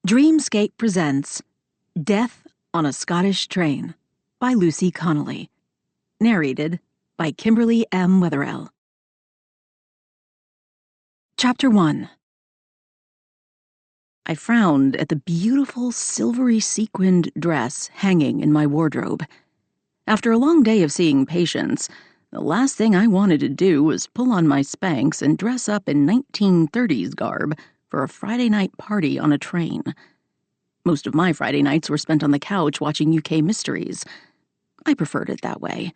Dreamscape presents Death on a Scottish Train by Lucy Connelly. Narrated by Kimberly M. Wetherell. Chapter 1. I frowned at the beautiful silvery sequined dress hanging in my wardrobe. After a long day of seeing patients, the last thing I wanted to do was pull on my Spanx and dress up in 1930s garb for a Friday night party on a train. Most of my Friday nights were spent on the couch watching UK mysteries. I preferred it that way.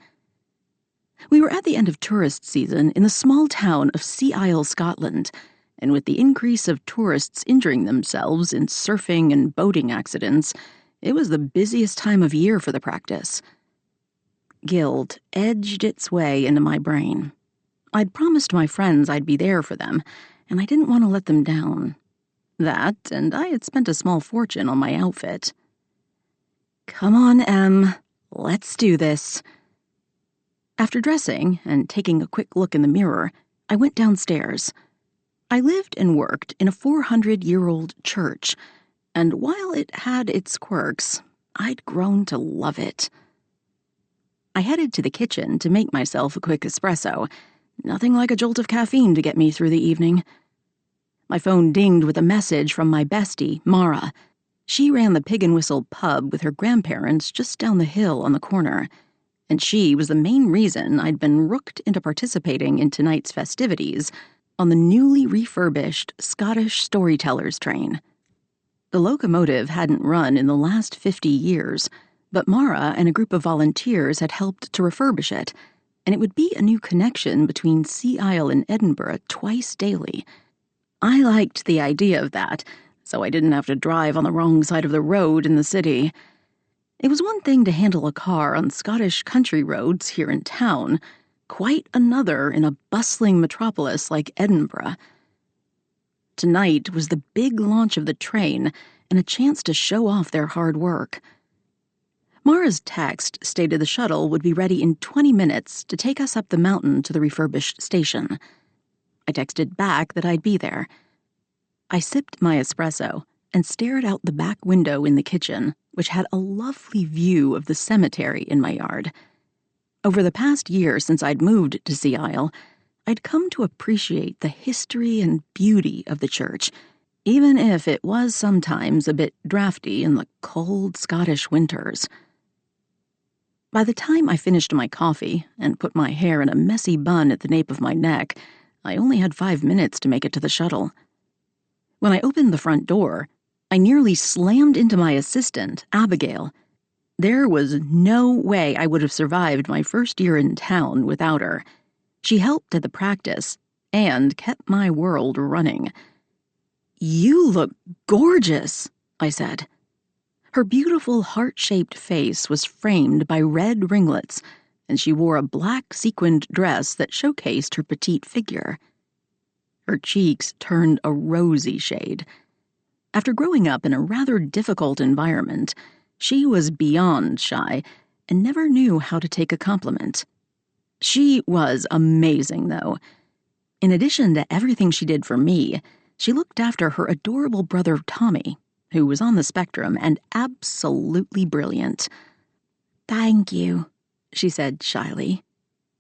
We were at the end of tourist season in the small town of Sea Isle, Scotland, and with the increase of tourists injuring themselves in surfing and boating accidents, it was the busiest time of year for the practice. Guilt edged its way into my brain. I'd promised my friends I'd be there for them, and I didn't want to let them down. That, and I had spent a small fortune on my outfit. Come on, Em. Let's do this. After dressing and taking a quick look in the mirror, I went downstairs. I lived and worked in a 400-year-old church, and while it had its quirks, I'd grown to love it. I headed to the kitchen to make myself a quick espresso. Nothing like a jolt of caffeine to get me through the evening. My phone dinged with a message from my bestie, Mara. She ran the Pig and Whistle pub with her grandparents just down the hill on the corner, and she was the main reason I'd been rooked into participating in tonight's festivities on the newly refurbished Scottish Storytellers train. The locomotive hadn't run in the last 50 years, but Mara and a group of volunteers had helped to refurbish it, and it would be a new connection between Sea Isle and Edinburgh twice daily. I liked the idea of that, so I didn't have to drive on the wrong side of the road in the city. It was one thing to handle a car on Scottish country roads here in town, quite another in a bustling metropolis like Edinburgh. Tonight was the big launch of the train and a chance to show off their hard work. Mara's text stated the shuttle would be ready in 20 minutes to take us up the mountain to the refurbished station. I texted back that I'd be there. I sipped my espresso and stared out the back window in the kitchen, which had a lovely view of the cemetery in my yard. Over the past year since I'd moved to Sea Isle, I'd come to appreciate the history and beauty of the church, even if it was sometimes a bit drafty in the cold Scottish winters. By the time I finished my coffee and put my hair in a messy bun at the nape of my neck, I only had 5 minutes to make it to the shuttle. When I opened the front door, I nearly slammed into my assistant, Abigail. There was no way I would have survived my first year in town without her. She helped at the practice and kept my world running. "You look gorgeous," I said. Her beautiful heart-shaped face was framed by red ringlets, and she wore a black sequined dress that showcased her petite figure. Her cheeks turned a rosy shade. After growing up in a rather difficult environment, she was beyond shy and never knew how to take a compliment. She was amazing, though. In addition to everything she did for me, she looked after her adorable brother Tommy, who was on the spectrum and absolutely brilliant. "Thank you," she said shyly.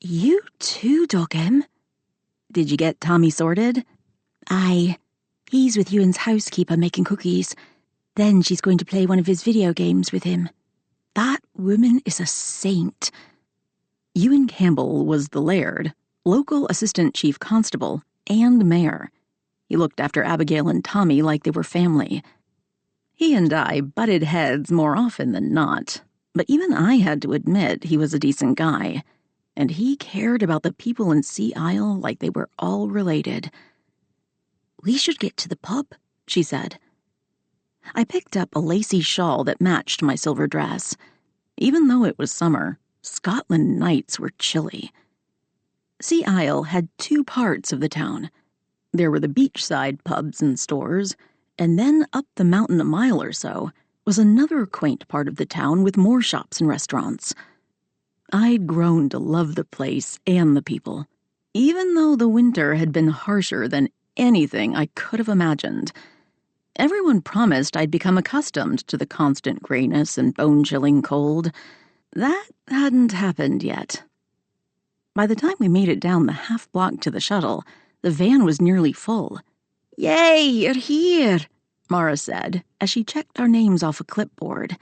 "You too, Doggem." "Did you get Tommy sorted?" "Aye. He's with Ewan's housekeeper making cookies. Then she's going to play one of his video games with him. That woman is a saint." Ewan Campbell was the laird, local assistant chief constable, and mayor. He looked after Abigail and Tommy like they were family. He and I butted heads more often than not, but even I had to admit he was a decent guy, and he cared about the people in Sea Isle like they were all related. "We should get to the pub," she said. I picked up a lacy shawl that matched my silver dress. Even though it was summer, Scotland nights were chilly. Sea Isle had 2 parts of the town. There were the beachside pubs and stores, and then up the mountain a mile or so was another quaint part of the town with more shops and restaurants. I'd grown to love the place and the people, even though the winter had been harsher than anything I could have imagined. Everyone promised I'd become accustomed to the constant grayness and bone-chilling cold. That hadn't happened yet. By the time we made it down the half-block to the shuttle, the van was nearly full. "Yay, you're here," Mara said as she checked our names off a clipboard.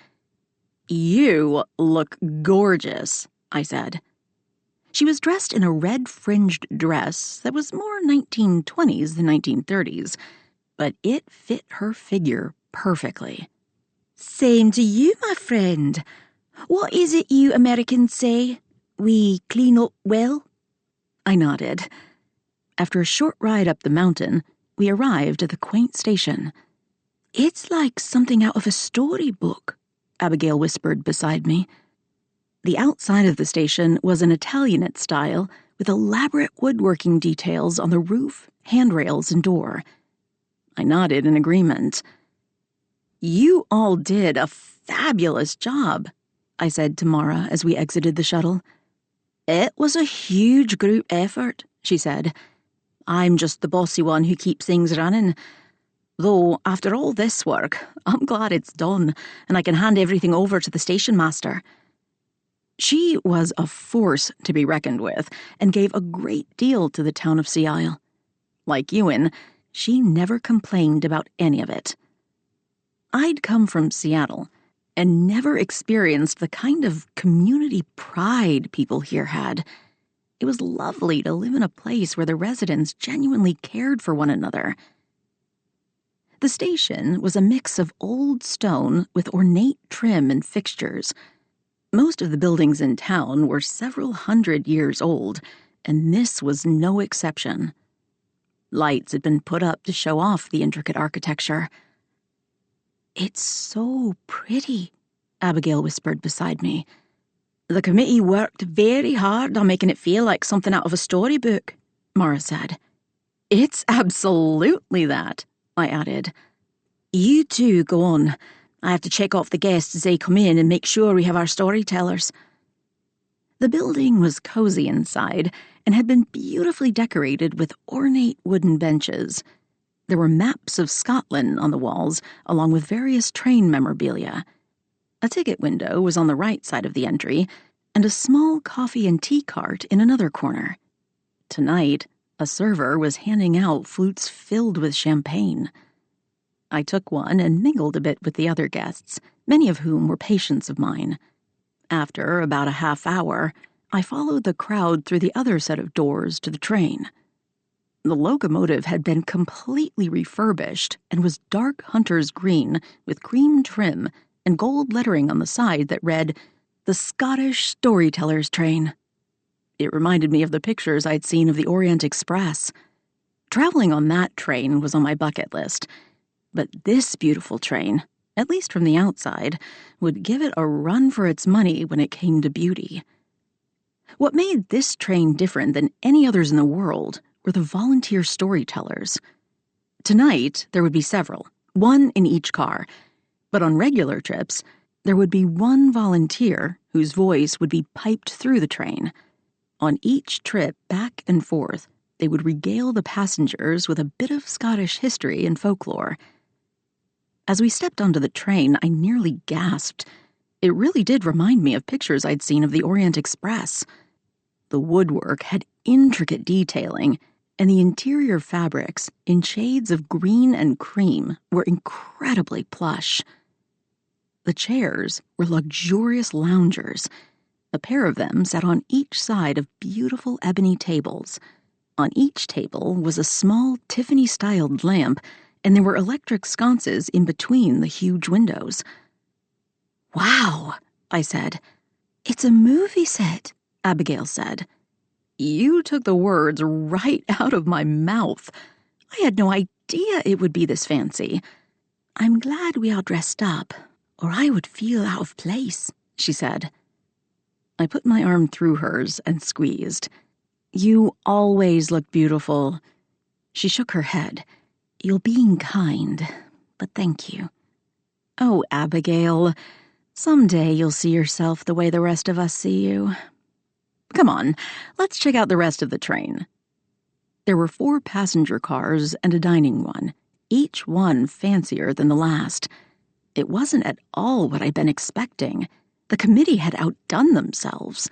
"You look gorgeous," I said. She was dressed in a red-fringed dress that was more 1920s than 1930s, but it fit her figure perfectly. "Same to you, my friend. What is it you Americans say? We clean up well?" I nodded. After a short ride up the mountain, we arrived at the quaint station. "It's like something out of a storybook," Abigail whispered beside me. The outside of the station was an Italianate style with elaborate woodworking details on the roof, handrails, and door. I nodded in agreement. "You all did a fabulous job," I said to Mara as we exited the shuttle. "It was a huge group effort," she said. "I'm just the bossy one who keeps things running. Though, after all this work, I'm glad it's done and I can hand everything over to the station master." She was a force to be reckoned with and gave a great deal to the town of Sea Isle. Like Ewan, she never complained about any of it. I'd come from Seattle and never experienced the kind of community pride people here had. It was lovely to live in a place where the residents genuinely cared for one another. The station was a mix of old stone with ornate trim and fixtures. Most of the buildings in town were several hundred years old, and this was no exception. Lights had been put up to show off the intricate architecture. "It's so pretty," Abigail whispered beside me. "The committee worked very hard on making it feel like something out of a storybook," Mara said. "It's absolutely that," I added. "You two go on. I have to check off the guests as they come in and make sure we have our storytellers." The building was cozy inside and had been beautifully decorated with ornate wooden benches. There were maps of Scotland on the walls, along with various train memorabilia. A ticket window was on the right side of the entry, and a small coffee and tea cart in another corner. Tonight, a server was handing out flutes filled with champagne. I took one and mingled a bit with the other guests, many of whom were patients of mine. After about a half hour, I followed the crowd through the other set of doors to the train. The locomotive had been completely refurbished and was dark hunter's green with cream trim and gold lettering on the side that read, "The Scottish Storyteller's Train." It reminded me of the pictures I'd seen of the Orient Express. Traveling on that train was on my bucket list, but this beautiful train, at least from the outside, would give it a run for its money when it came to beauty. What made this train different than any others in the world were the volunteer storytellers. Tonight, there would be several, one in each car, but on regular trips, there would be one volunteer whose voice would be piped through the train. On each trip back and forth, they would regale the passengers with a bit of Scottish history and folklore. As we stepped onto the train, I nearly gasped. It really did remind me of pictures I'd seen of the Orient Express. The woodwork had intricate detailing, and the interior fabrics, in shades of green and cream, were incredibly plush. The chairs were luxurious loungers. A pair of them sat on each side of beautiful ebony tables. On each table was a small Tiffany-styled lamp, and there were electric sconces in between the huge windows. "Wow," I said. "It's a movie set," Abigail said. You took the words right out of my mouth. I had no idea it would be this fancy. "I'm glad we are dressed up, or I would feel out of place," she said. I put my arm through hers and squeezed. "You always look beautiful." She shook her head. "You're being kind, but thank you." "Oh, Abigail, someday you'll see yourself the way the rest of us see you. Come on, let's check out the rest of the train." There were 4 passenger cars and a dining one. each one fancier than the last. It wasn't at all what I'd been expecting. The committee had outdone themselves.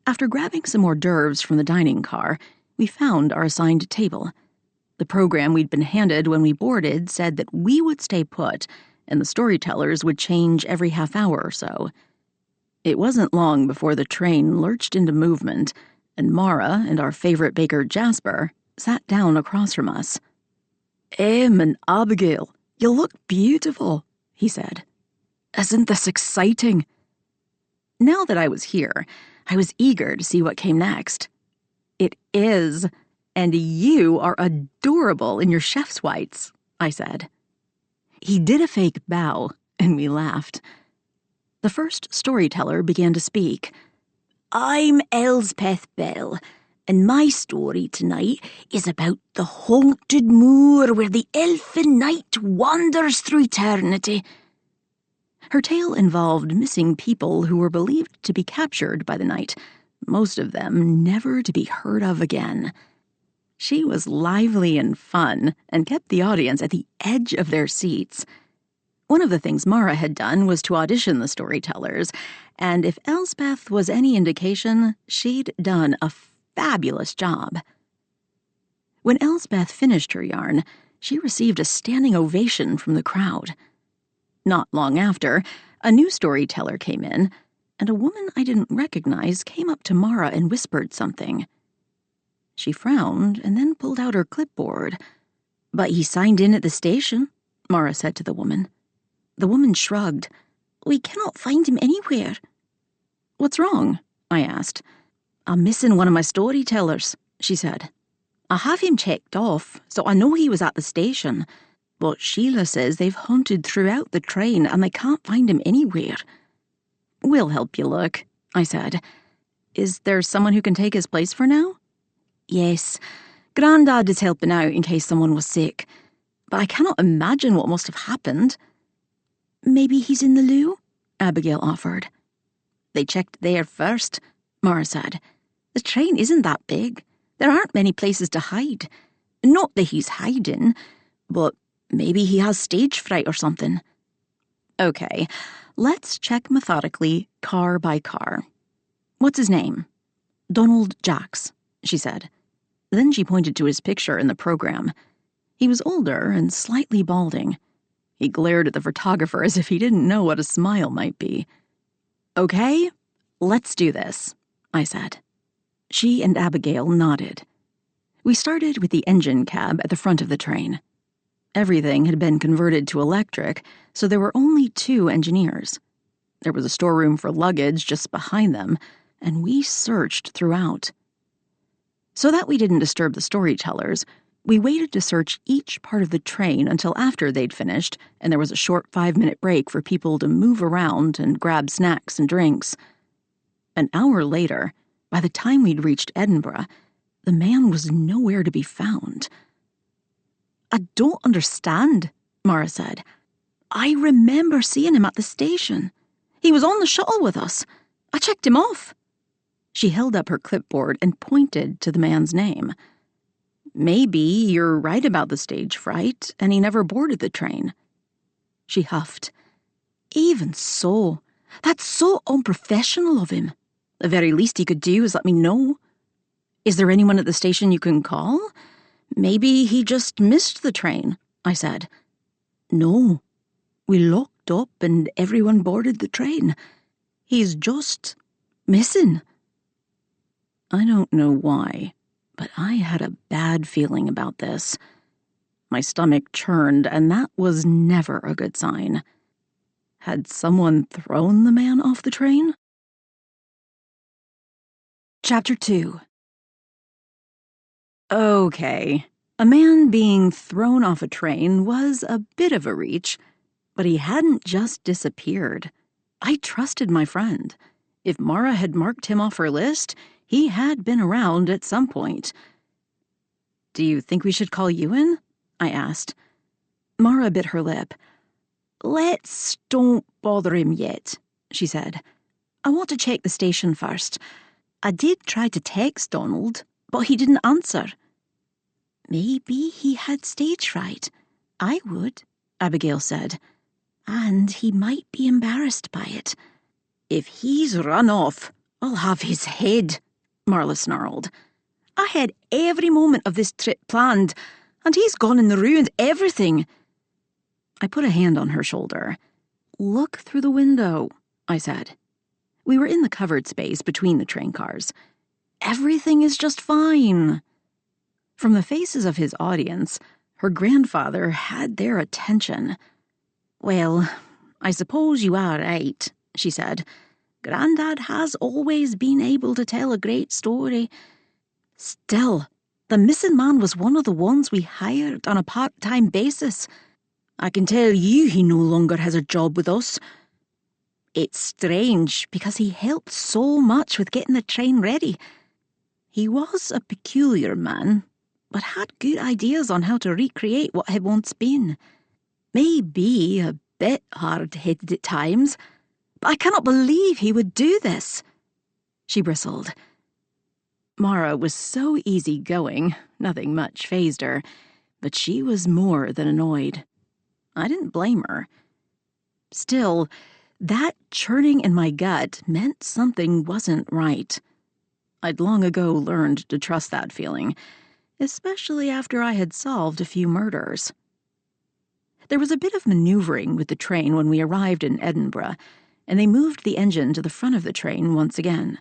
After grabbing some hors d'oeuvres from the dining car, we found our assigned table. The program we'd been handed when we boarded said that we would stay put, and the storytellers would change every half hour or so. It wasn't long before the train lurched into movement, and Mara and our favorite baker Jasper sat down across from us. "Em and Abigail, you look beautiful," he said. "Isn't this exciting?" Now that I was here, I was eager to see what came next. "It is, and you are adorable in your chef's whites," I said. He did a fake bow, and we laughed. The first storyteller began to speak. "I'm Elspeth Bell, and my story tonight is about the haunted moor where the elfin night wanders through eternity." Her tale involved missing people who were believed to be captured by the night, most of them never to be heard of again. She was lively and fun, and kept the audience at the edge of their seats. One of the things Mara had done was to audition the storytellers, and if Elspeth was any indication, she'd done a fabulous job. When Elspeth finished her yarn, she received a standing ovation from the crowd. Not long after, a new storyteller came in, and a woman I didn't recognize came up to Mara and whispered something. She frowned and then pulled out her clipboard. "But he signed in at the station," Mara said to the woman. The woman shrugged. "We cannot find him anywhere." "What's wrong?" I asked. "I'm missing one of my storytellers," she said. "I have him checked off, so I know he was at the station. But Sheila says they've hunted throughout the train and they can't find him anywhere." "We'll help you look," I said. "Is there someone who can take his place for now?" "Yes. Grandad is helping out in case someone was sick. But I cannot imagine what must have happened." "Maybe he's in the loo?" Abigail offered. "They checked there first," Mara said. "The train isn't that big. There aren't many places to hide. Not that he's hiding, but maybe he has stage fright or something." "Okay, let's check methodically, car by car. What's his name?" "Donald Jacks," she said. Then she pointed to his picture in the program. He was older and slightly balding. He glared at the photographer as if he didn't know what a smile might be. "Okay, let's do this," I said. She and Abigail nodded. We started with the engine cab at the front of the train. Everything had been converted to electric, so there were only 2 engineers. There was a storeroom for luggage just behind them, and we searched throughout. So that we didn't disturb the storytellers, we waited to search each part of the train until after they'd finished, and there was a short 5-minute break for people to move around and grab snacks and drinks. An hour later, by the time we'd reached Edinburgh, the man was nowhere to be found. "I don't understand," Mara said. "I remember seeing him at the station. He was on the shuttle with us. I checked him off." She held up her clipboard and pointed to the man's name. "Maybe you're right about the stage fright, and he never boarded the train." She huffed. "Even so, that's so unprofessional of him. The very least he could do is let me know. Is there anyone at the station you can call? Maybe he just missed the train," I said. "No. We locked up and everyone boarded the train. He's just missing." I don't know why, but I had a bad feeling about this. My stomach churned, and that was never a good sign. Had someone thrown the man off the train? Chapter 2. Okay, a man being thrown off a train was a bit of a reach, but he hadn't just disappeared. I trusted my friend. If Mara had marked him off her list, he had been around at some point. "Do you think we should call Ewan?" I asked. Mara bit her lip. "Let's don't bother him yet," she said. "I want to check the station first. I did try to text Donald, but he didn't answer." Maybe he had stage fright. I would, Abigail said. And he might be embarrassed by it. If he's run off, I'll have his head, Marla snarled. I had every moment of this trip planned, and he's gone and ruined everything. I put a hand on her shoulder. Look through the window, I said. We were in the covered space between the train cars. Everything is just fine. From the faces of his audience, her grandfather had their attention. Well, I suppose you are right, she said. Grandad has always been able to tell a great story. Still, the missing man was one of the ones we hired on a part-time basis. I can tell you he no longer has a job with us. It's strange because he helped so much with getting the train ready. He was a peculiar man, but had good ideas on how to recreate what had once been. Maybe a bit hard-headed at times, but I cannot believe he would do this. She bristled. Mara was so easygoing, nothing much fazed her, but she was more than annoyed. I didn't blame her. Still, that churning in my gut meant something wasn't right. I'd long ago learned to trust that feeling, especially after I had solved a few murders. There was a bit of maneuvering with the train when we arrived in Edinburgh, and they moved the engine to the front of the train once again.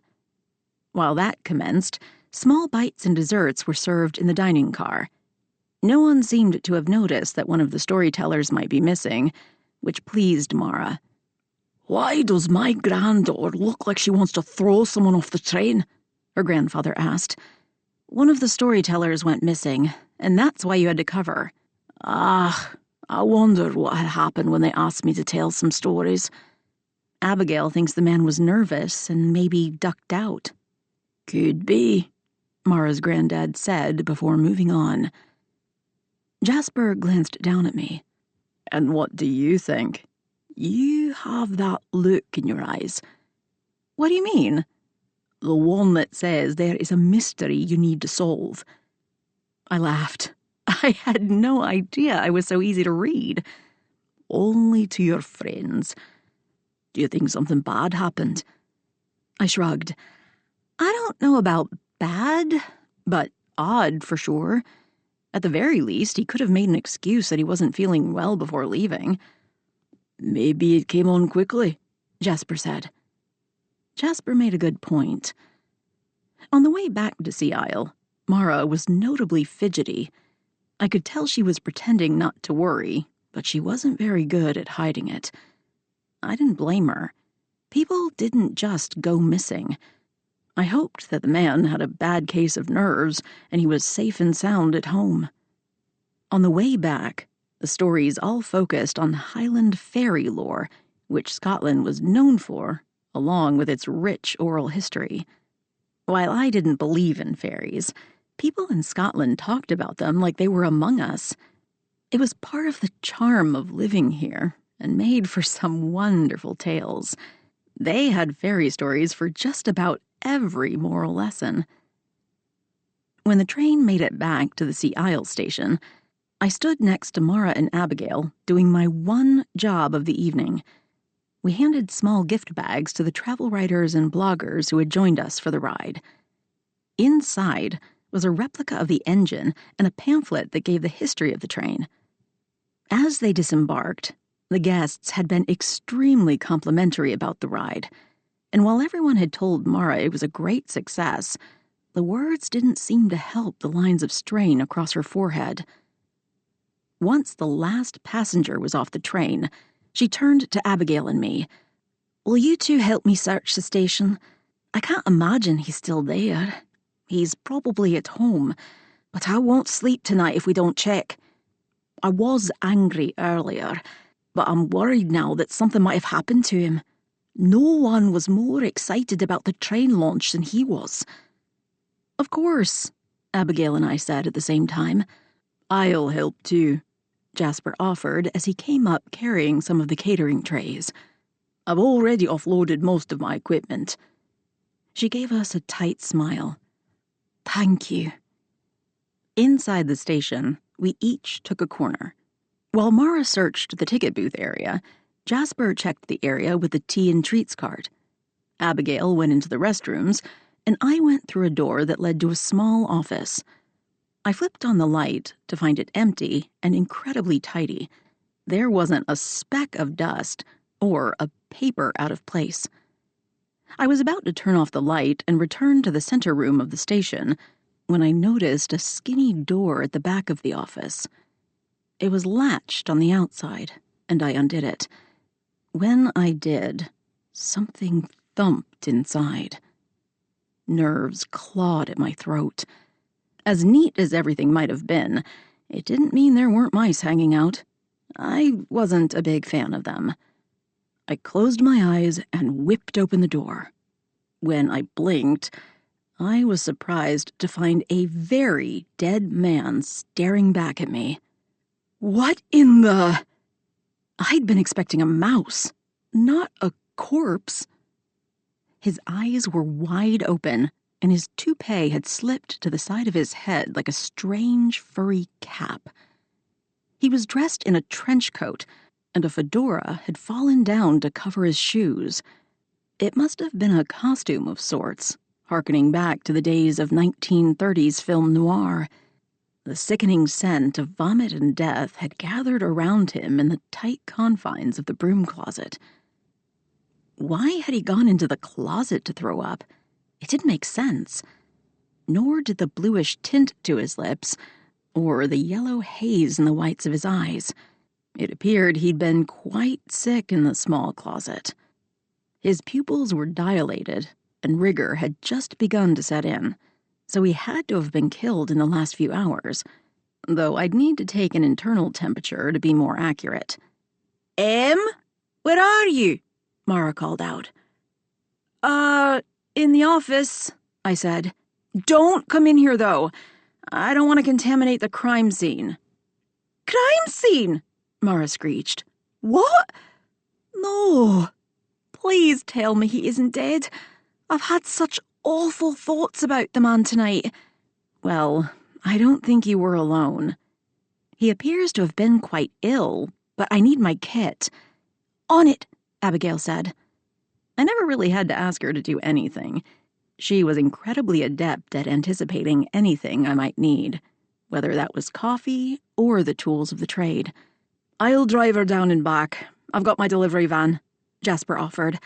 While that commenced, small bites and desserts were served in the dining car. No one seemed to have noticed that one of the storytellers might be missing, which pleased Mara. "Why does my granddaughter look like she wants to throw someone off the train?" her grandfather asked. "One of the storytellers went missing, and that's why you had to cover." "Ah, I wonder what had happened when they asked me to tell some stories." "Abigail thinks the man was nervous and maybe ducked out." "Could be," Mara's granddad said before moving on. Jasper glanced down at me. "And what do you think? You have that look in your eyes." "What do you mean?" "The one that says there is a mystery you need to solve." I laughed. I had no idea I was so easy to read. "Only to your friends. Do you think something bad happened?" I shrugged. "I don't know about bad, but odd for sure. At the very least, he could have made an excuse that he wasn't feeling well before leaving." "Maybe it came on quickly," Jasper said. Jasper made a good point. On the way back to Sea Isle, Mara was notably fidgety. I could tell she was pretending not to worry, but she wasn't very good at hiding it. I didn't blame her. People didn't just go missing. I hoped that the man had a bad case of nerves and he was safe and sound at home. On the way back, the stories all focused on Highland fairy lore, which Scotland was known for, along with its rich oral history. While I didn't believe in fairies, people in Scotland talked about them like they were among us. It was part of the charm of living here and made for some wonderful tales. They had fairy stories for just about every moral lesson. When the train made it back to the Sea Isle station, I stood next to Mara and Abigail, doing my one job of the evening. We handed small gift bags to the travel writers and bloggers who had joined us for the ride. Inside was a replica of the engine and a pamphlet that gave the history of the train. As they disembarked, the guests had been extremely complimentary about the ride, and while everyone had told Mara it was a great success, the words didn't seem to help the lines of strain across her forehead. Once the last passenger was off the train, she turned to Abigail and me. "Will you two help me search the station? I can't imagine he's still there. He's probably at home, but I won't sleep tonight if we don't check. I was angry earlier, but I'm worried now that something might have happened to him. No one was more excited about the train launch than he was." "Of course," Abigail and I said at the same time. "I'll help too," Jasper offered as he came up carrying some of the catering trays. "I've already offloaded most of my equipment." She gave us a tight smile. "Thank you." Inside the station, we each took a corner. While Mara searched the ticket booth area, Jasper checked the area with the tea and treats cart. Abigail went into the restrooms, and I went through a door that led to a small office. I flipped on the light to find it empty and incredibly tidy. There wasn't a speck of dust or a paper out of place. I was about to turn off the light and return to the center room of the station when I noticed a skinny door at the back of the office. It was latched on the outside, and I undid it. When I did, something thumped inside. Nerves clawed at my throat. As neat as everything might have been, it didn't mean there weren't mice hanging out. I wasn't a big fan of them. I closed my eyes and whipped open the door. When I blinked, I was surprised to find a very dead man staring back at me. What in the... I'd been expecting a mouse, not a corpse. His eyes were wide open, and his toupee had slipped to the side of his head like a strange furry cap. He was dressed in a trench coat, and a fedora had fallen down to cover his shoes. It must have been a costume of sorts, harkening back to the days of 1930s film noir. The sickening scent of vomit and death had gathered around him in the tight confines of the broom closet. Why had he gone into the closet to throw up? It didn't make sense. Nor did the bluish tint to his lips, or the yellow haze in the whites of his eyes. It appeared he'd been quite sick in the small closet. His pupils were dilated, and rigor had just begun to set in, so he had to have been killed in the last few hours, though I'd need to take an internal temperature to be more accurate. "Em? Where are you?" Mara called out. In the office," I said. "Don't come in here, though. I don't want to contaminate the crime scene." "Crime scene?" Mara screeched. "What? No. Please tell me he isn't dead. I've had such awful thoughts about the man tonight." "Well, I don't think you were alone. He appears to have been quite ill, but I need my kit." "On it," Abigail said. I never really had to ask her to do anything. She was incredibly adept at anticipating anything I might need, whether that was coffee or the tools of the trade. "I'll drive her down and back. I've got my delivery van," Jasper offered.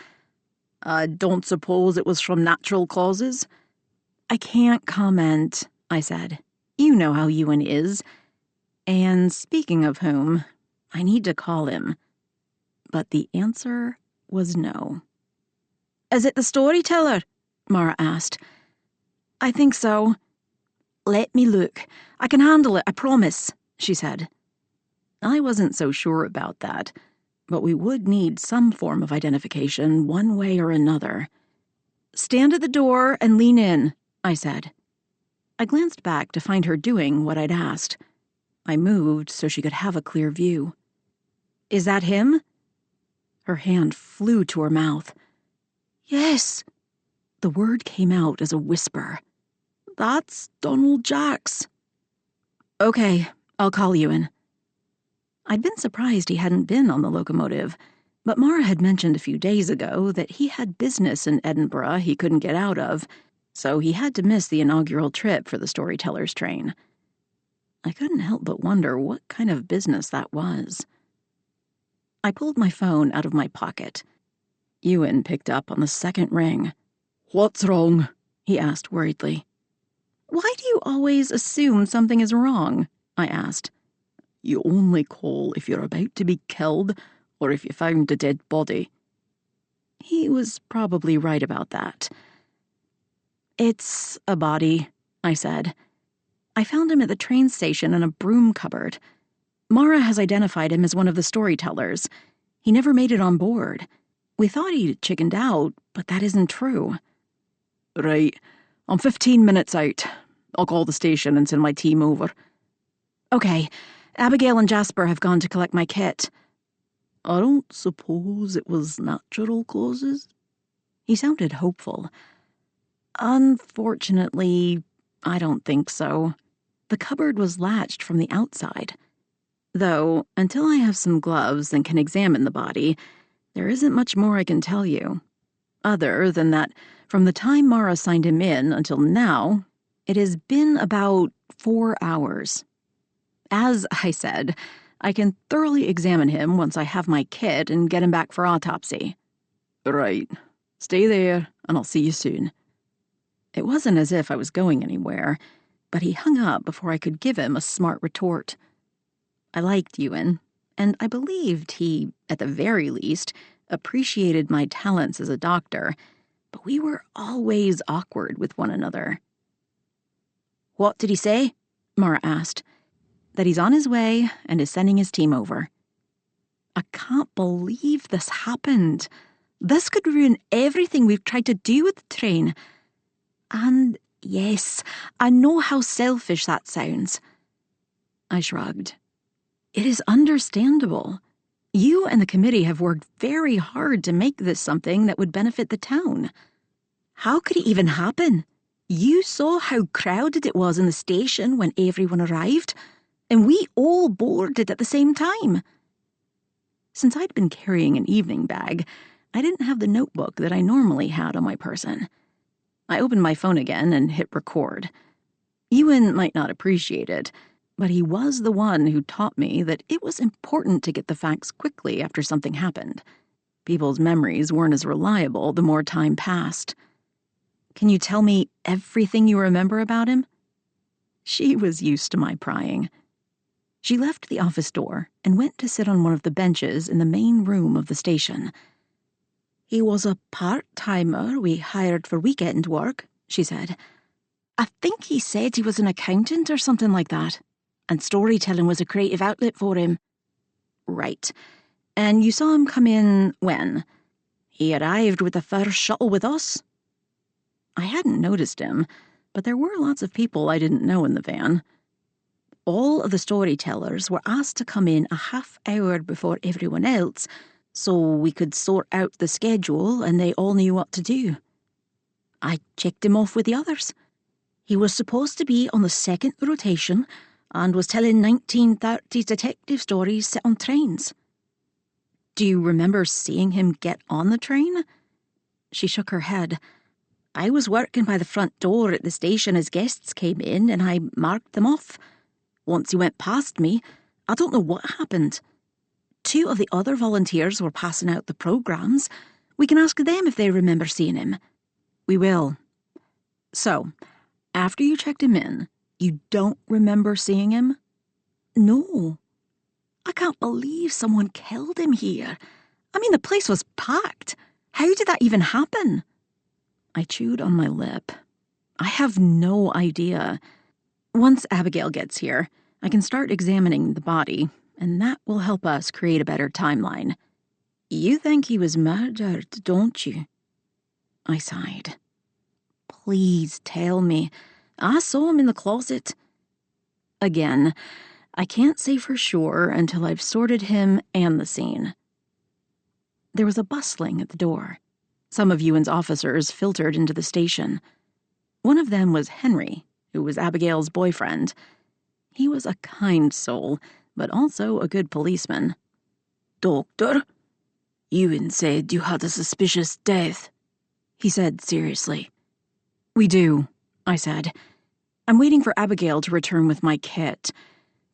"I don't suppose it was from natural causes?" "I can't comment," I said. "You know how Ewan is. And speaking of whom, I need to call him." But the answer was no. "Is it the Storyteller?" Mara asked. "I think so." "Let me look. I can handle it, I promise," she said. I wasn't so sure about that, but we would need some form of identification one way or another. "Stand at the door and lean in," I said. I glanced back to find her doing what I'd asked. I moved so she could have a clear view. "Is that him?" Her hand flew to her mouth. "Yes." The word came out as a whisper. "That's Donald Jacks." "Okay, I'll call Ewan." I'd been surprised he hadn't been on the locomotive, but Mara had mentioned a few days ago that he had business in Edinburgh he couldn't get out of, so he had to miss the inaugural trip for the Storyteller's train. I couldn't help but wonder what kind of business that was. I pulled my phone out of my pocket. Ewan picked up on the second ring. "What's wrong?" he asked worriedly. "Why do you always assume something is wrong?" I asked. "You only call if you're about to be killed or if you found a dead body." He was probably right about that. "It's a body," I said. "I found him at the train station in a broom cupboard. Mara has identified him as one of the Storytellers. He never made it on board. We thought he'd chickened out, but that isn't true." "Right. I'm 15 minutes out. I'll call the station and send my team over." "Okay. Abigail and Jasper have gone to collect my kit." "I don't suppose it was natural causes?" He sounded hopeful. "Unfortunately, I don't think so." The cupboard was latched from the outside. Though, until I have some gloves and can examine the body, there isn't much more I can tell you. Other than that, from the time Mara signed him in until now, it has been about 4 hours. As I said, I can thoroughly examine him once I have my kit and get him back for autopsy. Right. Stay there, and I'll see you soon. It wasn't as if I was going anywhere, but he hung up before I could give him a smart retort. I liked Ewan, and I believed he, at the very least, appreciated my talents as a doctor, but we were always awkward with one another. What did he say? Mara asked. That he's on his way and is sending his team over. I can't believe this happened. This could ruin everything we've tried to do with the train. And yes, I know how selfish that sounds. I shrugged. It is understandable. You and the committee have worked very hard to make this something that would benefit the town. How could it even happen? You saw how crowded it was in the station when everyone arrived, and we all boarded at the same time. Since I'd been carrying an evening bag, I didn't have the notebook that I normally had on my person. I opened my phone again and hit record. Ewan might not appreciate it, but he was the one who taught me that it was important to get the facts quickly after something happened. People's memories weren't as reliable the more time passed. Can you tell me everything you remember about him? She was used to my prying. She left the office door and went to sit on one of the benches in the main room of the station. He was a part-timer we hired for weekend work, she said. I think he said he was an accountant or something like that, and storytelling was a creative outlet for him. Right. And you saw him come in when? He arrived with the first shuttle with us. I hadn't noticed him, but there were lots of people I didn't know in the van. All of the storytellers were asked to come in a half hour before everyone else, so we could sort out the schedule and they all knew what to do. I checked him off with the others. He was supposed to be on the second rotation and was telling 1930s detective stories set on trains. Do you remember seeing him get on the train? She shook her head. I was working by the front door at the station as guests came in and I marked them off. Once he went past me, I don't know what happened. 2 of the other volunteers were passing out the programs. We can ask them if they remember seeing him. We will. So, after you checked him in, you don't remember seeing him? No. I can't believe someone killed him here. I mean, the place was packed. How did that even happen? I chewed on my lip. I have no idea. Once Abigail gets here, I can start examining the body, and that will help us create a better timeline. You think he was murdered, don't you? I sighed. Please tell me. I saw him in the closet. Again, I can't say for sure until I've sorted him and the scene. There was a bustling at the door. Some of Ewan's officers filtered into the station. One of them was Henry, who was Abigail's boyfriend. He was a kind soul, but also a good policeman. Doctor, Ewan said you had a suspicious death, he said seriously. We do, I said. I'm waiting for Abigail to return with my kit.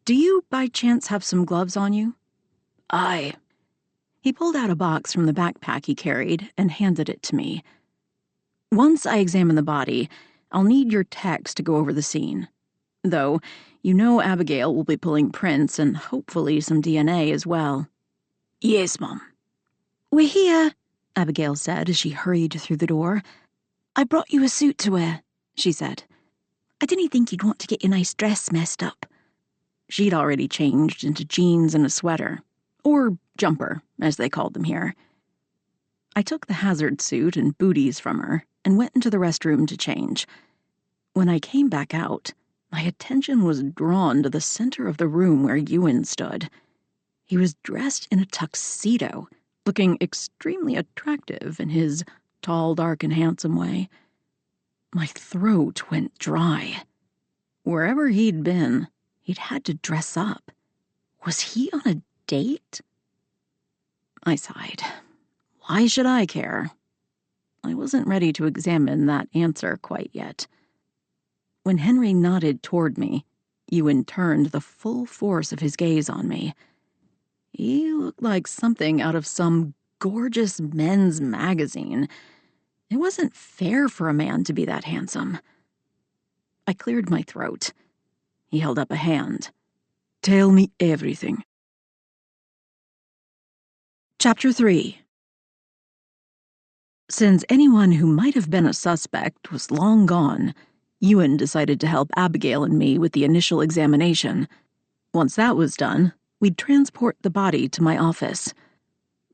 Do you, by chance, have some gloves on you? Aye. He pulled out a box from the backpack he carried and handed it to me. Once I examine the body, I'll need your techs to go over the scene. Though, you know Abigail will be pulling prints and hopefully some DNA as well. Yes, Mum. We're here, Abigail said as she hurried through the door. I brought you a suit to wear, she said. I didn't think you'd want to get your nice dress messed up. She'd already changed into jeans and a sweater. Or jumper, as they called them here. I took the hazard suit and booties from her and went into the restroom to change. When I came back out, my attention was drawn to the center of the room where Ewan stood. He was dressed in a tuxedo, looking extremely attractive in his tall, dark, and handsome way. My throat went dry. Wherever he'd been, he'd had to dress up. Was he on a date? I sighed. Why should I care? I wasn't ready to examine that answer quite yet. When Henry nodded toward me, Ewan turned the full force of his gaze on me. He looked like something out of some gorgeous men's magazine. It wasn't fair for a man to be that handsome. I cleared my throat. He held up a hand. Tell me everything. Chapter 3. Since anyone who might have been a suspect was long gone, Ewan decided to help Abigail and me with the initial examination. Once that was done, we'd transport the body to my office.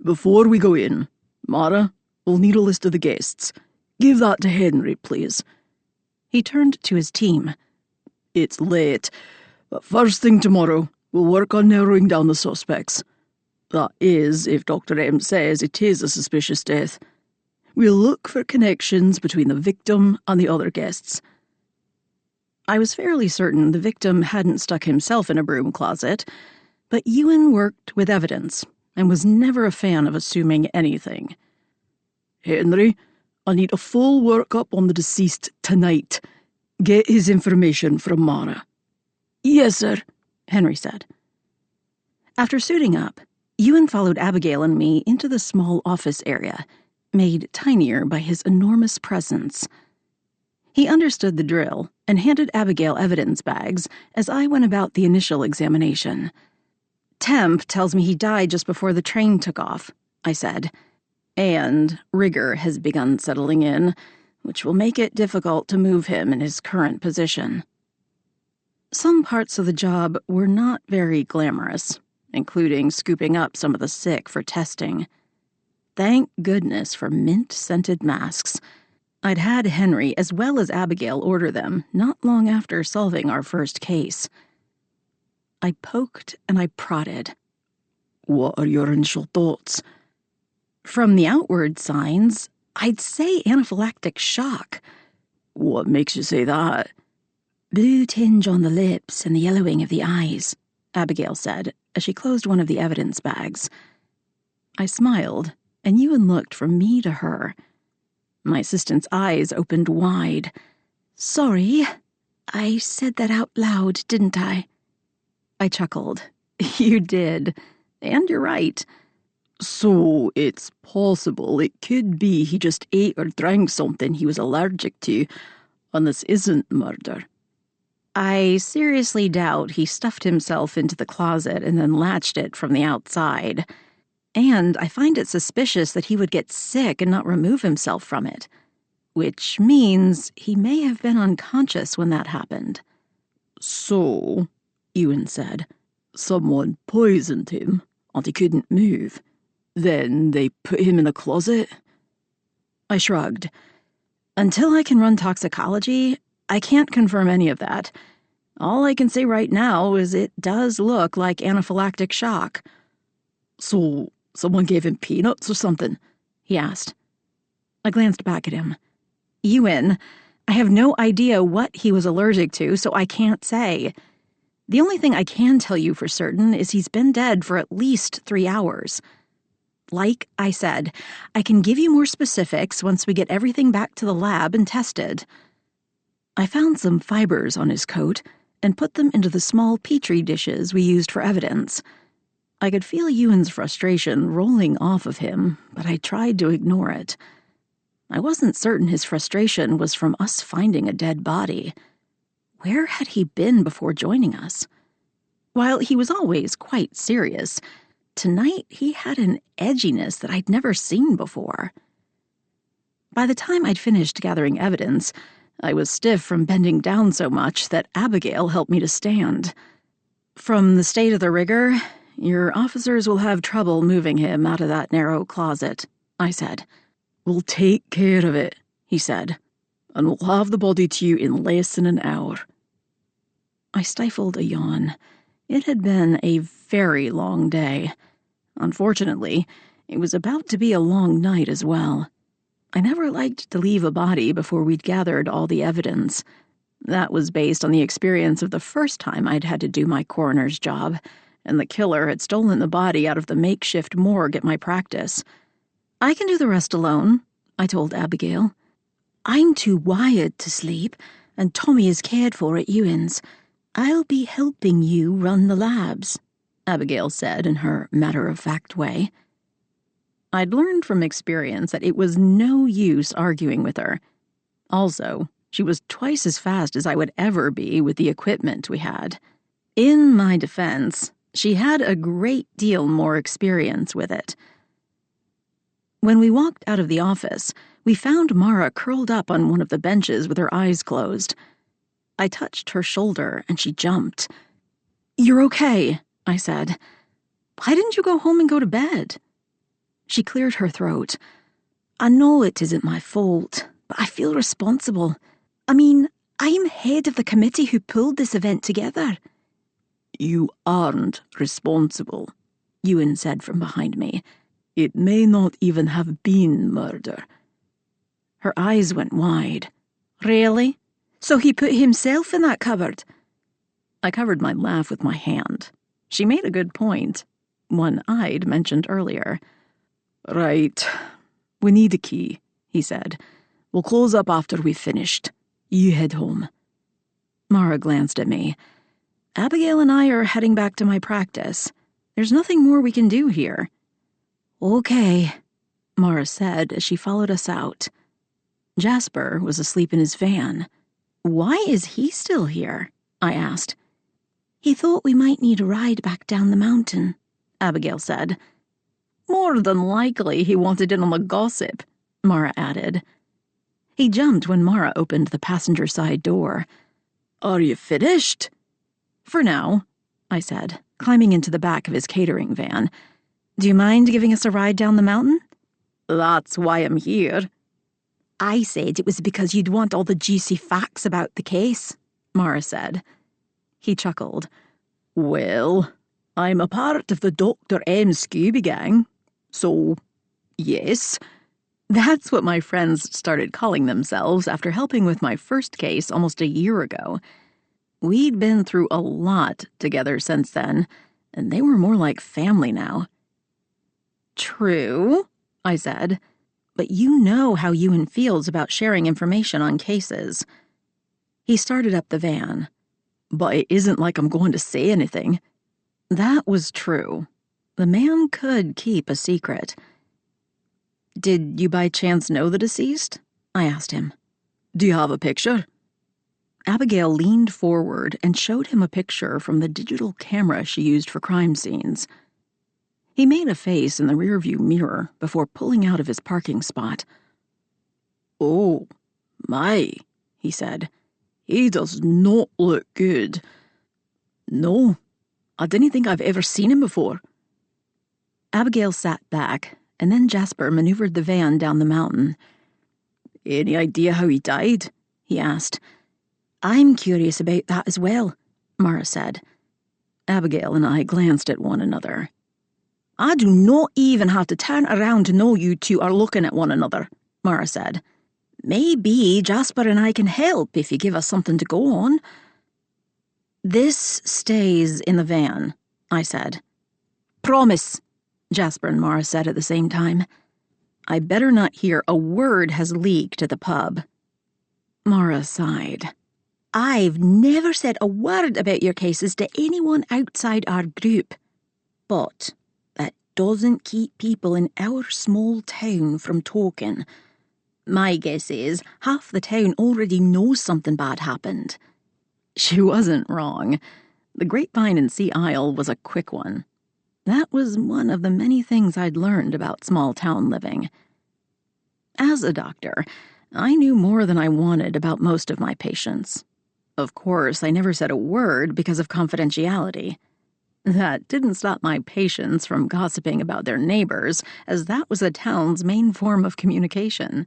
Before we go in, Mara, we'll need a list of the guests. Give that to Henry, please. He turned to his team. It's late, but first thing tomorrow, we'll work on narrowing down the suspects. That is, if Dr. M says it is a suspicious death. We'll look for connections between the victim and the other guests. I was fairly certain the victim hadn't stuck himself in a broom closet, but Ewan worked with evidence and was never a fan of assuming anything. Henry, I need a full workup on the deceased tonight. Get his information from Mara. Yes, sir, Henry said. After suiting up, Ewan followed Abigail and me into the small office area, made tinier by his enormous presence. He understood the drill and handed Abigail evidence bags as I went about the initial examination. Temp tells me he died just before the train took off, I said, and rigor has begun settling in, which will make it difficult to move him in his current position. Some parts of the job were not very glamorous, including scooping up some of the sick for testing. Thank goodness for mint-scented masks. I'd had Henry as well as Abigail order them not long after solving our first case. I poked and I prodded. What are your initial thoughts? From the outward signs, I'd say anaphylactic shock. What makes you say that? Blue tinge on the lips and the yellowing of the eyes, Abigail said as she closed one of the evidence bags. I smiled, and Ewan looked from me to her. My assistant's eyes opened wide. Sorry, I said that out loud, didn't I? I chuckled. You did. And you're right. So it's possible it could be he just ate or drank something he was allergic to, and this isn't murder. I seriously doubt he stuffed himself into the closet and then latched it from the outside. And I find it suspicious that he would get sick and not remove himself from it, which means he may have been unconscious when that happened. So, Ewan said, someone poisoned him, and he couldn't move. Then they put him in the closet? I shrugged. Until I can run toxicology, I can't confirm any of that. All I can say right now is it does look like anaphylactic shock. So, someone gave him peanuts or something? He asked. I glanced back at him. Ewan, I have no idea what he was allergic to, so I can't say. The only thing I can tell you for certain is he's been dead for at least 3 hours. Like I said, I can give you more specifics once we get everything back to the lab and tested. I found some fibers on his coat and put them into the small petri dishes we used for evidence. I could feel Ewan's frustration rolling off of him, but I tried to ignore it. I wasn't certain his frustration was from us finding a dead body. Where had he been before joining us? While he was always quite serious, tonight he had an edginess that I'd never seen before. By the time I'd finished gathering evidence, I was stiff from bending down so much that Abigail helped me to stand. From the state of the rigor, your officers will have trouble moving him out of that narrow closet, I said. We'll take care of it, he said, and we'll have the body to you in less than an hour. I stifled a yawn. It had been a very long day. Unfortunately, it was about to be a long night as well. I never liked to leave a body before we'd gathered all the evidence. That was based on the experience of the first time I'd had to do my coroner's job, and the killer had stolen the body out of the makeshift morgue at my practice. I can do the rest alone, I told Abigail. I'm too wired to sleep, and Tommy is cared for at Ewan's. I'll be helping you run the labs, Abigail said in her matter-of-fact way. I'd learned from experience that it was no use arguing with her. Also, she was twice as fast as I would ever be with the equipment we had. In my defense, she had a great deal more experience with it. When we walked out of the office, we found Mara curled up on one of the benches with her eyes closed. I touched her shoulder and she jumped. "You're okay," I said. "Why didn't you go home and go to bed?" She cleared her throat. "I know it isn't my fault, but I feel responsible. I mean, I'm head of the committee who pulled this event together." "You aren't responsible," Ewan said from behind me. "It may not even have been murder." Her eyes went wide. "Really? So he put himself in that cupboard?" I covered my laugh with my hand. She made a good point. One I'd mentioned earlier. "Right. We need a key," he said. "We'll close up after we've finished. You head home." Mara glanced at me. "Abigail and I are heading back to my practice. There's nothing more we can do here." "Okay," Mara said as she followed us out. Jasper was asleep in his van. "Why is he still here?" I asked. "He thought we might need a ride back down the mountain," Abigail said. "More than likely he wanted in on the gossip," Mara added. He jumped when Mara opened the passenger side door. "Are you finished?" "For now," I said, climbing into the back of his catering van. "Do you mind giving us a ride down the mountain?" "That's why I'm here." "I said it was because you'd want all the juicy facts about the case," Mara said. He chuckled. "Well, I'm a part of the Dr. M. Scooby Gang, so, yes." That's what my friends started calling themselves after helping with my first case almost a year ago. We'd been through a lot together since then, and they were more like family now. "True," I said, "but you know how Ewan feels about sharing information on cases." He started up the van. "But it isn't like I'm going to say anything." That was true. The man could keep a secret. "Did you by chance know the deceased?" I asked him. "Do you have a picture?" Abigail leaned forward and showed him a picture from the digital camera she used for crime scenes. He made a face in the rearview mirror before pulling out of his parking spot. "Oh, my," he said. "He does not look good." "No, I didn't think I've ever seen him before." Abigail sat back, and then Jasper maneuvered the van down the mountain. "Any idea how he died?" he asked. "I'm curious about that as well," Mara said. Abigail and I glanced at one another. "I do not even have to turn around to know you two are looking at one another," Mara said. "Maybe Jasper and I can help if you give us something to go on." "This stays in the van," I said. "Promise," Jasper and Mara said at the same time. "I better not hear a word has leaked at the pub." Mara sighed. "I've never said a word about your cases to anyone outside our group. But that doesn't keep people in our small town from talking. My guess is half the town already knows something bad happened." She wasn't wrong. The grapevine in Sea Isle was a quick one. That was one of the many things I'd learned about small-town living. As a doctor, I knew more than I wanted about most of my patients. Of course, I never said a word because of confidentiality. That didn't stop my patients from gossiping about their neighbors, as that was the town's main form of communication.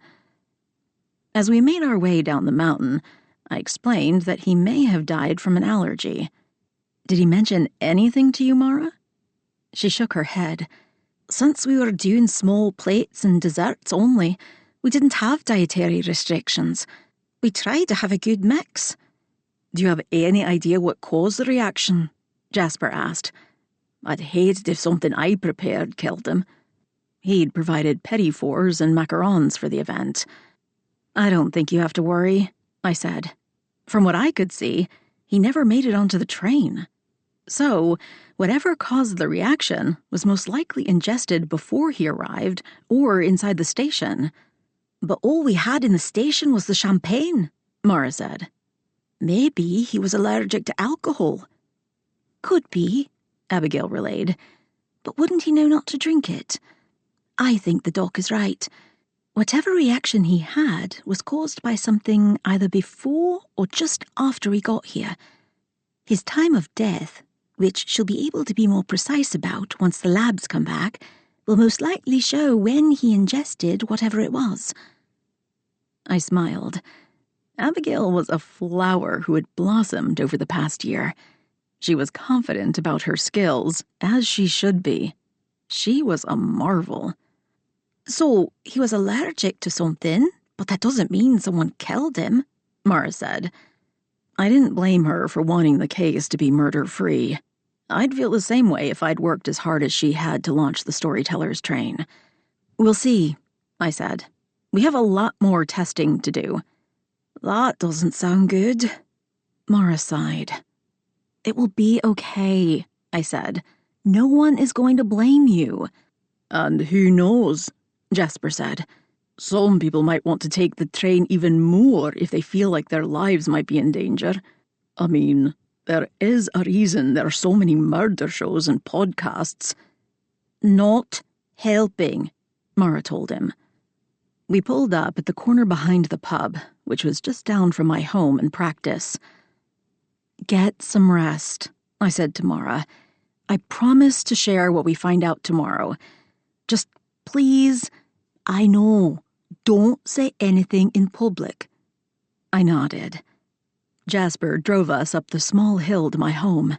As we made our way down the mountain, I explained that he may have died from an allergy. "Did he mention anything to you, Mara?" She shook her head. "Since we were doing small plates and desserts only, we didn't have dietary restrictions. We tried to have a good mix." Do you have any idea what caused the reaction? Jasper asked. I'd hate it if something I prepared killed him. He'd provided petit fours and macarons for the event. I don't think you have to worry, I said. From what I could see, he never made it onto the train. So, whatever caused the reaction was most likely ingested before he arrived or inside the station. But all we had in the station was the champagne, Mara said. Maybe he was allergic to alcohol. Could be, Abigail relayed. But wouldn't he know not to drink it? I think the doc is right. Whatever reaction he had was caused by something either before or just after he got here. His time of death, which she'll be able to be more precise about once the labs come back, will most likely show when he ingested whatever it was. I smiled. Abigail was a flower who had blossomed over the past year. She was confident about her skills, as she should be. She was a marvel. So, he was allergic to something, but that doesn't mean someone killed him, Mara said. I didn't blame her for wanting the case to be murder-free. I'd feel the same way if I'd worked as hard as she had to launch the Storyteller's train. We'll see, I said. We have a lot more testing to do. That doesn't sound good. Mara sighed. It will be okay, I said. No one is going to blame you. And who knows, Jasper said. Some people might want to take the train even more if they feel like their lives might be in danger. I mean, there is a reason there are so many murder shows and podcasts. Not helping, Mara told him. We pulled up at the corner behind the pub, which was just down from my home and practice. Get some rest, I said to Mara. I promise to share what we find out tomorrow. Just please, I know, don't say anything in public. I nodded. Jasper drove us up the small hill to my home.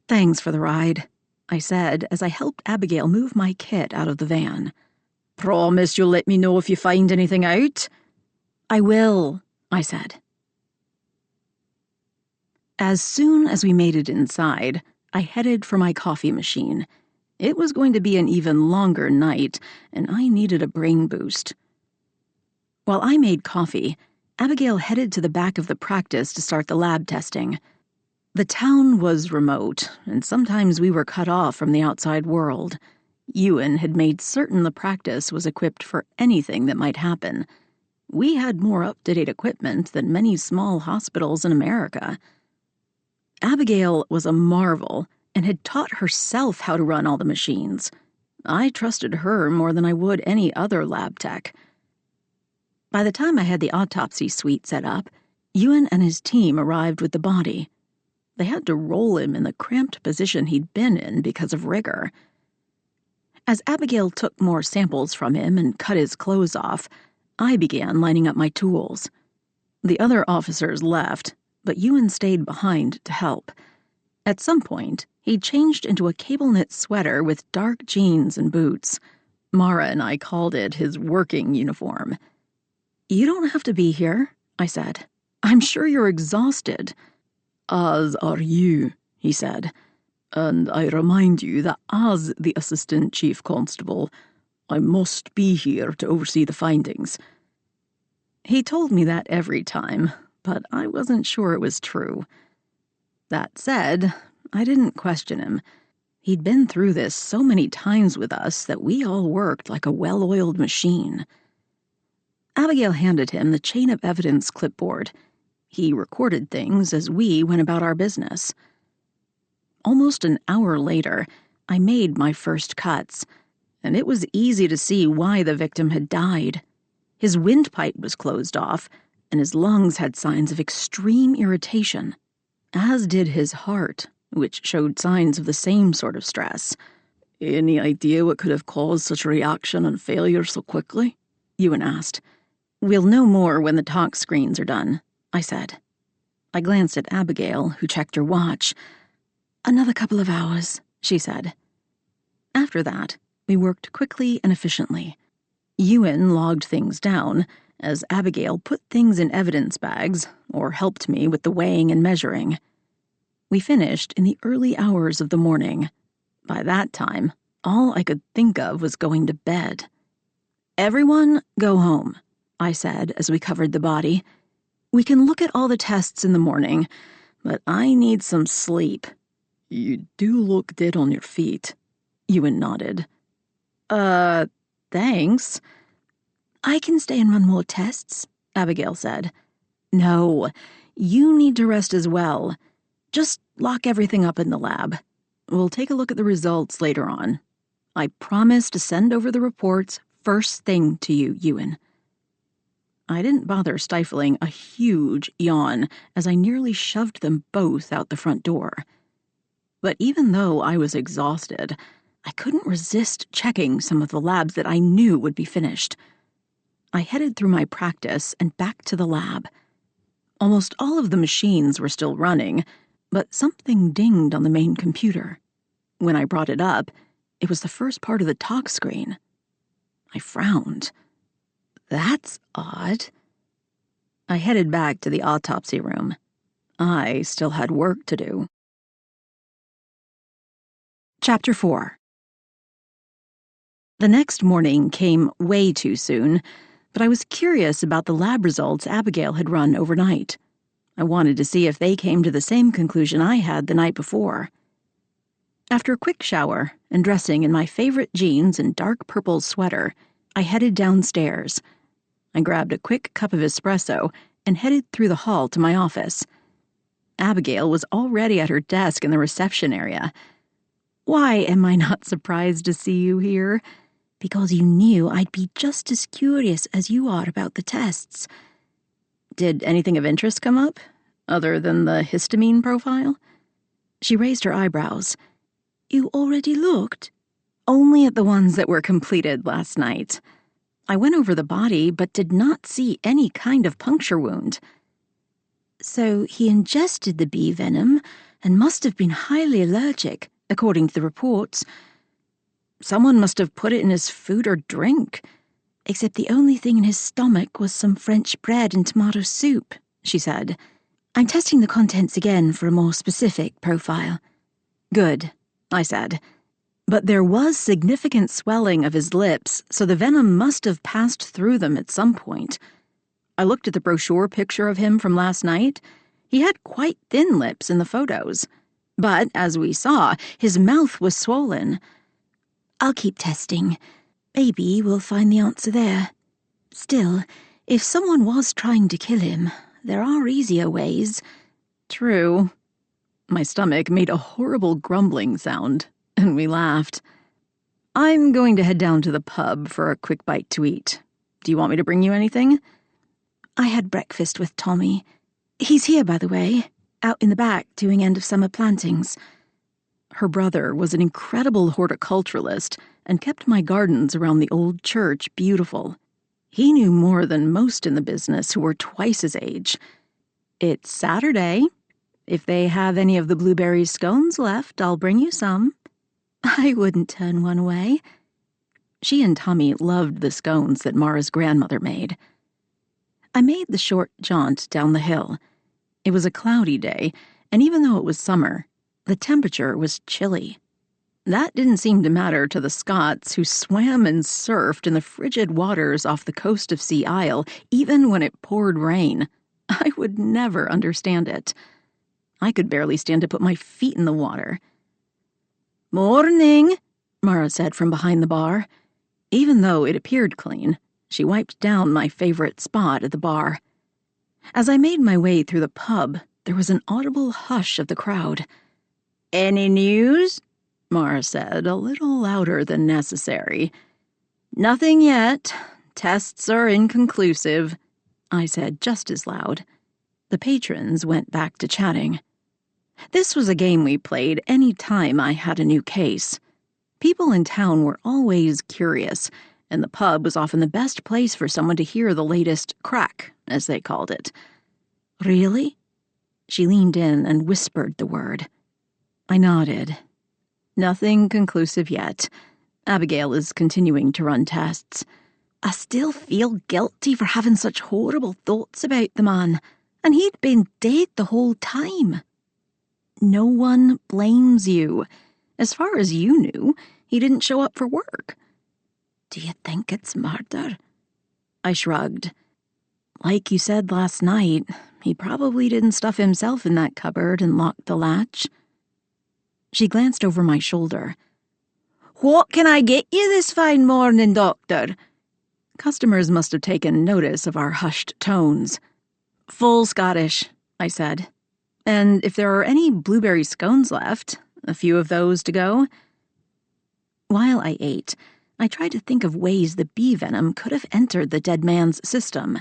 Thanks for the ride, I said as I helped Abigail move my kit out of the van. Promise you'll let me know if you find anything out? I will, I said. As soon as we made it inside, I headed for my coffee machine. It was going to be an even longer night, and I needed a brain boost. While I made coffee, Abigail headed to the back of the practice to start the lab testing. The town was remote, and sometimes we were cut off from the outside world. Ewan had made certain the practice was equipped for anything that might happen. We had more up-to-date equipment than many small hospitals in America. Abigail was a marvel and had taught herself how to run all the machines. I trusted her more than I would any other lab tech. By the time I had the autopsy suite set up, Ewan and his team arrived with the body. They had to roll him in the cramped position he'd been in because of rigor. As Abigail took more samples from him and cut his clothes off, I began lining up my tools. The other officers left, but Ewan stayed behind to help. At some point, he changed into a cable-knit sweater with dark jeans and boots. Mara and I called it his working uniform. You don't have to be here, I said. I'm sure you're exhausted. As are you, he said. And I remind you that as the Assistant Chief Constable, I must be here to oversee the findings. He told me that every time, but I wasn't sure it was true. That said, I didn't question him. He'd been through this so many times with us that we all worked like a well-oiled machine. Abigail handed him the chain of evidence clipboard. He recorded things as we went about our business. Almost an hour later, I made my first cuts, and it was easy to see why the victim had died. His windpipe was closed off, and his lungs had signs of extreme irritation, as did his heart, which showed signs of the same sort of stress. Any idea what could have caused such a reaction and failure so quickly? Ewan asked. We'll know more when the talk screens are done, I said. I glanced at Abigail, who checked her watch. Another couple of hours, she said. After that, we worked quickly and efficiently. Ewan logged things down, as Abigail put things in evidence bags or helped me with the weighing and measuring. We finished in the early hours of the morning. By that time, all I could think of was going to bed. "Everyone, go home," I said as we covered the body. "We can look at all the tests in the morning, but I need some sleep." "You do look dead on your feet," Ewan nodded. Thanks." "I can stay and run more tests," Abigail said. "No, you need to rest as well. Just lock everything up in the lab. We'll take a look at the results later on. I promise to send over the reports first thing to you, Ewan." I didn't bother stifling a huge yawn as I nearly shoved them both out the front door. But even though I was exhausted, I couldn't resist checking some of the labs that I knew would be finished. I headed through my practice and back to the lab. Almost all of the machines were still running, but something dinged on the main computer. When I brought it up, it was the first part of the talk screen. I frowned. That's odd. I headed back to the autopsy room. I still had work to do. Chapter 4. The next morning came way too soon, but I was curious about the lab results Abigail had run overnight. I wanted to see if they came to the same conclusion I had the night before. After a quick shower and dressing in my favorite jeans and dark purple sweater, I headed downstairs. I grabbed a quick cup of espresso and headed through the hall to my office. Abigail was already at her desk in the reception area. "Why am I not surprised to see you here?" "Because you knew I'd be just as curious as you are about the tests." "Did anything of interest come up, other than the histamine profile?" She raised her eyebrows. "You already looked?" "Only at the ones that were completed last night. I went over the body, but did not see any kind of puncture wound." "So he ingested the bee venom and must have been highly allergic, according to the reports." "Someone must have put it in his food or drink." "Except the only thing in his stomach was some French bread and tomato soup," she said. "I'm testing the contents again for a more specific profile." "Good," I said. But there was significant swelling of his lips, so the venom must have passed through them at some point. I looked at the brochure picture of him from last night. He had quite thin lips in the photos. But, as we saw, his mouth was swollen. "I'll keep testing. Maybe we'll find the answer there. Still, if someone was trying to kill him, there are easier ways." "True." My stomach made a horrible grumbling sound, and we laughed. "I'm going to head down to the pub for a quick bite to eat. Do you want me to bring you anything?" "I had breakfast with Tommy. He's here, by the way, out in the back doing end-of-summer plantings." Her brother was an incredible horticulturalist and kept my gardens around the old church beautiful. He knew more than most in the business who were twice his age. "It's Saturday. If they have any of the blueberry scones left, I'll bring you some." "I wouldn't turn one away." She and Tommy loved the scones that Mara's grandmother made. I made the short jaunt down the hill. It was a cloudy day, and even though it was summer, the temperature was chilly. That didn't seem to matter to the Scots who swam and surfed in the frigid waters off the coast of Sea Isle, even when it poured rain. I would never understand it. I could barely stand to put my feet in the water. "Morning," Mara said from behind the bar. Even though it appeared clean, she wiped down my favorite spot at the bar. As I made my way through the pub, there was an audible hush of the crowd. "Any news?" Mara said, a little louder than necessary. "Nothing yet. Tests are inconclusive," I said just as loud. The patrons went back to chatting. This was a game we played any time I had a new case. People in town were always curious, and the pub was often the best place for someone to hear the latest crack, as they called it. "Really?" She leaned in and whispered the word. I nodded. "Nothing conclusive yet. Abigail is continuing to run tests. I still feel guilty for having such horrible thoughts about the man, and he'd been dead the whole time. No one blames you. As far as you knew, he didn't show up for work. Do you think it's murder? I shrugged. Like you said last night, he probably didn't stuff himself in that cupboard and lock the latch. She glanced over my shoulder. What can I get you this fine morning, Doctor? Customers must have taken notice of our hushed tones. Full Scottish, I said. And if there are any blueberry scones left, a few of those to go. While I ate, I tried to think of ways the bee venom could have entered the dead man's system.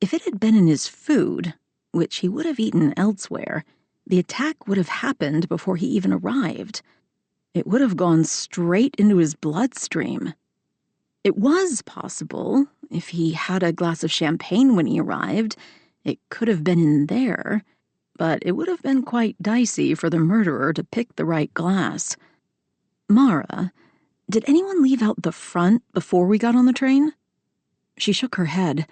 If it had been in his food, which he would have eaten elsewhere, the attack would have happened before he even arrived. It would have gone straight into his bloodstream. It was possible, if he had a glass of champagne when he arrived, it could have been in there, but it would have been quite dicey for the murderer to pick the right glass. Mara, did anyone leave out the front before we got on the train? She shook her head.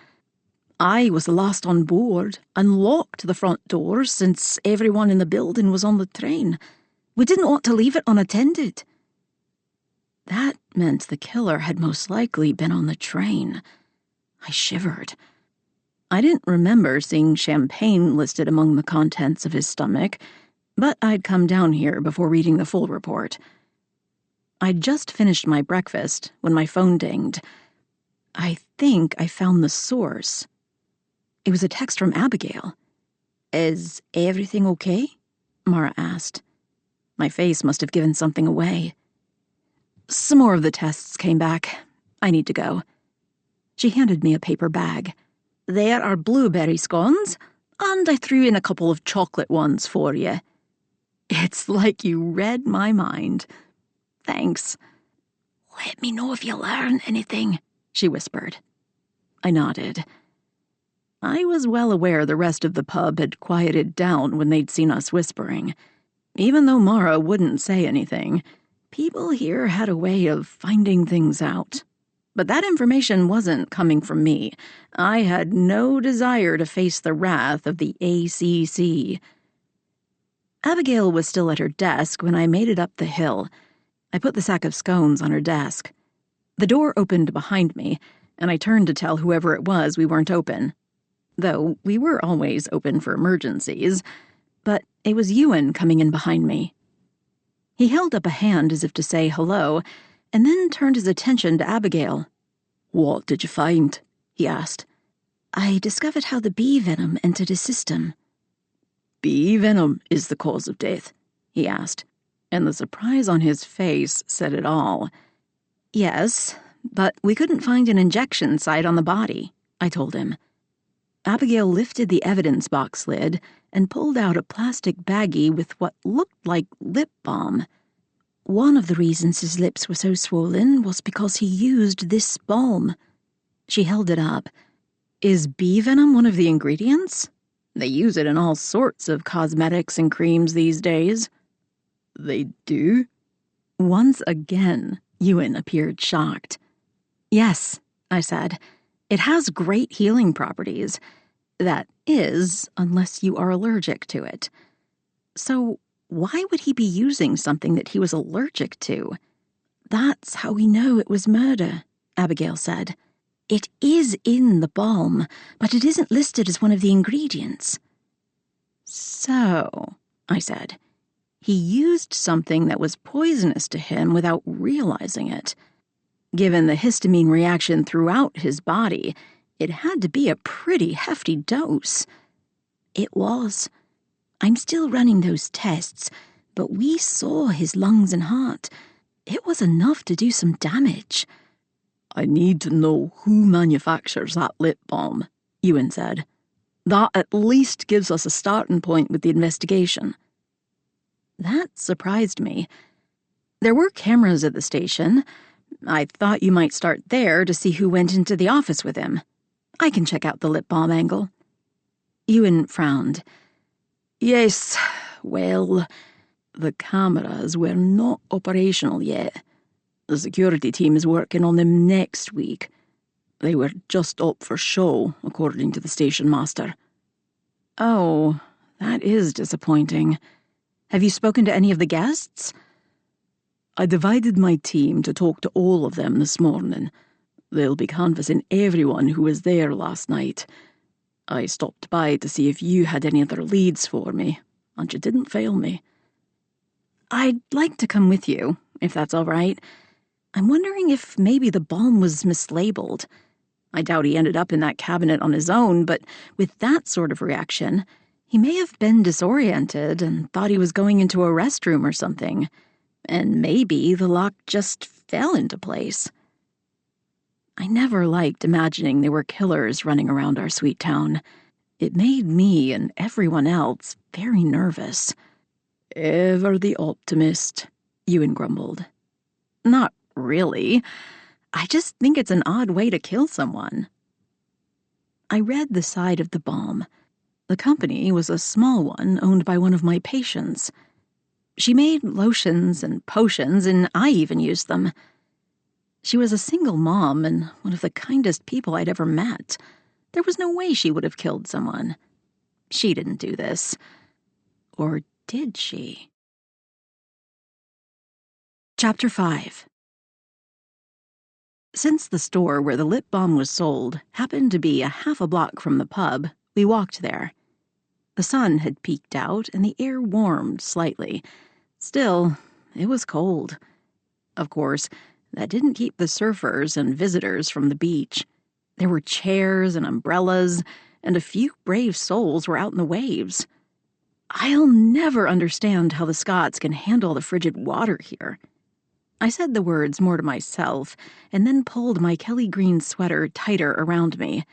I was the last on board and locked the front doors since everyone in the building was on the train. We didn't want to leave it unattended. That meant the killer had most likely been on the train. I shivered. I didn't remember seeing champagne listed among the contents of his stomach, but I'd come down here before reading the full report. I'd just finished my breakfast when my phone dinged. I think I found the source. It was a text from Abigail. Is everything okay? Mara asked. My face must have given something away. Some more of the tests came back. I need to go. She handed me a paper bag. There are blueberry scones, and I threw in a couple of chocolate ones for you. It's like you read my mind. Thanks. Let me know if you learn anything, she whispered. I nodded. I was well aware the rest of the pub had quieted down when they'd seen us whispering. Even though Mara wouldn't say anything, people here had a way of finding things out. But that information wasn't coming from me. I had no desire to face the wrath of the ACC. Abigail was still at her desk when I made it up the hill. I put the sack of scones on her desk. The door opened behind me, and I turned to tell whoever it was we weren't open. Though we were always open for emergencies. But it was Ewan coming in behind me. He held up a hand as if to say hello, and then turned his attention to Abigail. What did you find? He asked. I discovered how the bee venom entered his system. Bee venom is the cause of death? He asked, and the surprise on his face said it all. Yes, but we couldn't find an injection site on the body, I told him. Abigail lifted the evidence box lid and pulled out a plastic baggie with what looked like lip balm. One of the reasons his lips were so swollen was because he used this balm. She held it up. Is bee venom one of the ingredients? They use it in all sorts of cosmetics and creams these days. They do? Once again, Ewan appeared shocked. Yes, I said. It has great healing properties. That is, unless you are allergic to it. So, why would he be using something that he was allergic to? That's how we know it was murder, Abigail said. It is in the balm, but it isn't listed as one of the ingredients. So, I said, he used something that was poisonous to him without realizing it. Given the histamine reaction throughout his body, it had to be a pretty hefty dose. It was. I'm still running those tests, but we saw his lungs and heart. It was enough to do some damage. I need to know who manufactures that lip balm, Ewan said. That at least gives us a starting point with the investigation. That surprised me. There were cameras at the station. I thought you might start there to see who went into the office with him. I can check out the lip balm angle. Ewan frowned. Yes, well, the cameras were not operational yet. The security team is working on them next week. They were just up for show, according to the station master. Oh, that is disappointing. Have you spoken to any of the guests? I divided my team to talk to all of them this morning. They'll be canvassing everyone who was there last night. I stopped by to see if you had any other leads for me, and you didn't fail me. I'd like to come with you, if that's all right. I'm wondering if maybe the balm was mislabeled. I doubt he ended up in that cabinet on his own, but with that sort of reaction, he may have been disoriented and thought he was going into a restroom or something. And maybe the lock just fell into place. I never liked imagining there were killers running around our sweet town. It made me and everyone else very nervous. Ever the optimist, Ewan grumbled. Not really. I just think it's an odd way to kill someone. I read the side of the balm. The company was a small one owned by one of my patients. She made lotions and potions, and I even used them. She was a single mom and one of the kindest people I'd ever met. There was no way she would have killed someone. She didn't do this. Or did she? Chapter 5. Since the store where the lip balm was sold happened to be a half a block from the pub, we walked there. The sun had peeked out and the air warmed slightly. Still, it was cold. Of course, that didn't keep the surfers and visitors from the beach. There were chairs and umbrellas, and a few brave souls were out in the waves. I'll never understand how the Scots can handle the frigid water here. I said the words more to myself, and then pulled my Kelly green sweater tighter around me.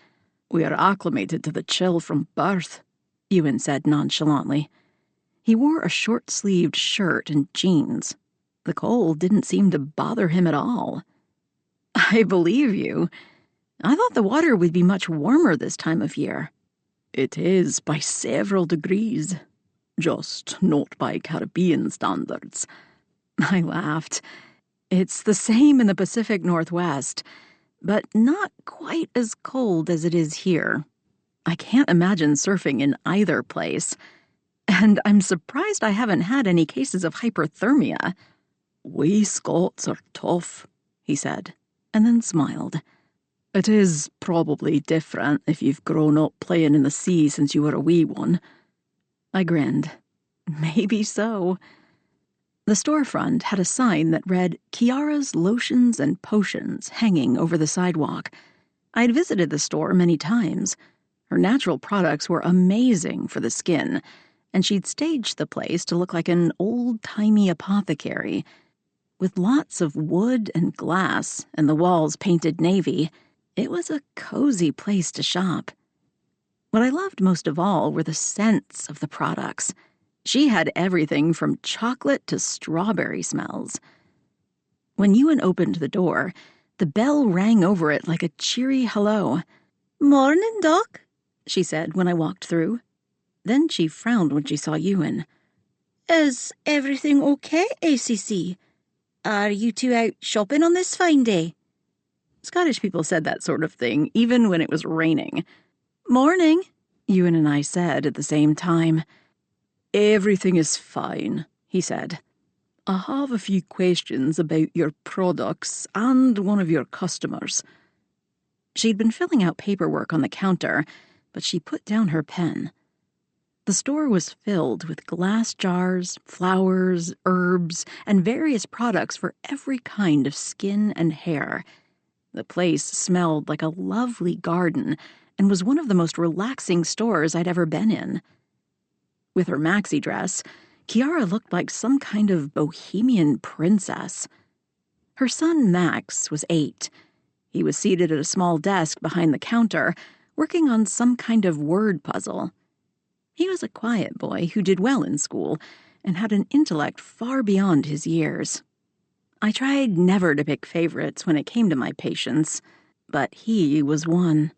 We are acclimated to the chill from birth, Ewan said nonchalantly. He wore a short-sleeved shirt and jeans. The cold didn't seem to bother him at all. I believe you. I thought the water would be much warmer this time of year. It is by several degrees, just not by Caribbean standards. I laughed. It's the same in the Pacific Northwest, but not quite as cold as it is here. I can't imagine surfing in either place. And I'm surprised I haven't had any cases of hyperthermia. We Scots are tough, he said, and then smiled. It is probably different if you've grown up playing in the sea since you were a wee one. I grinned. Maybe so. The storefront had a sign that read Kiara's Lotions and Potions hanging over the sidewalk. I'd visited the store many times. Her natural products were amazing for the skin, and she'd staged the place to look like an old-timey apothecary. With lots of wood and glass and the walls painted navy, it was a cozy place to shop. What I loved most of all were the scents of the products. She had everything from chocolate to strawberry smells. When Ewan opened the door, the bell rang over it like a cheery hello. "Morning, Doc," she said when I walked through. Then she frowned when she saw Ewan. "Is everything okay, ACC? Are you two out shopping on this fine day?" Scottish people said that sort of thing, even when it was raining. "Morning," Ewan and I said at the same time. Everything is fine, he said. I have a few questions about your products and one of your customers. She'd been filling out paperwork on the counter, but she put down her pen. The store was filled with glass jars, flowers, herbs, and various products for every kind of skin and hair. The place smelled like a lovely garden and was one of the most relaxing stores I'd ever been in. With her maxi dress, Kiara looked like some kind of bohemian princess. Her son Max was 8. He was seated at a small desk behind the counter, working on some kind of word puzzle. He was a quiet boy who did well in school and had an intellect far beyond his years. I tried never to pick favorites when it came to my patients, but he was one.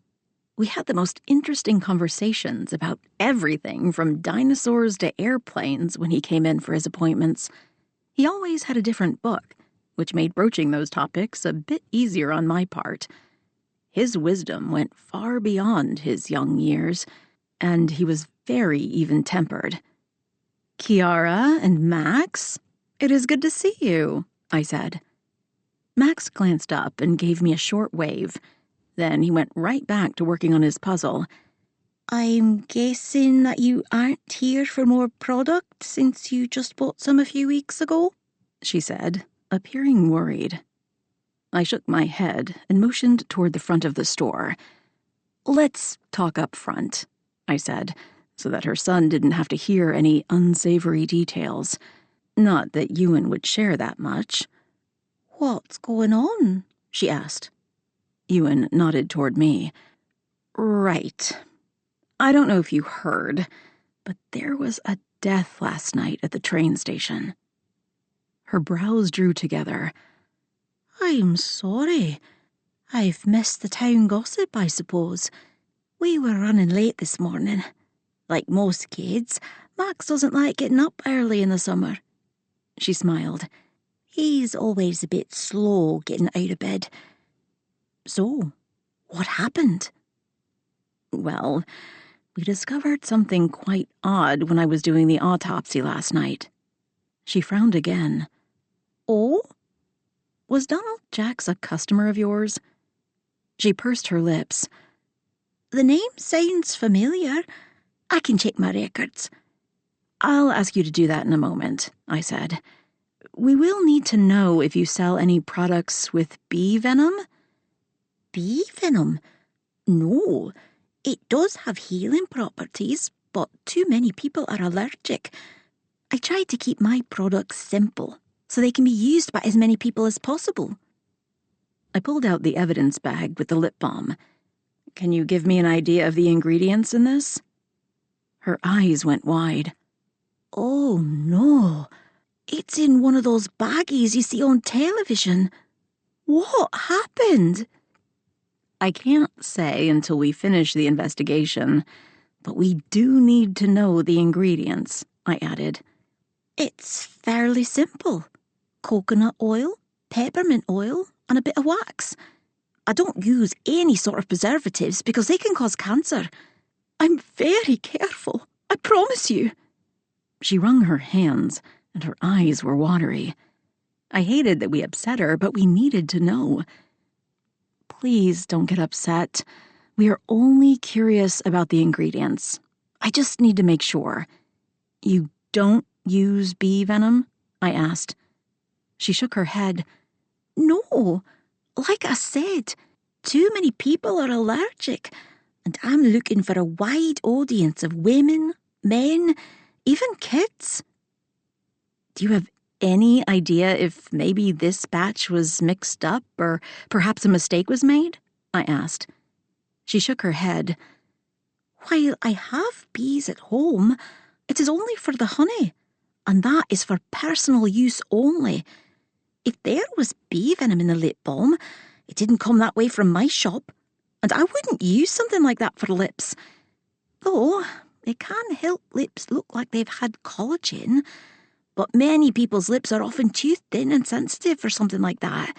We had the most interesting conversations about everything from dinosaurs to airplanes when he came in for his appointments. He always had a different book, which made broaching those topics a bit easier on my part. His wisdom went far beyond his young years, and he was very even-tempered. "Kiara and Max, it is good to see you," I said. Max glanced up and gave me a short wave. Then he went right back to working on his puzzle. "I'm guessing that you aren't here for more product since you just bought some a few weeks ago?" she said, appearing worried. I shook my head and motioned toward the front of the store. "Let's talk up front," I said, so that her son didn't have to hear any unsavory details. Not that Ewan would share that much. "What's going on?" she asked. Ewan nodded toward me. "Right. I don't know if you heard, but there was a death last night at the train station." Her brows drew together. "I'm sorry. I've missed the town gossip, I suppose. We were running late this morning. Like most kids, Max doesn't like getting up early in the summer." She smiled. "He's always a bit slow getting out of bed." "So, what happened?" "Well, we discovered something quite odd when I was doing the autopsy last night." She frowned again. "Oh? Was Donald Jacks a customer of yours?" She pursed her lips. "The name sounds familiar. I can check my records." "I'll ask you to do that in a moment," I said. "We will need to know if you sell any products with bee venom." "Bee venom? No. It does have healing properties, but too many people are allergic. I try to keep my products simple, so they can be used by as many people as possible." I pulled out the evidence bag with the lip balm. "Can you give me an idea of the ingredients in this?" Her eyes went wide. "Oh, no. It's in one of those baggies you see on television. What happened?" "I can't say until we finish the investigation, but we do need to know the ingredients," I added. "It's fairly simple. Coconut oil, peppermint oil, and a bit of wax. I don't use any sort of preservatives because they can cause cancer. I'm very careful, I promise you." She wrung her hands, and her eyes were watery. I hated that we upset her, but we needed to know. "Please don't get upset. We are only curious about the ingredients. I just need to make sure." "You don't use bee venom?" I asked. She shook her head. "No. Like I said, too many people are allergic, and I'm looking for a wide audience of women, men, even kids." "Do you have any idea if maybe this batch was mixed up or perhaps a mistake was made?" I asked. She shook her head. "While I have bees at home, it is only for the honey, and that is for personal use only. If there was bee venom in the lip balm, it didn't come that way from my shop, and I wouldn't use something like that for lips. Though, it can help lips look like they've had collagen, but many people's lips are often too thin and sensitive for something like that.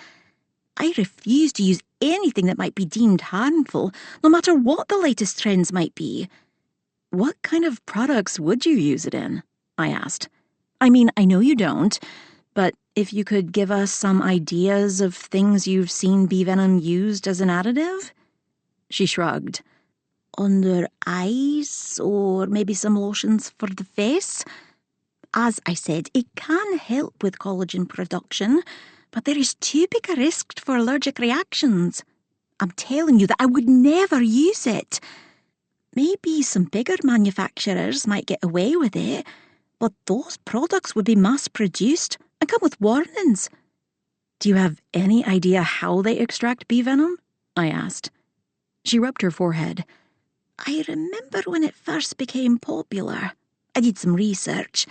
I refuse to use anything that might be deemed harmful, no matter what the latest trends might be." "What kind of products would you use it in?" I asked. "I mean, I know you don't, but if you could give us some ideas of things you've seen bee venom used as an additive?" She shrugged. "Under eyes, or maybe some lotions for the face. As I said, it can help with collagen production, but there is too big a risk for allergic reactions. I'm telling you that I would never use it. Maybe some bigger manufacturers might get away with it, but those products would be mass-produced and come with warnings." "Do you have any idea how they extract bee venom?" I asked. She rubbed her forehead. "I remember when it first became popular. I did some research.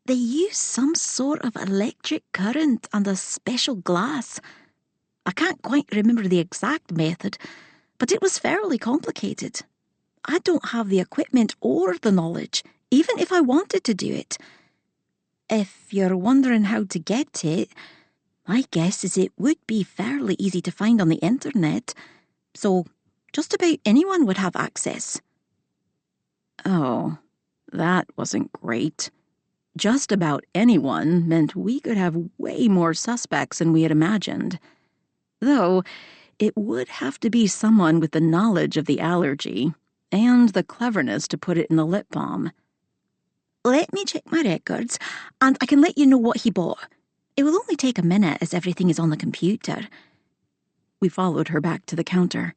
They use some sort of electric current and a special glass. I can't quite remember the exact method, but it was fairly complicated. I don't have the equipment or the knowledge, even if I wanted to do it. If you're wondering how to get it, my guess is it would be fairly easy to find on the internet. so just about anyone would have access. Oh, that wasn't great. Just about anyone meant we could have way more suspects than we had imagined. Though, it would have to be someone with the knowledge of the allergy and the cleverness to put it in the lip balm. Let me check my records, and I can let you know what he bought. It will only take a minute as everything is on the computer. We followed her back to the counter.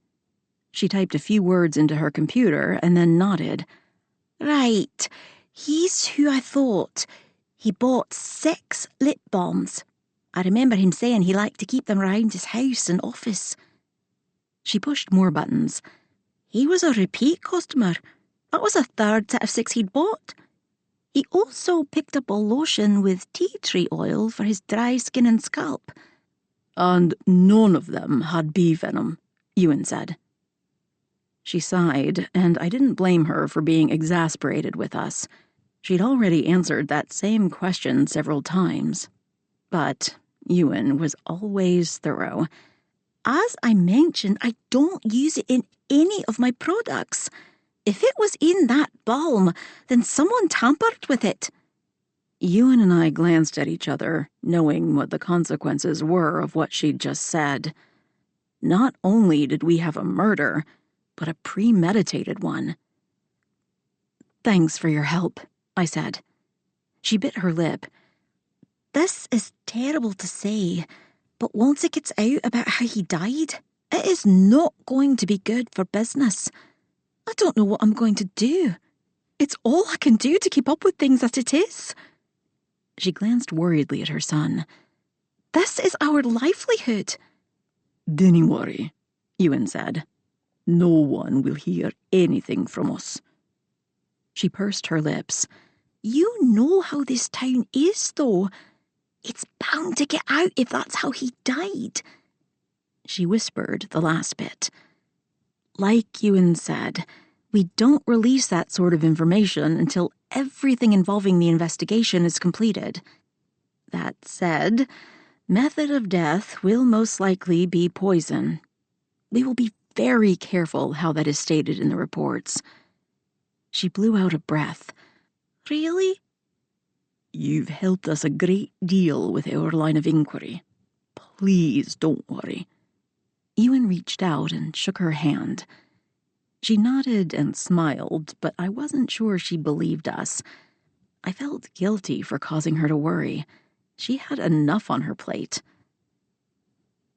She typed a few words into her computer and then nodded. Right, he's who I thought. He bought 6 lip balms. I remember him saying he liked to keep them around his house and office. She pushed more buttons. He was a repeat customer. That was a 3rd set of 6 he'd bought. He also picked up a lotion with tea tree oil for his dry skin and scalp. And none of them had bee venom, Ewan said. She sighed, and I didn't blame her for being exasperated with us. She'd already answered that same question several times. But Ewan was always thorough. As I mentioned, I don't use it in any of my products. If it was in that balm, then someone tampered with it. Ewan and I glanced at each other, knowing what the consequences were of what she'd just said. Not only did we have a murder, but a premeditated one. "Thanks for your help," I said. She bit her lip. This is terrible to say, but once it gets out about how he died, it is not going to be good for business. I don't know what I'm going to do. It's all I can do to keep up with things as it is. She glanced worriedly at her son. This is our livelihood. "Dinna worry," Ewan said. "No one will hear anything from us." She pursed her lips. You know how this town is, though. It's bound to get out if that's how he died. She whispered the last bit. Like Ewan said, we don't release that sort of information until everything involving the investigation is completed. That said, method of death will most likely be poison. We will be very careful how that is stated in the reports. She blew out a breath. Really? "You've helped us a great deal with our line of inquiry. Please don't worry." Ewan reached out and shook her hand. She nodded and smiled, but I wasn't sure she believed us. I felt guilty for causing her to worry. She had enough on her plate.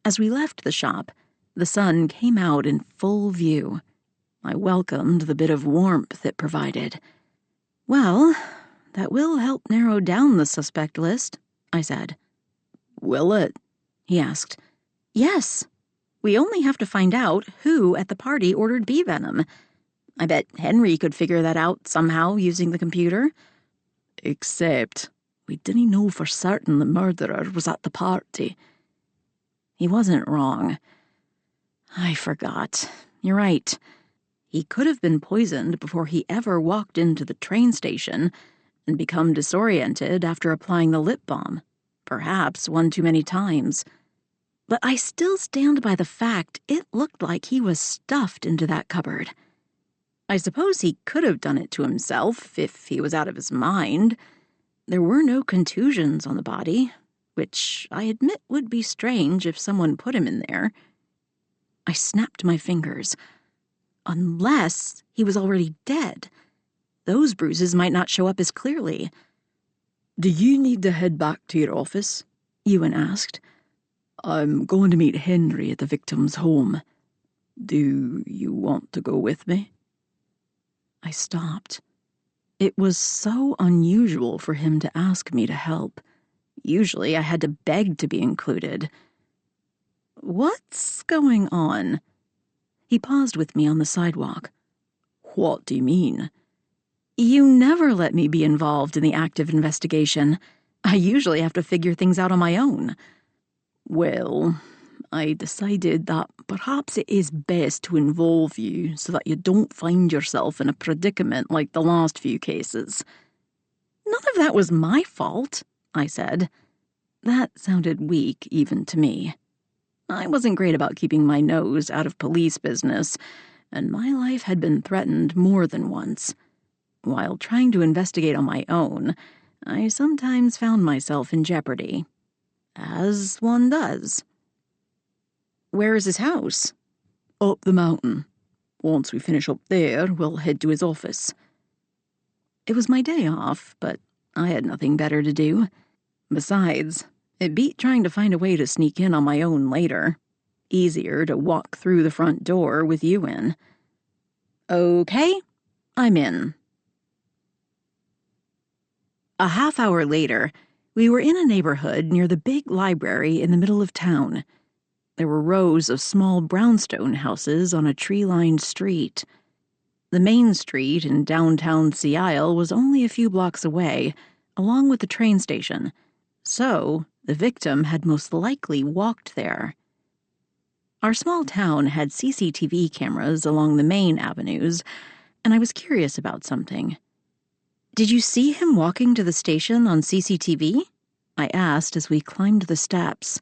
As we left the shop, the sun came out in full view. I welcomed the bit of warmth it provided. "Well, that will help narrow down the suspect list," I said. "Will it?" he asked. "Yes. We only have to find out who at the party ordered bee venom. I bet Henry could figure that out somehow using the computer. Except we didn't know for certain the murderer was at the party." He wasn't wrong. I forgot. You're right. He could have been poisoned before he ever walked into the train station and become disoriented after applying the lip balm. Perhaps one too many times. But I still stand by the fact it looked like he was stuffed into that cupboard. I suppose he could have done it to himself if he was out of his mind. There were no contusions on the body, which I admit would be strange if someone put him in there. I snapped my fingers. Unless he was already dead. Those bruises might not show up as clearly. "Do you need to head back to your office?" Ewan asked. "I'm going to meet Henry at the victim's home. Do you want to go with me?" I stopped. It was so unusual for him to ask me to help. Usually I had to beg to be included. "What's going on?" He paused with me on the sidewalk. "What do you mean?" "You never let me be involved in the active investigation. I usually have to figure things out on my own." "Well, I decided that perhaps it is best to involve you so that you don't find yourself in a predicament like the last few cases." "None of that was my fault," I said. That sounded weak even to me. I wasn't great about keeping my nose out of police business, and my life had been threatened more than once. While trying to investigate on my own, I sometimes found myself in jeopardy. As one does. Where is his house? Up the mountain. Once we finish up there, we'll head to his office. It was my day off, but I had nothing better to do. Besides, it beat trying to find a way to sneak in on my own later. Easier to walk through the front door with you in. Okay, I'm in. A half hour later, we were in a neighborhood near the big library in the middle of town. There were rows of small brownstone houses on a tree-lined street. The main street in downtown Seattle was only a few blocks away, along with the train station, so the victim had most likely walked there. Our small town had CCTV cameras along the main avenues, and I was curious about something. Did you see him walking to the station on CCTV? I asked as we climbed the steps.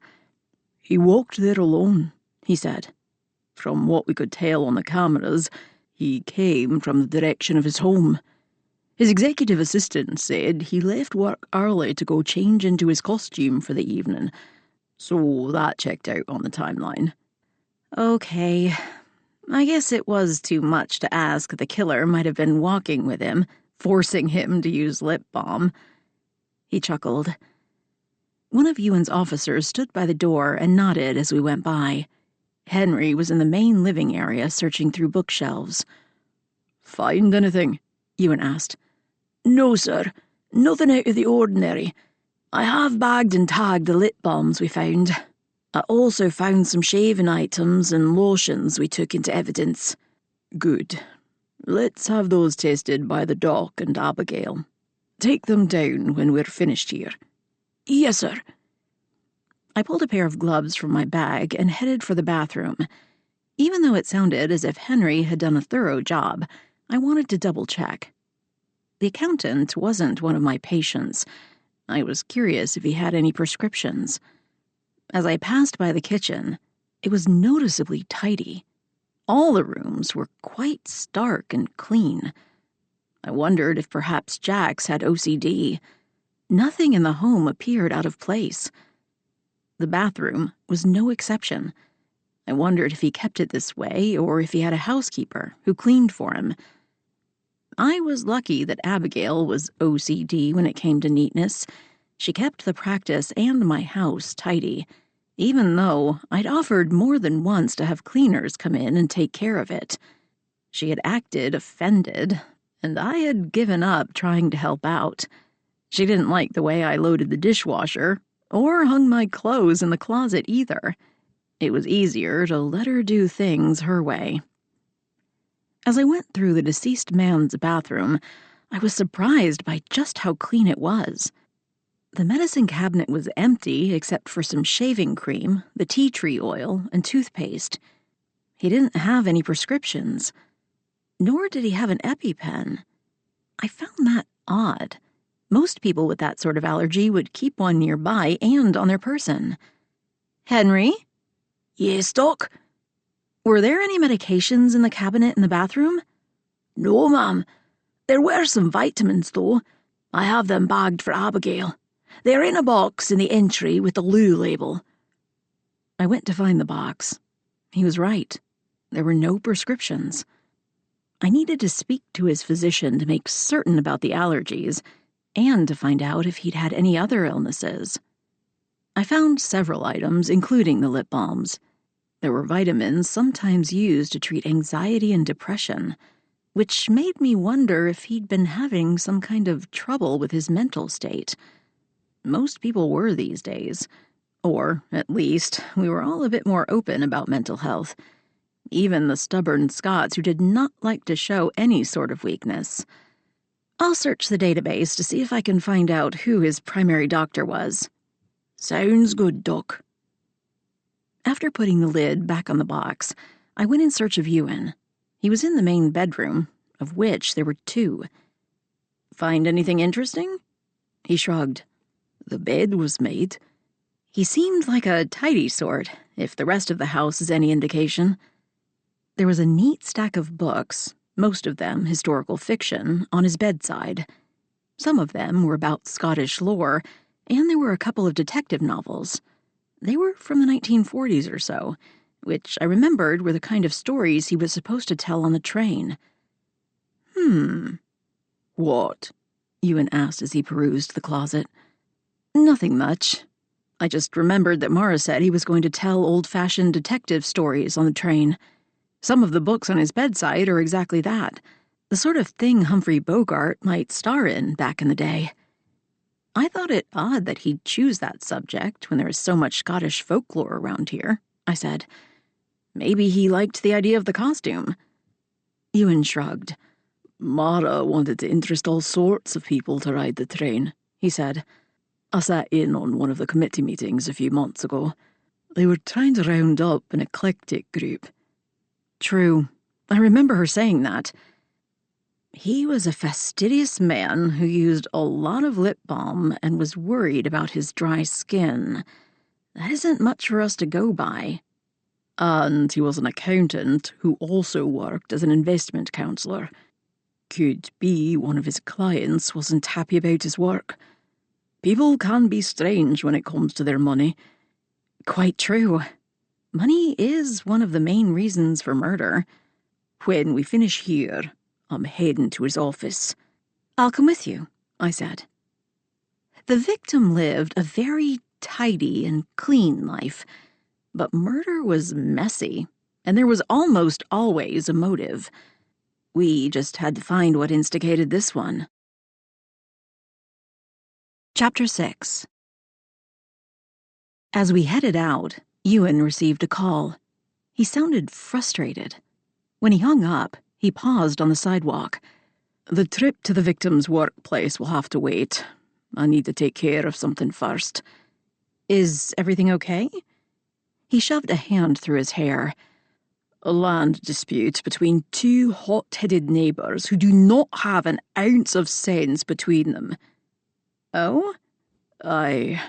He walked there alone, he said. From what we could tell on the cameras, he came from the direction of his home. His executive assistant said he left work early to go change into his costume for the evening, so that checked out on the timeline. Okay, I guess it was too much to ask the killer might have been walking with him, forcing him to use lip balm. He chuckled. One of Ewan's officers stood by the door and nodded as we went by. Henry was in the main living area searching through bookshelves. Find anything? Ewan asked. No, sir. Nothing out of the ordinary. I have bagged and tagged the lip balms we found. I also found some shaving items and lotions we took into evidence. Good. Let's have those tested by the doc and Abigail. Take them down when we're finished here. Yes, sir. I pulled a pair of gloves from my bag and headed for the bathroom. Even though it sounded as if Henry had done a thorough job, I wanted to double-check. The accountant wasn't one of my patients. I was curious if he had any prescriptions. As I passed by the kitchen, it was noticeably tidy. All the rooms were quite stark and clean. I wondered if perhaps Jax had OCD. Nothing in the home appeared out of place. The bathroom was no exception. I wondered if he kept it this way or if he had a housekeeper who cleaned for him. I was lucky that Abigail was OCD when it came to neatness. She kept the practice and my house tidy, even though I'd offered more than once to have cleaners come in and take care of it. She had acted offended, and I had given up trying to help out. She didn't like the way I loaded the dishwasher, or hung my clothes in the closet either. It was easier to let her do things her way. As I went through the deceased man's bathroom, I was surprised by just how clean it was. The medicine cabinet was empty except for some shaving cream, the tea tree oil, and toothpaste. He didn't have any prescriptions. Nor did he have an EpiPen. I found that odd. Most people with that sort of allergy would keep one nearby and on their person. Henry? Yes, Doc? Were there any medications in the cabinet in the bathroom? No, ma'am. There were some vitamins, though. I have them bagged for Abigail. They're in a box in the entry with the Lou label. I went to find the box. He was right. There were no prescriptions. I needed to speak to his physician to make certain about the allergies and to find out if he'd had any other illnesses. I found several items, including the lip balms. There were vitamins sometimes used to treat anxiety and depression, which made me wonder if he'd been having some kind of trouble with his mental state. Most people were these days. Or, at least, we were all a bit more open about mental health. Even the stubborn Scots who did not like to show any sort of weakness. I'll search the database to see if I can find out who his primary doctor was. Sounds good, Doc. After putting the lid back on the box, I went in search of Ewan. He was in the main bedroom, of which there were 2. Find anything interesting? He shrugged. The bed was made. He seemed like a tidy sort, if the rest of the house is any indication. There was a neat stack of books, most of them historical fiction, on his bedside. Some of them were about Scottish lore, and there were a couple of detective novels. They were from the 1940s or so, which I remembered were the kind of stories he was supposed to tell on the train. What? Ewan asked as he perused the closet. Nothing much. I just remembered that Mara said he was going to tell old-fashioned detective stories on the train. Some of the books on his bedside are exactly that, the sort of thing Humphrey Bogart might star in back in the day. I thought it odd that he'd choose that subject when there is so much Scottish folklore around here, I said. Maybe he liked the idea of the costume. Ewan shrugged. Mara wanted to interest all sorts of people to ride the train, he said. I sat in on one of the committee meetings a few months ago. They were trying to round up an eclectic group. True. I remember her saying that. He was a fastidious man who used a lot of lip balm and was worried about his dry skin. That isn't much for us to go by. And he was an accountant who also worked as an investment counsellor. Could be one of his clients wasn't happy about his work. People can be strange when it comes to their money. Quite true. Money is one of the main reasons for murder. When we finish here, I'm heading to his office. I'll come with you, I said. The victim lived a very tidy and clean life, but murder was messy, and there was almost always a motive. We just had to find what instigated this one. Chapter 6. As we headed out, Ewan received a call. He sounded frustrated. When he hung up, he paused on the sidewalk. The trip to the victim's workplace will have to wait. I need to take care of something first. Is everything okay? He shoved a hand through his hair. A land dispute between two hot-headed neighbours who do not have an ounce of sense between them. Oh? Aye.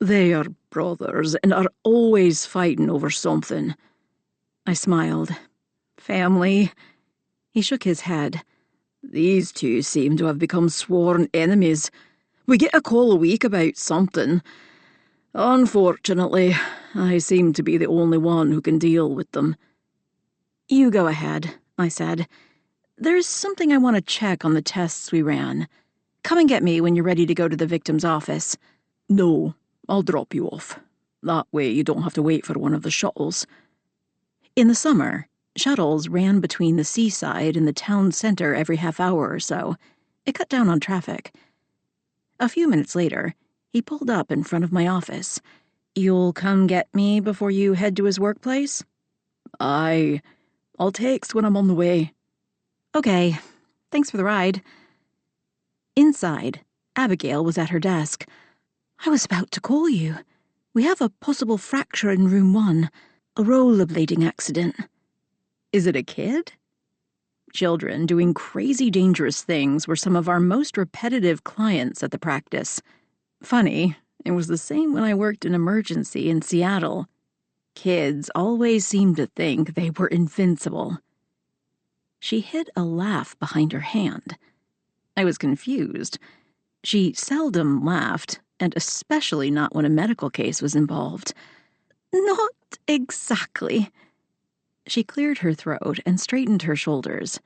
They are brothers and are always fighting over something. I smiled. Family. He shook his head. These two seem to have become sworn enemies. We get a call a week about something. Unfortunately, I seem to be the only one who can deal with them. You go ahead, I said. There's something I want to check on the tests we ran. Come and get me when you're ready to go to the victim's office. No, I'll drop you off. That way you don't have to wait for one of the shuttles. In the summer, shuttles ran between the seaside and the town center every half hour or so. It cut down on traffic. A few minutes later, he pulled up in front of my office. You'll come get me before you head to his workplace? Aye. I'll text when I'm on the way. Okay. Thanks for the ride. Inside, Abigail was at her desk. I was about to call you. We have a possible fracture in room 1. A rollerblading accident. Is it a kid? Children doing crazy dangerous things were some of our most repetitive clients at the practice. Funny, it was the same when I worked in emergency in Seattle. Kids always seemed to think they were invincible. She hid a laugh behind her hand. I was confused. She seldom laughed, and especially not when a medical case was involved. Not exactly. She cleared her throat and straightened her shoulders.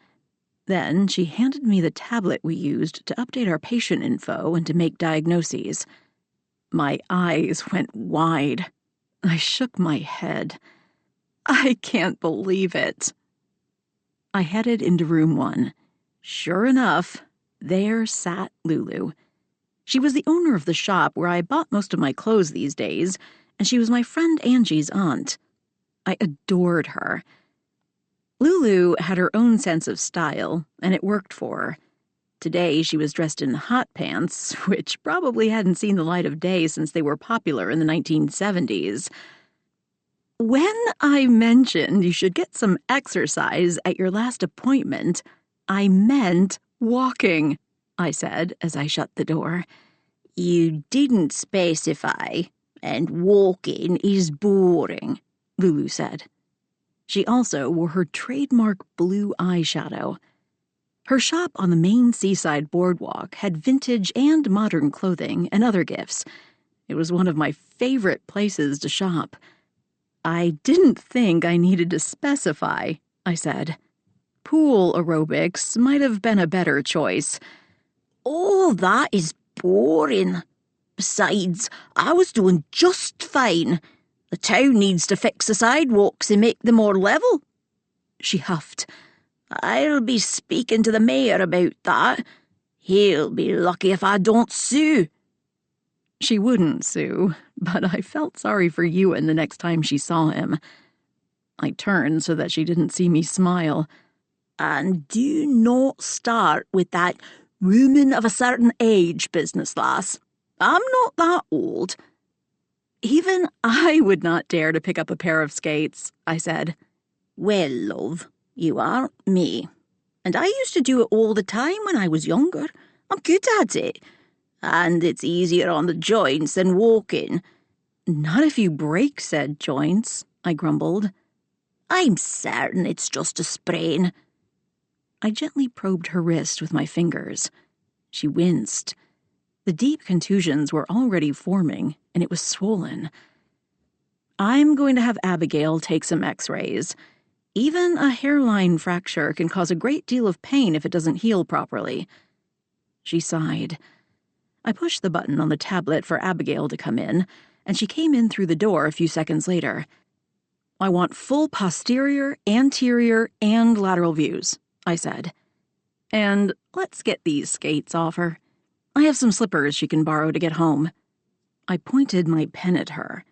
Then she handed me the tablet we used to update our patient info and to make diagnoses. My eyes went wide. I shook my head. I can't believe it. I headed into room 1. Sure enough, there sat Lulu. She was the owner of the shop where I bought most of my clothes these days, and she was my friend Angie's aunt. I adored her. Lulu had her own sense of style, and it worked for her. Today she was dressed in hot pants, which probably hadn't seen the light of day since they were popular in the 1970s. When I mentioned you should get some exercise at your last appointment, I meant walking, I said as I shut the door. You didn't specify, and walking is boring, Lulu said. She also wore her trademark blue eyeshadow. Her shop on the main seaside boardwalk had vintage and modern clothing and other gifts. It was one of my favorite places to shop. I didn't think I needed to specify, I said. Pool aerobics might have been a better choice. Oh, that is boring. Besides, I was doing just fine. The town needs to fix the sidewalks and make them more level. She huffed. I'll be speaking to the mayor about that. He'll be lucky if I don't sue. She wouldn't sue, but I felt sorry for Ewan the next time she saw him. I turned so that she didn't see me smile. And do not start with that woman of a certain age business, lass. I'm not that old. Even I would not dare to pick up a pair of skates, I said. Well, love, you aren't me. And I used to do it all the time when I was younger. I'm good at it. And it's easier on the joints than walking. Not if you break said joints, I grumbled. I'm certain it's just a sprain. I gently probed her wrist with my fingers. She winced. The deep contusions were already forming, and it was swollen. I'm going to have Abigail take some x-rays. Even a hairline fracture can cause a great deal of pain if it doesn't heal properly. She sighed. I pushed the button on the tablet for Abigail to come in, and she came in through the door a few seconds later. I want full posterior, anterior, and lateral views, I said. And let's get these skates off her. I have some slippers she can borrow to get home. I pointed my pen at her.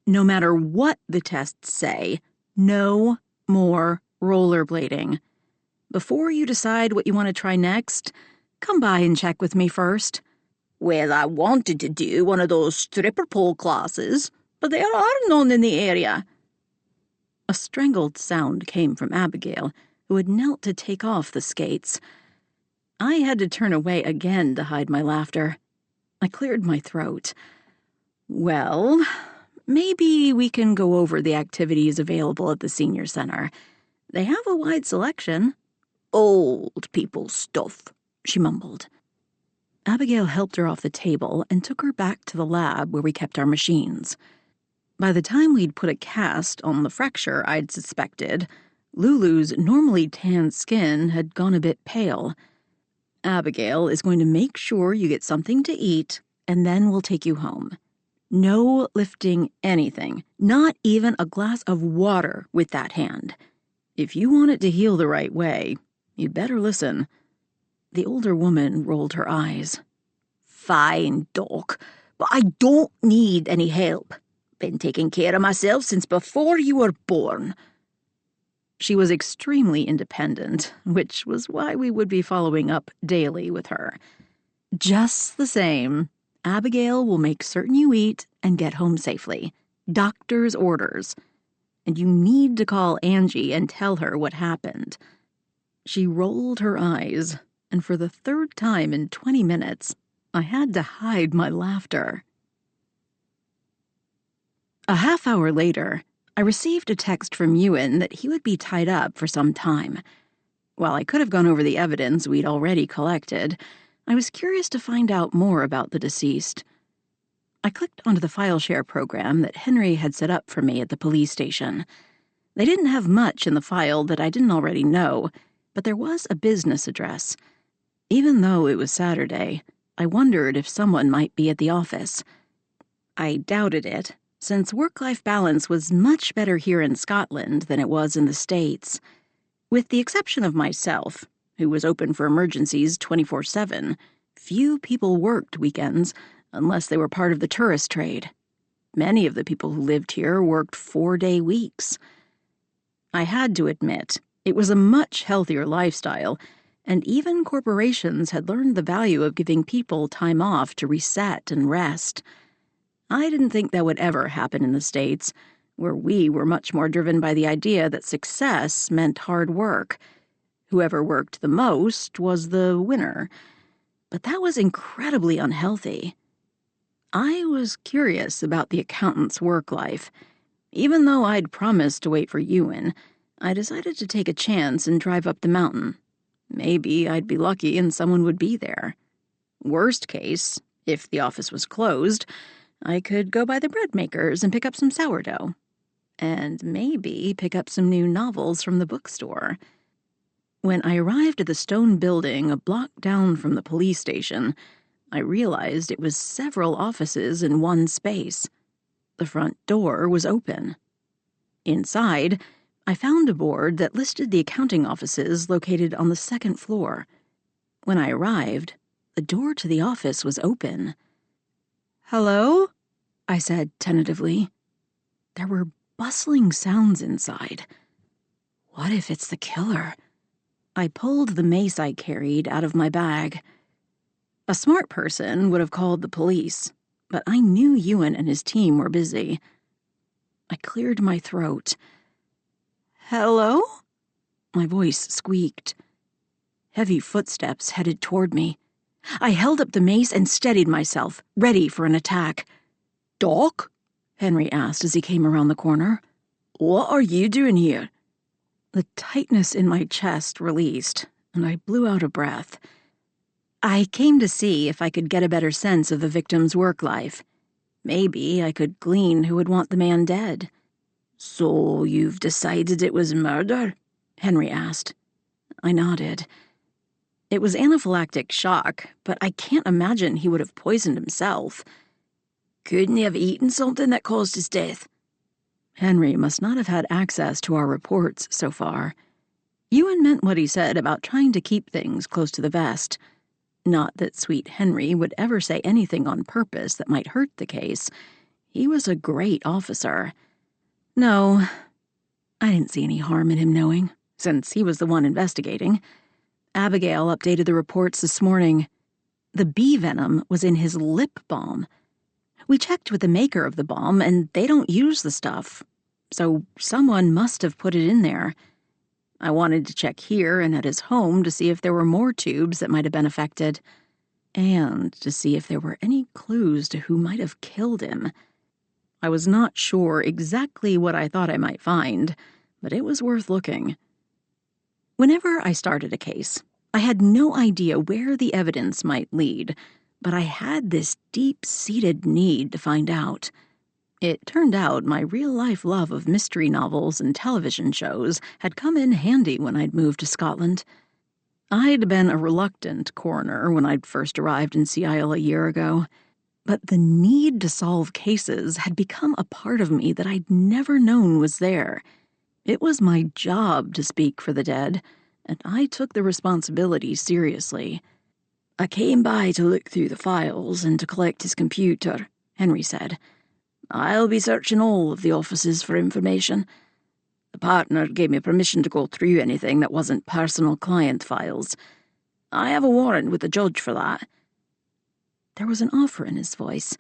No matter what the tests say, no more rollerblading. Before you decide what you want to try next, come by and check with me first. Well, I wanted to do one of those stripper pole classes, but there are none in the area. A strangled sound came from Abigail, who had knelt to take off the skates. I had to turn away again to hide my laughter. I cleared my throat. Well, maybe we can go over the activities available at the senior center. They have a wide selection. Old people stuff, she mumbled. Abigail helped her off the table and took her back to the lab where we kept our machines. By the time we'd put a cast on the fracture I'd suspected, Lulu's normally tanned skin had gone a bit pale. Abigail is going to make sure you get something to eat, and then we'll take you home. No lifting anything, not even a glass of water with that hand. If you want it to heal the right way, you'd better listen. The older woman rolled her eyes. Fine, Doc, but I don't need any help. Been taking care of myself since before you were born. She was extremely independent, which was why we would be following up daily with her. Just the same, Abigail will make certain you eat and get home safely. Doctor's orders. And you need to call Angie and tell her what happened. She rolled her eyes, and for the third time in 20 minutes, I had to hide my laughter. A half hour later, I received a text from Ewan that he would be tied up for some time. While I could have gone over the evidence we'd already collected, I was curious to find out more about the deceased. I clicked onto the file share program that Henry had set up for me at the police station. They didn't have much in the file that I didn't already know, but there was a business address. Even though it was Saturday, I wondered if someone might be at the office. I doubted it, since work-life balance was much better here in Scotland than it was in the States. With the exception of myself, who was open for emergencies 24/7, few people worked weekends unless they were part of the tourist trade. Many of the people who lived here worked 4-day weeks. I had to admit, it was a much healthier lifestyle, and even corporations had learned the value of giving people time off to reset and rest. I didn't think that would ever happen in the States, where we were much more driven by the idea that success meant hard work. Whoever worked the most was the winner. But that was incredibly unhealthy. I was curious about the accountant's work life. Even though I'd promised to wait for Ewan, I decided to take a chance and drive up the mountain. Maybe I'd be lucky and someone would be there. Worst case, if the office was closed, I could go by the bread makers and pick up some sourdough. And maybe pick up some new novels from the bookstore. When I arrived at the stone building a block down from the police station, I realized it was several offices in one space. The front door was open. Inside, I found a board that listed the accounting offices located on the second floor. When I arrived, the door to the office was open. "Hello?" I said tentatively. There were bustling sounds inside. What if it's the killer? I pulled the mace I carried out of my bag. A smart person would have called the police, but I knew Ewan and his team were busy. I cleared my throat. "Hello?" My voice squeaked. Heavy footsteps headed toward me. I held up the mace and steadied myself, ready for an attack. "Doc?" Henry asked as he came around the corner. "What are you doing here?" The tightness in my chest released, and I blew out a breath. "I came to see if I could get a better sense of the victim's work life. Maybe I could glean who would want the man dead." "So you've decided it was murder?" Henry asked. I nodded. It was anaphylactic shock, but I can't imagine he would have poisoned himself. "Couldn't he have eaten something that caused his death?" Henry must not have had access to our reports so far. Ewan meant what he said about trying to keep things close to the vest. Not that sweet Henry would ever say anything on purpose that might hurt the case. He was a great officer. No, I didn't see any harm in him knowing, since he was the one investigating. Abigail updated the reports this morning. The bee venom was in his lip balm. We checked with the maker of the balm, and they don't use the stuff. So someone must have put it in there. I wanted to check here and at his home to see if there were more tubes that might have been affected, and to see if there were any clues to who might have killed him. I was not sure exactly what I thought I might find, but it was worth looking. Whenever I started a case, I had no idea where the evidence might lead, but I had this deep-seated need to find out. It turned out my real-life love of mystery novels and television shows had come in handy when I'd moved to Scotland. I'd been a reluctant coroner when I'd first arrived in Sea Isle a year ago, but the need to solve cases had become a part of me that I'd never known was there. It was my job to speak for the dead, and I took the responsibility seriously. "I came by to look through the files and to collect his computer," Henry said. "I'll be searching all of the offices for information. The partner gave me permission to go through anything that wasn't personal client files. I have a warrant with the judge for that." There was an offer in his voice.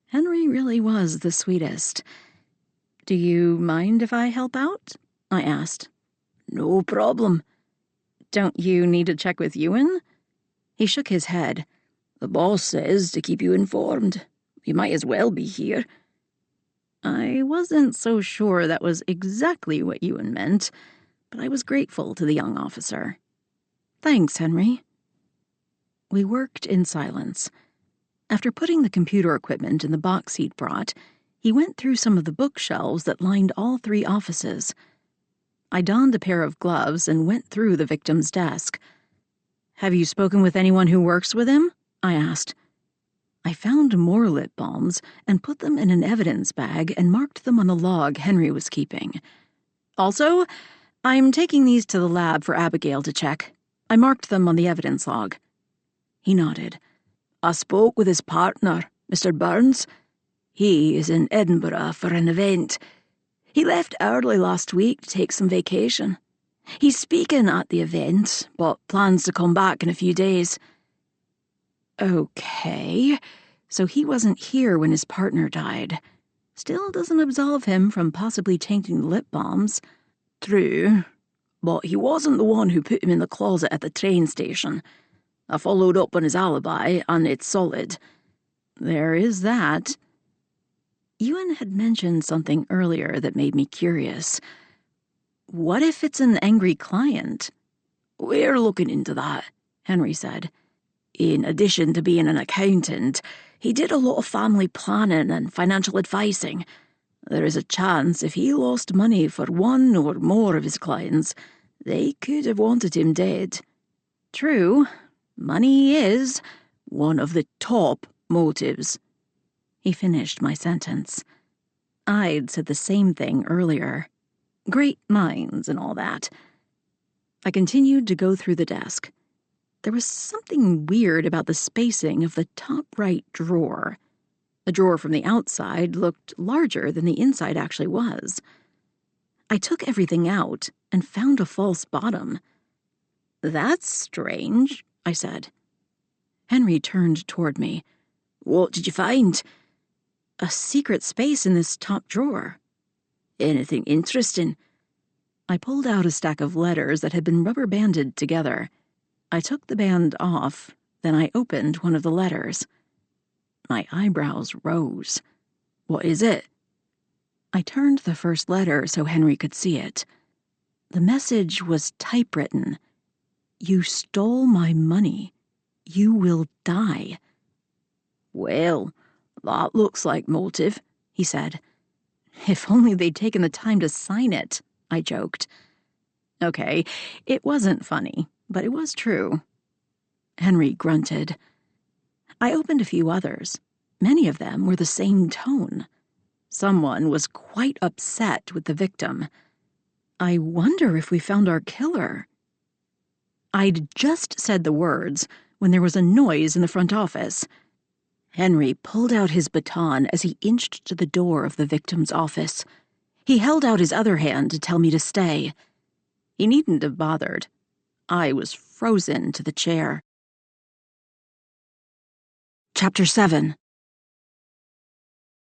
Henry really was the sweetest. "Do you mind if I help out?" I asked. "No problem." "Don't you need to check with Ewan?" He shook his head. "The boss says to keep you informed. You might as well be here." I wasn't so sure that was exactly what Ewan meant, but I was grateful to the young officer. "Thanks, Henry." We worked in silence. After putting the computer equipment in the box he'd brought, he went through some of the bookshelves that lined all 3 offices. I donned a pair of gloves and went through the victim's desk. "Have you spoken with anyone who works with him?" I asked. I found more lip balms and put them in an evidence bag and marked them on a log Henry was keeping. "Also, I'm taking these to the lab for Abigail to check. I marked them on the evidence log." He nodded. "I spoke with his partner, Mr. Burns. He is in Edinburgh for an event. He left early last week to take some vacation. He's speaking at the event, but plans to come back in a few days." Okay, so he wasn't here when his partner died. Still doesn't absolve him from possibly tainting the lip balms. "True, but he wasn't the one who put him in the closet at the train station. I followed up on his alibi, and it's solid." "There is that." Ewan had mentioned something earlier that made me curious. What if it's an angry client? We're looking into that, Henry said. In addition to being an accountant, he did a lot of family planning and financial advising. There is a chance if he lost money for one or more of his clients, they could have wanted him dead. True, money is one of the top motives. He finished my sentence. I'd said the same thing earlier. Great minds and all that. I continued to go through the desk. There was something weird about the spacing of the top right drawer. The drawer from the outside looked larger than the inside actually was. I took everything out and found a false bottom. That's strange, I said. Henry turned toward me. What did you find? A secret space in this top drawer. Anything interesting? I pulled out a stack of letters that had been rubber banded together. I took the band off, then I opened one of the letters. My eyebrows rose. What is it? I turned the first letter so Henry could see it. The message was typewritten. You stole my money. You will die. Well, that looks like motive, he said. If only they'd taken the time to sign it, I joked. Okay, it wasn't funny, but it was true. Henry grunted. I opened a few others. Many of them were the same tone. Someone was quite upset with the victim. I wonder if we found our killer. I'd just said the words when there was a noise in the front office. Henry pulled out his baton as he inched to the door of the victim's office. He held out his other hand to tell me to stay. He needn't have bothered. I was frozen to the chair. Chapter 7.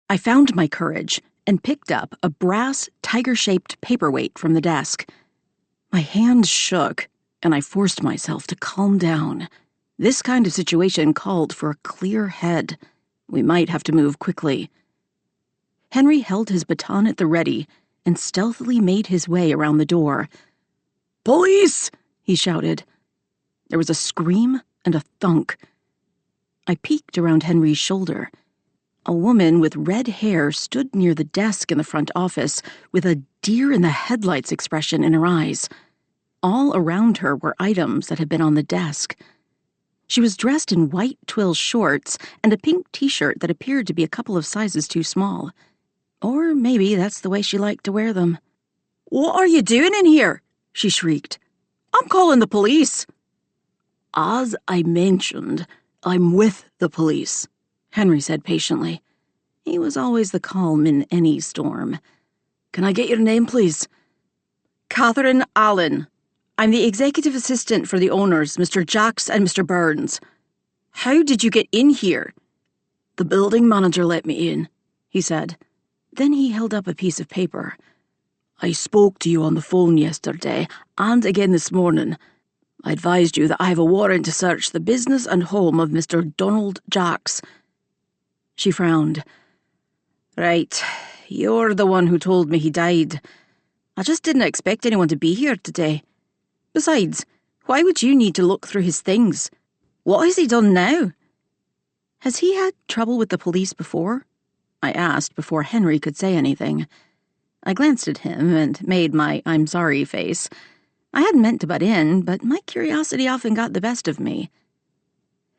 I found my courage and picked up a brass, tiger-shaped paperweight from the desk. My hand shook, and I forced myself to calm down. This kind of situation called for a clear head. We might have to move quickly. Henry held his baton at the ready and stealthily made his way around the door. Police! He shouted. There was a scream and a thunk. I peeked around Henry's shoulder. A woman with red hair stood near the desk in the front office with a deer-in-the-headlights expression in her eyes. All around her were items that had been on the desk. She was dressed in white twill shorts and a pink t-shirt that appeared to be a couple of sizes too small. Or maybe that's the way she liked to wear them. What are you doing in here? She shrieked. I'm calling the police. As I mentioned, I'm with the police, Henry said patiently. He was always the calm in any storm. Can I get your name, please? Catherine Allen. I'm the executive assistant for the owners, Mr. Jacks and Mr. Burns. How did you get in here? The building manager let me in, he said. Then he held up a piece of paper. I spoke to you on the phone yesterday, and again this morning. I advised you that I have a warrant to search the business and home of Mr. Donald Jacks. She frowned. Right, you're the one who told me he died. I just didn't expect anyone to be here today. Besides, why would you need to look through his things? What has he done now? Has he had trouble with the police before? I asked before Henry could say anything. I glanced at him and made my I'm sorry face. I hadn't meant to butt in, but my curiosity often got the best of me.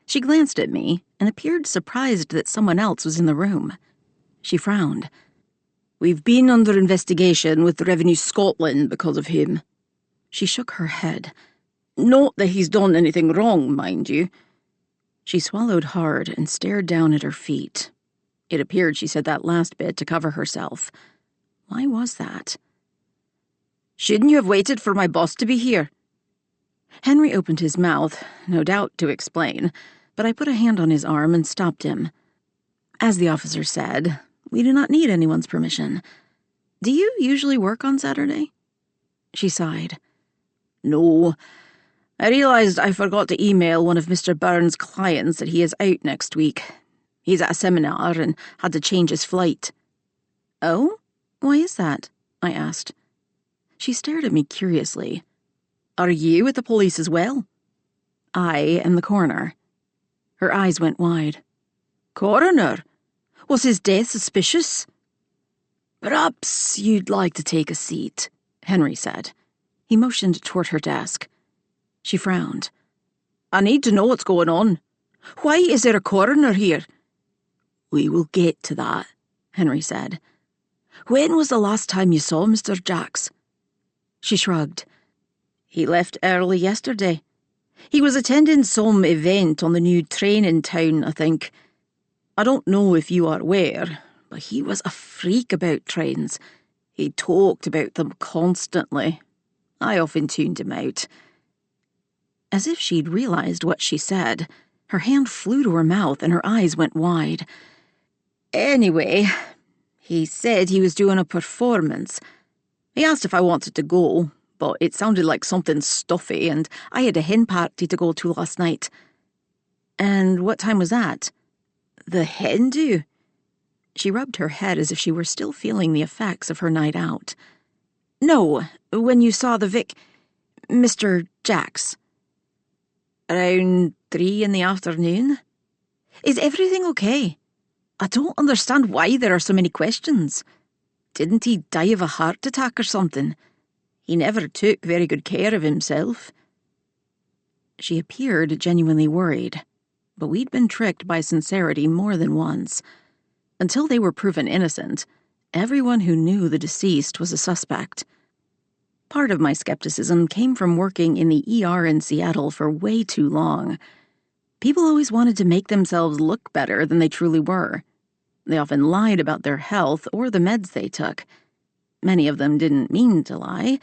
She glanced at me and appeared surprised that someone else was in the room. She frowned. We've been under investigation with Revenue Scotland because of him. She shook her head. Not that he's done anything wrong, mind you. She swallowed hard and stared down at her feet. It appeared she said that last bit to cover herself. Why was that? Shouldn't you have waited for my boss to be here? Henry opened his mouth, no doubt to explain, but I put a hand on his arm and stopped him. As the officer said, we do not need anyone's permission. Do you usually work on Saturday? She sighed. No. I realized I forgot to email one of Mr. Burns' clients that he is out next week. He's at a seminar and had to change his flight. Oh? Why is that? I asked. She stared at me curiously. Are you at the police as well? I am the coroner. Her eyes went wide. Coroner? Was his death suspicious? Perhaps you'd like to take a seat, Henry said. He motioned toward her desk. She frowned. I need to know what's going on. Why is there a coroner here? We will get to that, Henry said. When was the last time you saw Mr. Jacks? She shrugged. He left early yesterday. He was attending some event on the new train in town, I think. I don't know if you are aware, but he was a freak about trains. He talked about them constantly. I often tuned him out. As if she'd realized what she said, her hand flew to her mouth and her eyes went wide. Anyway, he said he was doing a performance. He asked if I wanted to go, but it sounded like something stuffy, and I had a hen party to go to last night. And what time was that? The hen do? She rubbed her head as if she were still feeling the effects of her night out. No, when you saw the Mr. Jacks. Around 3 in the afternoon? Is everything okay? I don't understand why there are so many questions. Didn't he die of a heart attack or something? He never took very good care of himself. She appeared genuinely worried, but we'd been tricked by sincerity more than once. Until they were proven innocent, everyone who knew the deceased was a suspect. Part of my skepticism came from working in the ER in Seattle for way too long. People always wanted to make themselves look better than they truly were. They often lied about their health or the meds they took. Many of them didn't mean to lie.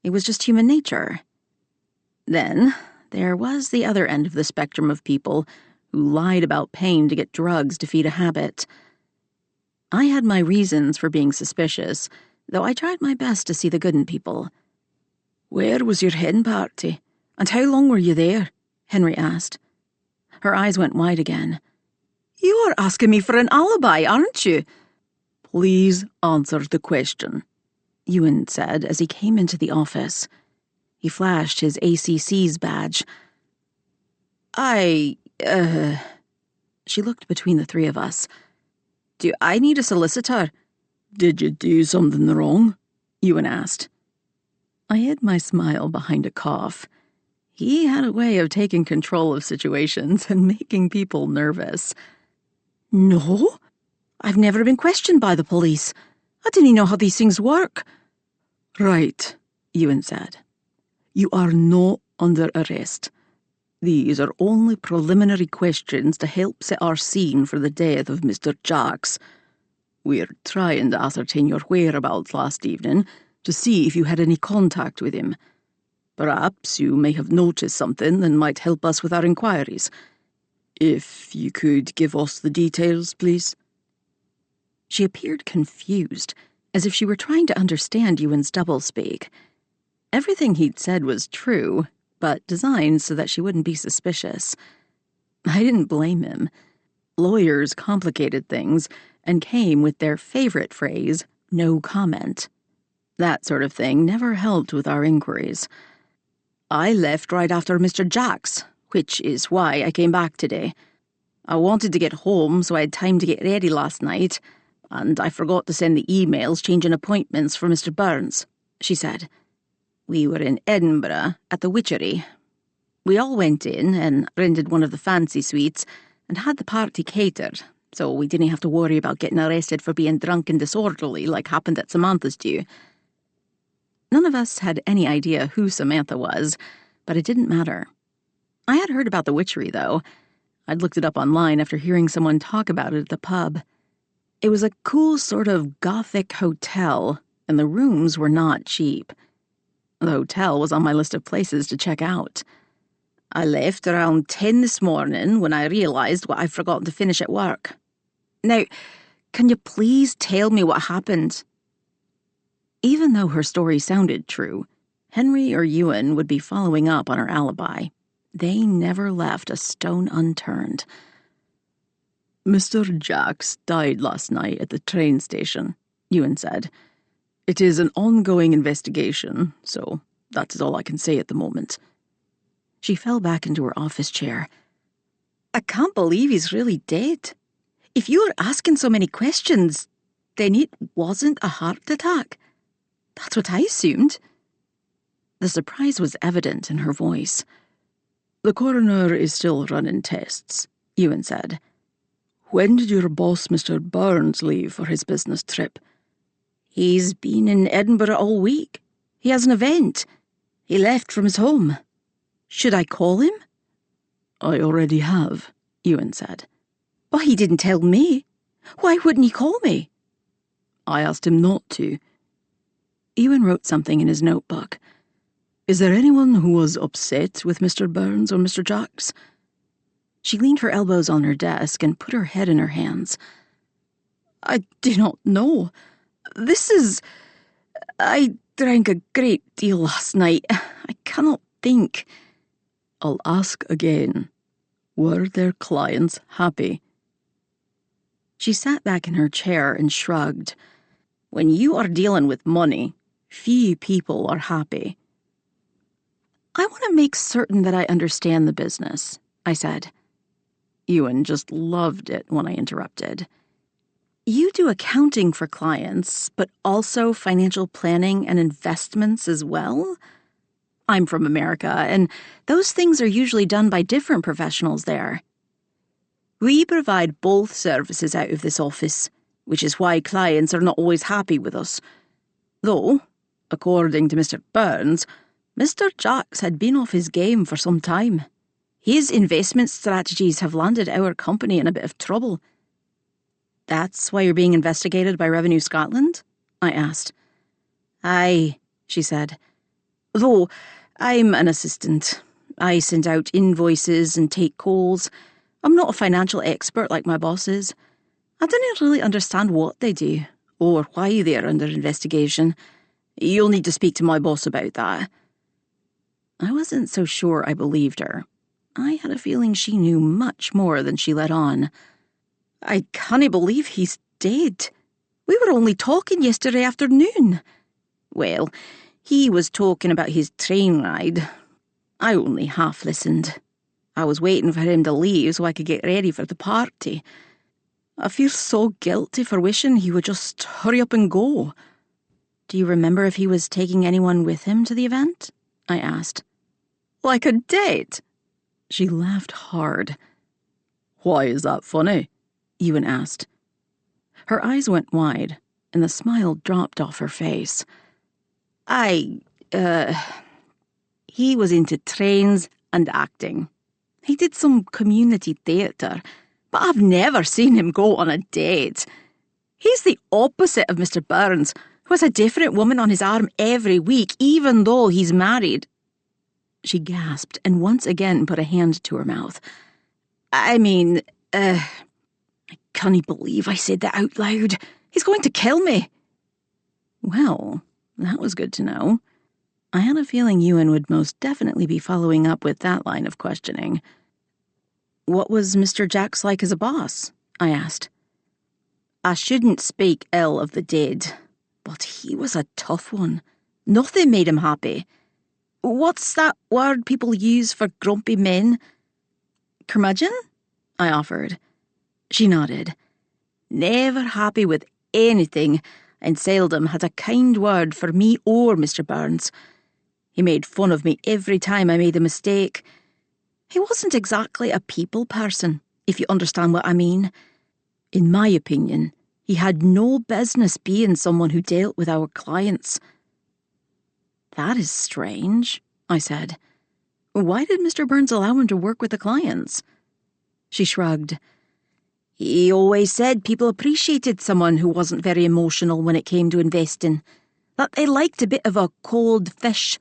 It was just human nature. Then, there was the other end of the spectrum of people who lied about pain to get drugs to feed a habit. I had my reasons for being suspicious, though I tried my best to see the good in people. Where was your hen party? And how long were you there? Henry asked. Her eyes went wide again. You are asking me for an alibi, aren't you? Please answer the question, Ewan said as he came into the office. He flashed his ACC's badge. She looked between the three of us. Do I need a solicitor? Did you do something wrong? Ewan asked. I hid my smile behind a cough. He had a way of taking control of situations and making people nervous. No, I've never been questioned by the police. I didn't know how these things work. Right, Ewan said. You are not under arrest. These are only preliminary questions to help set our scene for the death of Mr. Jacks. We're trying to ascertain your whereabouts last evening to see if you had any contact with him. Perhaps you may have noticed something that might help us with our inquiries. If you could give us the details, please. She appeared confused, as if she were trying to understand Ewan's doublespeak. Everything he'd said was true, but designed so that she wouldn't be suspicious. I didn't blame him. Lawyers complicated things and came with their favorite phrase, no comment. That sort of thing never helped with our inquiries. I left right after Mr. Jacks, which is why I came back today. I wanted to get home so I had time to get ready last night, and I forgot to send the emails changing appointments for Mr. Burns, she said. We were in Edinburgh at the Witchery. We all went in and rented one of the fancy suites and had the party catered, so we didn't have to worry about getting arrested for being drunk and disorderly like happened at Samantha's due. None of us had any idea who Samantha was, but it didn't matter. I had heard about the Witchery, though. I'd looked it up online after hearing someone talk about it at the pub. It was a cool sort of gothic hotel, and the rooms were not cheap. The hotel was on my list of places to check out. I left around 10 this morning when I realised what I'd forgotten to finish at work. Now, can you please tell me what happened? Even though her story sounded true, Henry or Ewan would be following up on her alibi. They never left a stone unturned. Mr. Jacks died last night at the train station, Ewan said. It is an ongoing investigation, so that is all I can say at the moment. She fell back into her office chair. I can't believe he's really dead. If you're asking so many questions, then it wasn't a heart attack. That's what I assumed. The surprise was evident in her voice. The coroner is still running tests, Ewan said. When did your boss, Mr. Burns, leave for his business trip? He's been in Edinburgh all week. He has an event. He left from his home. Should I call him? I already have, Ewan said. But he didn't tell me. Why wouldn't he call me? I asked him not to. Ewan wrote something in his notebook. Is there anyone who was upset with Mr. Burns or Mr. Jacks? She leaned her elbows on her desk and put her head in her hands. I do not know. I drank a great deal last night. I cannot think. I'll ask again. Were their clients happy? She sat back in her chair and shrugged. When you are dealing with money, few people are happy. I want to make certain that I understand the business, I said. Ewan just loved it when I interrupted. You do accounting for clients, but also financial planning and investments as well? I'm from America, and those things are usually done by different professionals there. We provide both services out of this office, which is why clients are not always happy with us. Though, according to Mr. Burns, Mr. Jacks had been off his game for some time. His investment strategies have landed our company in a bit of trouble. That's why you're being investigated by Revenue Scotland? I asked. Aye, she said. Though, I'm an assistant. I send out invoices and take calls. I'm not a financial expert like my boss is. I don't really understand what they do, or why they're under investigation. You'll need to speak to my boss about that. I wasn't so sure I believed her. I had a feeling she knew much more than she let on. I can't believe he's dead. We were only talking yesterday afternoon. Well, he was talking about his train ride. I only half listened. I was waiting for him to leave so I could get ready for the party. I feel so guilty for wishing he would just hurry up and go. Do you remember if he was taking anyone with him to the event? I asked. Like a date? She laughed hard. Why is that funny? Ewan asked. Her eyes went wide, and the smile dropped off her face. He was into trains and acting. He did some community theatre, but I've never seen him go on a date. He's the opposite of Mr. Burns, who has a different woman on his arm every week, even though he's married. She gasped and once again put a hand to her mouth. I can't believe I said that out loud. He's going to kill me. Well, that was good to know. I had a feeling Ewan would most definitely be following up with that line of questioning. What was Mr. Jacks like as a boss? I asked. I shouldn't speak ill of the dead, but he was a tough one. Nothing made him happy. What's that word people use for grumpy men? Curmudgeon? I offered. She nodded. Never happy with anything, and seldom had a kind word for me or Mr. Burns. He made fun of me every time I made a mistake. He wasn't exactly a people person, if you understand what I mean. In my opinion, he had no business being someone who dealt with our clients. That is strange, I said. Why did Mr. Burns allow him to work with the clients? She shrugged. He always said people appreciated someone who wasn't very emotional when it came to investing. That they liked a bit of a cold fish.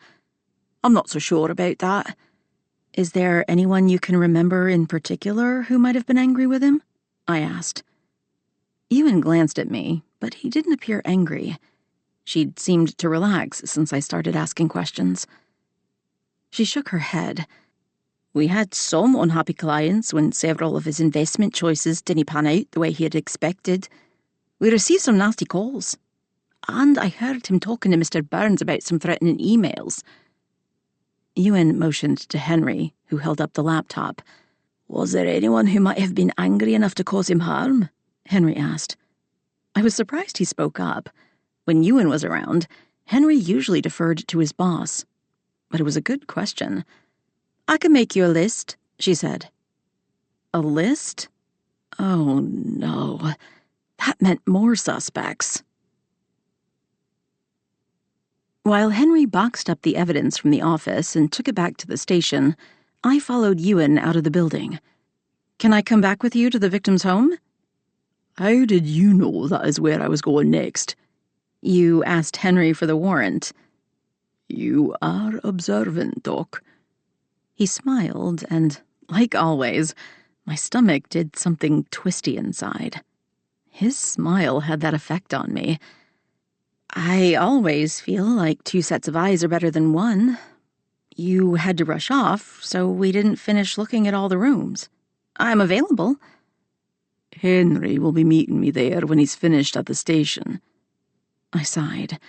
I'm not so sure about that. Is there anyone you can remember in particular who might have been angry with him? I asked. Ewan glanced at me, but he didn't appear angry. She'd seemed to relax since I started asking questions. She shook her head. We had some unhappy clients when several of his investment choices didn't pan out the way he had expected. We received some nasty calls. And I heard him talking to Mr. Burns about some threatening emails. Ewan motioned to Henry, who held up the laptop. Was there anyone who might have been angry enough to cause him harm? Henry asked. I was surprised he spoke up. When Ewan was around, Henry usually deferred to his boss. But it was a good question. I can make you a list, she said. A list? Oh, no. That meant more suspects. While Henry boxed up the evidence from the office and took it back to the station, I followed Ewan out of the building. Can I come back with you to the victim's home? How did you know that is where I was going next? You asked Henry for the warrant. You are observant, Doc. He smiled, and, like always, my stomach did something twisty inside. His smile had that effect on me. I always feel like 2 sets of eyes are better than one. You had to rush off, so we didn't finish looking at all the rooms. I'm available. Henry will be meeting me there when he's finished at the station. I sighed.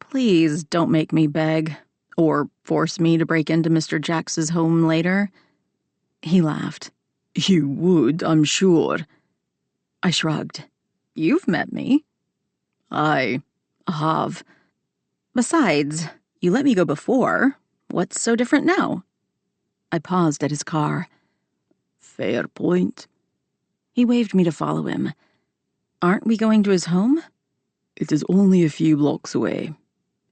Please don't make me beg, or force me to break into Mr. Jax's home later. He laughed. You would, I'm sure. I shrugged. You've met me. I have. Besides, you let me go before. What's so different now? I paused at his car. Fair point. He waved me to follow him. Aren't we going to his home? It is only a few blocks away.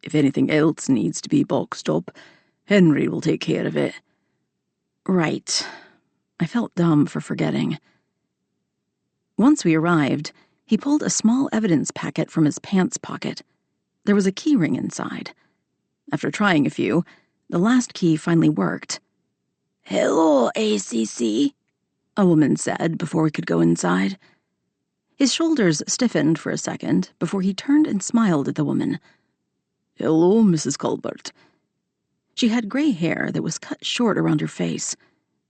If anything else needs to be boxed up, Henry will take care of it. Right. I felt dumb for forgetting. Once we arrived, he pulled a small evidence packet from his pants pocket. There was a key ring inside. After trying a few, the last key finally worked. Hello, ACC, a woman said before we could go inside. His shoulders stiffened for a second before he turned and smiled at the woman. Hello, Mrs. Culbert. She had gray hair that was cut short around her face.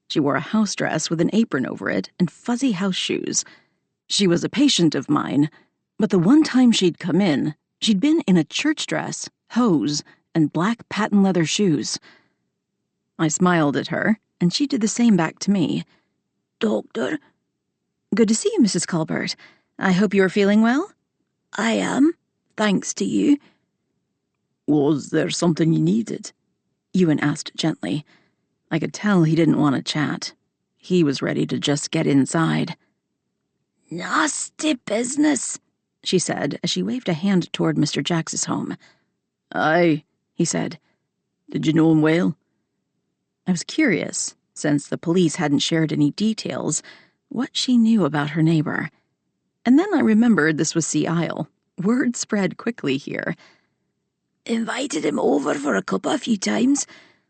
She wore a house dress with an apron over it and fuzzy house shoes. She was a patient of mine, but the one time she'd come in, she'd been in a church dress, hose, and black patent leather shoes. I smiled at her, and she did the same back to me. Doctor? Good to see you, Mrs. Culbert. I hope you are feeling well? I am, thanks to you. Was there something you needed? Ewan asked gently. I could tell he didn't want to chat. He was ready to just get inside. Nasty business, she said as she waved a hand toward Mr. Jax's home. Aye, he said. Did you know him well? I was curious, since the police hadn't shared any details, what she knew about her neighbor. And then I remembered this was Sea Isle. Word spread quickly here. Invited him over for a cup a few times,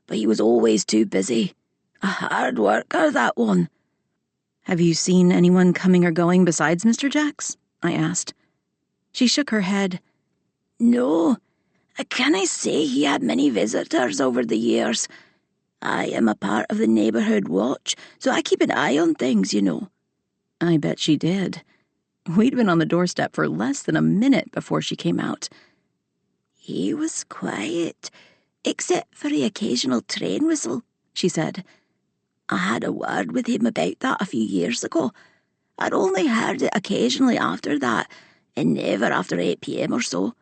but he was always too busy. A hard worker, that one. Have you seen anyone coming or going besides Mr. Jax? I asked. She shook her head. No, I can't say he had many visitors over the years. I am a part of the neighbourhood watch, so I keep an eye on things, you know. I bet she did. We'd been on the doorstep for less than a minute before she came out. He was quiet, except for the occasional train whistle, she said. I had a word with him about that a few years ago. I'd only heard it occasionally after that, and never after 8 p.m. or so.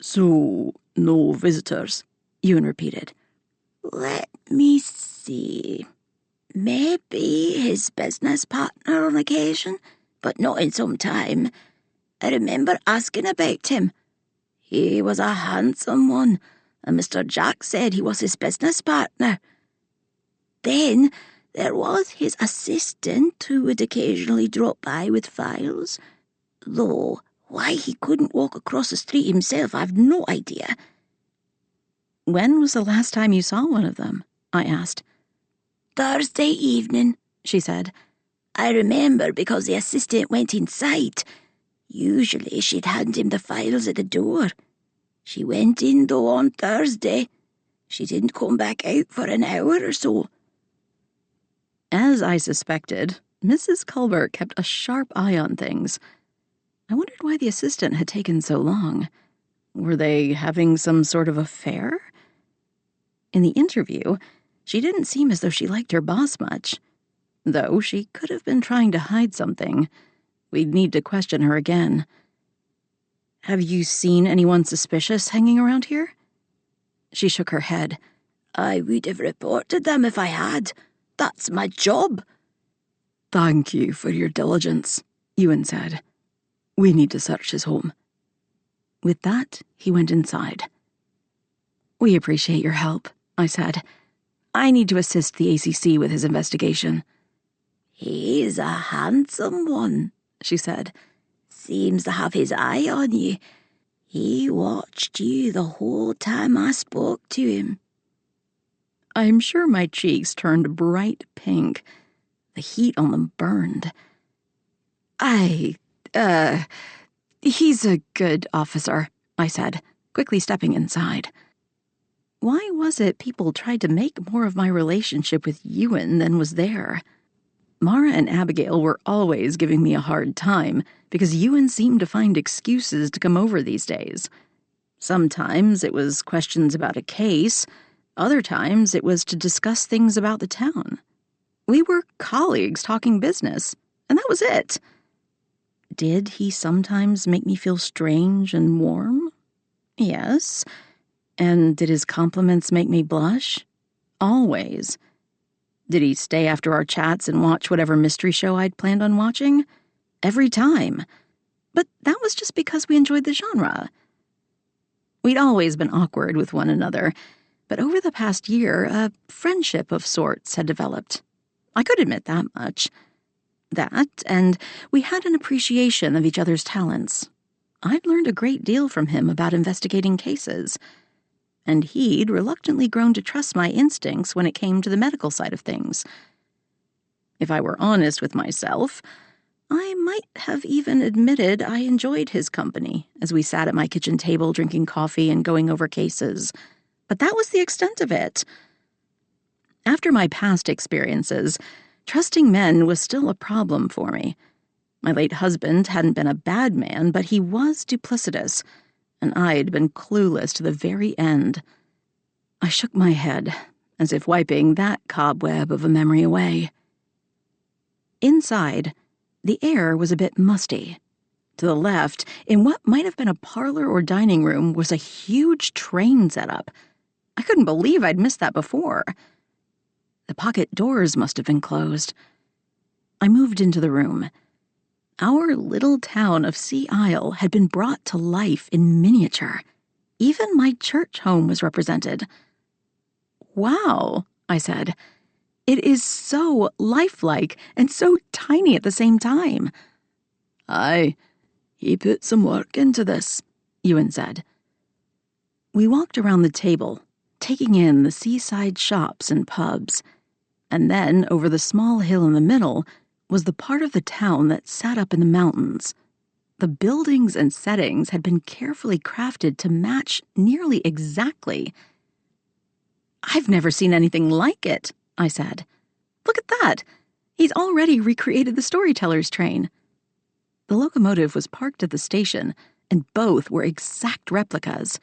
So, no visitors, Ewan repeated. Let me see. Maybe his business partner on occasion, but not in some time. I remember asking about him. He was a handsome one, and Mr. Jack said he was his business partner. Then there was his assistant who would occasionally drop by with files. Though why he couldn't walk across the street himself, I've no idea. When was the last time you saw one of them? I asked. Thursday evening, she said. I remember because the assistant went inside. Usually she'd hand him the files at the door. She went in, though, on Thursday. She didn't come back out for an hour or so. As I suspected, Mrs. Culbert kept a sharp eye on things. I wondered why the assistant had taken so long. Were they having some sort of affair? In the interview, she didn't seem as though she liked her boss much. Though she could have been trying to hide something. We'd need to question her again. Have you seen anyone suspicious hanging around here? She shook her head. I would have reported them if I had. That's my job. Thank you for your diligence, Ewan said. We need to search his home. With that, he went inside. We appreciate your help, I said. I need to assist the ACC with his investigation. He's a handsome one, she said. Seems to have his eye on you. He watched you the whole time I spoke to him. I'm sure my cheeks turned bright pink. The heat on them burned. He's a good officer, I said, quickly stepping inside. Why was it people tried to make more of my relationship with Ewan than was there? Mara and Abigail were always giving me a hard time because Ewan seemed to find excuses to come over these days. Sometimes it was questions about a case, other times it was to discuss things about the town. We were colleagues talking business, and that was it. Did he sometimes make me feel strange and warm? Yes. And did his compliments make me blush? Always. Did he stay after our chats and watch whatever mystery show I'd planned on watching? Every time. But that was just because we enjoyed the genre. We'd always been awkward with one another, but over the past year, a friendship of sorts had developed. I could admit that much. That, and we had an appreciation of each other's talents. I'd learned a great deal from him about investigating cases. And he'd reluctantly grown to trust my instincts when it came to the medical side of things. If I were honest with myself, I might have even admitted I enjoyed his company as we sat at my kitchen table drinking coffee and going over cases. But that was the extent of it. After my past experiences, trusting men was still a problem for me. My late husband hadn't been a bad man, but he was duplicitous, and I'd been clueless to the very end. I shook my head, as if wiping that cobweb of a memory away. Inside, the air was a bit musty. To the left, in what might have been a parlor or dining room, was a huge train setup. I couldn't believe I'd missed that before. The pocket doors must have been closed. I moved into the room. Our little town of Sea Isle had been brought to life in miniature. Even my church home was represented. Wow, I said. It is so lifelike and so tiny at the same time. Aye, he put some work into this, Ewan said. We walked around the table, taking in the seaside shops and pubs. And then, over the small hill in the middle, was the part of the town that sat up in the mountains. The buildings and settings had been carefully crafted to match nearly exactly. I've never seen anything like it, I said. Look at that. He's already recreated the Storyteller's train. The locomotive was parked at the station, and both were exact replicas.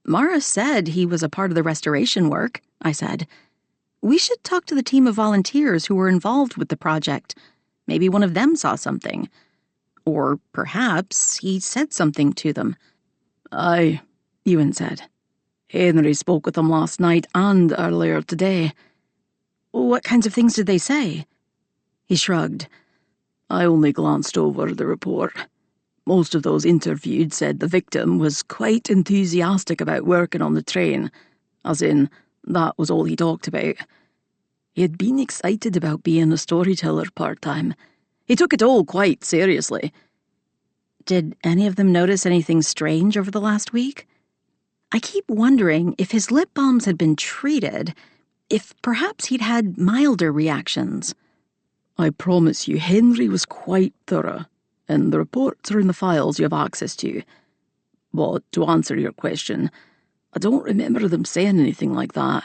Mara said he was a part of the restoration work, I said. We should talk to the team of volunteers who were involved with the project. Maybe one of them saw something. Or perhaps he said something to them. Aye, Ewan said. Henry spoke with them last night and earlier today. What kinds of things did they say? He shrugged. I only glanced over the report. Most of those interviewed said the victim was quite enthusiastic about working on the train, as in, that was all he talked about. He had been excited about being a storyteller part-time. He took it all quite seriously. Did any of them notice anything strange over the last week? I keep wondering if his lip balms had been treated, if perhaps he'd had milder reactions. I promise you, Henry was quite thorough, and the reports are in the files you have access to. But to answer your question, I don't remember them saying anything like that.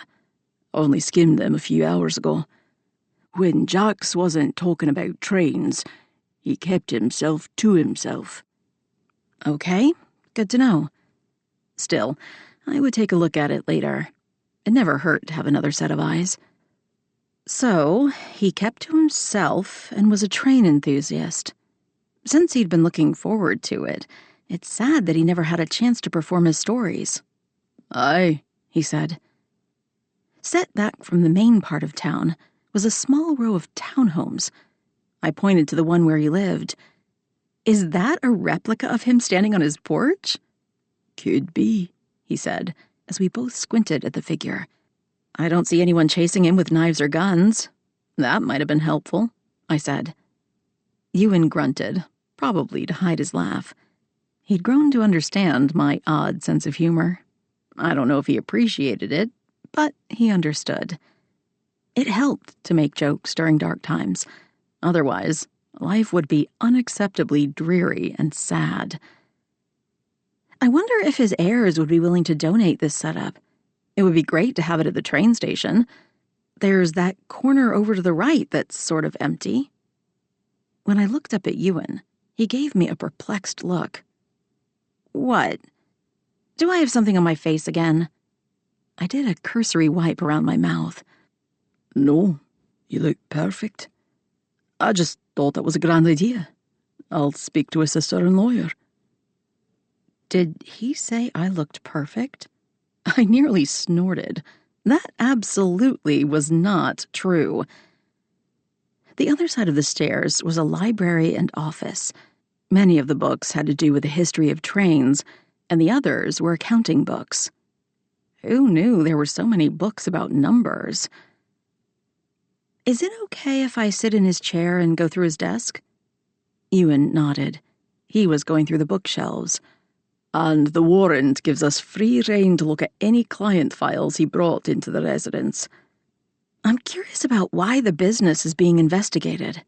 I only skimmed them a few hours ago. When Jax wasn't talking about trains, He kept himself to himself. Okay, good to know. Still, I would take a look at it later. It never hurt to have another set of eyes. So, he kept to himself and was a train enthusiast. Since he'd been looking forward to it, it's sad that he never had a chance to perform his stories. Aye, he said. Set back from the main part of town was a small row of townhomes. I pointed to the one where he lived. Is that a replica of him standing on his porch? Could be, he said, as we both squinted at the figure. I don't see anyone chasing him with knives or guns. That might have been helpful, I said. Ewan grunted, probably to hide his laugh. He'd grown to understand my odd sense of humor. I don't know if he appreciated it, but he understood. It helped to make jokes during dark times. Otherwise, life would be unacceptably dreary and sad. I wonder if his heirs would be willing to donate this setup. It would be great to have it at the train station. There's that corner over to the right that's sort of empty. When I looked up at Ewan, he gave me a perplexed look. What? Do I have something on my face again? I did a cursory wipe around my mouth. No, you look perfect. I just thought that was a grand idea. I'll speak to his sister and lawyer. Did he say I looked perfect? I nearly snorted. That absolutely was not true. The other side of the stairs was a library and office. Many of the books had to do with the history of trains, and the others were accounting books. Who knew there were so many books about numbers? Is it okay if I sit in his chair and go through his desk? Ewan nodded. He was going through the bookshelves. And the warrant gives us free rein to look at any client files he brought into the residence. I'm curious about why the business is being investigated.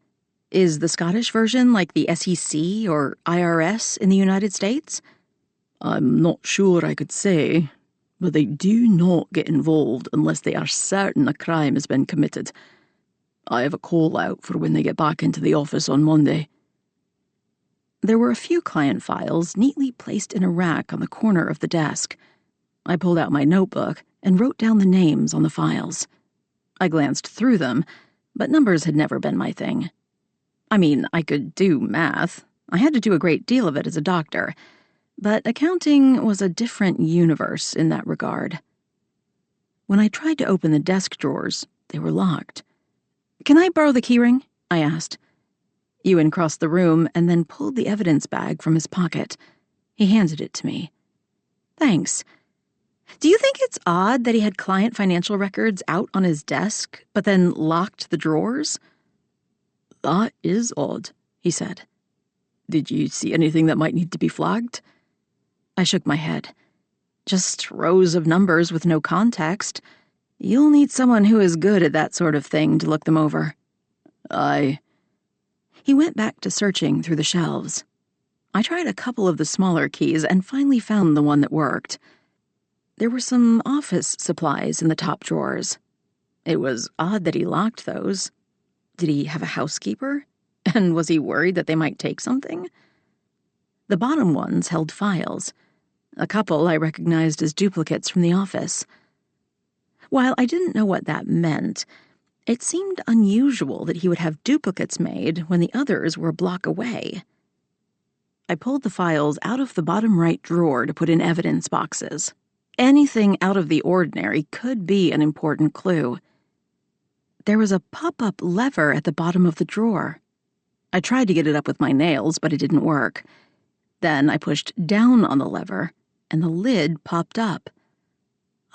Is the Scottish version like the SEC or IRS in the United States? I'm not sure I could say, but they do not get involved unless they are certain a crime has been committed. I have a call out for when they get back into the office on Monday. There were a few client files neatly placed in a rack on the corner of the desk. I pulled out my notebook and wrote down the names on the files. I glanced through them, but numbers had never been my thing. I mean, I could do math. I had to do a great deal of it as a doctor. But accounting was a different universe in that regard. When I tried to open the desk drawers, they were locked. "Can I borrow the keyring?" I asked. Ewan crossed the room and then pulled the evidence bag from his pocket. He handed it to me. "Thanks. Do you think it's odd that he had client financial records out on his desk, but then locked the drawers?" "That is odd," he said. "Did you see anything that might need to be flagged?" I shook my head. "Just rows of numbers with no context. You'll need someone who is good at that sort of thing to look them over." Aye. He went back to searching through the shelves. I tried a couple of the smaller keys and finally found the one that worked. There were some office supplies in the top drawers. It was odd that he locked those. Did he have a housekeeper? And was he worried that they might take something? The bottom ones held files. A couple I recognized as duplicates from the office. While I didn't know what that meant, it seemed unusual that he would have duplicates made when the others were a block away. I pulled the files out of the bottom right drawer to put in evidence boxes. Anything out of the ordinary could be an important clue. There was a pop-up lever at the bottom of the drawer. I tried to get it up with my nails, but it didn't work. Then I pushed down on the lever, and the lid popped up.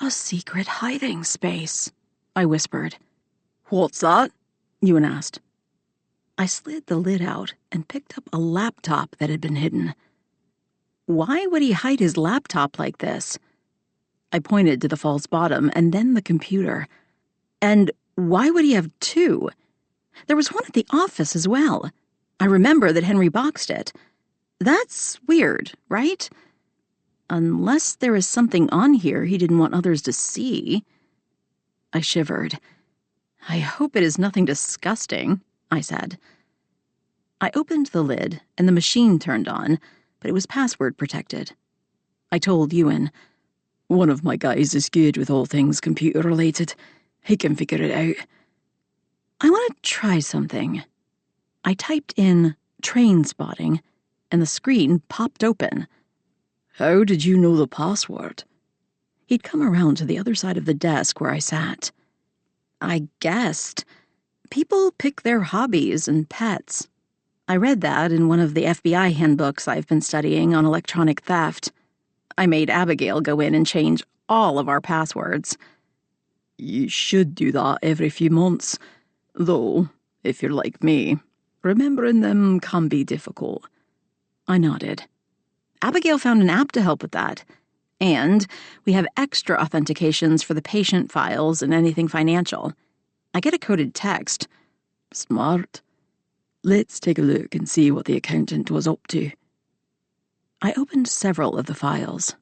"A secret hiding space," I whispered. "What's that?" Ewan asked. I slid the lid out and picked up a laptop that had been hidden. Why would he hide his laptop like this? I pointed to the false bottom and then the computer. And why would he have two? There was one at the office as well. I remember that Henry boxed it. That's weird, right? Unless there is something on here he didn't want others to see. I shivered. "I hope it is nothing disgusting," I said. I opened the lid, and the machine turned on, but it was password protected. I told Ewan, "One of my guys is good with all things computer-related. He can figure it out." "I want to try something." I typed in train spotting, and the screen popped open. "How did you know the password?" He'd come around to the other side of the desk where I sat. "I guessed. People pick their hobbies and pets. I read that in one of the FBI handbooks I've been studying on electronic theft. I made Abigail go in and change all of our passwords." "You should do that every few months. Though, if you're like me, remembering them can be difficult." I nodded. Abigail found an app to help with that. And we have extra authentications for the patient files and anything financial. I get a coded text. "Smart. Let's take a look and see what the accountant was up to." I opened several of the files.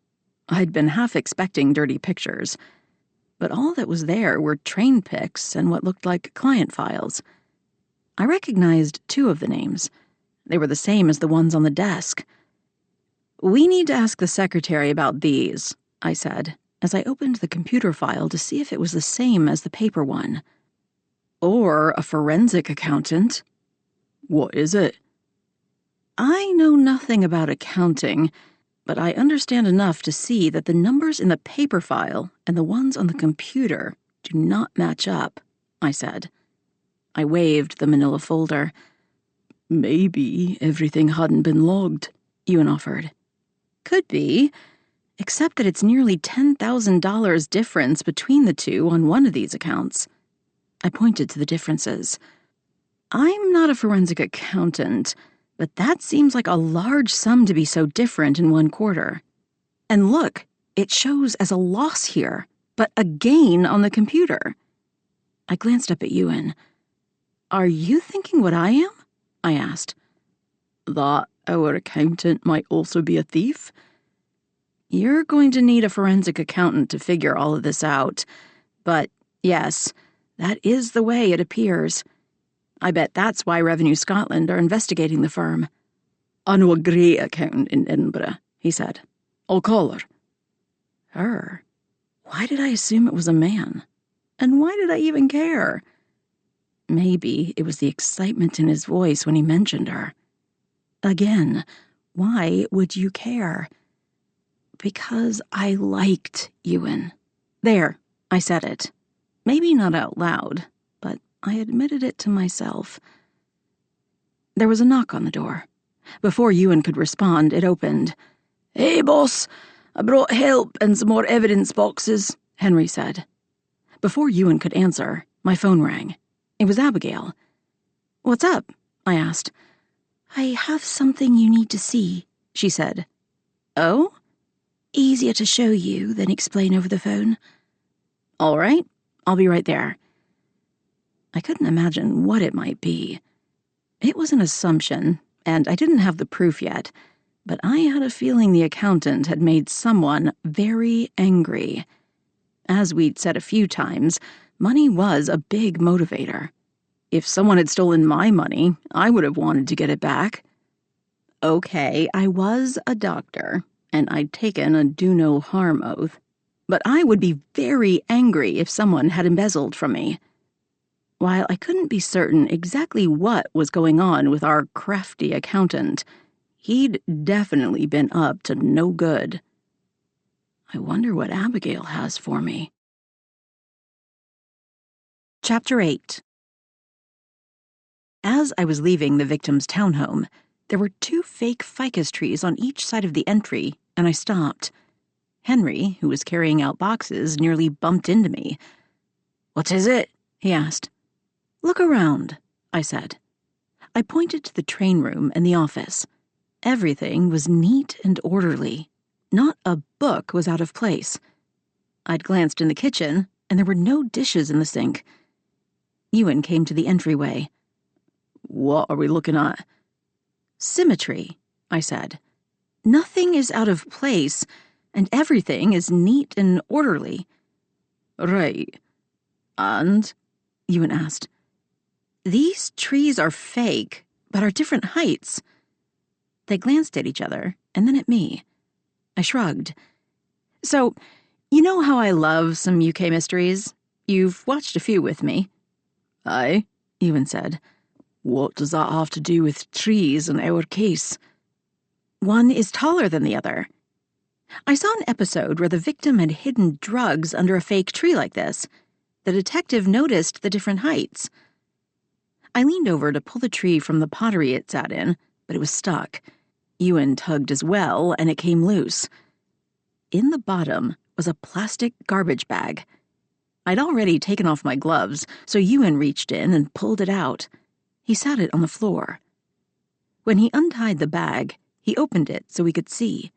I'd been half expecting dirty pictures, but all that was there were train pics and what looked like client files. I recognized two of the names. They were the same as the ones on the desk. "We need to ask the secretary about these," I said, as I opened the computer file to see if it was the same as the paper one. "Or a forensic accountant." "What is it?" "I know nothing about accounting, but I understand enough to see that the numbers in the paper file and the ones on the computer do not match up," I said. I waved the manila folder. "Maybe everything hadn't been logged," Ewan offered. "Could be, except that it's nearly $10,000 difference between the two on one of these accounts." I pointed to the differences. "I'm not a forensic accountant, but that seems like a large sum to be so different in one quarter. And look, it shows as a loss here, but a gain on the computer." I glanced up at Ewan. "Are you thinking what I am?" I asked. "That our accountant might also be a thief?" "You're going to need a forensic accountant to figure all of this out. But yes, that is the way it appears. I bet that's why Revenue Scotland are investigating the firm." "I know a great accountant in Edinburgh," he said. "I'll call her." Her? Why did I assume it was a man? And why did I even care? Maybe it was the excitement in his voice when he mentioned her. Again, why would you care? Because I liked Ewan. There, I said it. Maybe not out loud, but I admitted it to myself. There was a knock on the door. Before Ewan could respond, it opened. "Hey, boss, I brought help and some more evidence boxes," Henry said. Before Ewan could answer, my phone rang. It was Abigail. "What's up?" I asked. "I have something you need to see," she said. "Oh?" "Easier to show you than explain over the phone." "All right, I'll be right there." I couldn't imagine what it might be. It was an assumption, and I didn't have the proof yet, but I had a feeling the accountant had made someone very angry. As we'd said a few times, money was a big motivator. If someone had stolen my money, I would have wanted to get it back. Okay, I was a doctor, and I'd taken a do-no-harm oath, but I would be very angry if someone had embezzled from me. While I couldn't be certain exactly what was going on with our crafty accountant, he'd definitely been up to no good. I wonder what Abigail has for me. Chapter 8. As I was leaving the victim's townhome, there were 2 fake ficus trees on each side of the entry, and I stopped. Henry, who was carrying out boxes, nearly bumped into me. "What is it?" he asked. "Look around," I said. I pointed to the train room and the office. Everything was neat and orderly. Not a book was out of place. I'd glanced in the kitchen, and there were no dishes in the sink. Ewan came to the entryway. "What are we looking at?" "Symmetry," I said. "Nothing is out of place, and everything is neat and orderly." "Right. And?" Ewan asked. "These trees are fake, but are different heights." They glanced at each other, and then at me. I shrugged. "So, you know how I love some UK mysteries? You've watched a few with me." "Aye," Ewan said. "What does that have to do with trees in our case?" "One is taller than the other. I saw an episode where the victim had hidden drugs under a fake tree like this. The detective noticed the different heights." I leaned over to pull the tree from the pottery it sat in, but it was stuck. Ewan tugged as well, and it came loose. In the bottom was a plastic garbage bag. I'd already taken off my gloves, so Ewan reached in and pulled it out. He sat it on the floor. When he untied the bag, he opened it so we could see.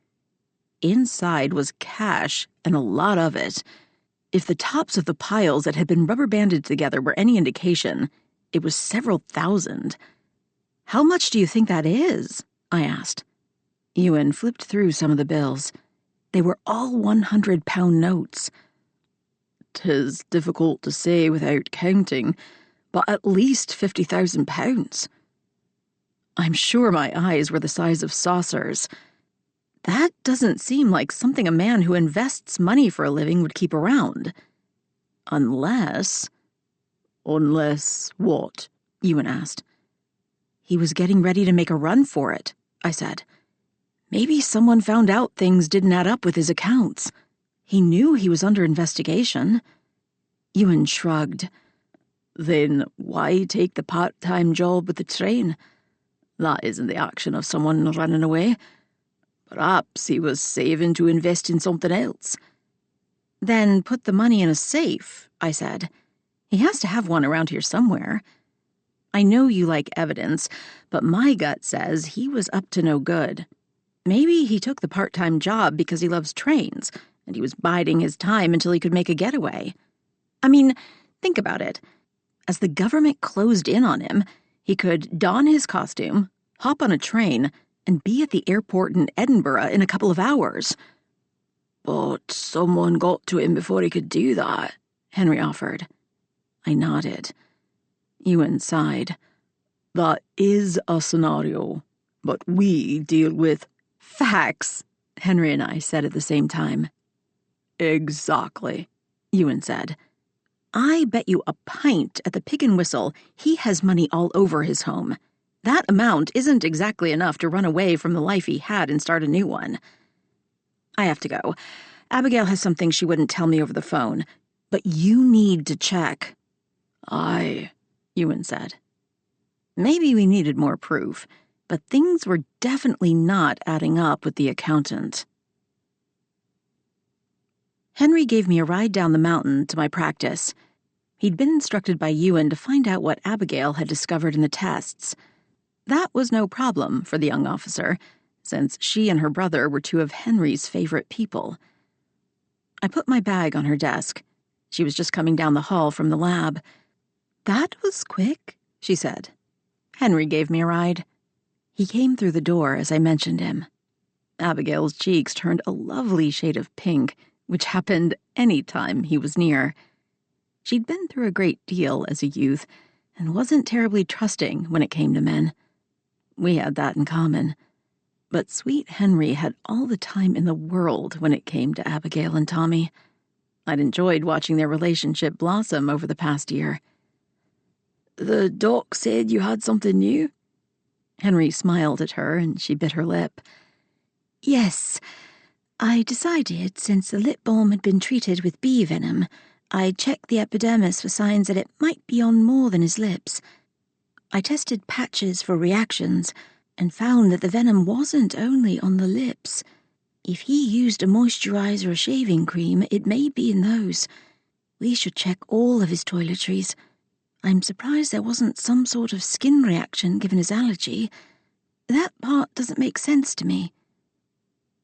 Inside was cash, and a lot of it. If the tops of the piles that had been rubber banded together were any indication, it was several thousand. "How much do you think that is?" I asked. Ewan flipped through some of the bills. They were all £100 notes. "'Tis difficult to say without counting, but at least £50,000. I'm sure my eyes were the size of saucers. That doesn't seem like something a man who invests money for a living would keep around. Unless... "Unless what?" Ewan asked. He was getting ready to make a run for it, I said. Maybe someone found out things didn't add up with his accounts. He knew he was under investigation. Ewan shrugged. "Then why take the part-time job with the train? That isn't the action of someone running away. Perhaps he was saving to invest in something else." "Then put the money in a safe," I said. "He has to have one around here somewhere. I know you like evidence, but my gut says he was up to no good. Maybe he took the part-time job because he loves trains, and he was biding his time until he could make a getaway. I mean, think about it. As the government closed in on him, he could don his costume, hop on a train, and be at the airport in Edinburgh in a couple of hours." "But someone got to him before he could do that," Henry offered. I nodded. Ewan sighed. "That is a scenario, but we deal with..." "Facts," Henry and I said at the same time. "Exactly," Ewan said. "I bet you a pint at the Pig and Whistle he has money all over his home. That amount isn't exactly enough to run away from the life he had and start a new one. I have to go. Abigail has something she wouldn't tell me over the phone, but you need to check." "Aye," Ewan said. Maybe we needed more proof, but things were definitely not adding up with the accountant. Henry gave me a ride down the mountain to my practice. He'd been instructed by Ewan to find out what Abigail had discovered in the tests. That was no problem for the young officer, since she and her brother were two of Henry's favorite people. I put my bag on her desk. She was just coming down the hall from the lab. "That was quick," she said. Henry gave me a ride. He came through the door as I mentioned him. Abigail's cheeks turned a lovely shade of pink, which happened any time he was near. She'd been through a great deal as a youth and wasn't terribly trusting when it came to men. We had that in common. But sweet Henry had all the time in the world when it came to Abigail and Tommy. I'd enjoyed watching their relationship blossom over the past year. "The doc said you had something new?" Henry smiled at her, and she bit her lip. "Yes. I decided, since the lip balm had been treated with bee venom, I'd check the epidermis for signs that it might be on more than his lips. I tested patches for reactions and found that the venom wasn't only on the lips. If he used a moisturizer or shaving cream, it may be in those. We should check all of his toiletries. I'm surprised there wasn't some sort of skin reaction given his allergy. That part doesn't make sense to me."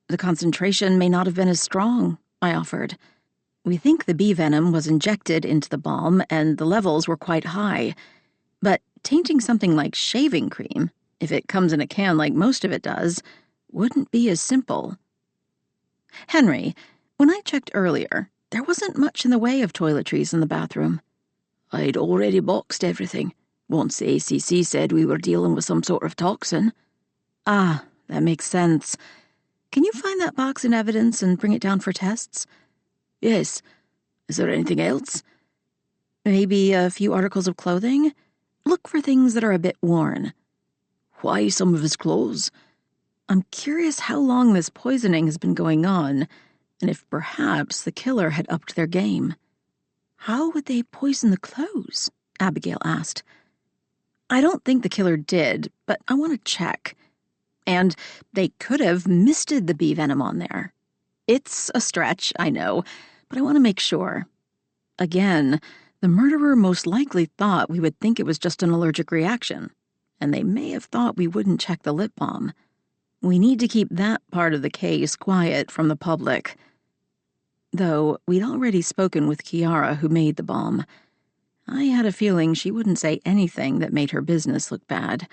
"The concentration may not have been as strong," I offered. "We think the bee venom was injected into the balm and the levels were quite high. But tainting something like shaving cream, if it comes in a can like most of it does, wouldn't be as simple." "Henry, when I checked earlier, there wasn't much in the way of toiletries in the bathroom." "I'd already boxed everything," Once the ACC said we were dealing with some sort of toxin. Ah, that makes sense. Can you find that box in evidence and bring it down for tests? Yes. Is there anything else? Maybe a few articles of clothing? Look for things that are a bit worn. Why some of his clothes? I'm curious how long this poisoning has been going on, and if perhaps the killer had upped their game. How would they poison the clothes? Abigail asked. I don't think the killer did, but I want to check. And they could have misted the bee venom on there. It's a stretch, I know, but I want to make sure. Again, the murderer most likely thought we would think it was just an allergic reaction, and they may have thought we wouldn't check the lip balm. We need to keep that part of the case quiet from the public. Though we'd already spoken with Kiara, who made the balm. I had a feeling she wouldn't say anything that made her business look bad.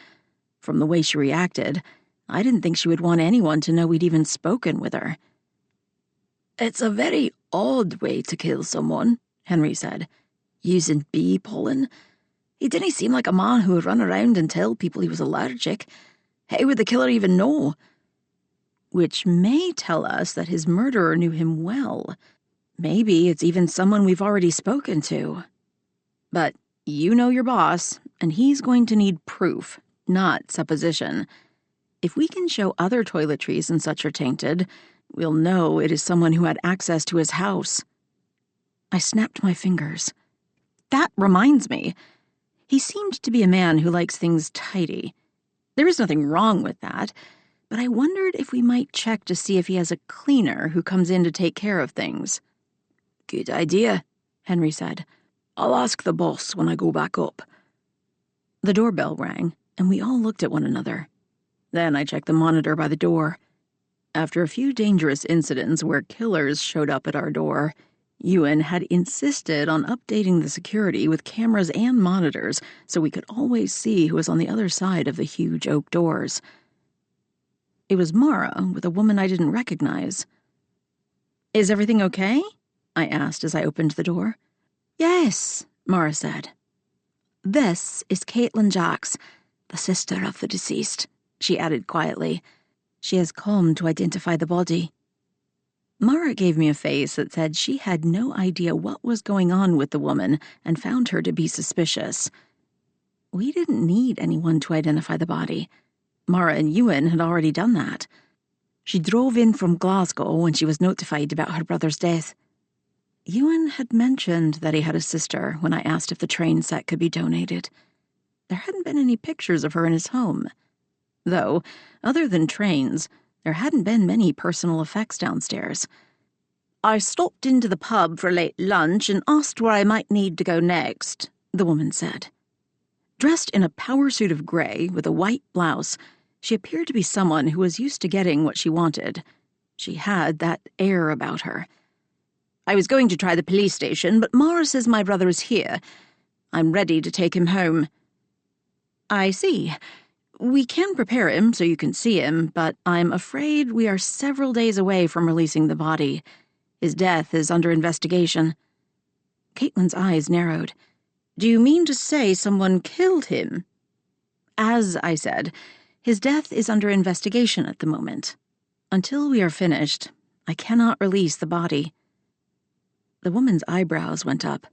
From the way she reacted, I didn't think she would want anyone to know we'd even spoken with her. It's a very odd way to kill someone, Henry said. Using bee pollen. He didn't seem like a man who would run around and tell people he was allergic. How would the killer even know? Which may tell us that his murderer knew him well. Maybe it's even someone we've already spoken to. But you know your boss, and he's going to need proof, not supposition. If we can show other toiletries and such are tainted, we'll know it is someone who had access to his house. I snapped my fingers. That reminds me. He seemed to be a man who likes things tidy. There is nothing wrong with that, but I wondered if we might check to see if he has a cleaner who comes in to take care of things. Good idea, Henry said. I'll ask the boss when I go back up. The doorbell rang, and we all looked at one another. Then I checked the monitor by the door. After a few dangerous incidents where killers showed up at our door, Ewan had insisted on updating the security with cameras and monitors so we could always see who was on the other side of the huge oak doors. It was Mara with a woman I didn't recognize. Is everything okay? I asked as I opened the door. Yes, Mara said. This is Caitlin Jacks, the sister of the deceased, she added quietly. She has come to identify the body. Mara gave me a face that said she had no idea what was going on with the woman and found her to be suspicious. We didn't need anyone to identify the body. Mara and Ewan had already done that. She drove in from Glasgow when she was notified about her brother's death. Ewan had mentioned that he had a sister when I asked if the train set could be donated. There hadn't been any pictures of her in his home. Though, other than trains, there hadn't been many personal effects downstairs. I stopped into the pub for late lunch and asked where I might need to go next, the woman said. Dressed in a power suit of gray with a white blouse, she appeared to be someone who was used to getting what she wanted. She had that air about her. I was going to try the police station, but Mara says my brother is here. I'm ready to take him home. I see. We can prepare him so you can see him, but I'm afraid we are several days away from releasing the body. His death is under investigation. Caitlin's eyes narrowed. Do you mean to say someone killed him? As I said, his death is under investigation at the moment. Until we are finished, I cannot release the body. The woman's eyebrows went up.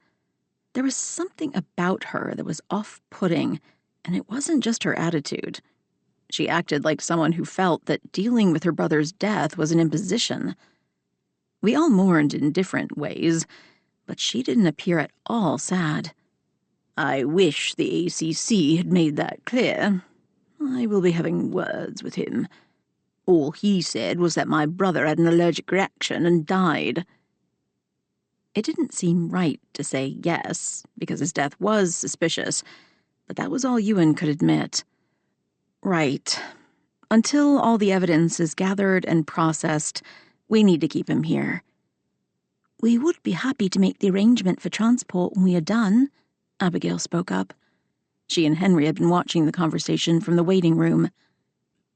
There was something about her that was off-putting, and it wasn't just her attitude. She acted like someone who felt that dealing with her brother's death was an imposition. We all mourned in different ways, but she didn't appear at all sad. I wish the ACC had made that clear. I will be having words with him. All he said was that my brother had an allergic reaction and died. It didn't seem right to say yes, because his death was suspicious, but that was all Ewan could admit. Right. Until all the evidence is gathered and processed, we need to keep him here. We would be happy to make the arrangement for transport when we are done, Abigail spoke up. She and Henry had been watching the conversation from the waiting room.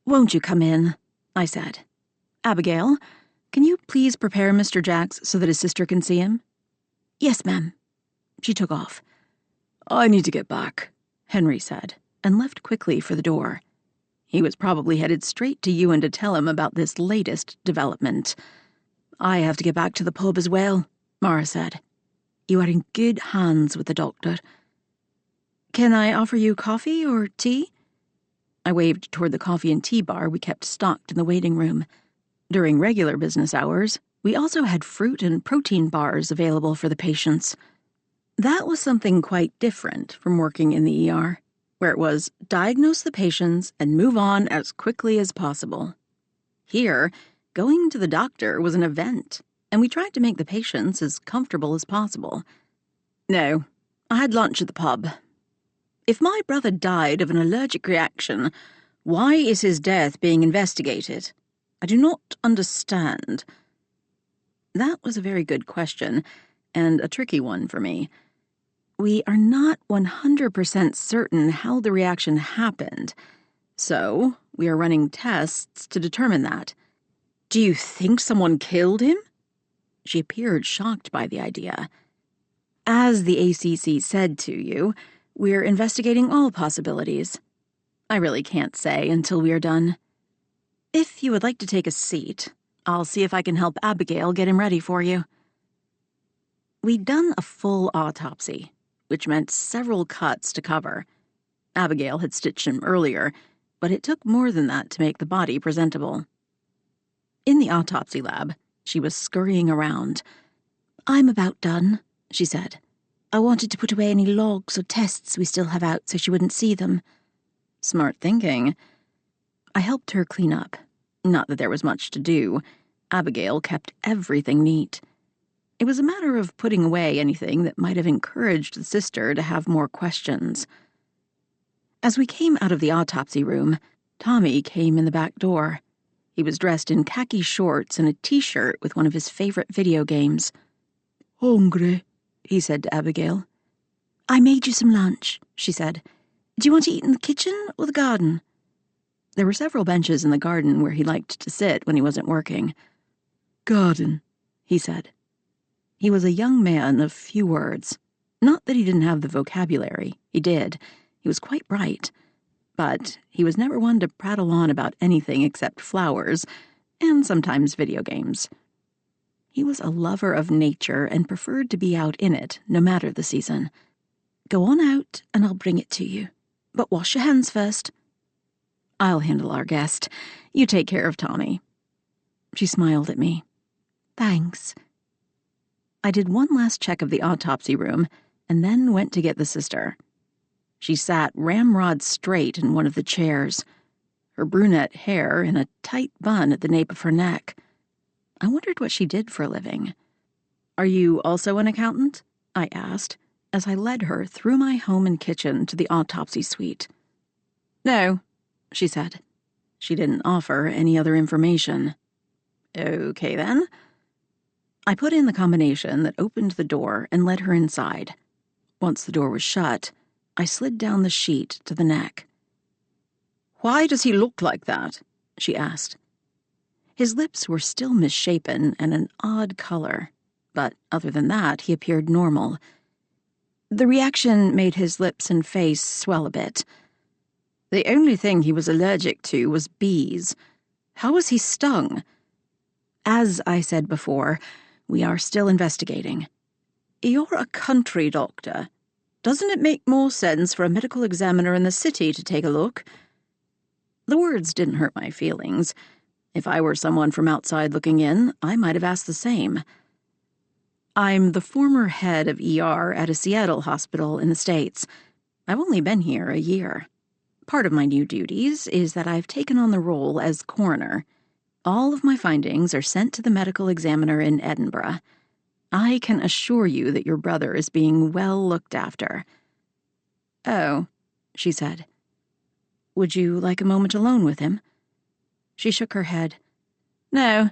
Won't you come in? I said. Abigail, can you please prepare Mr. Jacks so that his sister can see him? Yes, ma'am. She took off. I need to get back, Henry said, and left quickly for the door. He was probably headed straight to Ewan to tell him about this latest development. I have to get back to the pub as well, Mara said. You are in good hands with the doctor. Can I offer you coffee or tea? I waved toward the coffee and tea bar we kept stocked in the waiting room. During regular business hours, we also had fruit and protein bars available for the patients. That was something quite different from working in the ER, where it was diagnose the patients and move on as quickly as possible. Here, going to the doctor was an event, and we tried to make the patients as comfortable as possible. No, I had lunch at the pub. If my brother died of an allergic reaction, why is his death being investigated? I do not understand. That was a very good question, and a tricky one for me. We are not 100% certain how the reaction happened, so we are running tests to determine that. Do you think someone killed him? She appeared shocked by the idea. As the ACC said to you, we're investigating all possibilities. I really can't say until we are done. If you would like to take a seat, I'll see if I can help Abigail get him ready for you. We'd done a full autopsy, which meant several cuts to cover. Abigail had stitched him earlier, but it took more than that to make the body presentable. In the autopsy lab, she was scurrying around. I'm about done, she said. I wanted to put away any logs or tests we still have out so she wouldn't see them. Smart thinking. I helped her clean up. Not that there was much to do. Abigail kept everything neat. It was a matter of putting away anything that might have encouraged the sister to have more questions. As we came out of the autopsy room, Tommy came in the back door. He was dressed in khaki shorts and a t-shirt with one of his favorite video games. Hungry, he said to Abigail. I made you some lunch, she said. Do you want to eat in the kitchen or the garden? There were several benches in the garden where he liked to sit when he wasn't working. Garden, he said. He was a young man of few words. Not that he didn't have the vocabulary. He did. He was quite bright. But he was never one to prattle on about anything except flowers, and sometimes video games. He was a lover of nature and preferred to be out in it, no matter the season. Go on out, and I'll bring it to you. But wash your hands first. I'll handle our guest. You take care of Tommy. She smiled at me. Thanks. I did one last check of the autopsy room, and then went to get the sister. She sat ramrod straight in one of the chairs, her brunette hair in a tight bun at the nape of her neck. I wondered what she did for a living. Are you also an accountant? I asked, as I led her through my home and kitchen to the autopsy suite. No, she said. She didn't offer any other information. Okay, then. I put in the combination that opened the door and led her inside. Once the door was shut, I slid down the sheet to the neck. Why does he look like that? She asked. His lips were still misshapen and an odd color, but other than that, he appeared normal. The reaction made his lips and face swell a bit. The only thing he was allergic to was bees. How was he stung? As I said before, we are still investigating. You're a country doctor. Doesn't it make more sense for a medical examiner in the city to take a look? The words didn't hurt my feelings. If I were someone from outside looking in, I might have asked the same. I'm the former head of ER at a Seattle hospital in the States. I've only been here a year. Part of my new duties is that I've taken on the role as coroner. All of my findings are sent to the medical examiner in Edinburgh. I can assure you that your brother is being well looked after. Oh, she said. Would you like a moment alone with him? She shook her head. No,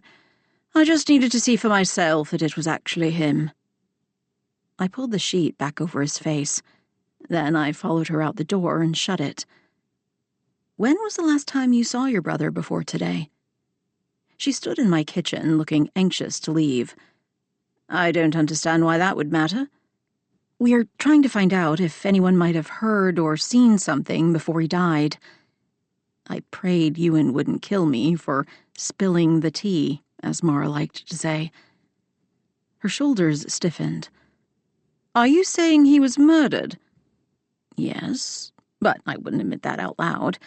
I just needed to see for myself that it was actually him. I pulled the sheet back over his face. Then I followed her out the door and shut it. When was the last time you saw your brother before today? She stood in my kitchen, looking anxious to leave. I don't understand why that would matter. We're trying to find out if anyone might have heard or seen something before he died. I prayed Ewan wouldn't kill me for spilling the tea, as Mara liked to say. Her shoulders stiffened. Are you saying he was murdered? Yes, but I wouldn't admit that out loud.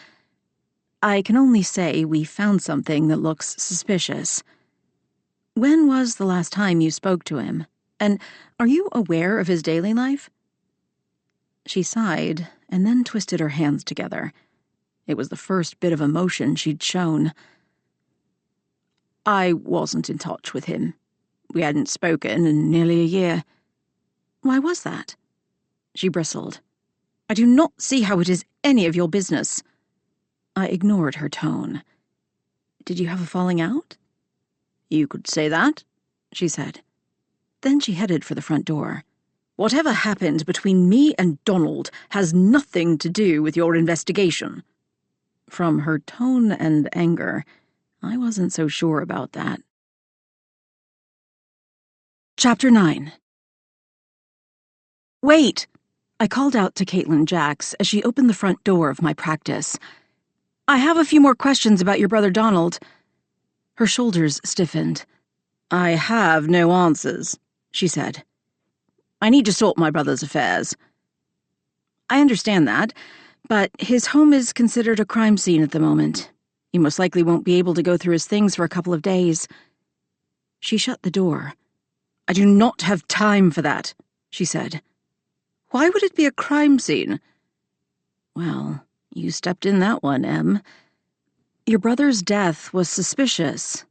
I can only say we found something that looks suspicious. When was the last time you spoke to him? And are you aware of his daily life? She sighed and then twisted her hands together. It was the first bit of emotion she'd shown. I wasn't in touch with him. We hadn't spoken in nearly a year. Why was that? She bristled. I do not see how it is any of your business. I ignored her tone. Did you have a falling out? You could say that, she said. Then she headed for the front door. Whatever happened between me and Donald has nothing to do with your investigation. From her tone and anger, I wasn't so sure about that. Chapter 9. Wait! I called out to Caitlin Jacks as she opened the front door of my practice. I have a few more questions about your brother Donald. Her shoulders stiffened. I have no answers, she said. I need to sort my brother's affairs. I understand that, but his home is considered a crime scene at the moment. He most likely won't be able to go through his things for a couple of days. She shut the door. I do not have time for that, she said. Why would it be a crime scene? Well, you stepped in that one, Em. Your brother's death was suspicious.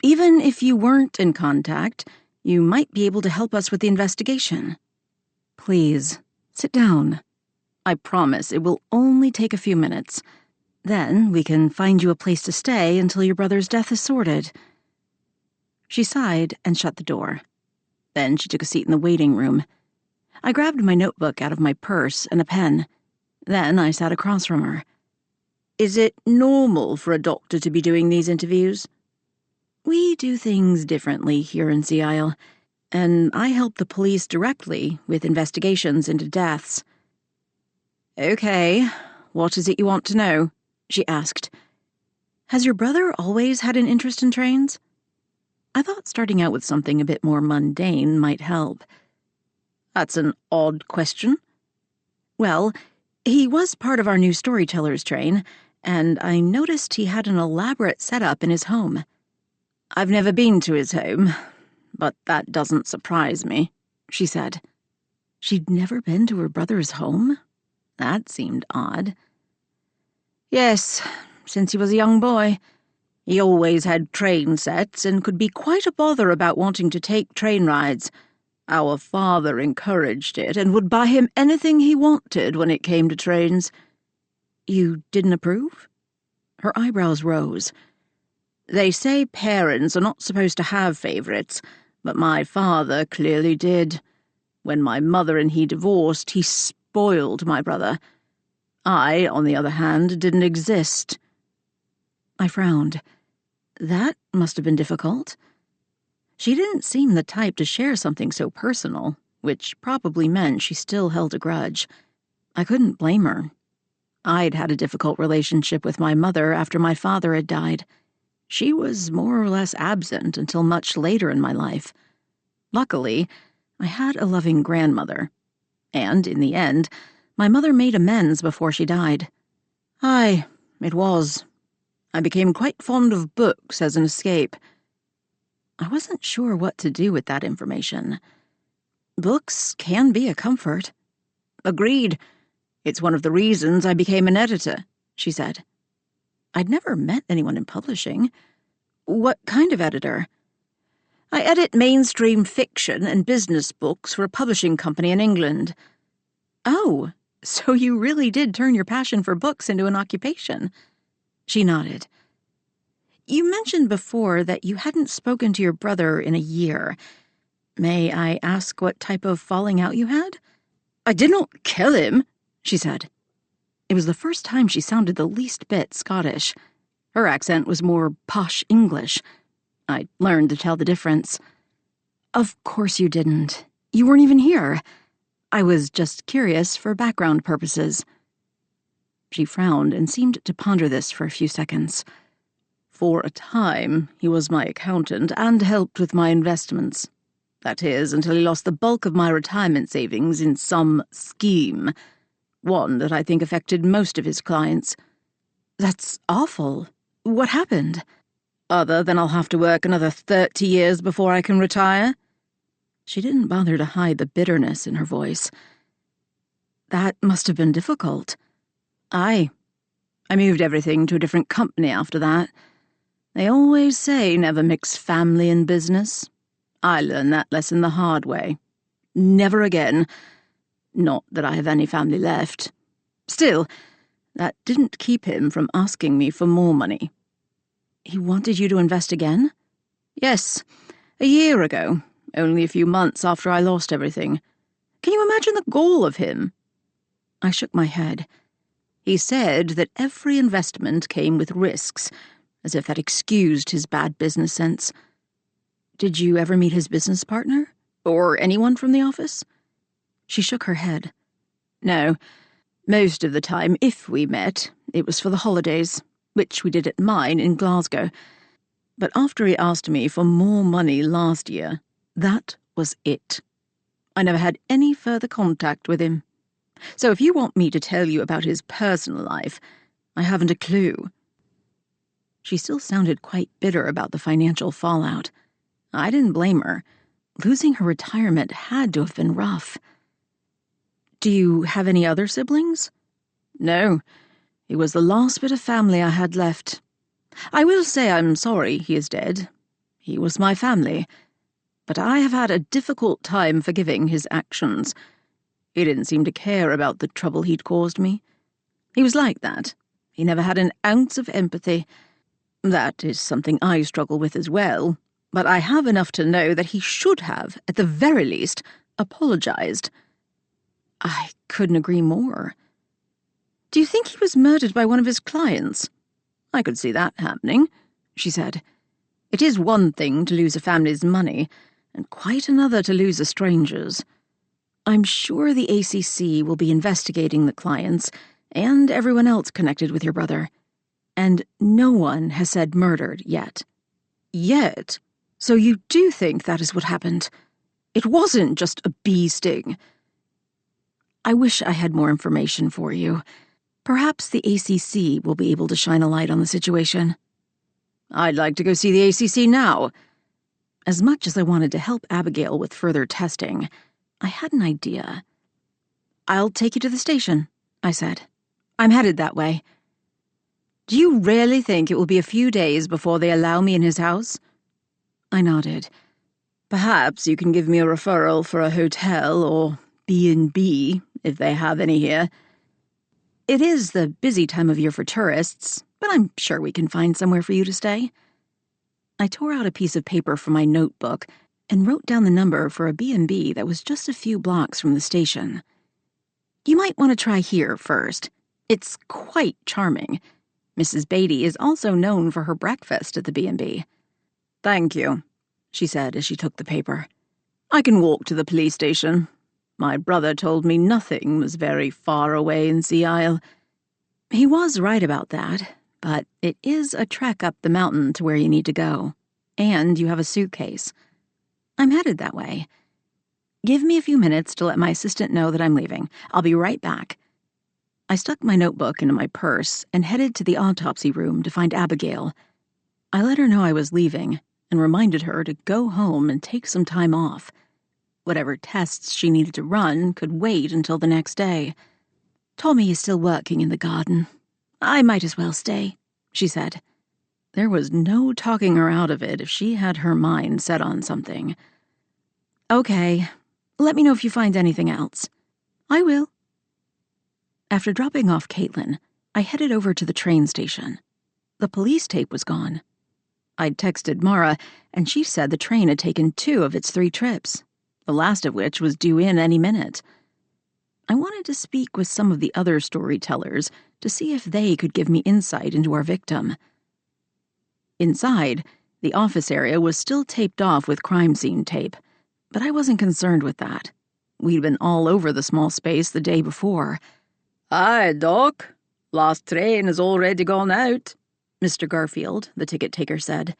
Even if you weren't in contact, you might be able to help us with the investigation. Please, sit down. I promise it will only take a few minutes. Then we can find you a place to stay until your brother's death is sorted. She sighed and shut the door. Then she took a seat in the waiting room. I grabbed my notebook out of my purse and a pen. Then I sat across from her. Is it normal for a doctor to be doing these interviews? We do things differently here in Sea Isle, and I help the police directly with investigations into deaths. Okay, what is it you want to know? She asked. Has your brother always had an interest in trains? I thought starting out with something a bit more mundane might help. That's an odd question. Well, he was part of our new Storyteller's train, and I noticed he had an elaborate setup in his home. I've never been to his home, but that doesn't surprise me, she said. She'd never been to her brother's home? That seemed odd. Yes, since he was a young boy. He always had train sets and could be quite a bother about wanting to take train rides. Our father encouraged it and would buy him anything he wanted when it came to trains. You didn't approve? Her eyebrows rose. They say parents are not supposed to have favourites, but my father clearly did. When my mother and he divorced, he spoiled my brother. I, on the other hand, didn't exist. I frowned. That must have been difficult. She didn't seem the type to share something so personal, which probably meant she still held a grudge. I couldn't blame her. I'd had a difficult relationship with my mother after my father had died. She was more or less absent until much later in my life. Luckily, I had a loving grandmother. And, in the end, my mother made amends before she died. Aye, it was. I became quite fond of books as an escape. I wasn't sure what to do with that information. Books can be a comfort. Agreed. It's one of the reasons I became an editor, she said. I'd never met anyone in publishing. What kind of editor? I edit mainstream fiction and business books for a publishing company in England. Oh, so you really did turn your passion for books into an occupation. She nodded. You mentioned before that you hadn't spoken to your brother in a year. May I ask what type of falling out you had? I did not kill him, she said. It was the first time she sounded the least bit Scottish. Her accent was more posh English. I learned to tell the difference. Of course you didn't. You weren't even here. I was just curious for background purposes. She frowned and seemed to ponder this for a few seconds. For a time, he was my accountant and helped with my investments. That is, until he lost the bulk of my retirement savings in some scheme. One that I think affected most of his clients. That's awful. What happened? Other than I'll have to work another 30 years before I can retire? She didn't bother to hide the bitterness in her voice. That must have been difficult. Aye. I moved everything to a different company after that. They always say never mix family and business. I learned that lesson the hard way. Never again. Not that I have any family left. Still, that didn't keep him from asking me for more money. He wanted you to invest again? Yes, a year ago, only a few months after I lost everything. Can you imagine the gall of him? I shook my head. He said that every investment came with risks, as if that excused his bad business sense. Did you ever meet his business partner? Or anyone from the office? She shook her head. No. Most of the time, if we met, it was for the holidays, which we did at mine in Glasgow. But after he asked me for more money last year, that was it. I never had any further contact with him. So if you want me to tell you about his personal life, I haven't a clue. She still sounded quite bitter about the financial fallout. I didn't blame her. Losing her retirement had to have been rough. Do you have any other siblings? No. He was the last bit of family I had left. I will say I'm sorry he is dead. He was my family. But I have had a difficult time forgiving his actions. He didn't seem to care about the trouble he'd caused me. He was like that. He never had an ounce of empathy. That is something I struggle with as well, but I have enough to know that he should have, at the very least, apologized. I couldn't agree more. Do you think he was murdered by one of his clients? I could see that happening, she said. It is one thing to lose a family's money, and quite another to lose a stranger's. I'm sure the ACC will be investigating the clients and everyone else connected with your brother. And no one has said murdered yet. Yet? So you do think that is what happened? It wasn't just a bee sting. I wish I had more information for you. Perhaps the ACC will be able to shine a light on the situation. I'd like to go see the ACC now. As much as I wanted to help Abigail with further testing, I had an idea. I'll take you to the station, I said. I'm headed that way. Do you really think it will be a few days before they allow me in his house? I nodded. Perhaps you can give me a referral for a hotel or B&B, if they have any here. It is the busy time of year for tourists, but I'm sure we can find somewhere for you to stay. I tore out a piece of paper from my notebook and wrote down the number for a B&B that was just a few blocks from the station. You might want to try here first. It's quite charming. Mrs. Beatty is also known for her breakfast at the B&B. Thank you, she said as she took the paper. I can walk to the police station. My brother told me nothing was very far away in Sea Isle. He was right about that, but it is a trek up the mountain to where you need to go. And you have a suitcase. I'm headed that way. Give me a few minutes to let my assistant know that I'm leaving. I'll be right back. I stuck my notebook into my purse and headed to the autopsy room to find Abigail. I let her know I was leaving and reminded her to go home and take some time off. Whatever tests she needed to run could wait until the next day. Tommy is still working in the garden. I might as well stay, she said. There was no talking her out of it if she had her mind set on something. Okay, let me know if you find anything else. I will. After dropping off Caitlin, I headed over to the train station. The police tape was gone. I'd texted Mara, and she said the train had taken 2 of its 3 trips, the last of which was due in any minute. I wanted to speak with some of the other storytellers to see if they could give me insight into our victim. Inside, the office area was still taped off with crime scene tape, but I wasn't concerned with that. We'd been all over the small space the day before. "Aye, Doc. Last train has already gone out," Mr. Garfield, the ticket taker, said.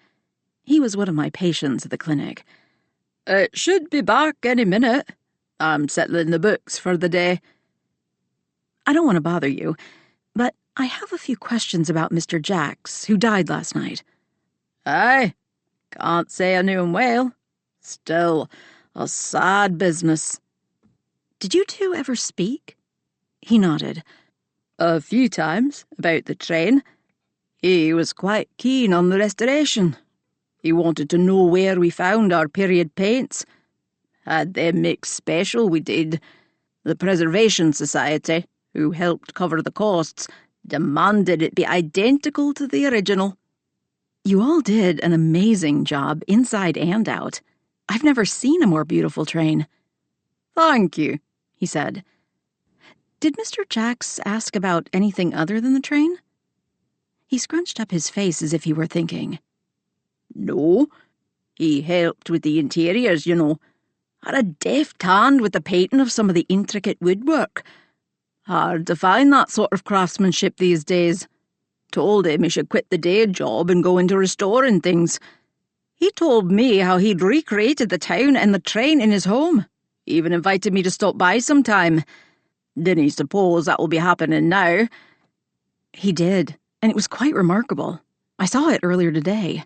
He was one of my patients at the clinic. "It should be back any minute. I'm settling the books for the day." I don't want to bother you, but I have a few questions about Mr. Jacks, who died last night. "Aye. Can't say I knew him well. Still, a sad business." Did you two ever speak? He nodded. "A few times, about the train. He was quite keen on the restoration. He wanted to know where we found our period paints. Had them mixed special, we did. The Preservation Society, who helped cover the costs, demanded it be identical to the original." You all did an amazing job, inside and out. I've never seen a more beautiful train. "Thank you," he said. Did Mr. Jacks ask about anything other than the train? He scrunched up his face as if he were thinking. "No. He helped with the interiors, you know. Had a deft hand with the painting of some of the intricate woodwork. Hard to find that sort of craftsmanship these days. Told him he should quit the day job and go into restoring things. He told me how he'd recreated the town and the train in his home. Even invited me to stop by sometime. Didn't he suppose that will be happening now?" He did, and it was quite remarkable. I saw it earlier today.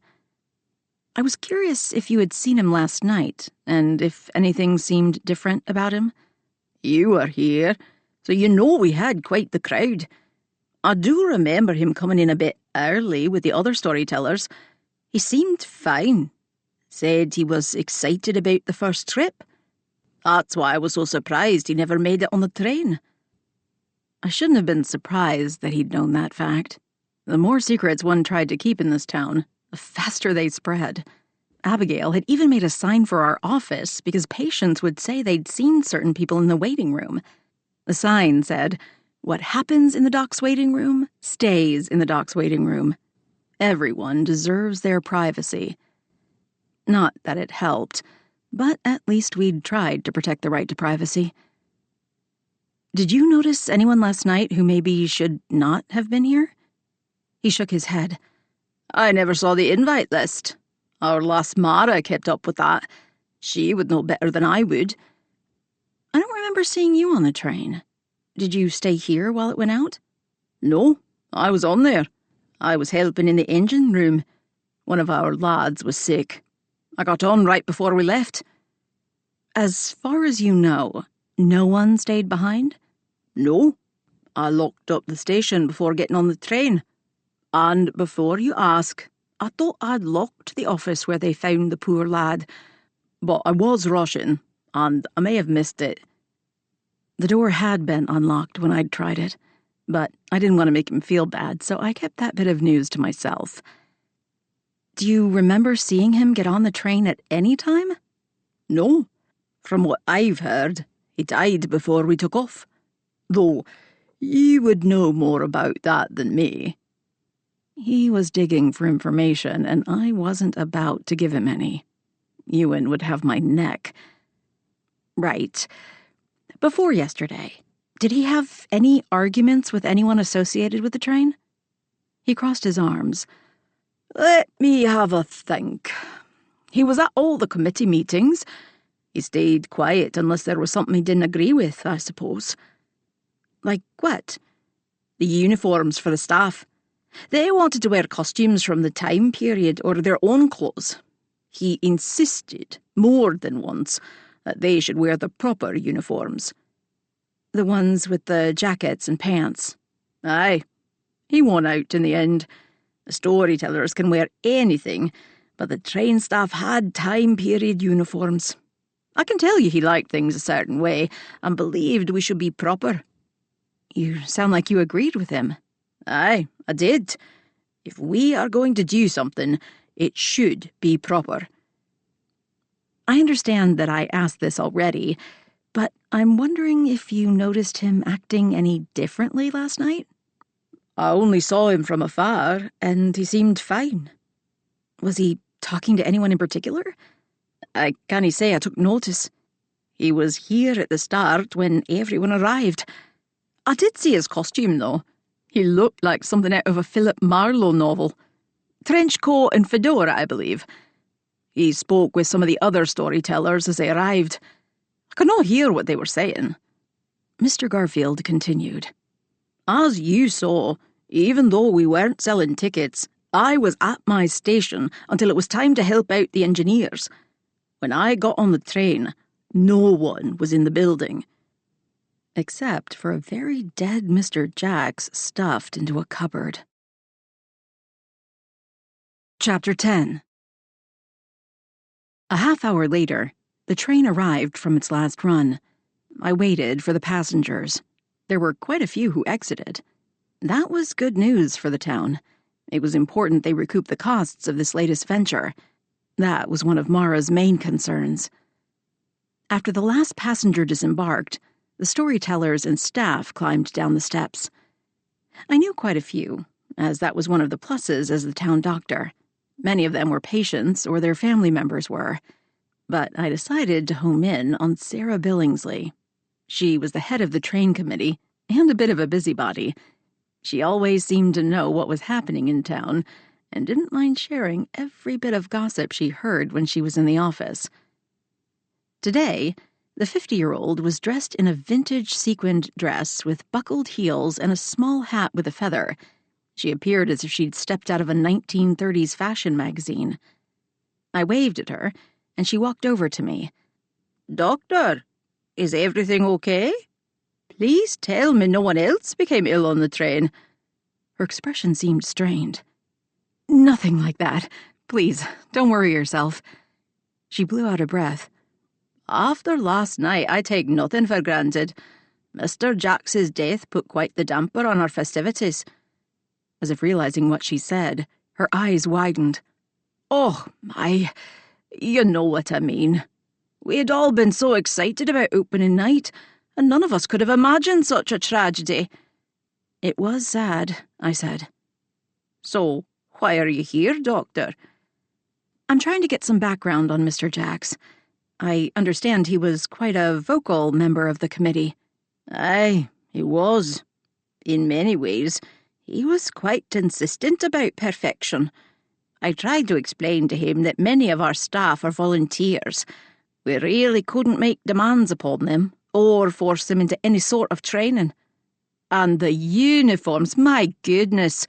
I was curious if you had seen him last night, and if anything seemed different about him. "You were here, so you know we had quite the crowd. I do remember him coming in a bit early with the other storytellers. He seemed fine. Said he was excited about the first trip. That's why I was so surprised he never made it on the train." I shouldn't have been surprised that he'd known that fact. The more secrets one tried to keep in this town, the faster they spread. Abigail had even made a sign for our office because patients would say they'd seen certain people in the waiting room. The sign said, "What happens in the doc's waiting room stays in the doc's waiting room. Everyone deserves their privacy." Not that it helped, but at least we'd tried to protect the right to privacy. Did you notice anyone last night who maybe should not have been here? He shook his head. "I never saw the invite list. Our lass Mara kept up with that. She would know better than I would." I don't remember seeing you on the train. Did you stay here while it went out? "No, I was on there. I was helping in the engine room. One of our lads was sick. I got on right before we left." As far as you know, no one stayed behind? "No. I locked up the station before getting on the train. And before you ask, I thought I'd locked the office where they found the poor lad. But I was rushing, and I may have missed it." The door had been unlocked when I'd tried it, but I didn't want to make him feel bad, so I kept that bit of news to myself. Do you remember seeing him get on the train at any time? "No. From what I've heard, he died before we took off. Though, you would know more about that than me." He was digging for information, and I wasn't about to give him any. Ewan would have my neck. Right. Before yesterday, did he have any arguments with anyone associated with the train? He crossed his arms. "Let me have a think. He was at all the committee meetings. He stayed quiet unless there was something he didn't agree with, I suppose." "Like what?" "The uniforms for the staff. They wanted to wear costumes from the time period or their own clothes. He insisted, more than once, that they should wear the proper uniforms." "The ones with the jackets and pants?" "Aye. He won out in the end. The storytellers can wear anything, but the train staff had time period uniforms. I can tell you he liked things a certain way and believed we should be proper." "You sound like you agreed with him." "Aye, I did. If we are going to do something, it should be proper." I understand that I asked this already, but I'm wondering if you noticed him acting any differently last night? "I only saw him from afar, and he seemed fine." Was he talking to anyone in particular? "I can't say I took notice. He was here at the start when everyone arrived. I did see his costume, though. He looked like something out of a Philip Marlowe novel. Trench coat and fedora, I believe. He spoke with some of the other storytellers as they arrived. I could not hear what they were saying. Mr. Garfield continued. As you saw, even though we weren't selling tickets, I was at my station until it was time to help out the engineers. When I got on the train, no one was in the building. Except for a very dead Mr. Jacks stuffed into a cupboard. Chapter 10. A half hour later, the train arrived from its last run. I waited for the passengers. There were quite a few who exited. That was good news for the town. It was important they recoup the costs of this latest venture. That was one of Mara's main concerns. After the last passenger disembarked, the storytellers and staff climbed down the steps. I knew quite a few, as that was one of the pluses as the town doctor. Many of them were patients or their family members were. But I decided to home in on Sarah Billingsley. She was the head of the train committee and a bit of a busybody. She always seemed to know what was happening in town and didn't mind sharing every bit of gossip she heard when she was in the office. Today, the 50-year-old was dressed in a vintage sequined dress with buckled heels and a small hat with a feather. She appeared as if she'd stepped out of a 1930s fashion magazine. I waved at her, and she walked over to me. "Doctor, is everything okay? Please tell me no one else became ill on the train." Her expression seemed strained. "Nothing like that. Please, don't worry yourself." She blew out a breath. "After last night, I take nothing for granted. Mr. Jacks's death put quite the damper on our festivities." As if realizing what she said, her eyes widened. "Oh, you know what I mean. We had all been so excited about opening night, and none of us could have imagined such a tragedy." "It was sad," I said. "So, why are you here, Doctor?" "I'm trying to get some background on Mr. Jacks. I understand he was quite a vocal member of the committee." "Aye, he was. In many ways, he was quite insistent about perfection. I tried to explain to him that many of our staff are volunteers. We really couldn't make demands upon them, or force them into any sort of training. And the uniforms, my goodness,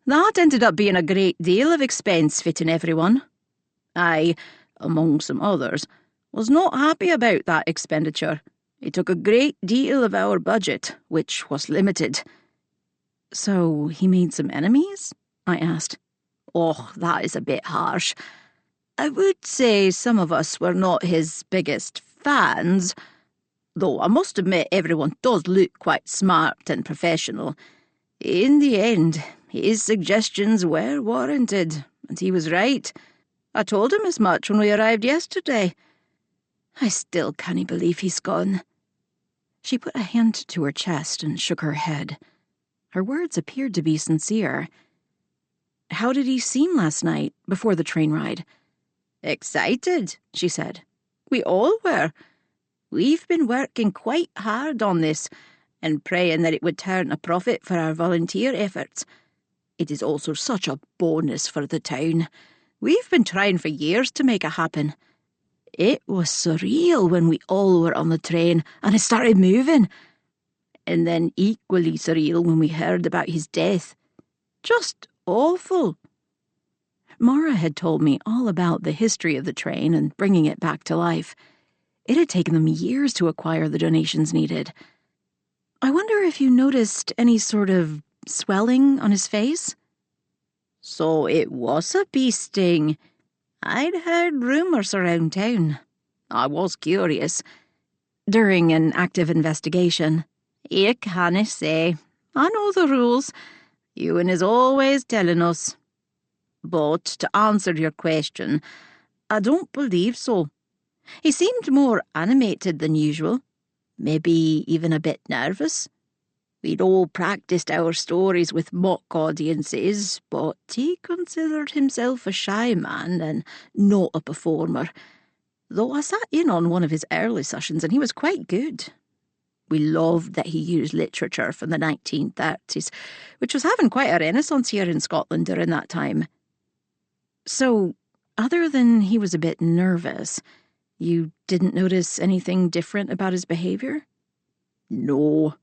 that ended up being a great deal of expense fitting everyone. I, among some others, was not happy about that expenditure. It took a great deal of our budget, which was limited." "So he made some enemies?" I asked. "Oh, that is a bit harsh. I would say some of us were not his biggest fans, though I must admit everyone does look quite smart and professional. In the end, his suggestions were warranted, and he was right. I told him as much when we arrived yesterday. I still can't believe he's gone." She put a hand to her chest and shook her head. Her words appeared to be sincere. "How did he seem last night, before the train ride?" "Excited," she said. "We all were. We've been working quite hard on this, and praying that it would turn a profit for our volunteer efforts. It is also such a bonus for the town. We've been trying for years to make it happen. It was surreal when we all were on the train and it started moving. And then equally surreal when we heard about his death. Just awful." Mara had told me all about the history of the train and bringing it back to life. It had taken them years to acquire the donations needed. "I wonder if you noticed any sort of swelling on his face?" "So it was a bee sting. I'd heard rumours around town. I was curious." "During an active investigation?" "You canna say. I know the rules. Ewan is always telling us. But to answer your question, I don't believe so. He seemed more animated than usual, maybe even a bit nervous. We'd all practiced our stories with mock audiences, but he considered himself a shy man and not a performer. though I sat in on one of his early sessions and he was quite good. We loved that he used literature from the 1930s, which was having quite a renaissance here in Scotland during that time. So, other than he was a bit nervous, you didn't notice anything different about his behavior? No.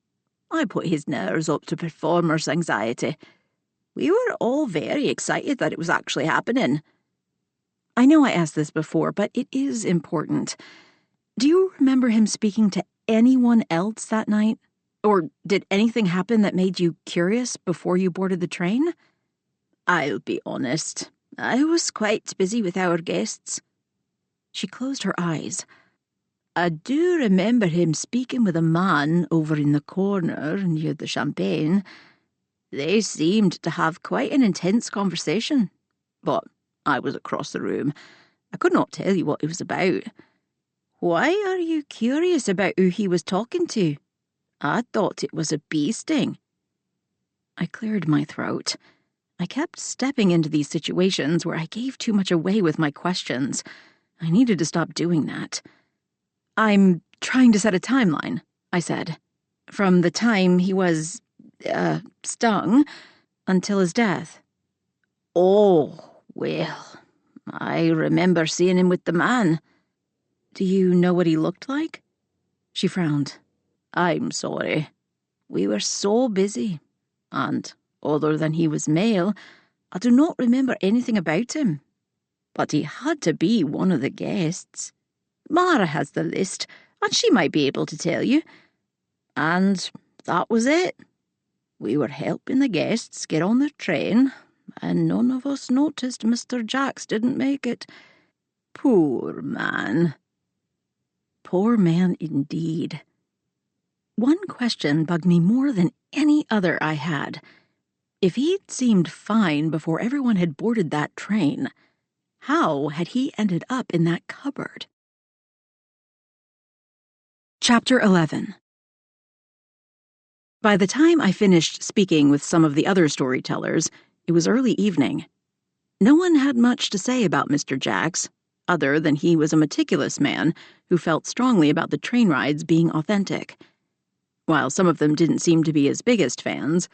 I put his nerves up to performer's anxiety. We were all very excited that it was actually happening. I know I asked this before, but it is important. Do you remember him speaking to anyone else that night? Or did anything happen that made you curious before you boarded the train? I'll be honest. I was quite busy with our guests. She closed her eyes. I do remember him speaking with a man over in the corner near the champagne. They seemed to have quite an intense conversation, but I was across the room. I could not tell you what it was about. Why are you curious about who he was talking to? I thought it was a bee sting. I cleared my throat. I kept stepping into these situations where I gave too much away with my questions. I needed to stop doing that. I'm trying to set a timeline, I said. From the time he was, stung until his death. Oh, well, I remember seeing him with the man. Do you know what he looked like? She frowned. I'm sorry. We were so busy, and other than he was male, I do not remember anything about him. But he had to be one of the guests. Mara has the list, and she might be able to tell you. And that was it. We were helping the guests get on the train, and none of us noticed Mr. Jacks didn't make it. Poor man. Poor man indeed. One question bugged me more than any other I had. If he'd seemed fine before everyone had boarded that train, how had he ended up in that cupboard? Chapter 11. By the time I finished speaking with some of the other storytellers, it was early evening. No one had much to say about Mr. Jacks, other than he was a meticulous man who felt strongly about the train rides being authentic. While some of them didn't seem to be his biggest fans,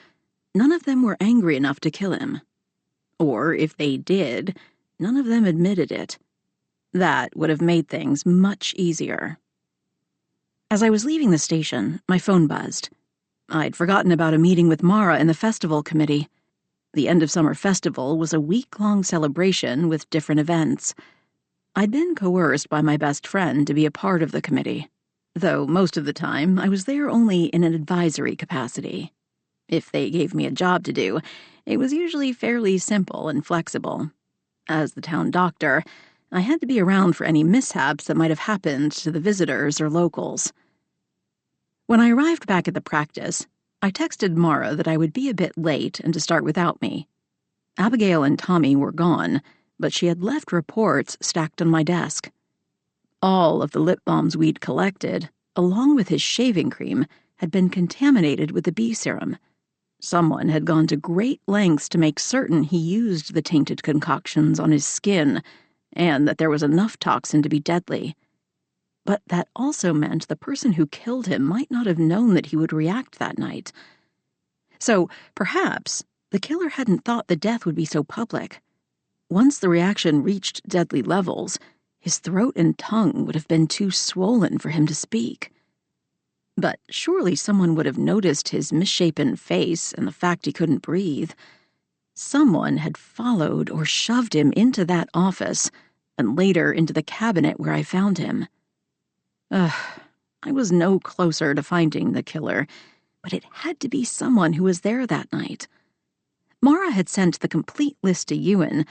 none of them were angry enough to kill him. Or, if they did, none of them admitted it. That would have made things much easier. As I was leaving the station, my phone buzzed. I'd forgotten about a meeting with Mara in the festival committee. The end of summer festival was a week-long celebration with different events. I'd been coerced by my best friend to be a part of the committee, though most of the time I was there only in an advisory capacity. If they gave me a job to do, it was usually fairly simple and flexible. As the town doctor, I had to be around for any mishaps that might have happened to the visitors or locals. When I arrived back at the practice, I texted Mara that I would be a bit late and to start without me. Abigail and Tommy were gone, but she had left reports stacked on my desk. All of the lip balms we'd collected, along with his shaving cream, had been contaminated with the bee serum. Someone had gone to great lengths to make certain he used the tainted concoctions on his skin, and that there was enough toxin to be deadly. But that also meant the person who killed him might not have known that he would react that night. So, perhaps, the killer hadn't thought the death would be so public. Once the reaction reached deadly levels, his throat and tongue would have been too swollen for him to speak. But surely someone would have noticed his misshapen face and the fact he couldn't breathe. Someone had followed or shoved him into that office, and later into the cabinet where I found him. I was no closer to finding the killer, but it had to be someone who was there that night. Mara had sent the complete list to Ewan,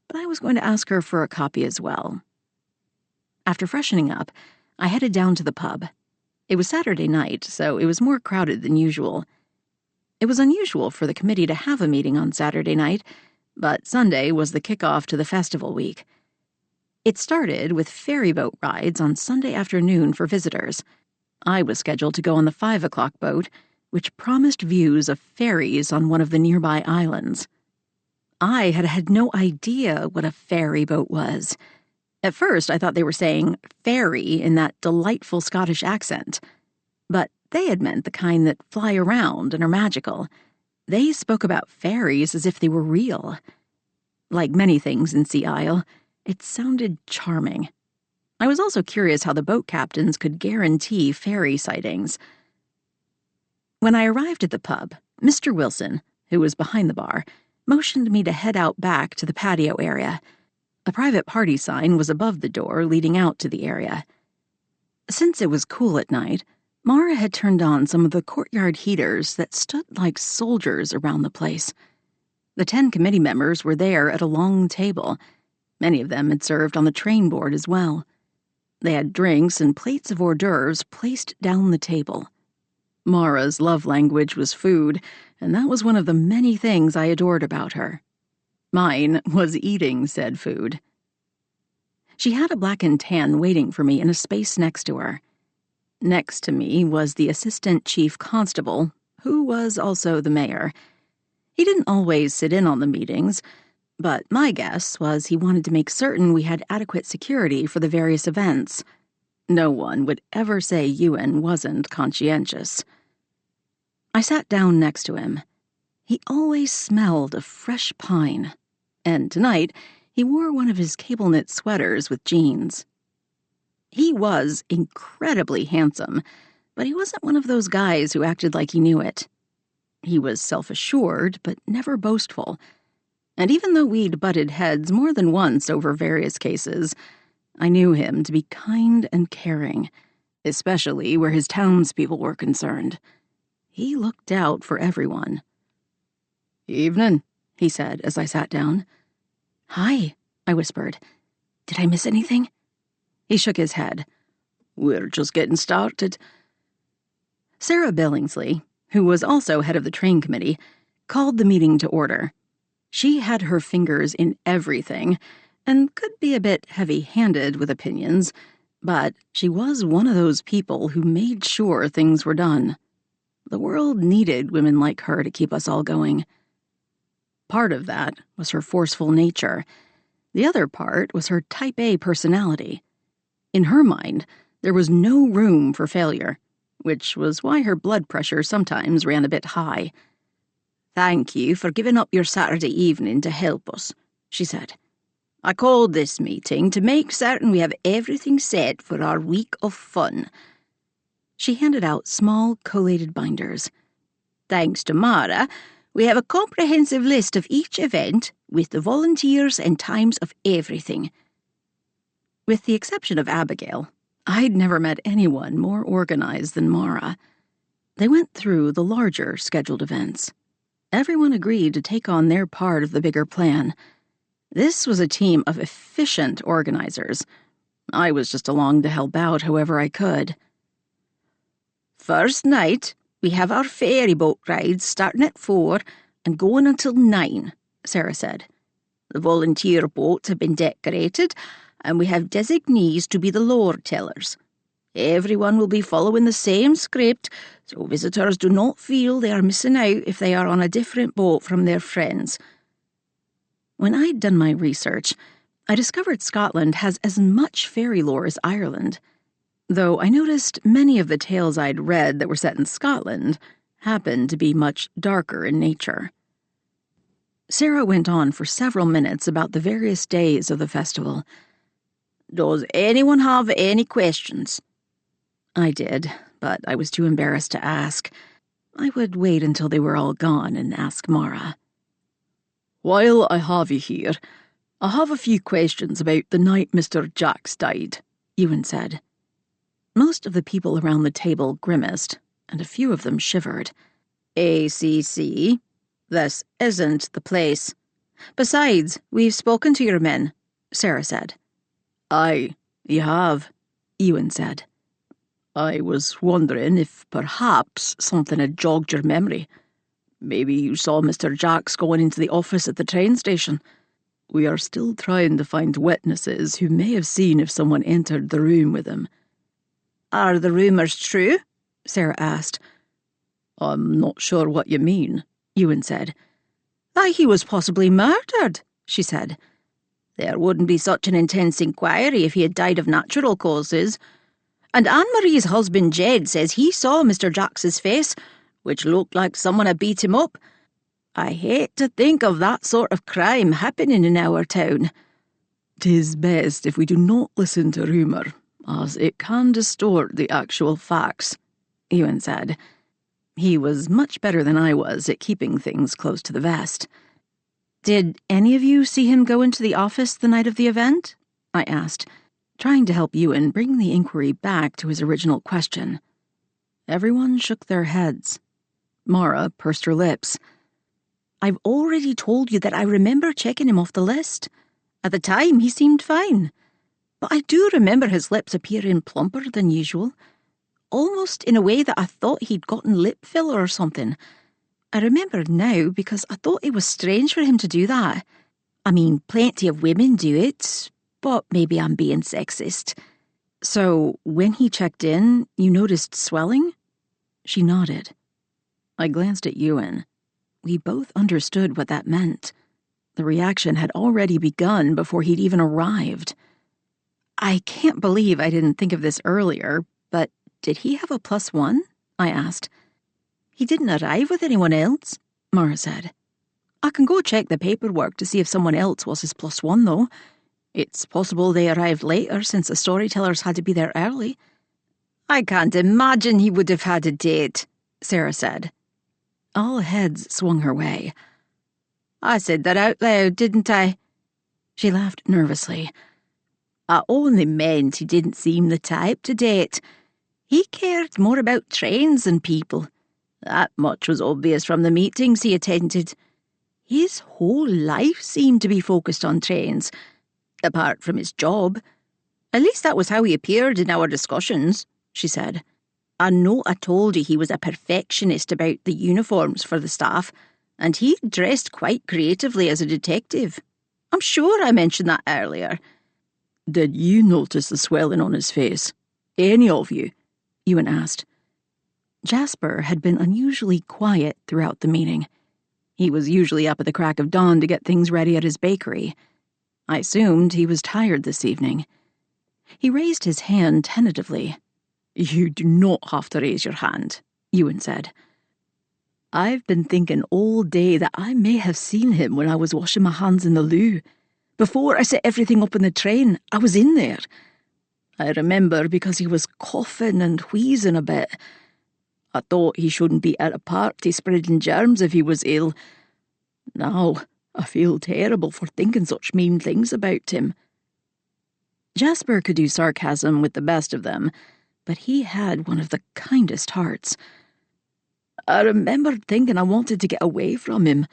but I was going to ask her for a copy as well. After freshening up, I headed down to the pub. It was Saturday night, so it was more crowded than usual. It was unusual for the committee to have a meeting on Saturday night, but Sunday was the kickoff to the festival week. It started with ferry boat rides on Sunday afternoon for visitors. I was scheduled to go on the 5 o'clock boat, which promised views of ferries on one of the nearby islands. I had had no idea what a ferry boat was. At first, I thought they were saying fairy in that delightful Scottish accent, but they had meant the kind that fly around and are magical. They spoke about fairies as if they were real. Like many things in Sea Isle, it sounded charming. I was also curious how the boat captains could guarantee fairy sightings. When I arrived at the pub, Mr. Wilson, who was behind the bar, motioned me to head out back to the patio area. A private party sign was above the door leading out to the area. Since it was cool at night, Mara had turned on some of the courtyard heaters that stood like soldiers around the place. The 10 committee members were there at a long table. Many of them had served on the train board as well. They had drinks and plates of hors d'oeuvres placed down the table. Mara's love language was food, and that was one of the many things I adored about her. Mine was eating said food. She had a black and tan waiting for me in a space next to her. Next to me was the assistant chief constable, who was also the mayor. He didn't always sit in on the meetings, but my guess was he wanted to make certain we had adequate security for the various events. No one would ever say Ewan wasn't conscientious. I sat down next to him. He always smelled of fresh pine, and tonight he wore one of his cable-knit sweaters with jeans. He was incredibly handsome, but he wasn't one of those guys who acted like he knew it. He was self-assured, but never boastful. And even though we'd butted heads more than once over various cases, I knew him to be kind and caring, especially where his townspeople were concerned. He looked out for everyone. "Evening," he said as I sat down. "Hi," I whispered. "Did I miss anything?" He shook his head. "We're just getting started." Sarah Billingsley, who was also head of the train committee, called the meeting to order. She had her fingers in everything and could be a bit heavy-handed with opinions, but she was one of those people who made sure things were done. The world needed women like her to keep us all going. Part of that was her forceful nature. The other part was her type A personality. In her mind, there was no room for failure, which was why her blood pressure sometimes ran a bit high. "Thank you for giving up your Saturday evening to help us," she said. "I called this meeting to make certain we have everything set for our week of fun." She handed out small, collated binders. "Thanks to Mara, we have a comprehensive list of each event with the volunteers and times of everything." With the exception of Abigail, I'd never met anyone more organized than Mara. They went through the larger scheduled events. Everyone agreed to take on their part of the bigger plan. This was a team of efficient organizers. I was just along to help out however I could. "First night, we have our ferry boat rides starting at 4 and going until 9, Sarah said. "The volunteer boats have been decorated, and we have designees to be the lore tellers. Everyone will be following the same script, so visitors do not feel they are missing out if they are on a different boat from their friends." When I'd done my research, I discovered Scotland has as much fairy lore as Ireland, though I noticed many of the tales I'd read that were set in Scotland happened to be much darker in nature. Sarah went on for several minutes about the various days of the festival. "Does anyone have any questions?" I did, but I was too embarrassed to ask. I would wait until they were all gone and ask Mara. "While I have you here, I have a few questions about the night Mr. Jacks died," Ewan said. Most of the people around the table grimaced, and a few of them shivered. "ACC, this isn't the place. Besides, we've spoken to your men," Sarah said. "Aye, you have," Ewan said. "I was wondering if perhaps something had jogged your memory. Maybe you saw Mr. Jacks going into the office at the train station. We are still trying to find witnesses who may have seen if someone entered the room with him." "Are the rumours true?" Sarah asked. "I'm not sure what you mean," Ewan said. "That he was possibly murdered," she said. There wouldn't be such an intense inquiry if he had died of natural causes. And Anne-Marie's husband Jed says he saw Mr. Jacks's face, which looked like someone had beat him up. I hate to think of that sort of crime happening in our town. 'Tis best if we do not listen to rumour, as it can distort the actual facts, Ewan said. He was much better than I was at keeping things close to the vest. Did any of you see him go into the office the night of the event? I asked, trying to help Ewan bring the inquiry back to his original question. Everyone shook their heads. Mara pursed her lips. I've already told you that I remember checking him off the list. At the time, he seemed fine. But I do remember his lips appearing plumper than usual, almost in a way that I thought he'd gotten lip filler or something. I remember now because I thought it was strange for him to do that. I mean, plenty of women do it, but maybe I'm being sexist. So, when he checked in, you noticed swelling? She nodded. I glanced at Ewan. We both understood what that meant. The reaction had already begun before he'd even arrived. I can't believe I didn't think of this earlier, but did he have a +1? I asked. He didn't arrive with anyone else, Mara said. I can go check the paperwork to see if someone else was his +1, though. It's possible they arrived later since the storytellers had to be there early. I can't imagine he would have had a date, Sarah said. All heads swung her way. I said that out loud, didn't I? She laughed nervously. I only meant he didn't seem the type to date. He cared more about trains than people. That much was obvious from the meetings he attended. His whole life seemed to be focused on trains, apart from his job. At least that was how he appeared in our discussions, she said. I know I told you he was a perfectionist about the uniforms for the staff, and he dressed quite creatively as a detective. I'm sure I mentioned that earlier. Did you notice the swelling on his face? Any of you? Ewan asked. Jasper had been unusually quiet throughout the meeting. He was usually up at the crack of dawn to get things ready at his bakery. I assumed he was tired this evening. He raised his hand tentatively. You do not have to raise your hand, Ewan said. I've been thinking all day that I may have seen him when I was washing my hands in the loo. Before I set everything up in the train, I was in there. I remember because he was coughing and wheezing a bit. I thought he shouldn't be at a party spreading germs if he was ill. Now, I feel terrible for thinking such mean things about him. Jasper could do sarcasm with the best of them, but he had one of the kindest hearts. I remember thinking I wanted to get away from him.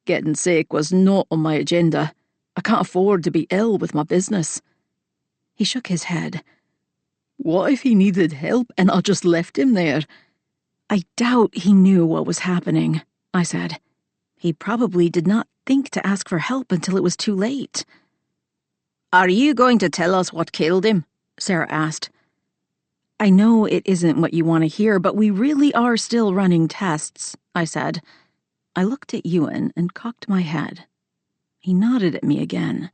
Getting sick was not on my agenda. I can't afford to be ill with my business. He shook his head. What if he needed help and I just left him there? I doubt he knew what was happening, I said. He probably did not think to ask for help until it was too late. Are you going to tell us what killed him? Sarah asked. I know it isn't what you want to hear, but we really are still running tests, I said. I looked at Ewan and cocked my head. He nodded at me again.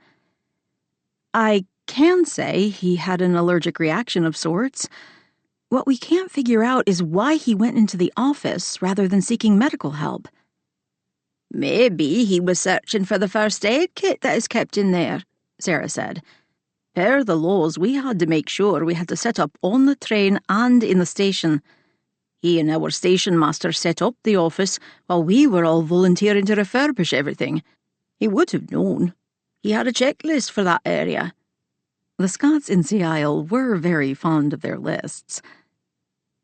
I can say he had an allergic reaction of sorts. What we can't figure out is why he went into the office rather than seeking medical help. Maybe he was searching for the first aid kit that is kept in there, Sarah said. Per the laws, we had to make sure we had to set up on the train and in the station. He and our station master set up the office while we were all volunteering to refurbish everything. He would have known. He had a checklist for that area. The Scots in Sea Isle were very fond of their lists.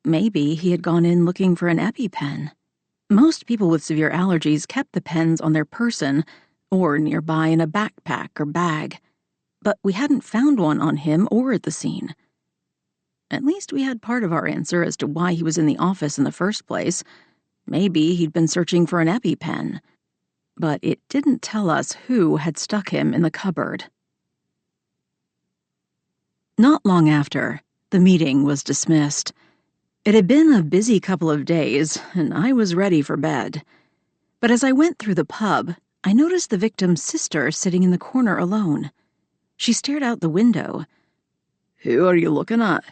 Maybe he had gone in looking for an EpiPen. Most people with severe allergies kept the pens on their person or nearby in a backpack or bag, but we hadn't found one on him or at the scene. At least we had part of our answer as to why he was in the office in the first place. Maybe he'd been searching for an EpiPen, but it didn't tell us who had stuck him in the cupboard. Not long after, the meeting was dismissed. It had been a busy couple of days, and I was ready for bed. But as I went through the pub, I noticed the victim's sister sitting in the corner alone. She stared out the window. "Who are you looking at?"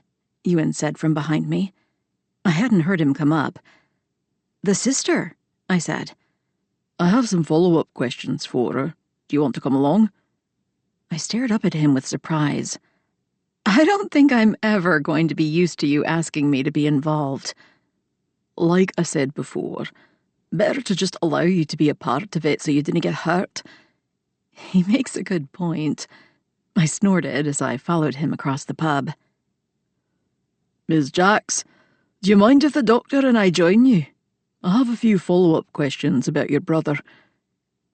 Ewan said from behind me. I hadn't heard him come up. "The sister," I said. "I have some follow-up questions for her. Do you want to come along?" I stared up at him with surprise. I don't think I'm ever going to be used to you asking me to be involved. Like I said before, better to just allow you to be a part of it so you didn't get hurt. He makes a good point. I snorted as I followed him across the pub. "Ms. Jacks, do you mind if the doctor and I join you? I have a few follow-up questions about your brother."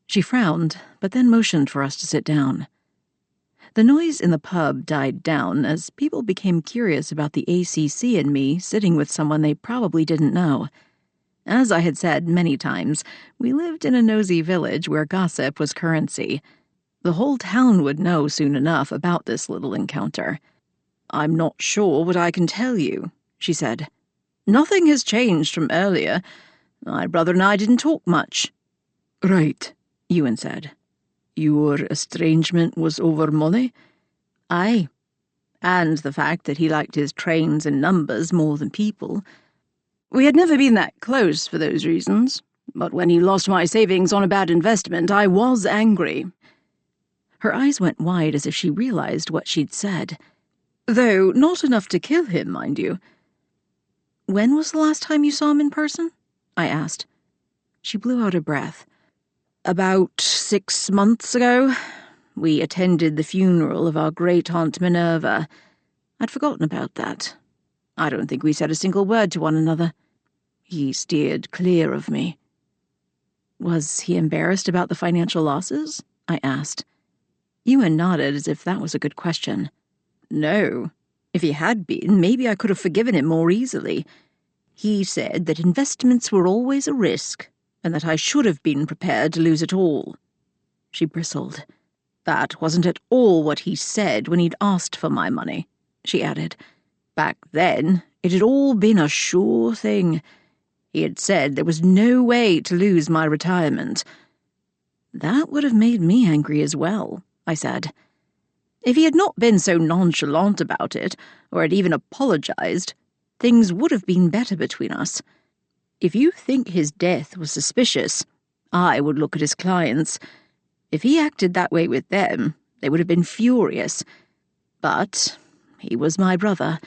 She frowned, but then motioned for us to sit down. The noise in the pub died down as people became curious about the ACC and me sitting with someone they probably didn't know. As I had said many times, we lived in a nosy village where gossip was currency. The whole town would know soon enough about this little encounter. "I'm not sure what I can tell you," she said. "Nothing has changed from earlier. My brother and I didn't talk much." "Right," Ewan said. "Your estrangement was over money?" "Aye. And the fact that he liked his trains and numbers more than people. We had never been that close for those reasons, but when he lost my savings on a bad investment, I was angry." Her eyes went wide as if she realized what she'd said. "Though not enough to kill him, mind you." "When was the last time you saw him in person?" I asked. She blew out a breath. "About 6 months ago. We attended the funeral of our great-aunt Minerva. I'd forgotten about that. I don't think we said a single word to one another. He steered clear of me." "Was he embarrassed about the financial losses?" I asked. Ewan nodded as if that was a good question. "No. If he had been, maybe I could have forgiven him more easily. He said that investments were always a risk, and that I should have been prepared to lose it all." She bristled. "That wasn't at all what he said when he'd asked for my money," she added. "Back then, it had all been a sure thing. He had said there was no way to lose my retirement." "That would have made me angry as well," I said. "If he had not been so nonchalant about it, or had even apologized, things would have been better between us. If you think his death was suspicious, I would look at his clients. If he acted that way with them, they would have been furious. But he was my brother.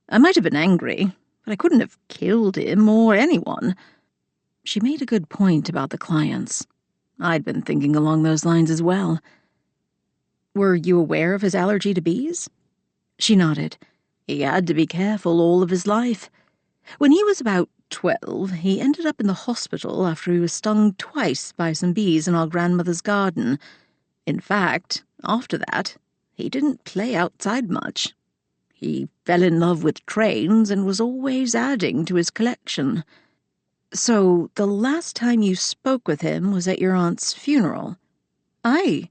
I might have been angry, but I couldn't have killed him or anyone." She made a good point about the clients. I'd been thinking along those lines as well. "Were you aware of his allergy to bees?" She nodded. "He had to be careful all of his life. When he was about 12, he ended up in the hospital after he was stung twice by some bees in our grandmother's garden. In fact, after that, he didn't play outside much. He fell in love with trains and was always adding to his collection." "So the last time you spoke with him was at your aunt's funeral?" "Aye.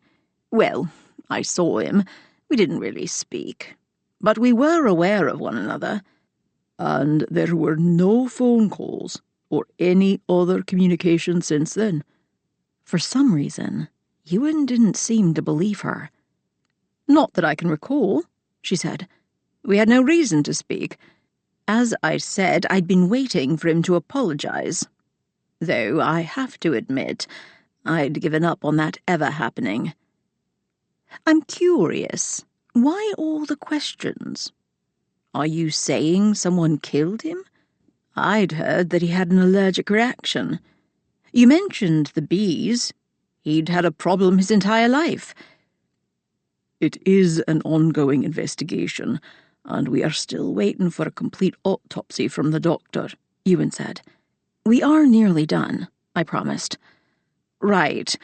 Well, I saw him. We didn't really speak. But we were aware of one another." "And there were no phone calls or any other communication since then?" For some reason, Ewan didn't seem to believe her. "Not that I can recall," she said. "We had no reason to speak. As I said, I'd been waiting for him to apologize. Though I have to admit, I'd given up on that ever happening." "I'm curious. Why all the questions? Are you saying someone killed him? I'd heard that he had an allergic reaction. You mentioned the bees. He'd had a problem his entire life." "It is an ongoing investigation, and we are still waiting for a complete autopsy from the doctor," Ewan said. "We are nearly done," I promised. "Right.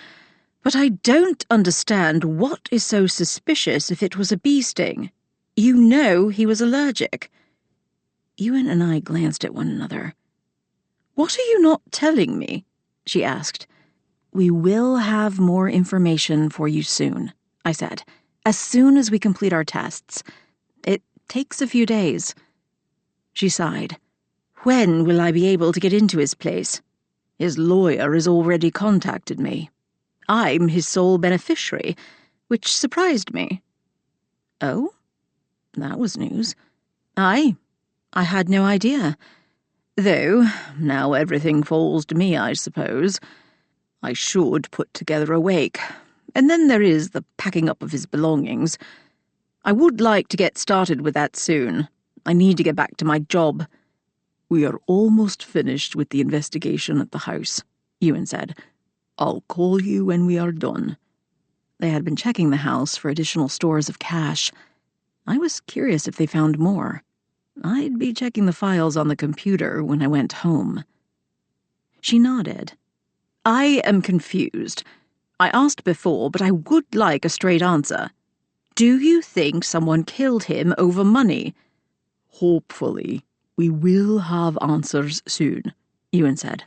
But I don't understand what is so suspicious if it was a bee sting. You know he was allergic." Ewan and I glanced at one another. "What are you not telling me?" she asked. "We will have more information for you soon," I said, "as soon as we complete our tests. It takes a few days." She sighed. "When will I be able to get into his place? His lawyer has already contacted me." I'm his sole beneficiary, which surprised me. Oh? That was news. Aye, I had no idea. Though, now everything falls to me, I suppose. I should put together a wake. And then there is the packing up of his belongings. I would like to get started with that soon. I need to get back to my job. We are almost finished with the investigation at the house, Ewan said. I'll call you when we are done. They had been checking the house for additional stores of cash. I was curious if they found more. I'd be checking the files on the computer when I went home. She nodded. I am confused. I asked before, but I would like a straight answer. Do you think someone killed him over money? Hopefully, we will have answers soon, Ewan said.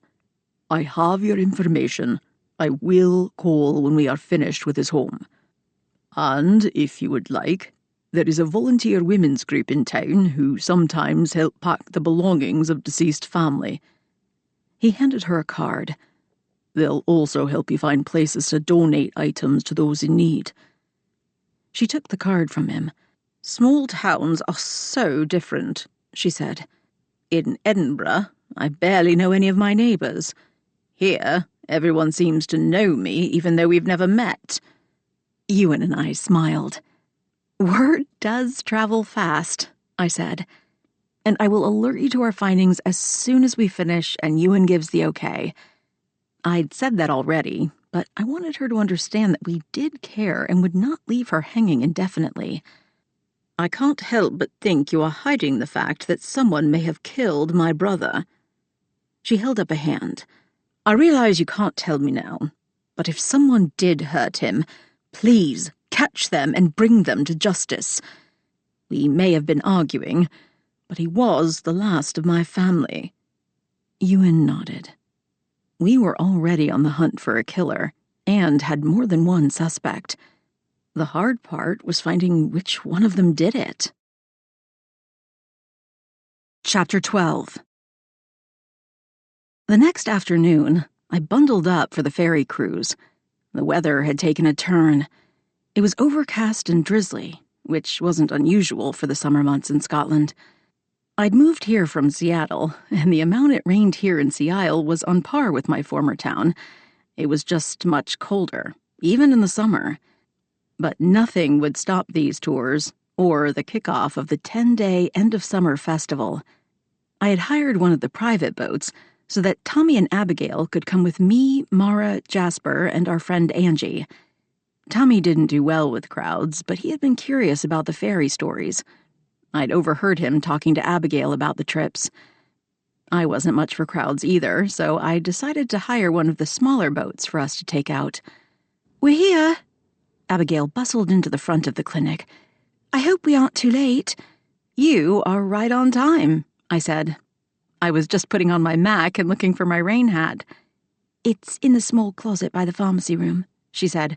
I have your information. I will call when we are finished with his home. And, if you would like, there is a volunteer women's group in town who sometimes help pack the belongings of deceased family. He handed her a card. They'll also help you find places to donate items to those in need. She took the card from him. Small towns are so different, she said. In Edinburgh, I barely know any of my neighbours. Here, everyone seems to know me, even though we've never met. Ewan and I smiled. Word does travel fast, I said. And I will alert you to our findings as soon as we finish and Ewan gives the okay. I'd said that already, but I wanted her to understand that we did care and would not leave her hanging indefinitely. I can't help but think you are hiding the fact that someone may have killed my brother. She held up a hand. I realize you can't tell me now, but if someone did hurt him, please catch them and bring them to justice. We may have been arguing, but he was the last of my family. Ewan nodded. We were already on the hunt for a killer, and had more than one suspect. The hard part was finding which one of them did it. Chapter 12. The next afternoon, I bundled up for the ferry cruise. The weather had taken a turn. It was overcast and drizzly, which wasn't unusual for the summer months in Scotland. I'd moved here from Seattle, and the amount it rained here in Seattle was on par with my former town. It was just much colder, even in the summer. But nothing would stop these tours, or the kickoff of the 10-day end-of-summer festival. I had hired one of the private boats so that Tommy and Abigail could come with me, Mara, Jasper, and our friend Angie. Tommy didn't do well with crowds, but he had been curious about the fairy stories. I'd overheard him talking to Abigail about the trips. I wasn't much for crowds either, so I decided to hire one of the smaller boats for us to take out. We're here. Abigail bustled into the front of the clinic. I hope we aren't too late. You are right on time, I said. I was just putting on my Mac and looking for my rain hat. It's in the small closet by the pharmacy room, she said.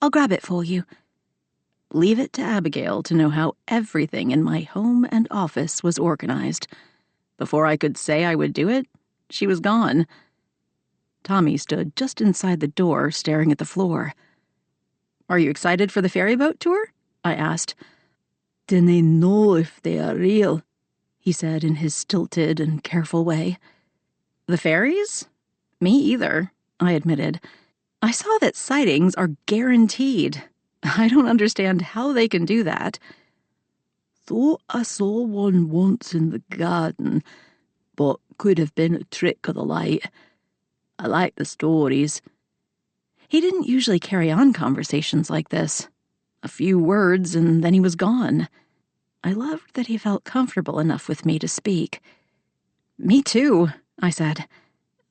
I'll grab it for you. Leave it to Abigail to know how everything in my home and office was organized. Before I could say I would do it, she was gone. Tommy stood just inside the door, staring at the floor. Are you excited for the ferry boat tour? I asked. Dinna know if they are real, he said in his stilted and careful way. The fairies? Me either, I admitted. I saw that sightings are guaranteed. I don't understand how they can do that. Thought I saw one once in the garden, but could have been a trick of the light. I like the stories. He didn't usually carry on conversations like this. A few words and then he was gone. I loved that he felt comfortable enough with me to speak. Me too, I said.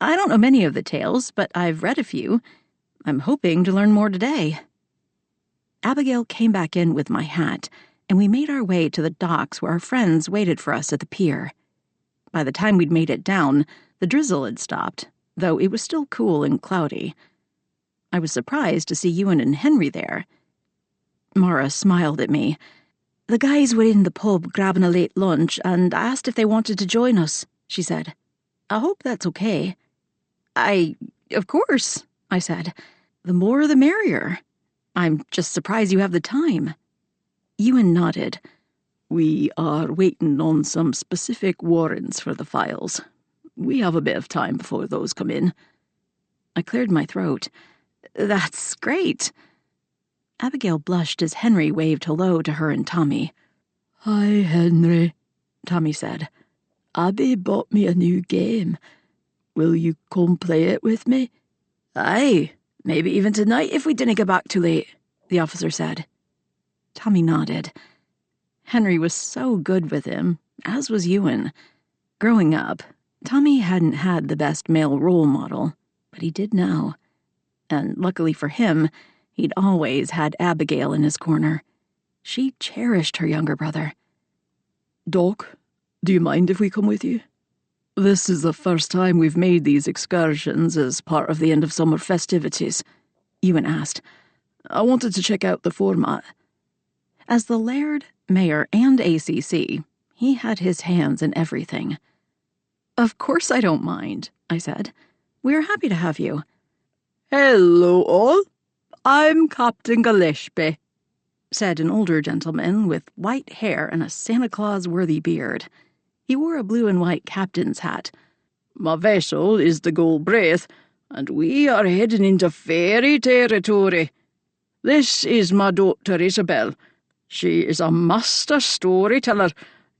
I don't know many of the tales, but I've read a few. I'm hoping to learn more today. Abigail came back in with my hat, and we made our way to the docks where our friends waited for us at the pier. By the time we'd made it down, the drizzle had stopped, though it was still cool and cloudy. I was surprised to see Ewan and Henry there. Mara smiled at me. The guys were in the pub grabbing a late lunch, and I asked if they wanted to join us, she said. I hope that's okay. Of course, I said. The more the merrier. I'm just surprised you have the time. Ewan nodded. We are waiting on some specific warrants for the files. We have a bit of time before those come in. I cleared my throat. That's great. Abigail blushed as Henry waved hello to her and Tommy. Hi, Henry, Tommy said. Abby bought me a new game. Will you come play it with me? Aye, maybe even tonight if we didn't get back too late, the officer said. Tommy nodded. Henry was so good with him, as was Ewan. Growing up, Tommy hadn't had the best male role model, but he did now. And luckily for him, he'd always had Abigail in his corner. She cherished her younger brother. Doc, do you mind if we come with you? This is the first time we've made these excursions as part of the end of summer festivities, Ewan asked. I wanted to check out the format. As the Laird, Mayor, and ACC, he had his hands in everything. Of course I don't mind, I said. We're happy to have you. Hello all. I'm Captain Gillespie, said an older gentleman with white hair and a Santa Claus-worthy beard. He wore a blue and white captain's hat. My vessel is the Galbraith, and we are heading into fairy territory. This is my daughter Isabel. She is a master storyteller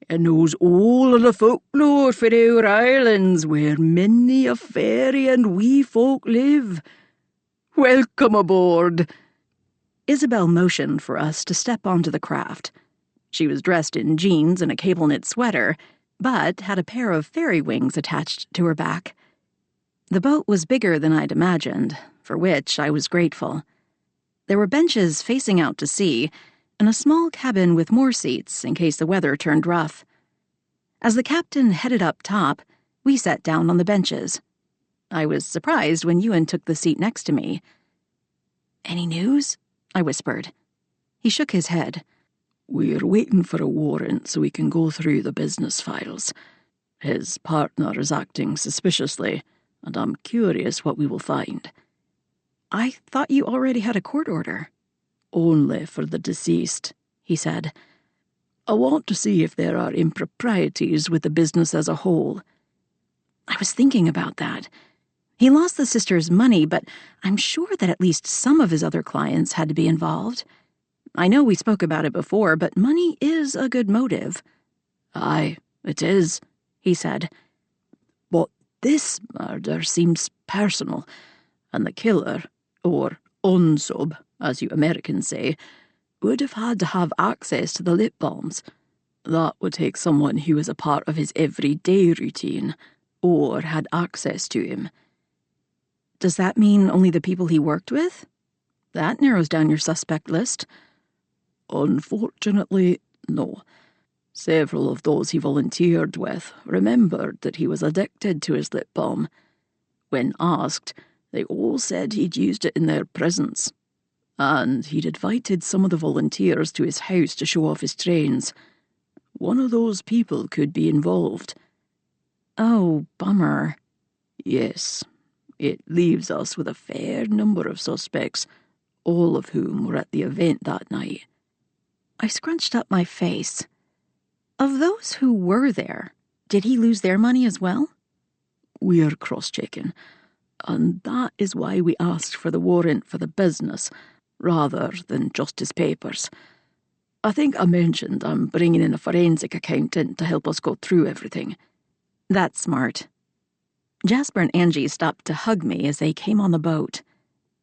and knows all of the folklore for our islands where many a fairy and wee folk live. Welcome aboard. Isabel motioned for us to step onto the craft. She was dressed in jeans and a cable-knit sweater, but had a pair of fairy wings attached to her back. The boat was bigger than I'd imagined, for which I was grateful. There were benches facing out to sea, and a small cabin with more seats in case the weather turned rough. As the captain headed up top, we sat down on the benches. I was surprised when Ewan took the seat next to me. "Any news?" I whispered. He shook his head. We're waiting for a warrant so we can go through the business files. His partner is acting suspiciously, and I'm curious what we will find. I thought you already had a court order. Only for the deceased, he said. I want to see if there are improprieties with the business as a whole. I was thinking about that. He lost the sisters' money, but I'm sure that at least some of his other clients had to be involved. I know we spoke about it before, but money is a good motive. Aye, it is, he said. But this murder seems personal, and the killer, or unsub, as you Americans say, would have had to have access to the lip balms. That would take someone who was a part of his everyday routine, or had access to him. Does that mean only the people he worked with? That narrows down your suspect list. Unfortunately, no. Several of those he volunteered with remembered that he was addicted to his lip balm. When asked, they all said he'd used it in their presence. And he'd invited some of the volunteers to his house to show off his trains. One of those people could be involved. Oh, bummer. Yes, it leaves us with a fair number of suspects, all of whom were at the event that night. I scrunched up my face. Of those who were there, did he lose their money as well? We're cross-checking, and that is why we asked for the warrant for the business, rather than just his papers. I think I mentioned I'm bringing in a forensic accountant to help us go through everything. That's smart. Jasper and Angie stopped to hug me as they came on the boat.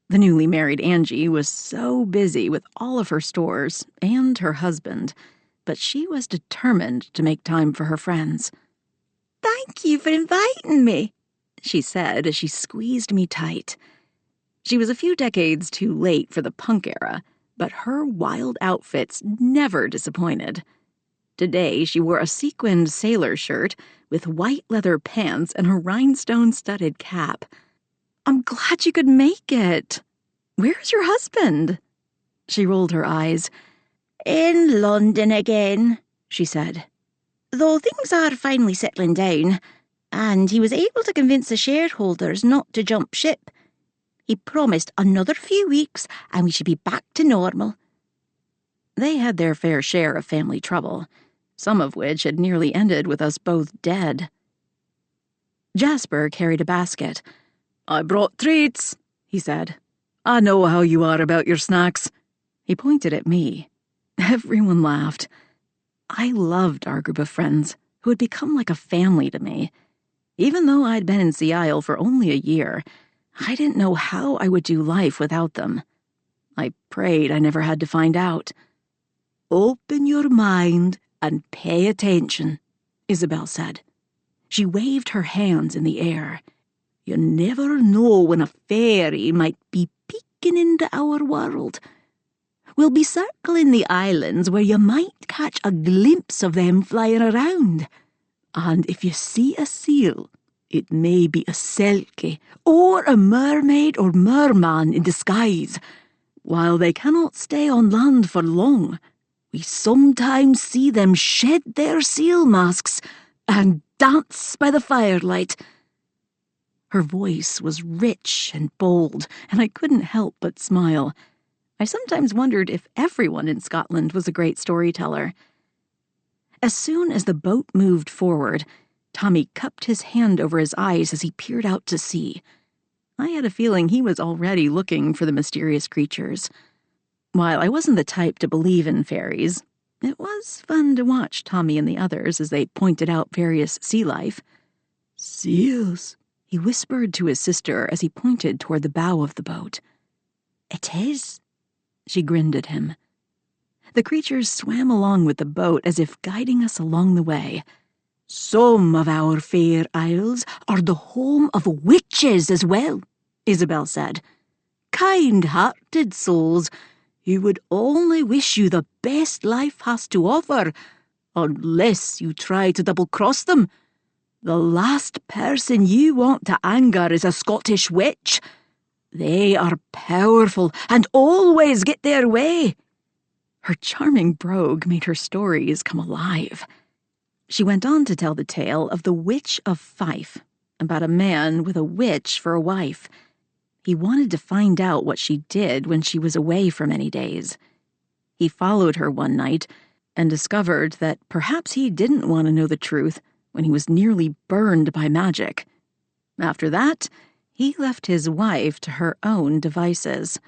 The newly married Angie was so busy with all of her stores and her husband, but she was determined to make time for her friends. "Thank you for inviting me," she said as she squeezed me tight. She was a few decades too late for the punk era, but her wild outfits never disappointed. Today she wore a sequined sailor shirt with white leather pants and a rhinestone-studded cap. I'm glad you could make it. Where's your husband? She rolled her eyes. "In London again," she said. "Though things are finally settling down, and he was able to convince the shareholders not to jump ship. He promised another few weeks and we should be back to normal. They had their fair share of family trouble, some of which had nearly ended with us both dead. Jasper carried a basket. "I brought treats," he said. "I know how you are about your snacks." He pointed at me. Everyone laughed. I loved our group of friends, who had become like a family to me. Even though I'd been in Sea Isle for only a year, I didn't know how I would do life without them. I prayed I never had to find out. "Open your mind and pay attention," Isabel said. She waved her hands in the air. "You never know when a fairy might be peeking into our world. We'll be circling the islands where you might catch a glimpse of them flying around. And if you see a seal, it may be a selkie or a mermaid or merman in disguise. While they cannot stay on land for long, we sometimes see them shed their seal masks and dance by the firelight." Her voice was rich and bold, and I couldn't help but smile. I sometimes wondered if everyone in Scotland was a great storyteller. As soon as the boat moved forward, Tommy cupped his hand over his eyes as he peered out to sea. I had a feeling he was already looking for the mysterious creatures. While I wasn't the type to believe in fairies, it was fun to watch Tommy and the others as they pointed out various sea life. "Seals," he whispered to his sister as he pointed toward the bow of the boat. "It is." She grinned at him. The creatures swam along with the boat as if guiding us along the way. "Some of our fair isles are the home of witches as well," Isabel said. "Kind-hearted souls who would only wish you the best life has to offer, unless you try to double-cross them. The last person you want to anger is a Scottish witch. They are powerful and always get their way." Her charming brogue made her stories come alive. She went on to tell the tale of the Witch of Fife, about a man with a witch for a wife. He wanted to find out what she did when she was away for many days. He followed her one night and discovered that perhaps he didn't want to know the truth when he was nearly burned by magic. After that, he left his wife to her own devices.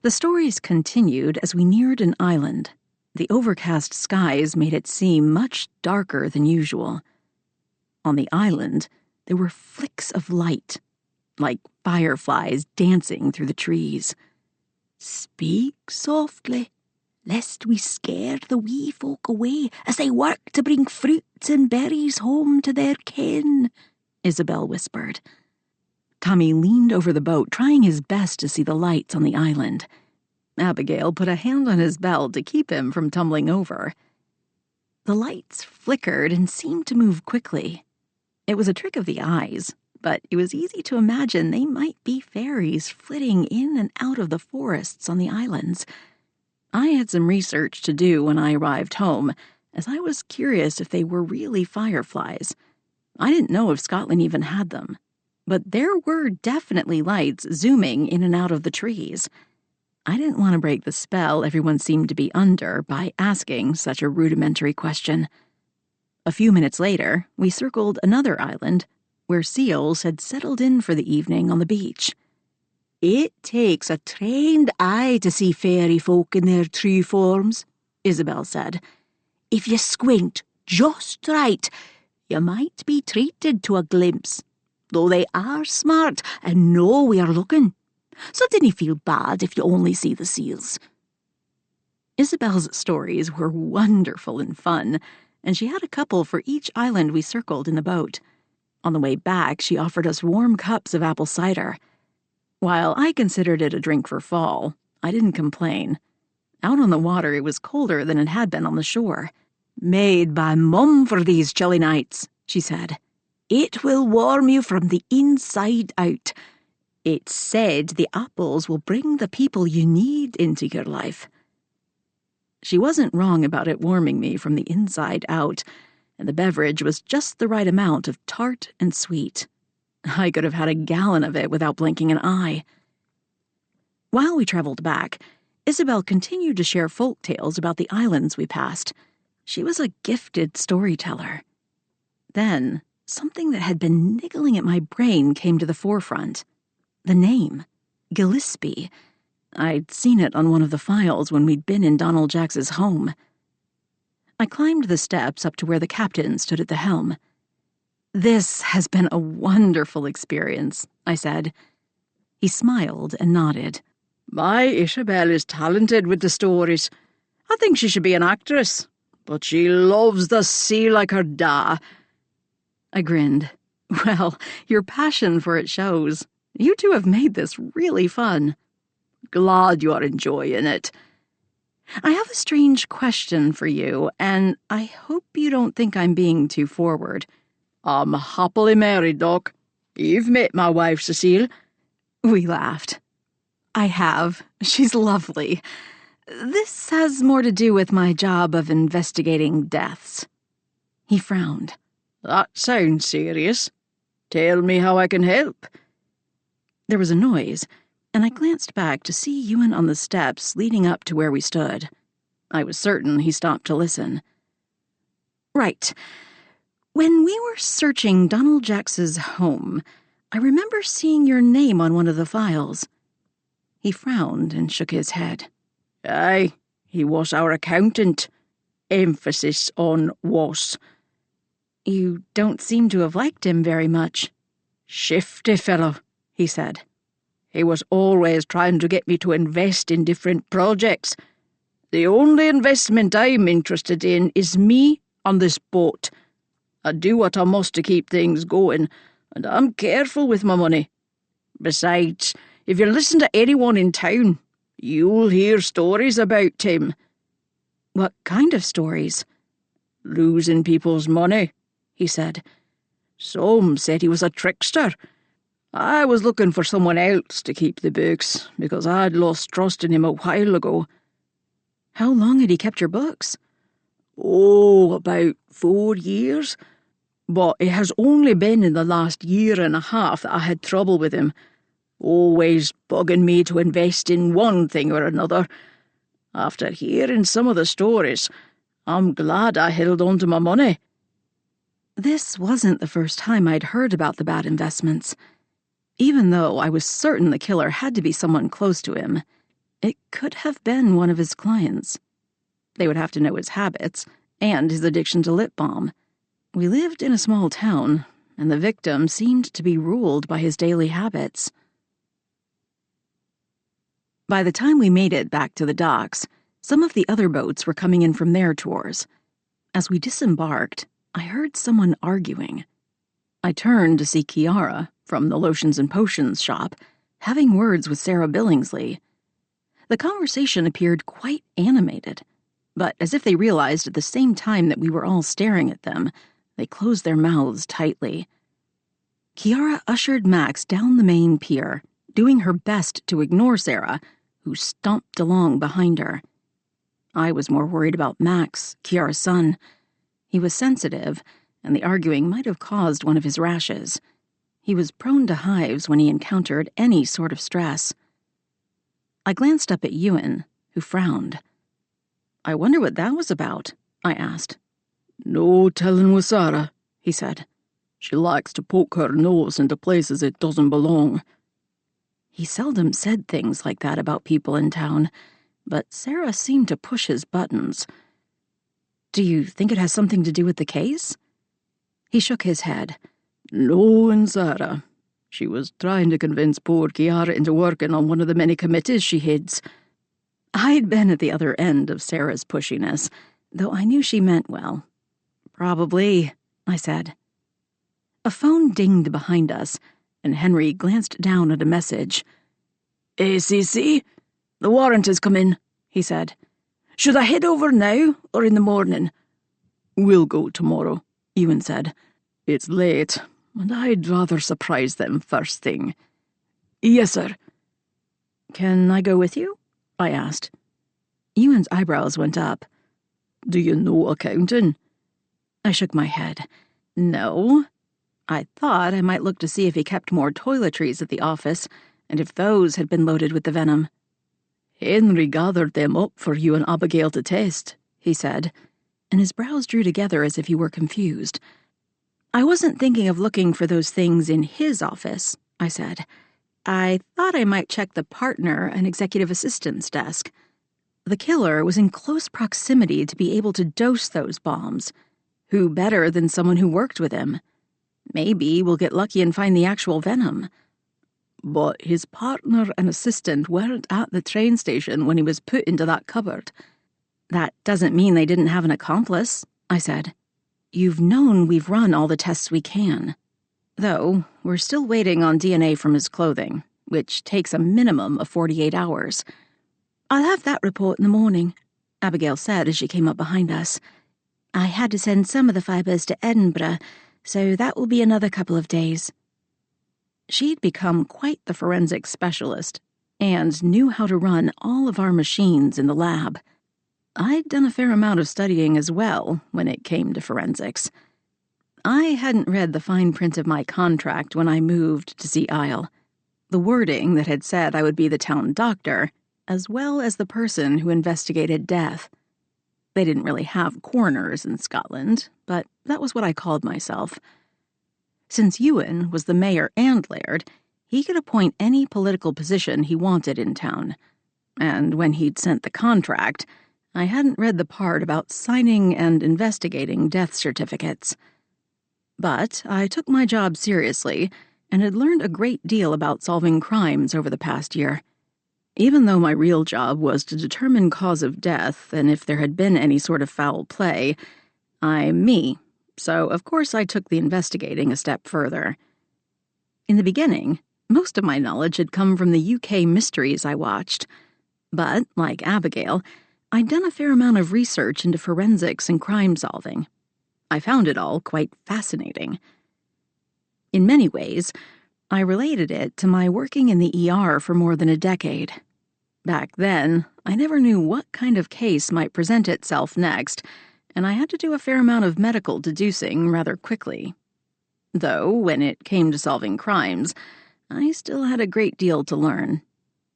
The stories continued as we neared an island. The overcast skies made it seem much darker than usual. On the island, there were flicks of light, like fireflies dancing through the trees. "Speak softly, lest we scare the wee folk away as they work to bring fruits and berries home to their kin," Isabel whispered. Tommy leaned over the boat, trying his best to see the lights on the island. Abigail put a hand on his belt to keep him from tumbling over. The lights flickered and seemed to move quickly. It was a trick of the eyes, but it was easy to imagine they might be fairies flitting in and out of the forests on the islands. I had some research to do when I arrived home, as I was curious if they were really fireflies. I didn't know if Scotland even had them, but there were definitely lights zooming in and out of the trees. I didn't want to break the spell everyone seemed to be under by asking such a rudimentary question. A few minutes later, we circled another island where seals had settled in for the evening on the beach. "It takes a trained eye to see fairy folk in their true forms," Isabel said. "If you squint just right, you might be treated to a glimpse, though they are smart and know we are looking. So dinna feel bad if you only see the seals." Isabel's stories were wonderful and fun, and she had a couple for each island we circled in the boat. On the way back, she offered us warm cups of apple cider. While I considered it a drink for fall, I didn't complain. Out on the water, it was colder than it had been on the shore. "Made by Mum for these chilly nights," she said. "It will warm you from the inside out. It's said the apples will bring the people you need into your life." She wasn't wrong about it warming me from the inside out, and the beverage was just the right amount of tart and sweet. I could have had a gallon of it without blinking an eye. While we traveled back, Isabel continued to share folk tales about the islands we passed. She was a gifted storyteller. Then, something that had been niggling at my brain came to the forefront. The name, Gillespie. I'd seen it on one of the files when we'd been in Donald Jacks's home. I climbed the steps up to where the captain stood at the helm. "This has been a wonderful experience," I said. He smiled and nodded. "My Isabel is talented with the stories. I think she should be an actress, but she loves the sea like her da." I grinned. "Well, your passion for it shows. You two have made this really fun." "Glad you are enjoying it." "I have a strange question for you, and I hope you don't think I'm being too forward." "I'm happily married, Doc. You've met my wife, Cecile." We laughed. "I have. She's lovely. This has more to do with my job of investigating deaths." He frowned. "That sounds serious. Tell me how I can help." There was a noise, and I glanced back to see Ewan on the steps leading up to where we stood. I was certain he stopped to listen. "Right. When we were searching Donald Jacks's home, I remember seeing your name on one of the files." He frowned and shook his head. "Aye, he was our accountant. Emphasis on was." "You don't seem to have liked him very much." "Shifty fellow," he said. "He was always trying to get me to invest in different projects. The only investment I'm interested in is me on this boat. I do what I must to keep things going, and I'm careful with my money. Besides, if you listen to anyone in town, you'll hear stories about him." "What kind of stories?" "Losing people's money," he said. "Some said he was a trickster. I was looking for someone else to keep the books, because I'd lost trust in him a while ago." "How long had he kept your books?" "Oh, about 4 years. But it has only been in the last year and a half that I had trouble with him, always bugging me to invest in one thing or another. After hearing some of the stories, I'm glad I held on to my money." This wasn't the first time I'd heard about the bad investments. Even though I was certain the killer had to be someone close to him, it could have been one of his clients. They would have to know his habits and his addiction to lip balm. We lived in a small town, and the victim seemed to be ruled by his daily habits. By the time we made it back to the docks, some of the other boats were coming in from their tours. As we disembarked, I heard someone arguing. I turned to see Kiara, from the lotions and potions shop, having words with Sarah Billingsley. The conversation appeared quite animated, but as if they realized at the same time that we were all staring at them, they closed their mouths tightly. Kiara ushered Max down the main pier, doing her best to ignore Sarah, who stomped along behind her. I was more worried about Max, Kiara's son. He was sensitive, and the arguing might have caused one of his rashes. He was prone to hives when he encountered any sort of stress. I glanced up at Ewan, who frowned. "I wonder what that was about," I asked. "No telling with Sarah," he said. "She likes to poke her nose into places it doesn't belong." He seldom said things like that about people in town, but Sarah seemed to push his buttons. "Do you think it has something to do with the case?" He shook his head. "No, and Sarah. She was trying to convince poor Kiara into working on one of the many committees she heads." I'd been at the other end of Sarah's pushiness, though I knew she meant well. "Probably," I said. A phone dinged behind us, and Henry glanced down at a message. "ACC? The warrant has come in," he said. "Should I head over now or in the morning?" "We'll go tomorrow," Ewan said. "It's late, and I'd rather surprise them first thing." "Yes, sir." "Can I go with you?" I asked. Ewan's eyebrows went up. "Do you know accounting?" I shook my head. "No." I thought I might look to see if he kept more toiletries at the office, and if those had been loaded with the venom. Henry gathered them up for you and Abigail to test, he said, and his brows drew together as if he were confused. I wasn't thinking of looking for those things in his office, I said. I thought I might check the partner and executive assistant's desk. The killer was in close proximity to be able to dose those bombs. Who better than someone who worked with him? Maybe we'll get lucky and find the actual venom. But his partner and assistant weren't at the train station when he was put into that cupboard. That doesn't mean they didn't have an accomplice, I said. You've known we've run all the tests we can. Though, we're still waiting on DNA from his clothing, which takes a minimum of 48 hours. I'll have that report in the morning, Abigail said as she came up behind us. I had to send some of the fibers to Edinburgh, so that will be another couple of days. She'd become quite the forensic specialist, and knew how to run all of our machines in the lab. I'd done a fair amount of studying as well when it came to forensics. I hadn't read the fine print of my contract when I moved to see Isle. The wording that had said I would be the town doctor, as well as the person who investigated death. They didn't really have coroners in Scotland, but that was what I called myself. Since Ewan was the mayor and laird, he could appoint any political position he wanted in town. And when he'd sent the contract, I hadn't read the part about signing and investigating death certificates. But I took my job seriously and had learned a great deal about solving crimes over the past year. Even though my real job was to determine cause of death and if there had been any sort of foul play, I'm me, so of course I took the investigating a step further. In the beginning, most of my knowledge had come from the UK mysteries I watched, but, like Abigail, I'd done a fair amount of research into forensics and crime solving. I found it all quite fascinating. In many ways, I related it to my working in the ER for more than a decade. Back then, I never knew what kind of case might present itself next, and I had to do a fair amount of medical deducing rather quickly. Though, when it came to solving crimes, I still had a great deal to learn,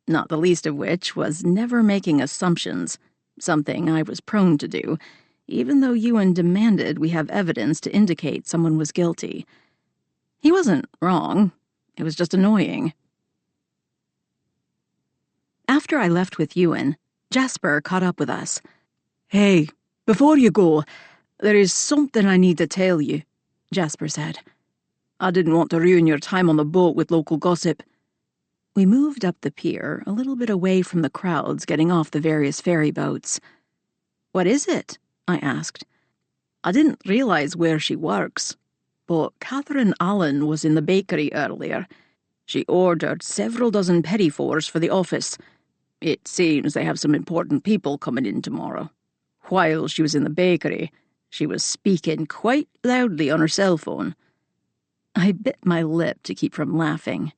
not the least of which was never making assumptions, something I was prone to do, even though Ewan demanded we have evidence to indicate someone was guilty. He wasn't wrong. It was just annoying. After I left with Ewan, Jasper caught up with us. Hey, before you go, there is something I need to tell you, Jasper said. I didn't want to ruin your time on the boat with local gossip. We moved up the pier, a little bit away from the crowds getting off the various ferry boats. What is it? I asked. I didn't realize where she works, but Catherine Allen was in the bakery earlier. She ordered several dozen petits-fours for the office. It seems they have some important people coming in tomorrow. While she was in the bakery, she was speaking quite loudly on her cell phone. I bit my lip to keep from laughing.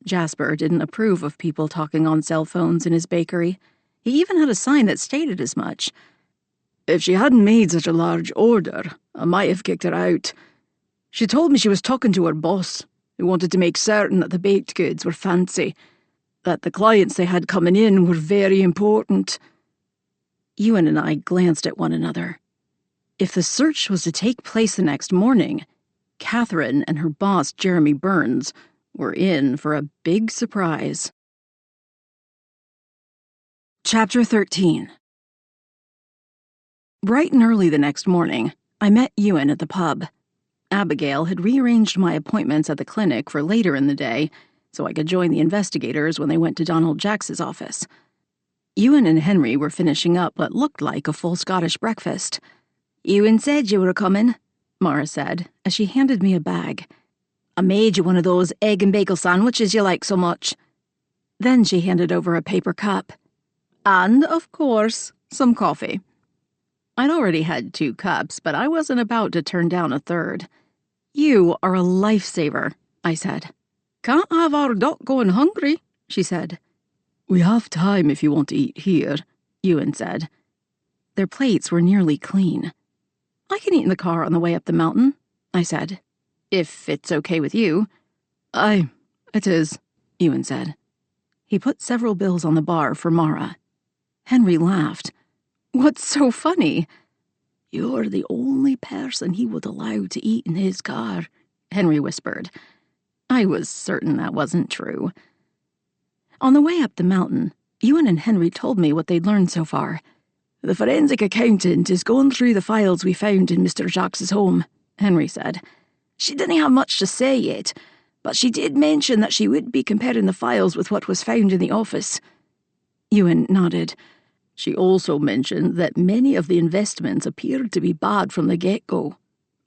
Jasper didn't approve of people talking on cell phones in his bakery. He even had a sign that stated as much. If she hadn't made such a large order, I might have kicked her out. She told me she was talking to her boss, who wanted to make certain that the baked goods were fancy, that the clients they had coming in were very important. Ewan and I glanced at one another. If the search was to take place the next morning, Catherine and her boss, Jeremy Burns, were in for a big surprise. Chapter 13. Bright and early the next morning, I met Ewan at the pub. Abigail had rearranged my appointments at the clinic for later in the day, so I could join the investigators when they went to Donald Jacks's office. Ewan and Henry were finishing up what looked like a full Scottish breakfast. "Ewan said you were coming," Mara said, as she handed me a bag. "I made you one of those egg and bagel sandwiches you like so much." Then she handed over a paper cup. "And, of course, some coffee." I'd already had 2 cups, but I wasn't about to turn down a third. "You are a lifesaver," I said. "Can't have our duck going hungry," she said. "We have time if you want to eat here," Ewan said. Their plates were nearly clean. "I can eat in the car on the way up the mountain," I said. if it's okay with you. Aye, it is, Ewan said. He put several bills on the bar for Mara. Henry laughed. What's so funny? You're the only person he would allow to eat in his car, Henry whispered. I was certain that wasn't true. On the way up the mountain, Ewan and Henry told me what they'd learned so far. The forensic accountant is going through the files we found in Mr. Jacques' home, Henry said. She didn't have much to say yet, but she did mention that she would be comparing the files with what was found in the office. Ewan nodded. She also mentioned that many of the investments appeared to be bad from the get-go,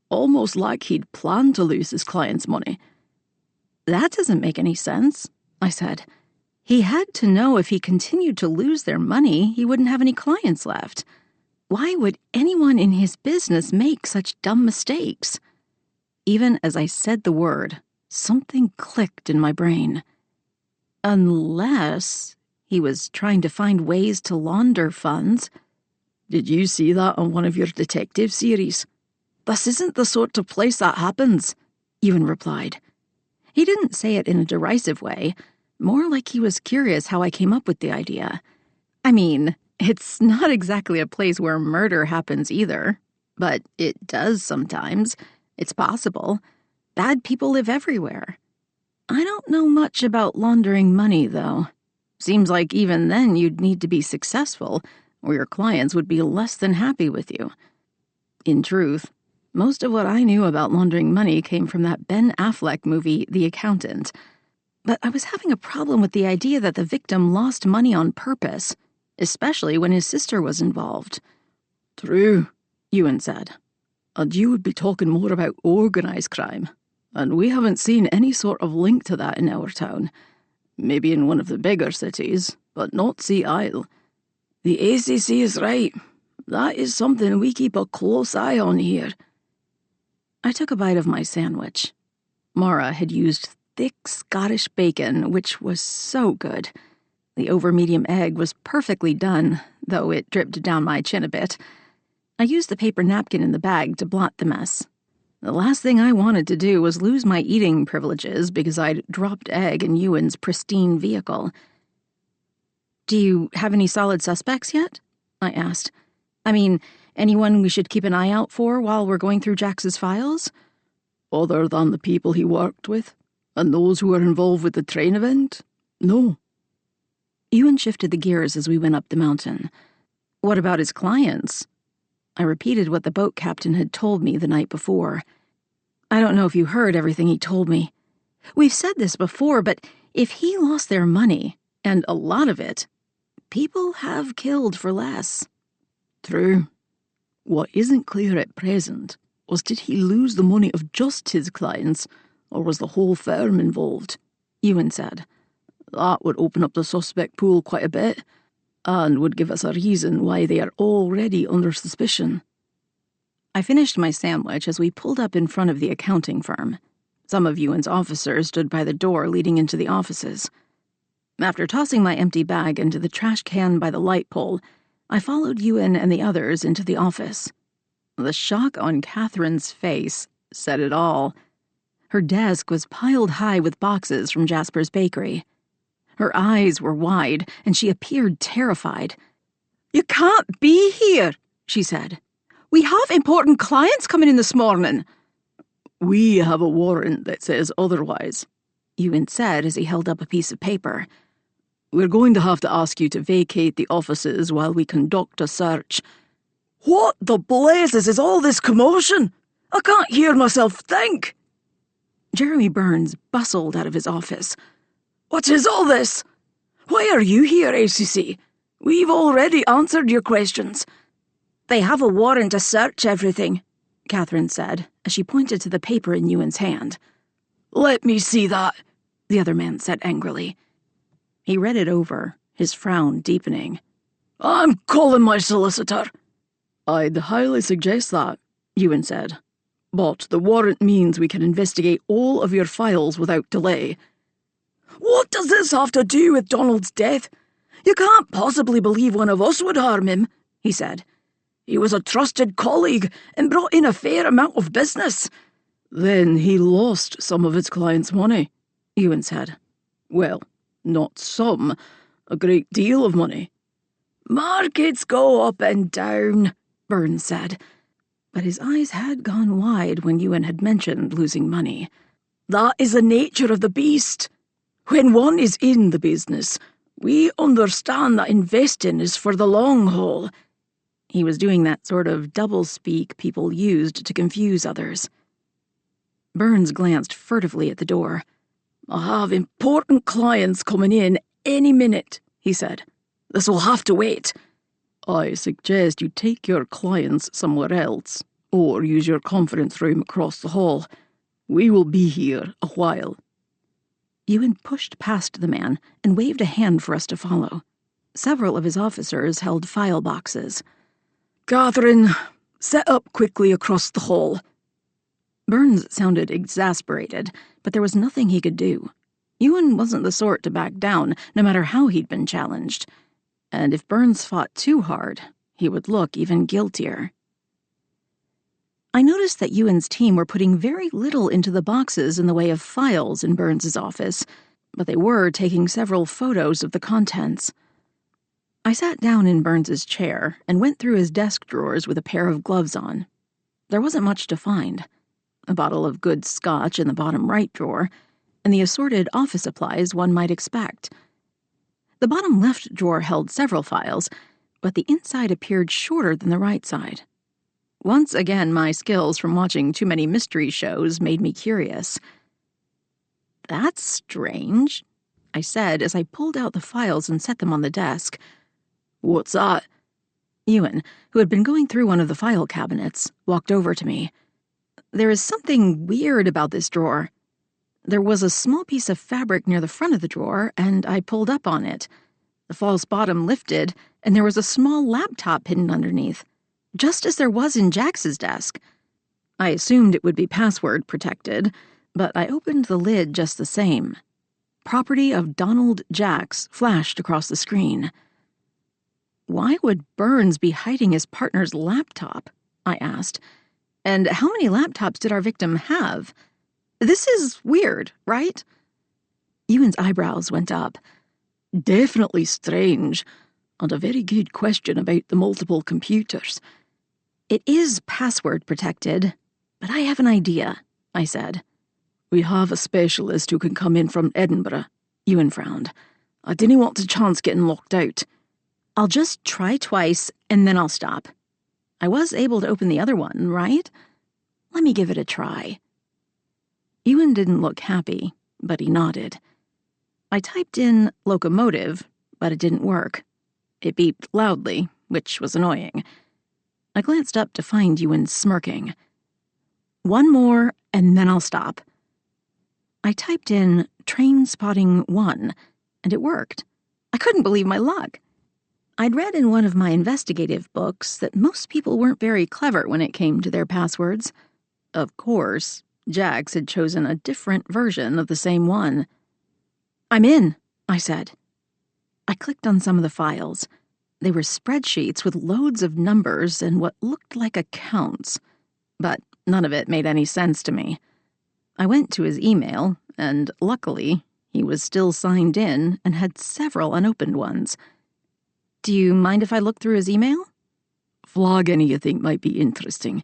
almost like he'd planned to lose his client's money. That doesn't make any sense, I said. He had to know if he continued to lose their money, he wouldn't have any clients left. Why would anyone in his business make such dumb mistakes? Even as I said the word, something clicked in my brain. Unless he was trying to find ways to launder funds. Did you see that on one of your detective series? This isn't the sort of place that happens, Ewan replied. He didn't say it in a derisive way, more like he was curious how I came up with the idea. I mean, it's not exactly a place where murder happens either, but it does sometimes. It's possible. Bad people live everywhere. I don't know much about laundering money, though. Seems like even then you'd need to be successful, or your clients would be less than happy with you. In truth, most of what I knew about laundering money came from that Ben Affleck movie, The Accountant. But I was having a problem with the idea that the victim lost money on purpose, especially when his sister was involved. True, Ewan said. And you would be talking more about organised crime, and we haven't seen any sort of link to that in our town. Maybe in one of the bigger cities, but not Sea Isle. The ACC is right. That is something we keep a close eye on here. I took a bite of my sandwich. Mara had used thick Scottish bacon, which was so good. The over-medium egg was perfectly done, though it dripped down my chin a bit. I used the paper napkin in the bag to blot the mess. The last thing I wanted to do was lose my eating privileges because I'd dropped egg in Ewan's pristine vehicle. Do you have any solid suspects yet? I asked. I mean, anyone we should keep an eye out for while we're going through Jax's files? Other than the people he worked with, and those who were involved with the train event? No. Ewan shifted the gears as we went up the mountain. What about his clients? I repeated what the boat captain had told me the night before. I don't know if you heard everything he told me. We've said this before, but if he lost their money, and a lot of it, people have killed for less. True. What isn't clear at present was, did he lose the money of just his clients, or was the whole firm involved? Ewan said. That would open up the suspect pool quite a bit, and would give us a reason why they are already under suspicion. I finished my sandwich as we pulled up in front of the accounting firm. Some of Ewan's officers stood by the door leading into the offices. After tossing my empty bag into the trash can by the light pole, I followed Ewan and the others into the office. The shock on Catherine's face said it all. Her desk was piled high with boxes from Jasper's bakery. Her eyes were wide, and she appeared terrified. "You can't be here," she said. "We have important clients coming in this morning." "We have a warrant that says otherwise," Ewan said as he held up a piece of paper. "We're going to have to ask you to vacate the offices while we conduct a search." "What the blazes is all this commotion? I can't hear myself think." Jeremy Burns bustled out of his office. "What is all this? Why are you here, ACC? We've already answered your questions." "They have a warrant to search everything," Catherine said, as she pointed to the paper in Ewan's hand. "Let me see that," the other man said angrily. He read it over, his frown deepening. "I'm calling my solicitor." "I'd highly suggest that," Ewan said. "But the warrant means we can investigate all of your files without delay." "What does this have to do with Donald's death? You can't possibly believe one of us would harm him," he said. "He was a trusted colleague and brought in a fair amount of business. Then he lost some of his clients' money, Ewan said. Well, not some, a great deal of money. Markets go up and down, Burns said, but his eyes had gone wide when Ewan had mentioned losing money. That is the nature of the beast. When one is in the business, we understand that investing is for the long haul. He was doing that sort of doublespeak people used to confuse others. Burns glanced furtively at the door. I have important clients coming in any minute, he said. This will have to wait. I suggest you take your clients somewhere else, or use your conference room across the hall. We will be here a while. Ewan pushed past the man and waved a hand for us to follow. Several of his officers held file boxes. Catherine, set up quickly across the hall. Burns sounded exasperated, but there was nothing he could do. Ewan wasn't the sort to back down, no matter how he'd been challenged. And if Burns fought too hard, he would look even guiltier. I noticed that Ewan's team were putting very little into the boxes in the way of files in Burns's office, but they were taking several photos of the contents. I sat down in Burns's chair and went through his desk drawers with a pair of gloves on. There wasn't much to find. A bottle of good scotch in the bottom right drawer, and the assorted office supplies one might expect. The bottom left drawer held several files, but the inside appeared shorter than the right side. Once again, my skills from watching too many mystery shows made me curious. That's strange, I said as I pulled out the files and set them on the desk. What's that? Ewan, who had been going through one of the file cabinets, walked over to me. There is something weird about this drawer. There was a small piece of fabric near the front of the drawer, and I pulled up on it. The false bottom lifted, and there was a small laptop hidden underneath, just as there was in Jax's desk. I assumed it would be password protected, but I opened the lid just the same. Property of Donald Jax flashed across the screen. Why would Burns be hiding his partner's laptop? I asked. And how many laptops did our victim have? This is weird, right? Ewan's eyebrows went up. Definitely strange, and a very good question about the multiple computers. It is password protected, but I have an idea, I said. We have a specialist who can come in from Edinburgh, Ewan frowned. I didn't want to chance getting locked out. I'll just try twice, and then I'll stop. I was able to open the other one, right? Let me give it a try. Ewan didn't look happy, but he nodded. I typed in locomotive, but it didn't work. It beeped loudly, which was annoying. I glanced up to find Ewan smirking. One more, and then I'll stop. I typed in train spotting 1, and it worked. I couldn't believe my luck. I'd read in one of my investigative books that most people weren't very clever when it came to their passwords. Of course, Jax had chosen a different version of the same one. I'm in, I said. I clicked on some of the files. They were spreadsheets with loads of numbers and what looked like accounts, but none of it made any sense to me. I went to his email, and luckily, he was still signed in and had several unopened ones. Do you mind if I look through his email? Flag any you think might be interesting.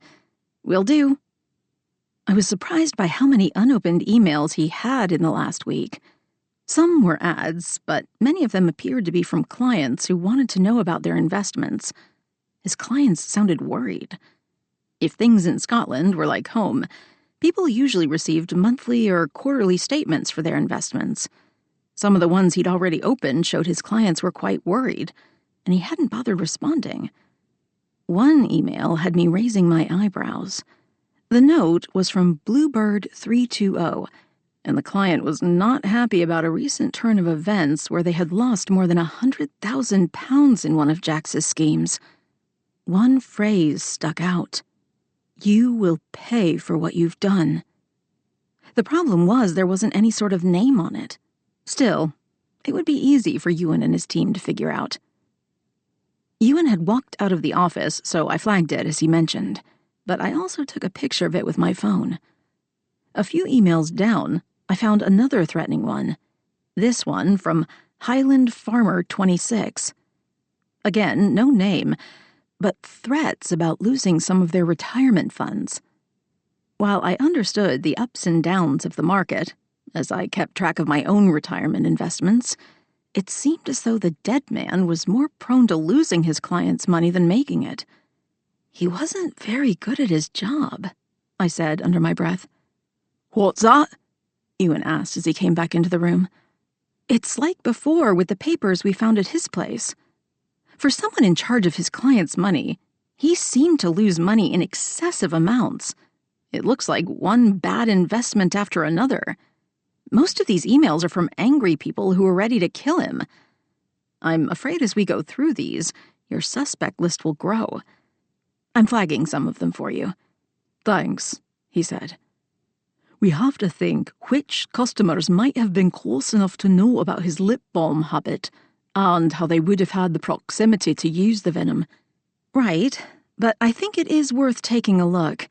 Will do. I was surprised by how many unopened emails he had in the last week. Some were ads, but many of them appeared to be from clients who wanted to know about their investments. His clients sounded worried. If things in Scotland were like home, people usually received monthly or quarterly statements for their investments. Some of the ones he'd already opened showed his clients were quite worried, and he hadn't bothered responding. One email had me raising my eyebrows. The note was from Bluebird 320, and the client was not happy about a recent turn of events where they had lost more than £100,000 in one of Jax's schemes. One phrase stuck out. You will pay for what you've done. The problem was there wasn't any sort of name on it. Still, it would be easy for Ewan and his team to figure out. Ewan had walked out of the office, so I flagged it as he mentioned, but I also took a picture of it with my phone. A few emails down, I found another threatening one. This one from Highland Farmer 26. Again, no name, but threats about losing some of their retirement funds. While I understood the ups and downs of the market, as I kept track of my own retirement investments, it seemed as though the dead man was more prone to losing his clients' money than making it. He wasn't very good at his job, I said under my breath. What's that? Ewan asked as he came back into the room. It's like before with the papers we found at his place. For someone in charge of his clients' money, he seemed to lose money in excessive amounts. It looks like one bad investment after another. Most of these emails are from angry people who are ready to kill him. I'm afraid as we go through these, your suspect list will grow. I'm flagging some of them for you. Thanks, he said. We have to think which customers might have been close enough to know about his lip balm habit, and how they would have had the proximity to use the venom. Right, but I think it is worth taking a look.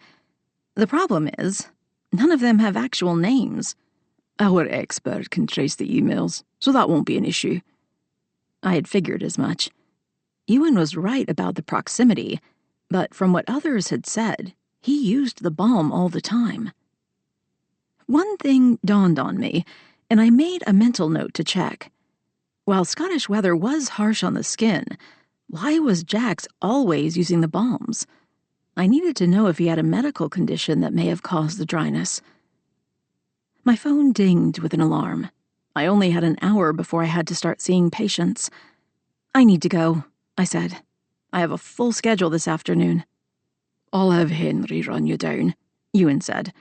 The problem is, none of them have actual names. Our expert can trace the emails, so that won't be an issue. I had figured as much. Ewan was right about the proximity, but from what others had said, he used the balm all the time. One thing dawned on me, and I made a mental note to check. While Scottish weather was harsh on the skin, why was Jax always using the balms? I needed to know if he had a medical condition that may have caused the dryness. My phone dinged with an alarm. I only had an hour before I had to start seeing patients. I need to go, I said. I have a full schedule this afternoon. I'll have Henry run you down, Ewan said.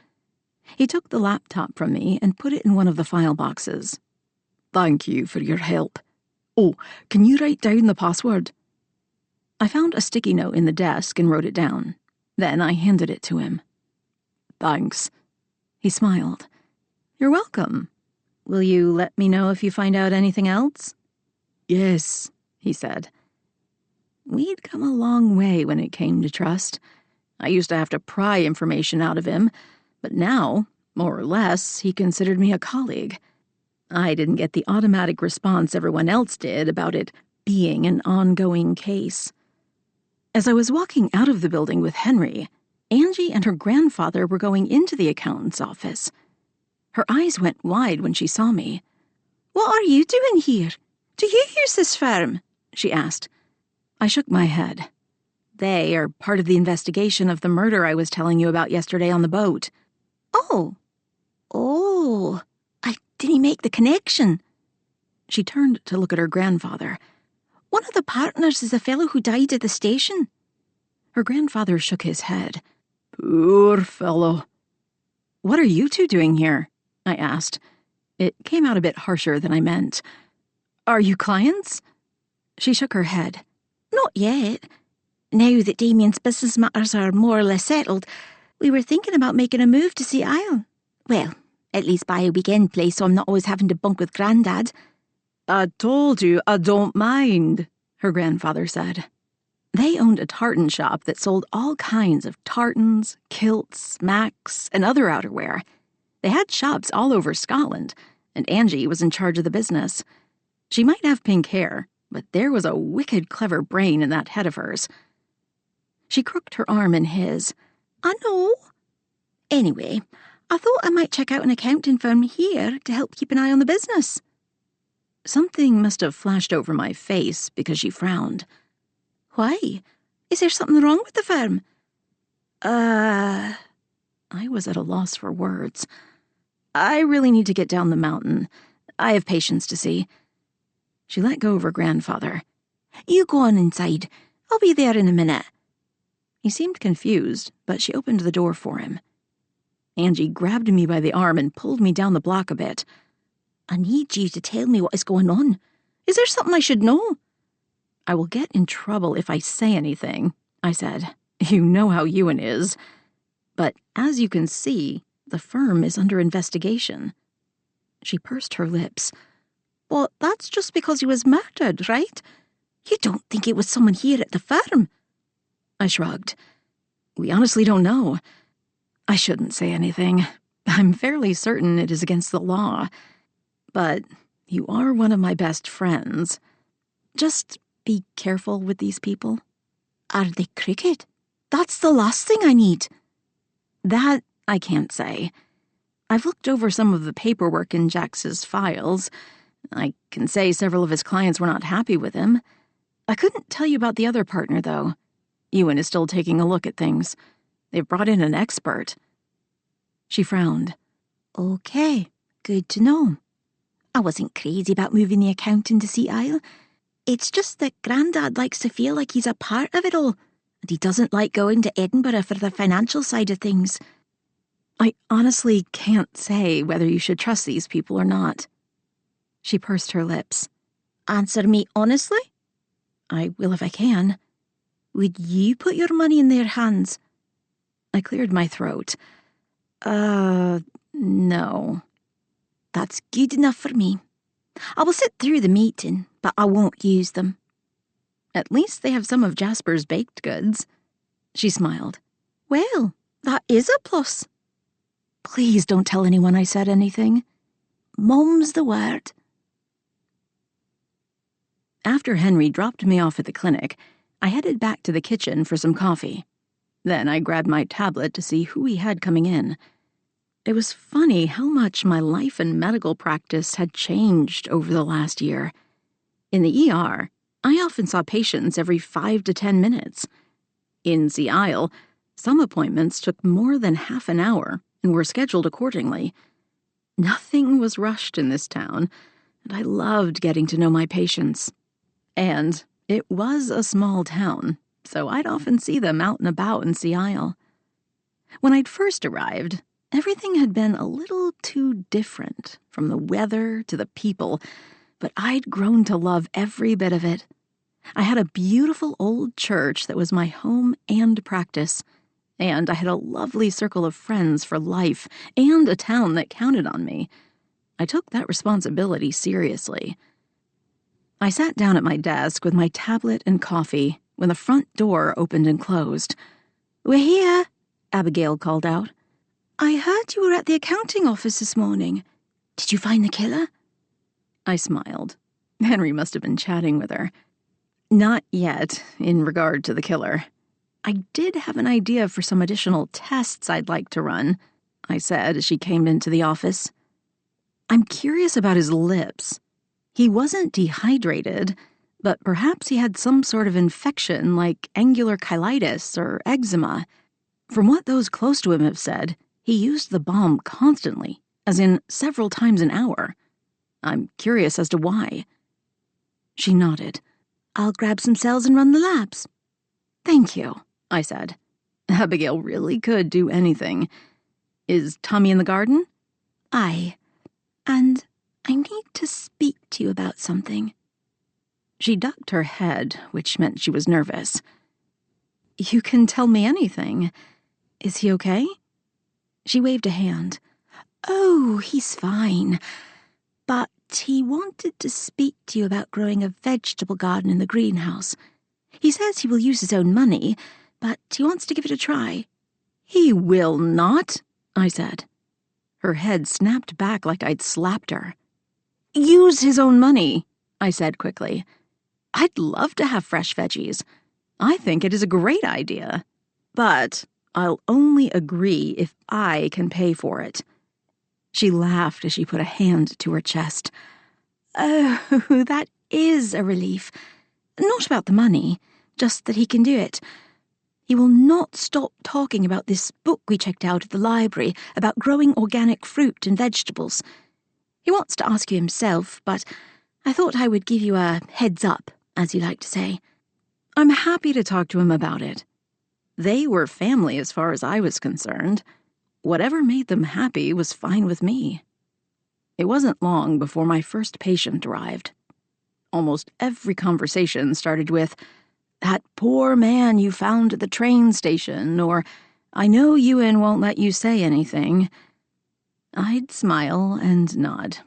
He took the laptop from me and put it in one of the file boxes. Thank you for your help. Oh, can you write down the password? I found a sticky note in the desk and wrote it down. Then I handed it to him. Thanks. He smiled. You're welcome. Will you let me know if you find out anything else? Yes, he said. We'd come a long way when it came to trust. I used to have to pry information out of him, but now, more or less, he considered me a colleague. I didn't get the automatic response everyone else did about it being an ongoing case. As I was walking out of the building with Henry, Angie and her grandfather were going into the accountant's office. Her eyes went wide when she saw me. What are you doing here? Do you use this firm? She asked. I shook my head. They are part of the investigation of the murder I was telling you about yesterday on the boat. Oh. I didn't make the connection. She turned to look at her grandfather. One of the partners is a fellow who died at the station. Her grandfather shook his head. Poor fellow. What are you two doing here? I asked. It came out a bit harsher than I meant. Are you clients? She shook her head. Not yet. Now that Damien's business matters are more or less settled, we were thinking about making a move to Sea Isle. Well, at least buy a weekend place so I'm not always having to bunk with Grandad. I told you I don't mind, her grandfather said. They owned a tartan shop that sold all kinds of tartans, kilts, smacks, and other outerwear. They had shops all over Scotland, and Angie was in charge of the business. She might have pink hair, but there was a wicked clever brain in that head of hers. She crooked her arm in his. I know. Anyway, I thought I might check out an accounting firm here to help keep an eye on the business. Something must have flashed over my face because she frowned. Why? Is there something wrong with the firm? I was at a loss for words. I really need to get down the mountain. I have patients to see. She let go of her grandfather. You go on inside. I'll be there in a minute. He seemed confused, but she opened the door for him. Angie grabbed me by the arm and pulled me down the block a bit. I need you to tell me what is going on. Is there something I should know? I will get in trouble if I say anything, I said. You know how Ewan is. But as you can see, the firm is under investigation. She pursed her lips. Well, that's just because he was murdered, right? You don't think it was someone here at the firm? I shrugged. We honestly don't know. I shouldn't say anything. I'm fairly certain it is against the law. But you are one of my best friends. Just be careful with these people. Are they crooked? That's the last thing I need. That I can't say. I've looked over some of the paperwork in Jax's files. I can say several of his clients were not happy with him. I couldn't tell you about the other partner, though. Ewan is still taking a look at things. They've brought in an expert. She frowned. Okay, good to know. I wasn't crazy about moving the accountant to Sea Isle. It's just that Grandad likes to feel like he's a part of it all, and he doesn't like going to Edinburgh for the financial side of things. I honestly can't say whether you should trust these people or not. She pursed her lips. Answer me honestly? I will if I can. Would you put your money in their hands? I cleared my throat. No. That's good enough for me. I will sit through the meeting, but I won't use them. At least they have some of Jasper's baked goods. She smiled. Well, that is a plus. Please don't tell anyone I said anything. Mom's the word. After Henry dropped me off at the clinic, I headed back to the kitchen for some coffee. Then I grabbed my tablet to see who he had coming in. It was funny how much my life and medical practice had changed over the last year. In the ER, I often saw patients every 5 to 10 minutes. In Sea Isle, some appointments took more than half an hour and were scheduled accordingly. Nothing was rushed in this town, and I loved getting to know my patients. And it was a small town, so I'd often see them out and about in Sea Isle. When I'd first arrived, everything had been a little too different, from the weather to the people, but I'd grown to love every bit of it. I had a beautiful old church that was my home and practice, and I had a lovely circle of friends for life and a town that counted on me. I took that responsibility seriously. I sat down at my desk with my tablet and coffee when the front door opened and closed. "We're here," Abigail called out. "I heard you were at the accounting office this morning. Did you find the killer?" I smiled. Henry must have been chatting with her. Not yet, in regard to the killer. I did have an idea for some additional tests I'd like to run, I said as she came into the office. I'm curious about his lips. He wasn't dehydrated, but perhaps he had some sort of infection like angular cheilitis or eczema. From what those close to him have said, he used the balm constantly, as in several times an hour. I'm curious as to why. She nodded. "I'll grab some cells and run the labs." "Thank you," I said. Abigail really could do anything. Is Tommy in the garden? Aye. And I need to speak to you about something. She ducked her head, which meant she was nervous. You can tell me anything. Is he okay? She waved a hand. Oh, he's fine. But he wanted to speak to you about growing a vegetable garden in the greenhouse. He says he will use his own money, but he wants to give it a try. He will not, I said. Her head snapped back like I'd slapped her. Use his own money, I said quickly. I'd love to have fresh veggies. I think it is a great idea. But I'll only agree if I can pay for it. She laughed as she put a hand to her chest. Oh, that is a relief. Not about the money, just that he can do it. He will not stop talking about this book we checked out at the library about growing organic fruit and vegetables. He wants to ask you himself, but I thought I would give you a heads up, as you like to say. I'm happy to talk to him about it. They were family as far as I was concerned. Whatever made them happy was fine with me. It wasn't long before my first patient arrived. Almost every conversation started with, "That poor man you found at the train station," or, "I know Ewan won't let you say anything." I'd smile and nod.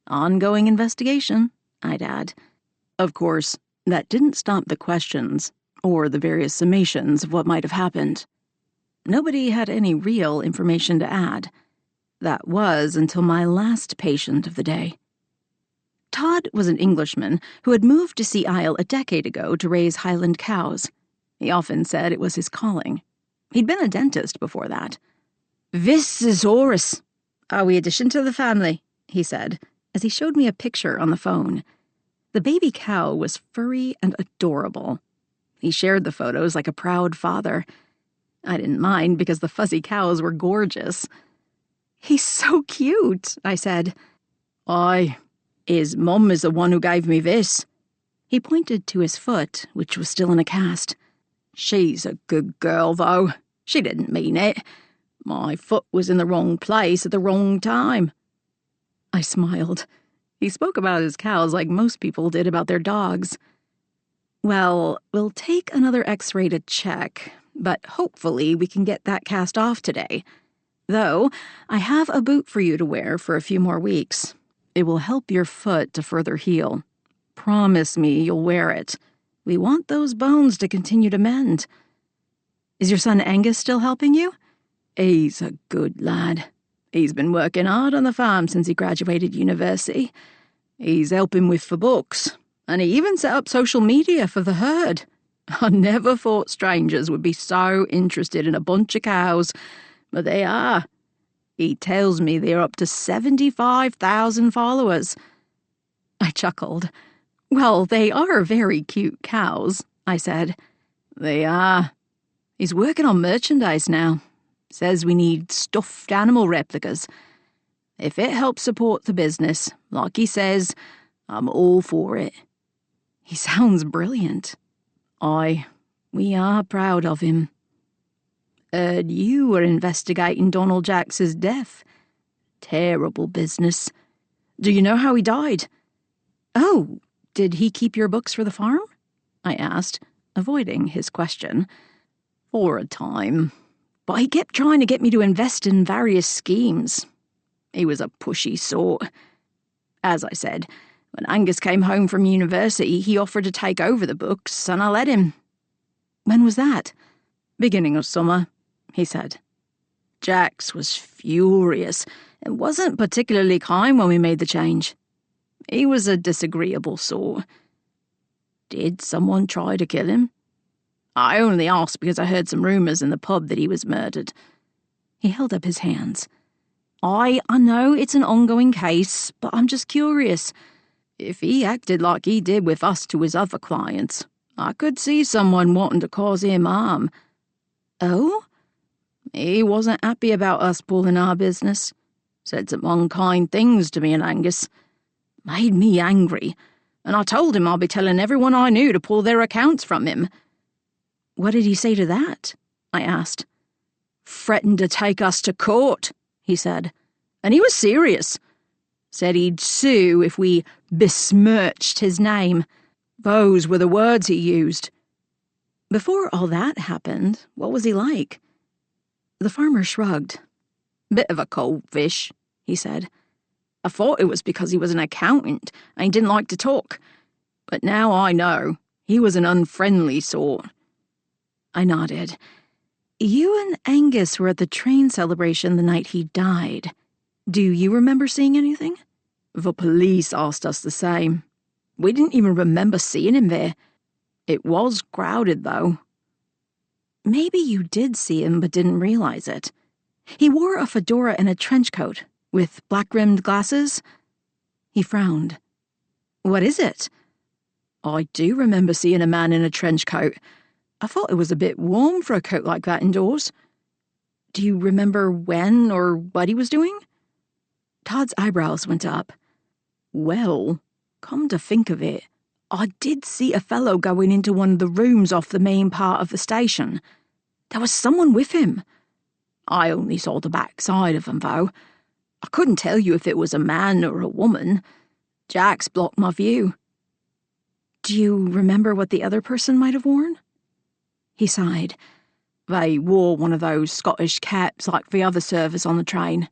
Ongoing investigation, I'd add. Of course, that didn't stop the questions, or the various summations of what might have happened. Nobody had any real information to add. That was until my last patient of the day. Todd was an Englishman who had moved to Sea Isle a decade ago to raise Highland cows. He often said it was his calling. He'd been a dentist before that. "This is Horace, a wee addition to the family," he said, as he showed me a picture on the phone. The baby cow was furry and adorable. He shared the photos like a proud father. I didn't mind because the fuzzy cows were gorgeous. "He's so cute," I said. "Aye, his mum is the one who gave me this." He pointed to his foot, which was still in a cast. "She's a good girl, though. She didn't mean it. My foot was in the wrong place at the wrong time." I smiled. He spoke about his cows like most people did about their dogs. "Well, we'll take another x-ray to check, but hopefully we can get that cast off today. Though, I have a boot for you to wear for a few more weeks. It will help your foot to further heal. Promise me you'll wear it. We want those bones to continue to mend." "Is your son Angus still helping you?" "He's a good lad. He's been working hard on the farm since he graduated university. He's helping with the books, and he even set up social media for the herd. I never thought strangers would be so interested in a bunch of cows, but they are. He tells me they're up to 75,000 followers." I chuckled. "Well, they are very cute cows," I said. "They are. He's working on merchandise now. Says we need stuffed animal replicas. If it helps support the business, like he says, I'm all for it." "He sounds brilliant." "Aye, we are proud of him." "Heard you were investigating Donald Jacks's death. Terrible business. Do you know how he died?" "Oh, did he keep your books for the farm?" I asked, avoiding his question. "For a time. But he kept trying to get me to invest in various schemes. He was a pushy sort. As I said, when Angus came home from university, he offered to take over the books, and I let him." "When was that?" "Beginning of summer," he said. "Jax was furious and wasn't particularly kind when we made the change. He was a disagreeable sort." "Did someone try to kill him?" "I only asked because I heard some rumours in the pub that he was murdered." He held up his hands. I know it's an ongoing case, but I'm just curious. If he acted like he did with us to his other clients, I could see someone wanting to cause him harm." "Oh?" "He wasn't happy about us pulling our business. Said some unkind things to me and Angus. Made me angry, and I told him I'd be telling everyone I knew to pull their accounts from him." "What did he say to that?" I asked. "Threatened to take us to court," he said. "And he was serious. Said he'd sue if we besmirched his name. Those were the words he used." "Before all that happened, what was he like?" The farmer shrugged. "Bit of a cold fish," he said. "I thought it was because he was an accountant and he didn't like to talk. But now I know. He was an unfriendly sort." I nodded. "You and Angus were at the train celebration the night he died. Do you remember seeing anything?" "The police asked us the same. We didn't even remember seeing him there. It was crowded, though." "Maybe you did see him but didn't realize it. He wore a fedora and a trench coat, with black-rimmed glasses." He frowned. "What is it?" "I do remember seeing a man in a trench coat. I thought it was a bit warm for a coat like that indoors." "Do you remember when or what he was doing?" Todd's eyebrows went up. "Well, come to think of it, I did see a fellow going into one of the rooms off the main part of the station. There was someone with him. I only saw the back side of him, though. I couldn't tell you if it was a man or a woman. Jax blocked my view." "Do you remember what the other person might have worn?" He sighed. "They wore one of those Scottish caps like the other servers on the train.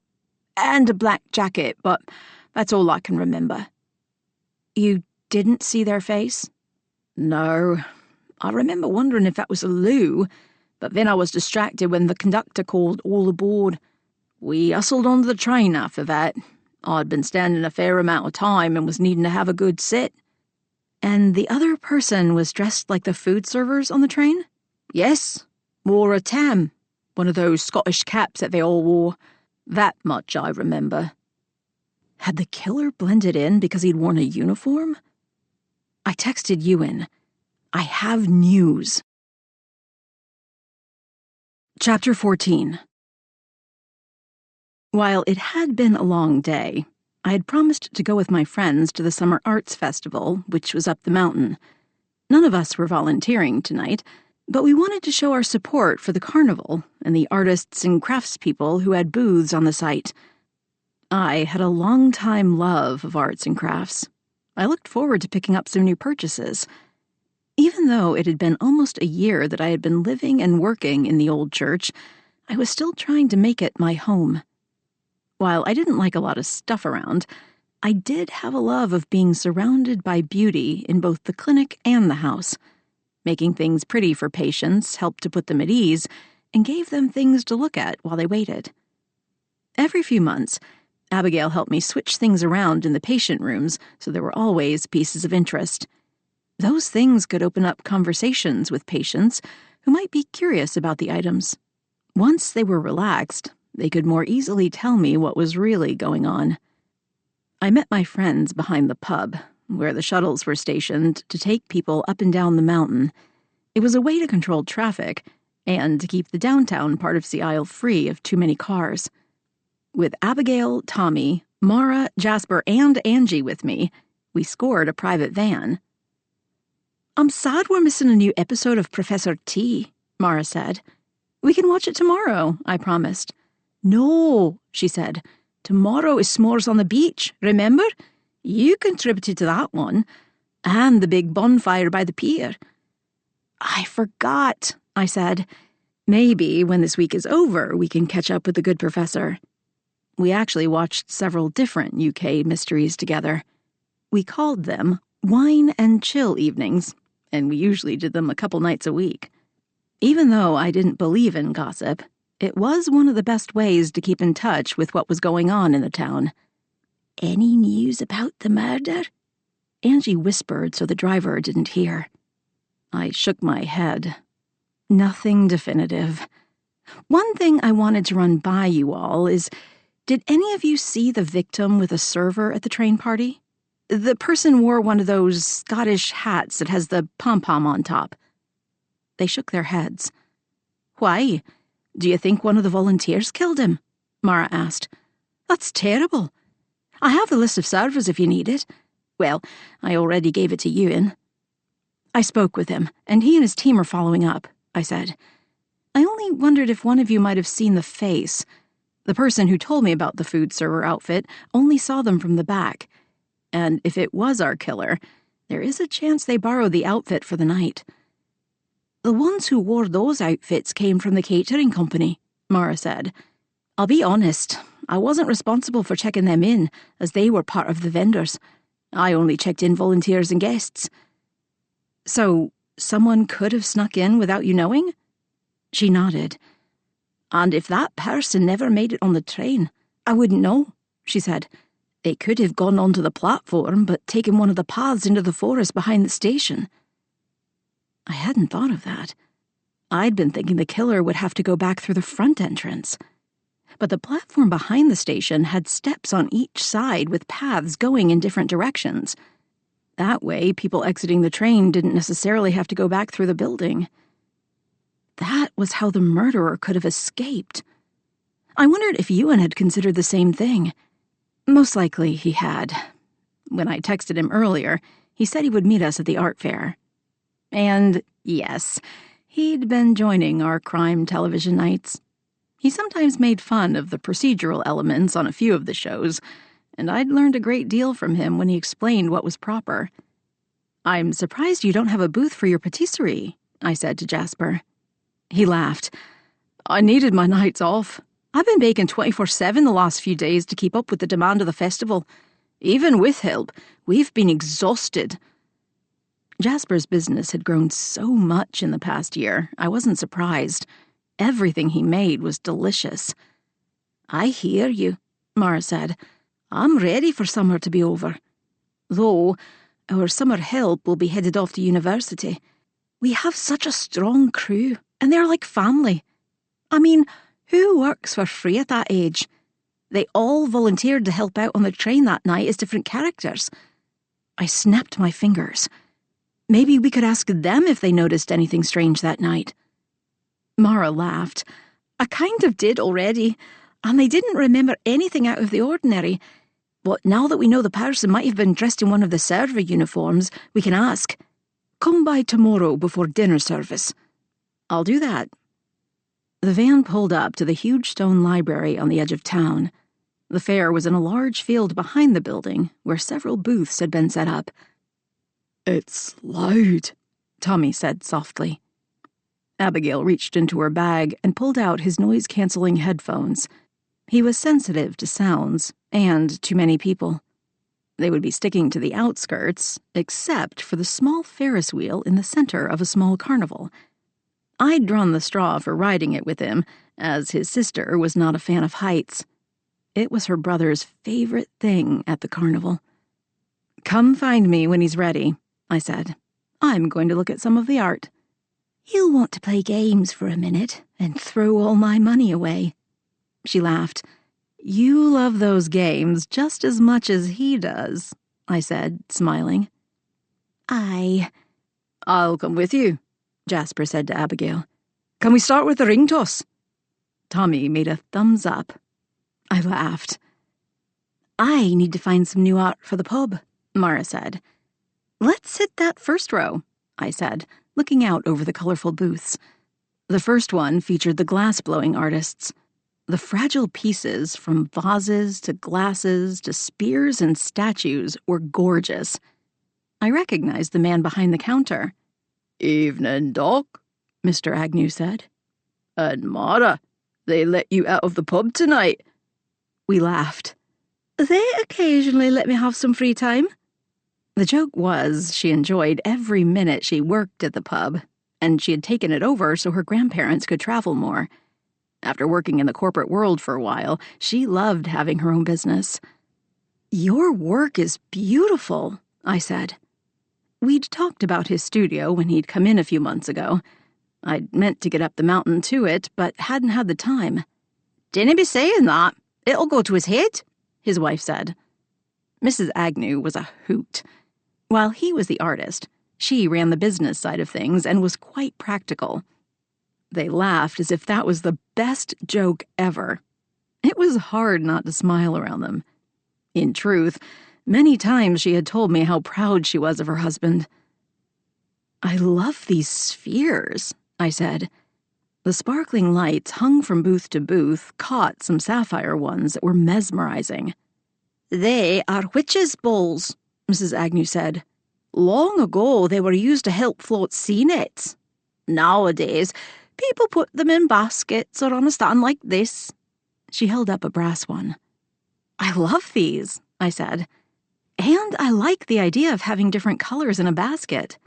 And a black jacket, but that's all I can remember." "You didn't see their face?" "No. I remember wondering if that was a loo, but then I was distracted when the conductor called all aboard. We hustled onto the train after that. I'd been standing a fair amount of time and was needing to have a good sit. And the other person was dressed like the food servers on the train? Yes, wore a tam, one of those Scottish caps that they all wore. That much I remember. Had the killer blended in because he'd worn a uniform? I texted Ewan. I have news. Chapter 14. While it had been a long day, I had promised to go with my friends to the Summer Arts Festival, which was up the mountain. None of us were volunteering tonight, but we wanted to show our support for the carnival and the artists and craftspeople who had booths on the site. I had a long-time love of arts and crafts. I looked forward to picking up some new purchases. Even though it had been almost a year that I had been living and working in the old church, I was still trying to make it my home. While I didn't like a lot of stuff around, I did have a love of being surrounded by beauty in both the clinic and the house. Making things pretty for patients helped to put them at ease and gave them things to look at while they waited. Every few months, Abigail helped me switch things around in the patient rooms so there were always pieces of interest. Those things could open up conversations with patients who might be curious about the items. Once they were relaxed, they could more easily tell me what was really going on. I met my friends behind the pub, where the shuttles were stationed to take people up and down the mountain. It was a way to control traffic and to keep the downtown part of Sea Isle free of too many cars. With Abigail, Tommy, Mara, Jasper, and Angie with me, we scored a private van. I'm sad we're missing a new episode of Professor T, Mara said. We can watch it tomorrow, I promised. No, she said. Tomorrow is S'mores on the Beach, remember? You contributed to that one. And the big bonfire by the pier. I forgot, I said. Maybe when this week is over, we can catch up with the good professor. We actually watched several different UK mysteries together. We called them wine and chill evenings, and we usually did them a couple nights a week. Even though I didn't believe in gossip, it was one of the best ways to keep in touch with what was going on in the town. Any news about the murder? Angie whispered so the driver didn't hear. I shook my head. Nothing definitive. One thing I wanted to run by you all is, did any of you see the victim with a server at the train party? The person wore one of those Scottish hats that has the pom-pom on top. They shook their heads. Why? Do you think one of the volunteers killed him? Mara asked. That's terrible. I have the list of servers if you need it. Well, I already gave it to Ewan. I spoke with him, and he and his team are following up, I said. I only wondered if one of you might have seen the face. The person who told me about the food server outfit only saw them from the back. And if it was our killer, there is a chance they borrowed the outfit for the night. The ones who wore those outfits came from the catering company, Mara said. I'll be honest, I wasn't responsible for checking them in, as they were part of the vendors. I only checked in volunteers and guests. So, someone could have snuck in without you knowing? She nodded. And if that person never made it on the train, I wouldn't know, she said. They could have gone onto the platform, but taken one of the paths into the forest behind the station. I hadn't thought of that. I'd been thinking the killer would have to go back through the front entrance. But the platform behind the station had steps on each side with paths going in different directions. That way, people exiting the train didn't necessarily have to go back through the building. That was how the murderer could have escaped. I wondered if Ewan had considered the same thing. Most likely he had. When I texted him earlier, he said he would meet us at the art fair. And, yes, he'd been joining our crime television nights. He sometimes made fun of the procedural elements on a few of the shows, and I'd learned a great deal from him when he explained what was proper. I'm surprised you don't have a booth for your patisserie, I said to Jasper. He laughed. I needed my nights off. I've been baking 24/7 the last few days to keep up with the demand of the festival. Even with help, we've been exhausted. Jasper's business had grown so much in the past year, I wasn't surprised. Everything he made was delicious. I hear you, Mara said. I'm ready for summer to be over. Though, our summer help will be headed off to university. We have such a strong crew, and they're like family. I mean, who works for free at that age? They all volunteered to help out on the train that night as different characters. I snapped my fingers. Maybe we could ask them if they noticed anything strange that night. Mara laughed. I kind of did already, and they didn't remember anything out of the ordinary. But now that we know the person might have been dressed in one of the server uniforms, we can ask. Come by tomorrow before dinner service. I'll do that. The van pulled up to the huge stone library on the edge of town. The fair was in a large field behind the building, where several booths had been set up. It's loud, Tommy said softly. Abigail reached into her bag and pulled out his noise-canceling headphones. He was sensitive to sounds, and to many people. They would be sticking to the outskirts, except for the small Ferris wheel in the center of a small carnival. I'd drawn the straw for riding it with him, as his sister was not a fan of heights. It was her brother's favorite thing at the carnival. Come find me when he's ready, I said. I'm going to look at some of the art. He'll want to play games for a minute and throw all my money away. She laughed. You love those games just as much as he does, I said, smiling. I'll come with you, Jasper said to Abigail. Can we start with the ring toss? Tommy made a thumbs up. I laughed. I need to find some new art for the pub, Mara said. Let's hit that first row, I said, looking out over the colorful booths. The first one featured the glass-blowing artists. The fragile pieces, from vases to glasses to spears and statues, were gorgeous. I recognized the man behind the counter. Evening, Doc, Mr. Agnew said. And Mara, they let you out of the pub tonight. We laughed. They occasionally let me have some free time. The joke was she enjoyed every minute she worked at the pub, and she had taken it over so her grandparents could travel more. After working in the corporate world for a while, she loved having her own business. Your work is beautiful, I said. We'd talked about his studio when he'd come in a few months ago. I'd meant to get up the mountain to it, but hadn't had the time. Dinna be saying that. It'll go to his head, his wife said. Mrs. Agnew was a hoot. While he was the artist, she ran the business side of things and was quite practical. They laughed as if that was the best joke ever. It was hard not to smile around them. In truth, many times she had told me how proud she was of her husband. I love these spheres, I said. The sparkling lights hung from booth to booth caught some sapphire ones that were mesmerizing. They are witches' bowls, Mrs. Agnew said. Long ago they were used to help float sea nets. Nowadays, people put them in baskets or on a stand like this. She held up a brass one. I love these, I said. And I like the idea of having different colors in a basket.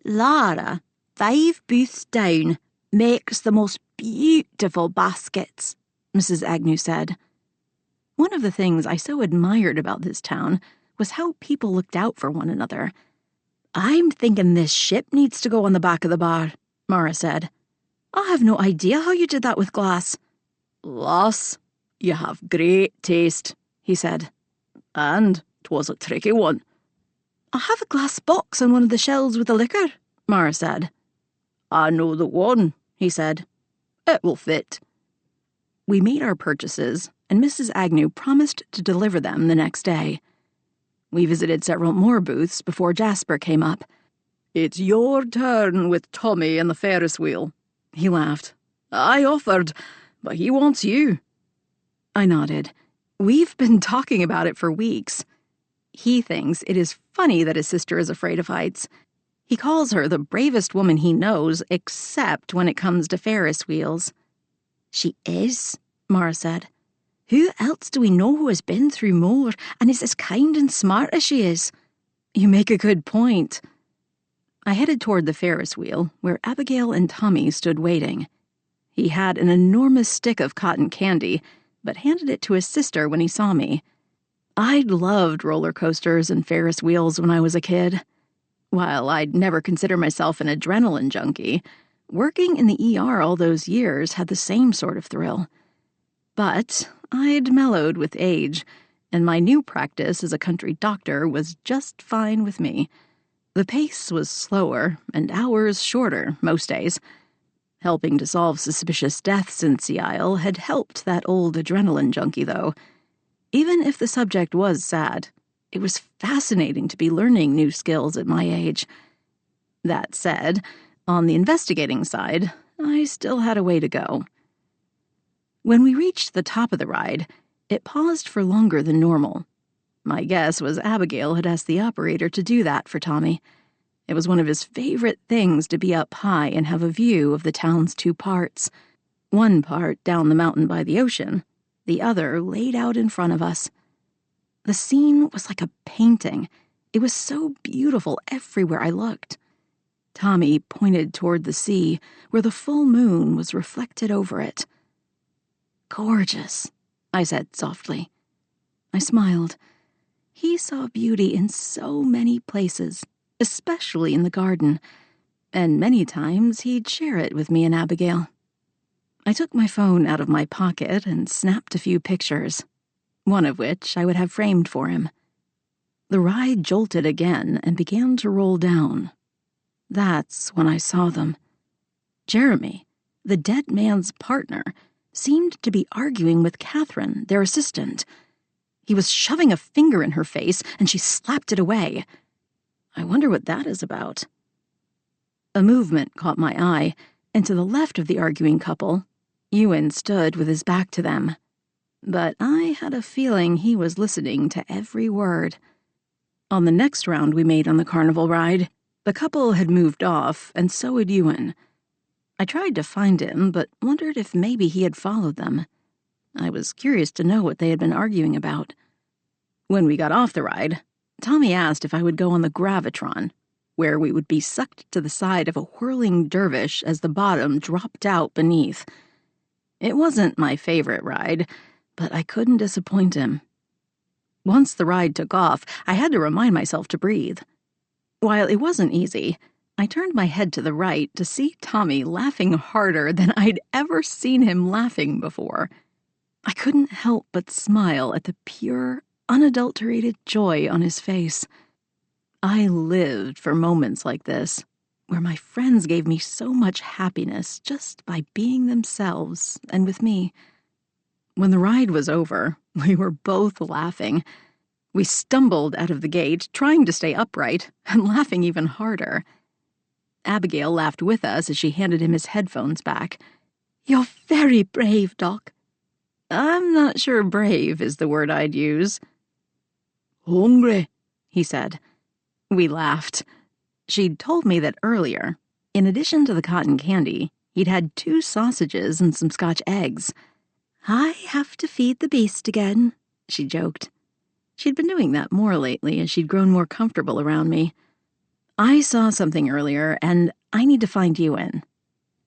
Lara, 5 booths down, makes the most beautiful baskets, Mrs. Agnew said. One of the things I so admired about this town was how people looked out for one another. I'm thinking this ship needs to go on the back of the bar, Mara said. I have no idea how you did that with glass. Lass, you have great taste, he said. And 'twas a tricky one. I have a glass box on one of the shelves with the liquor, Mara said. I know the one, he said. It will fit. We made our purchases, and Mrs. Agnew promised to deliver them the next day. We visited several more booths before Jasper came up. It's your turn with Tommy and the Ferris wheel. He laughed. I offered, but he wants you. I nodded. We've been talking about it for weeks. He thinks it is funny that his sister is afraid of heights. He calls her the bravest woman he knows, except when it comes to Ferris wheels. She is, Mara said. Who else do we know who has been through more and is as kind and smart as she is? You make a good point. I headed toward the Ferris wheel, where Abigail and Tommy stood waiting. He had an enormous stick of cotton candy, but handed it to his sister when he saw me. I'd loved roller coasters and Ferris wheels when I was a kid. While I'd never consider myself an adrenaline junkie, working in the ER all those years had the same sort of thrill. But I'd mellowed with age, and my new practice as a country doctor was just fine with me. The pace was slower and hours shorter most days. Helping to solve suspicious deaths in Sea Isle had helped that old adrenaline junkie, though. Even if the subject was sad, it was fascinating to be learning new skills at my age. That said, on the investigating side, I still had a way to go. When we reached the top of the ride, it paused for longer than normal. My guess was Abigail had asked the operator to do that for Tommy. It was one of his favorite things to be up high and have a view of the town's two parts. One part down the mountain by the ocean, the other laid out in front of us. The scene was like a painting. It was so beautiful everywhere I looked. Tommy pointed toward the sea, where the full moon was reflected over it. "Gorgeous," I said softly. I smiled. He saw beauty in so many places, especially in the garden, and many times he'd share it with me and Abigail. I took my phone out of my pocket and snapped a few pictures, one of which I would have framed for him. The ride jolted again and began to roll down. That's when I saw them. Jeremy, the dead man's partner, seemed to be arguing with Catherine, their assistant. He was shoving a finger in her face, and she slapped it away. I wonder what that is about. A movement caught my eye, and to the left of the arguing couple, Ewan stood with his back to them. But I had a feeling he was listening to every word. On the next round we made on the carnival ride, the couple had moved off, and so had Ewan. I tried to find him, but wondered if maybe he had followed them. I was curious to know what they had been arguing about. When we got off the ride, Tommy asked if I would go on the gravitron, where we would be sucked to the side of a whirling dervish as the bottom dropped out beneath. It wasn't my favorite ride, but I couldn't disappoint him. Once the ride took off, I had to remind myself to breathe. While it wasn't easy, I turned my head to the right to see Tommy laughing harder than I'd ever seen him laughing before. I couldn't help but smile at the pure, unadulterated joy on his face. I lived for moments like this, where my friends gave me so much happiness just by being themselves and with me. When the ride was over, we were both laughing. We stumbled out of the gate, trying to stay upright, and laughing even harder. Abigail laughed with us as she handed him his headphones back. "You're very brave, Doc." I'm not sure brave is the word I'd use. "Hungry," he said. We laughed. She'd told me that earlier, in addition to the cotton candy, he'd had 2 sausages and some Scotch eggs. "I have to feed the beast again," she joked. She'd been doing that more lately as she'd grown more comfortable around me. "I saw something earlier, and I need to find Ewan."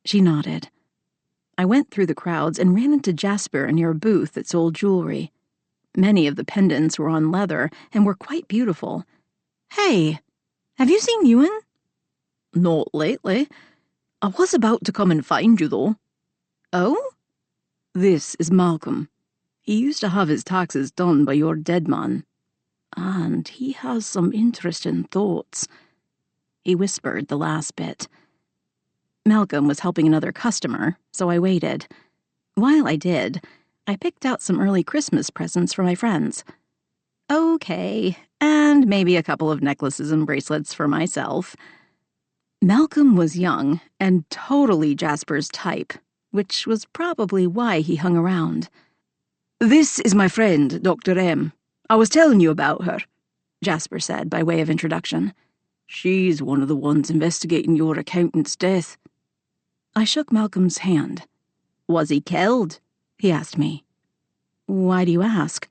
She nodded. I went through the crowds and ran into Jasper near a booth that sold jewelry. Many of the pendants were on leather and were quite beautiful. "Hey, have you seen Ewan?" "Not lately. I was about to come and find you, though." "Oh?" "This is Malcolm. He used to have his taxes done by your dead man. And he has some interesting thoughts." He whispered the last bit. Malcolm was helping another customer, so I waited. While I did, I picked out some early Christmas presents for my friends. Okay, and maybe a couple of necklaces and bracelets for myself. Malcolm was young and totally Jasper's type, which was probably why he hung around. "This is my friend, Dr. M. I was telling you about her," Jasper said by way of introduction. "She's one of the ones investigating your accountant's death." I shook Malcolm's hand. "Was he killed?" he asked me. "Why do you ask?"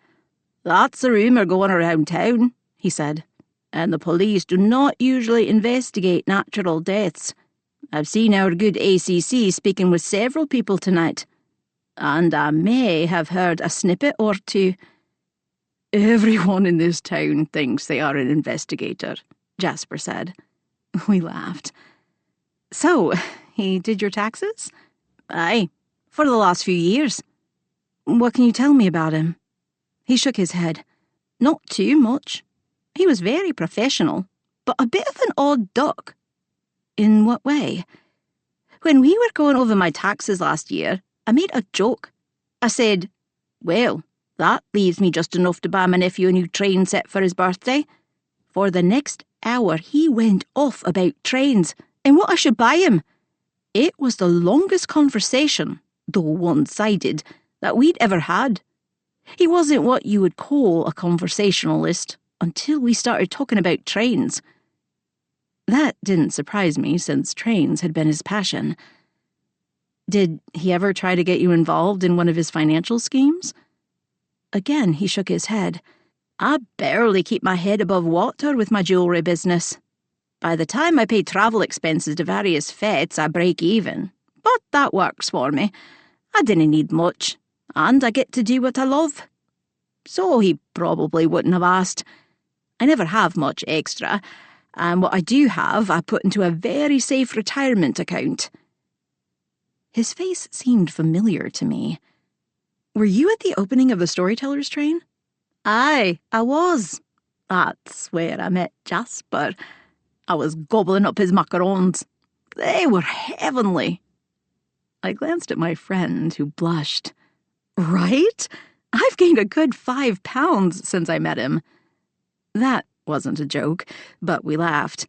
"That's a rumour going around town," he said. "And the police do not usually investigate natural deaths. I've seen our good ACC speaking with several people tonight." And I may have heard a snippet or two. Everyone in this town thinks they are an investigator, Jasper said. We laughed. So, he did your taxes? Aye, for the last few years. What can you tell me about him? He shook his head. Not too much. He was very professional, but a bit of an odd duck. In what way? When we were going over my taxes last year, I made a joke. I said, well, that leaves me just enough to buy my nephew a new train set for his birthday. For the next hour, he went off about trains and what I should buy him. It was the longest conversation, though one-sided, that we'd ever had. He wasn't what you would call a conversationalist until we started talking about trains. That didn't surprise me, since trains had been his passion. Did he ever try to get you involved in one of his financial schemes? Again, he shook his head. I barely keep my head above water with my jewellery business. By the time I pay travel expenses to various fetes, I break even. But that works for me. I didn't need much, and I get to do what I love. So he probably wouldn't have asked. I never have much extra, and what I do have I put into a very safe retirement account. His face seemed familiar to me. Were you at the opening of the Storyteller's train? Aye, I was. That's where I met Jasper. I was gobbling up his macarons. They were heavenly. I glanced at my friend, who blushed. Right? I've gained a good 5 pounds since I met him. That wasn't a joke, but we laughed.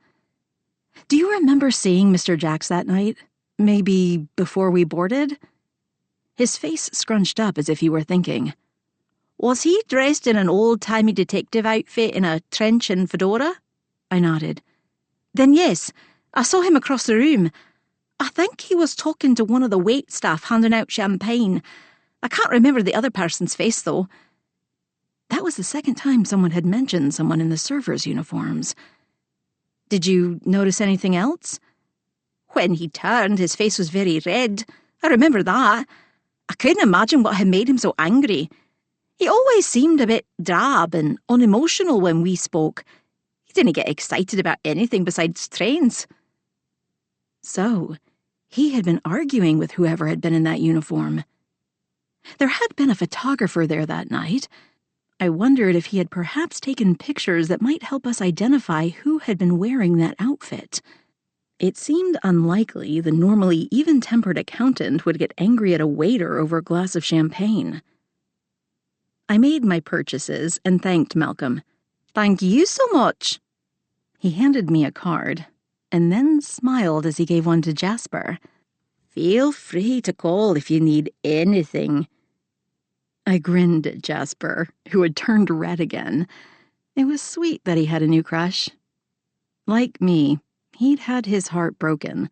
Do you remember seeing Mr. Jacks that night? Maybe before we boarded? His face scrunched up as if he were thinking. Was he dressed in an old-timey detective outfit in a trench and fedora? I nodded. Then yes, I saw him across the room. I think he was talking to one of the wait staff handing out champagne. I can't remember the other person's face, though. That was the second time someone had mentioned someone in the servers' uniforms. Did you notice anything else? When he turned, his face was very red. I remember that. I couldn't imagine what had made him so angry. He always seemed a bit drab and unemotional when we spoke. He didn't get excited about anything besides trains. So, he had been arguing with whoever had been in that uniform. There had been a photographer there that night. I wondered if he had perhaps taken pictures that might help us identify who had been wearing that outfit. It seemed unlikely the normally even-tempered accountant would get angry at a waiter over a glass of champagne. I made my purchases and thanked Malcolm. Thank you so much. He handed me a card, and then smiled as he gave one to Jasper. Feel free to call if you need anything. I grinned at Jasper, who had turned red again. It was sweet that he had a new crush. Like me, he'd had his heart broken.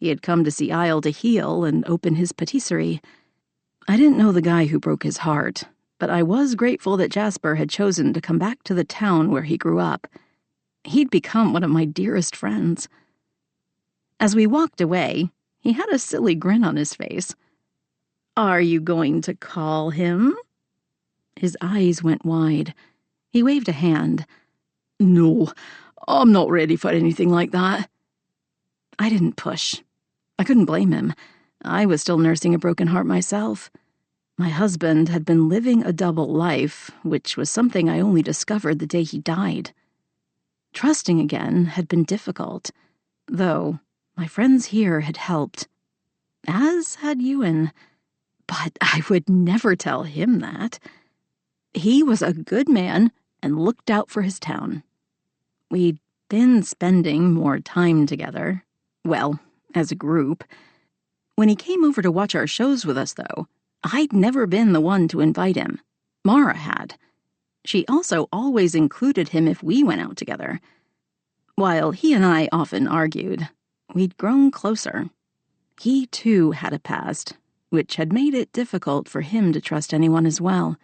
He had come to see Isle to heal and open his patisserie. I didn't know the guy who broke his heart, but I was grateful that Jasper had chosen to come back to the town where he grew up. He'd become one of my dearest friends. As we walked away, he had a silly grin on his face. Are you going to call him? His eyes went wide. He waved a hand. No, I'm not ready for anything like that. I didn't push. I couldn't blame him. I was still nursing a broken heart myself. My husband had been living a double life, which was something I only discovered the day he died. Trusting again had been difficult, though my friends here had helped, as had Ewan. But I would never tell him that. He was a good man and looked out for his town. We'd been spending more time together. Well, as a group. When he came over to watch our shows with us, though, I'd never been the one to invite him. Mara had. She also always included him if we went out together. While he and I often argued, we'd grown closer. He, too, had a past, which had made it difficult for him to trust anyone as well.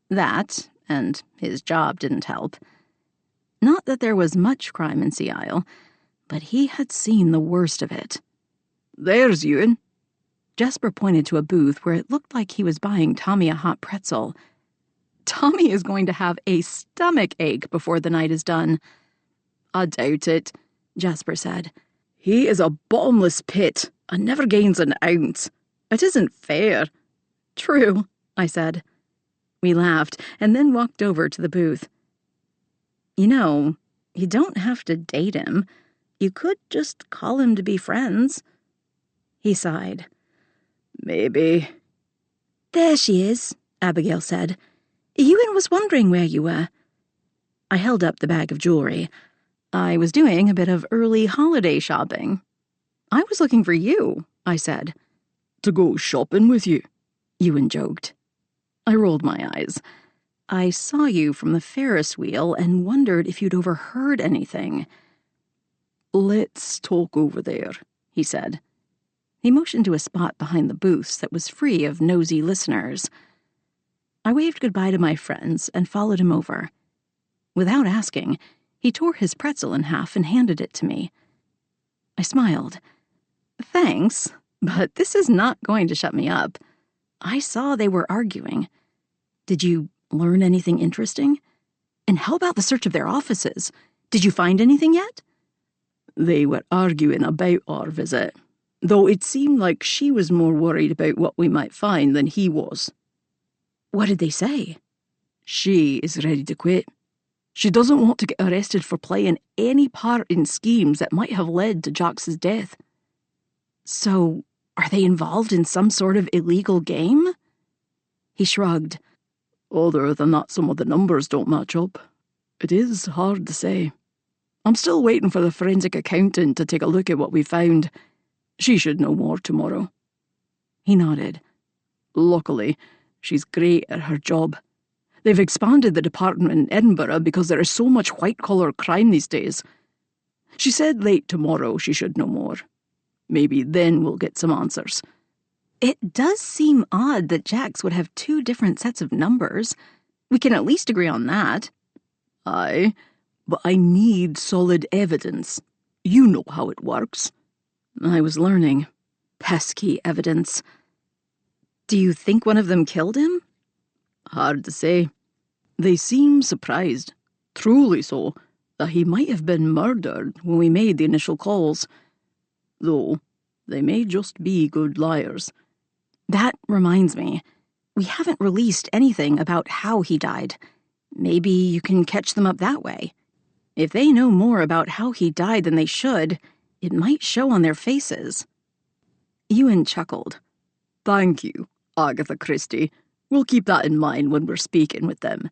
That, and his job didn't help. Not that there was much crime in Sea Isle, but he had seen the worst of it. There's Ewan. Jesper pointed to a booth where it looked like he was buying Tommy a hot pretzel. Tommy is going to have a stomach ache before the night is done. I doubt it, Jesper said. He is a bottomless pit and never gains an ounce. It isn't fair. True, I said. We laughed and then walked over to the booth. You know, you don't have to date him. You could just call him to be friends. He sighed. Maybe. There she is, Abigail said. Ewan was wondering where you were. I held up the bag of jewelry. I was doing a bit of early holiday shopping. I was looking for you, I said. To go shopping with you? Ewan joked. I rolled my eyes. I saw you from the Ferris wheel and wondered if you'd overheard anything. Let's talk over there, he said. He motioned to a spot behind the booths that was free of nosy listeners. I waved goodbye to my friends and followed him over. Without asking, he tore his pretzel in half and handed it to me. I smiled. Thanks, but this is not going to shut me up. I saw they were arguing. Did you learn anything interesting? And how about the search of their offices? Did you find anything yet? They were arguing about our visit, though it seemed like she was more worried about what we might find than he was. What did they say? She is ready to quit. She doesn't want to get arrested for playing any part in schemes that might have led to Jax's death. So, are they involved in some sort of illegal game? He shrugged. Other than that, some of the numbers don't match up. It is hard to say. I'm still waiting for the forensic accountant to take a look at what we found. She should know more tomorrow. He nodded. Luckily, she's great at her job. They've expanded the department in Edinburgh because there is so much white-collar crime these days. She said late tomorrow she should know more. Maybe then we'll get some answers. It does seem odd that Jax would have two different sets of numbers. We can at least agree on that. Aye, but I need solid evidence. You know how it works. I was learning. Pesky evidence. Do you think one of them killed him? Hard to say. They seem surprised, truly so, that he might have been murdered when we made the initial calls. Though, they may just be good liars. That reminds me. We haven't released anything about how he died. Maybe you can catch them up that way. If they know more about how he died than they should, it might show on their faces. Ewan chuckled. Thank you, Agatha Christie. We'll keep that in mind when we're speaking with them.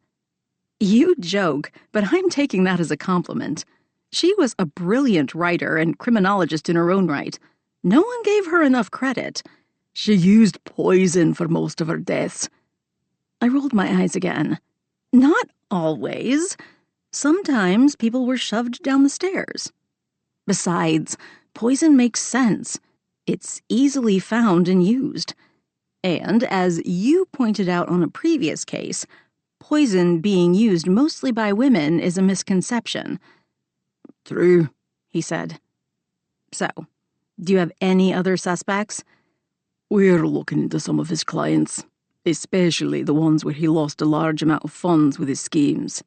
You joke, but I'm taking that as a compliment. She was a brilliant writer and criminologist in her own right. No one gave her enough credit. She used poison for most of her deaths. I rolled my eyes again. Not always. Sometimes people were shoved down the stairs. Besides, poison makes sense. It's easily found and used. And, as you pointed out on a previous case, poison being used mostly by women is a misconception. True, he said. So, do you have any other suspects? We're looking into some of his clients, especially the ones where he lost a large amount of funds with his schemes.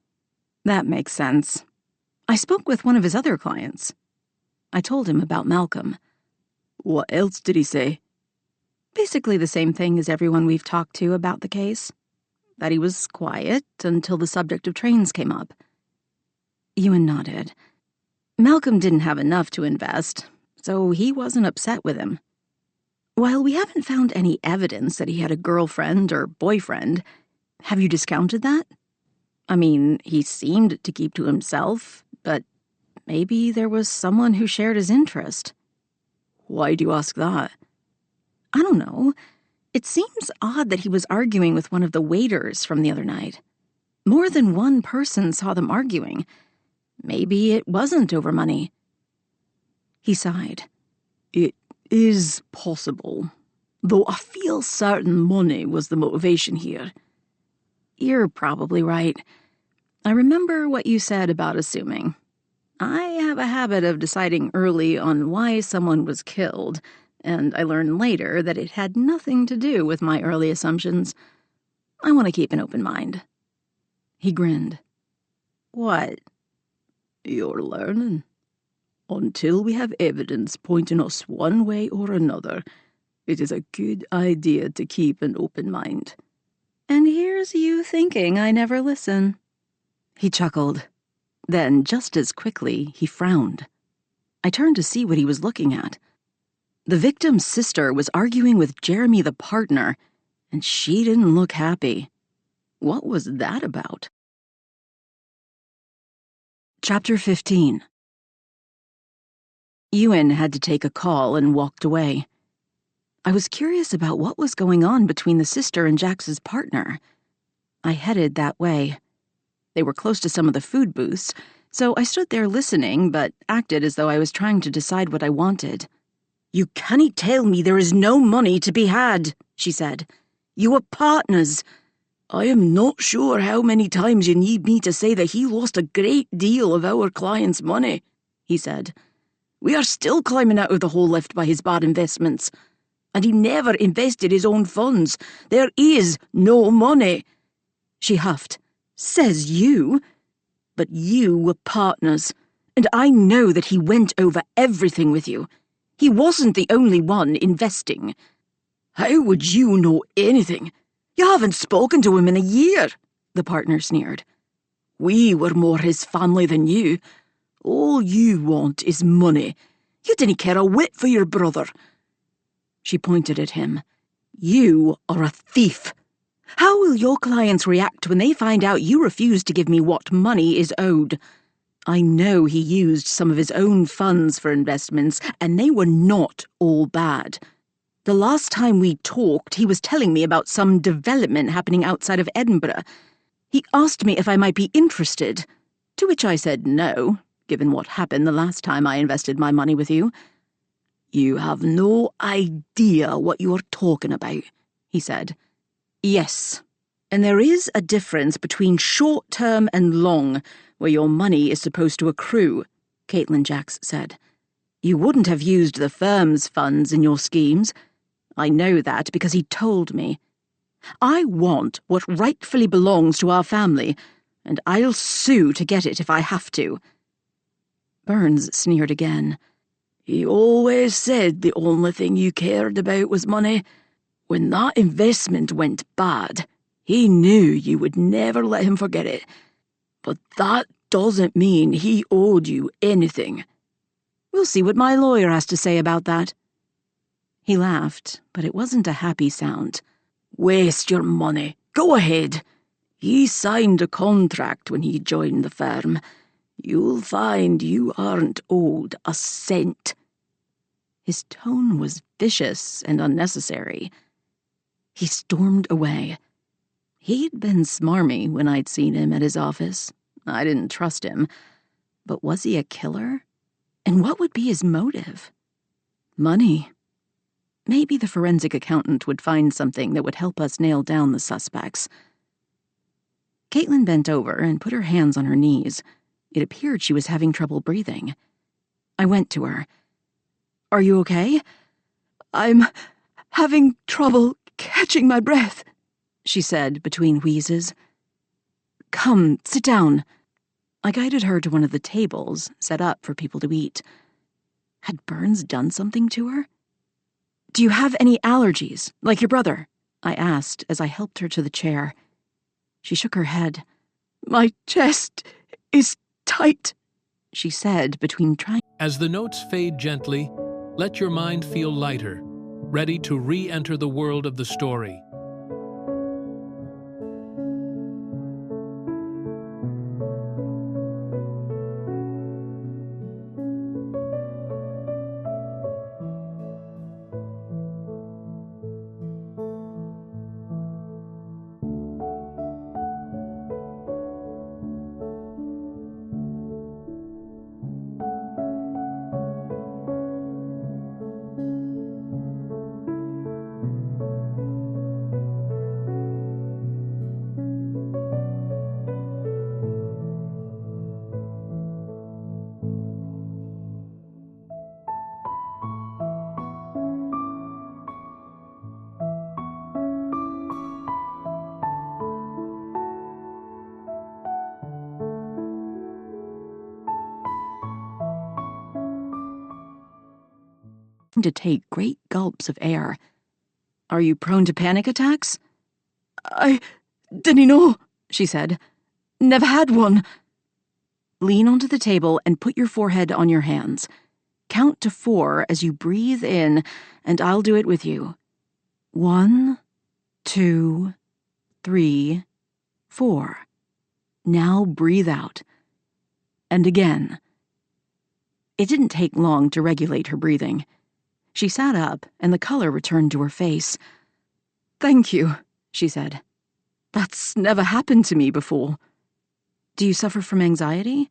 That makes sense. I spoke with one of his other clients. I told him about Malcolm. What else did he say? Basically the same thing as everyone we've talked to about the case. That he was quiet until the subject of trains came up. Ewan nodded. Malcolm didn't have enough to invest, so he wasn't upset with him. While we haven't found any evidence that he had a girlfriend or boyfriend, have you discounted that? I mean, he seemed to keep to himself, but maybe there was someone who shared his interest. Why do you ask that? I don't know. It seems odd that he was arguing with one of the waiters from the other night. More than one person saw them arguing. Maybe it wasn't over money. He sighed. It is possible, though I feel certain money was the motivation here. You're probably right. I remember what you said about assuming. I have a habit of deciding early on why someone was killed, and I learned later that it had nothing to do with my early assumptions. I want to keep an open mind. He grinned. What? You're learning. Until we have evidence pointing us one way or another, it is a good idea to keep an open mind. And here's you thinking I never listen. He chuckled. Then, just as quickly, he frowned. I turned to see what he was looking at. The victim's sister was arguing with Jeremy the partner, and she didn't look happy. What was that about? Chapter 15. Ewan had to take a call and walked away. I was curious about what was going on between the sister and Jax's partner. I headed that way. They were close to some of the food booths, so I stood there listening, but acted as though I was trying to decide what I wanted. "You can't tell me there is no money to be had," she said. "You are partners." "I am not sure how many times you need me to say that he lost a great deal of our client's money," he said. "We are still climbing out of the hole left by his bad investments. And he never invested his own funds. There is no money." She huffed. "Says you. But you were partners, and I know that he went over everything with you. He wasn't the only one investing." "How would you know anything? You haven't spoken to him in a year," the partner sneered. "We were more his family than you. All you want is money. You didn't care a whit for your brother." She pointed at him. "You are a thief. How will your clients react when they find out you refuse to give me what money is owed? I know he used some of his own funds for investments, and they were not all bad. The last time we talked, he was telling me about some development happening outside of Edinburgh. He asked me if I might be interested, to which I said no, given what happened the last time I invested my money with you." "You have no idea what you are talking about," he said. "Yes, and there is a difference between short-term and long, where your money is supposed to accrue," Caitlin Jax said. "You wouldn't have used the firm's funds in your schemes. I know that because he told me. I want what rightfully belongs to our family, and I'll sue to get it if I have to." Burns sneered again. "He always said the only thing you cared about was money. When that investment went bad, he knew you would never let him forget it. But that doesn't mean he owed you anything." "We'll see what my lawyer has to say about that." He laughed, but it wasn't a happy sound. "Waste your money. Go ahead. He signed a contract when he joined the firm. You'll find you aren't owed a cent." His tone was vicious and unnecessary. He stormed away. He'd been smarmy when I'd seen him at his office. I didn't trust him. But was he a killer? And what would be his motive? Money. Maybe the forensic accountant would find something that would help us nail down the suspects. Caitlin bent over and put her hands on her knees. It appeared she was having trouble breathing. I went to her. "Are you okay?" "I'm having trouble catching my breath," she said between wheezes. "Come, sit down." I guided her to one of the tables set up for people to eat. Had Burns done something to her? "Do you have any allergies, like your brother?" I asked as I helped her to the chair. She shook her head. "My chest is tight," she said between trying. As the notes fade gently, let your mind feel lighter, ready to re-enter the world of the story. to take great gulps of air. Are you prone to panic attacks? I didn't know, she said. Never had one. Lean onto the table and put your forehead on your hands. Count to 4 as you breathe in, and I'll do it with you. 1, 2, 3, 4. Now breathe out. And again. It didn't take long to regulate her breathing. She sat up, and the color returned to her face. Thank you, she said. That's never happened to me before. Do you suffer from anxiety?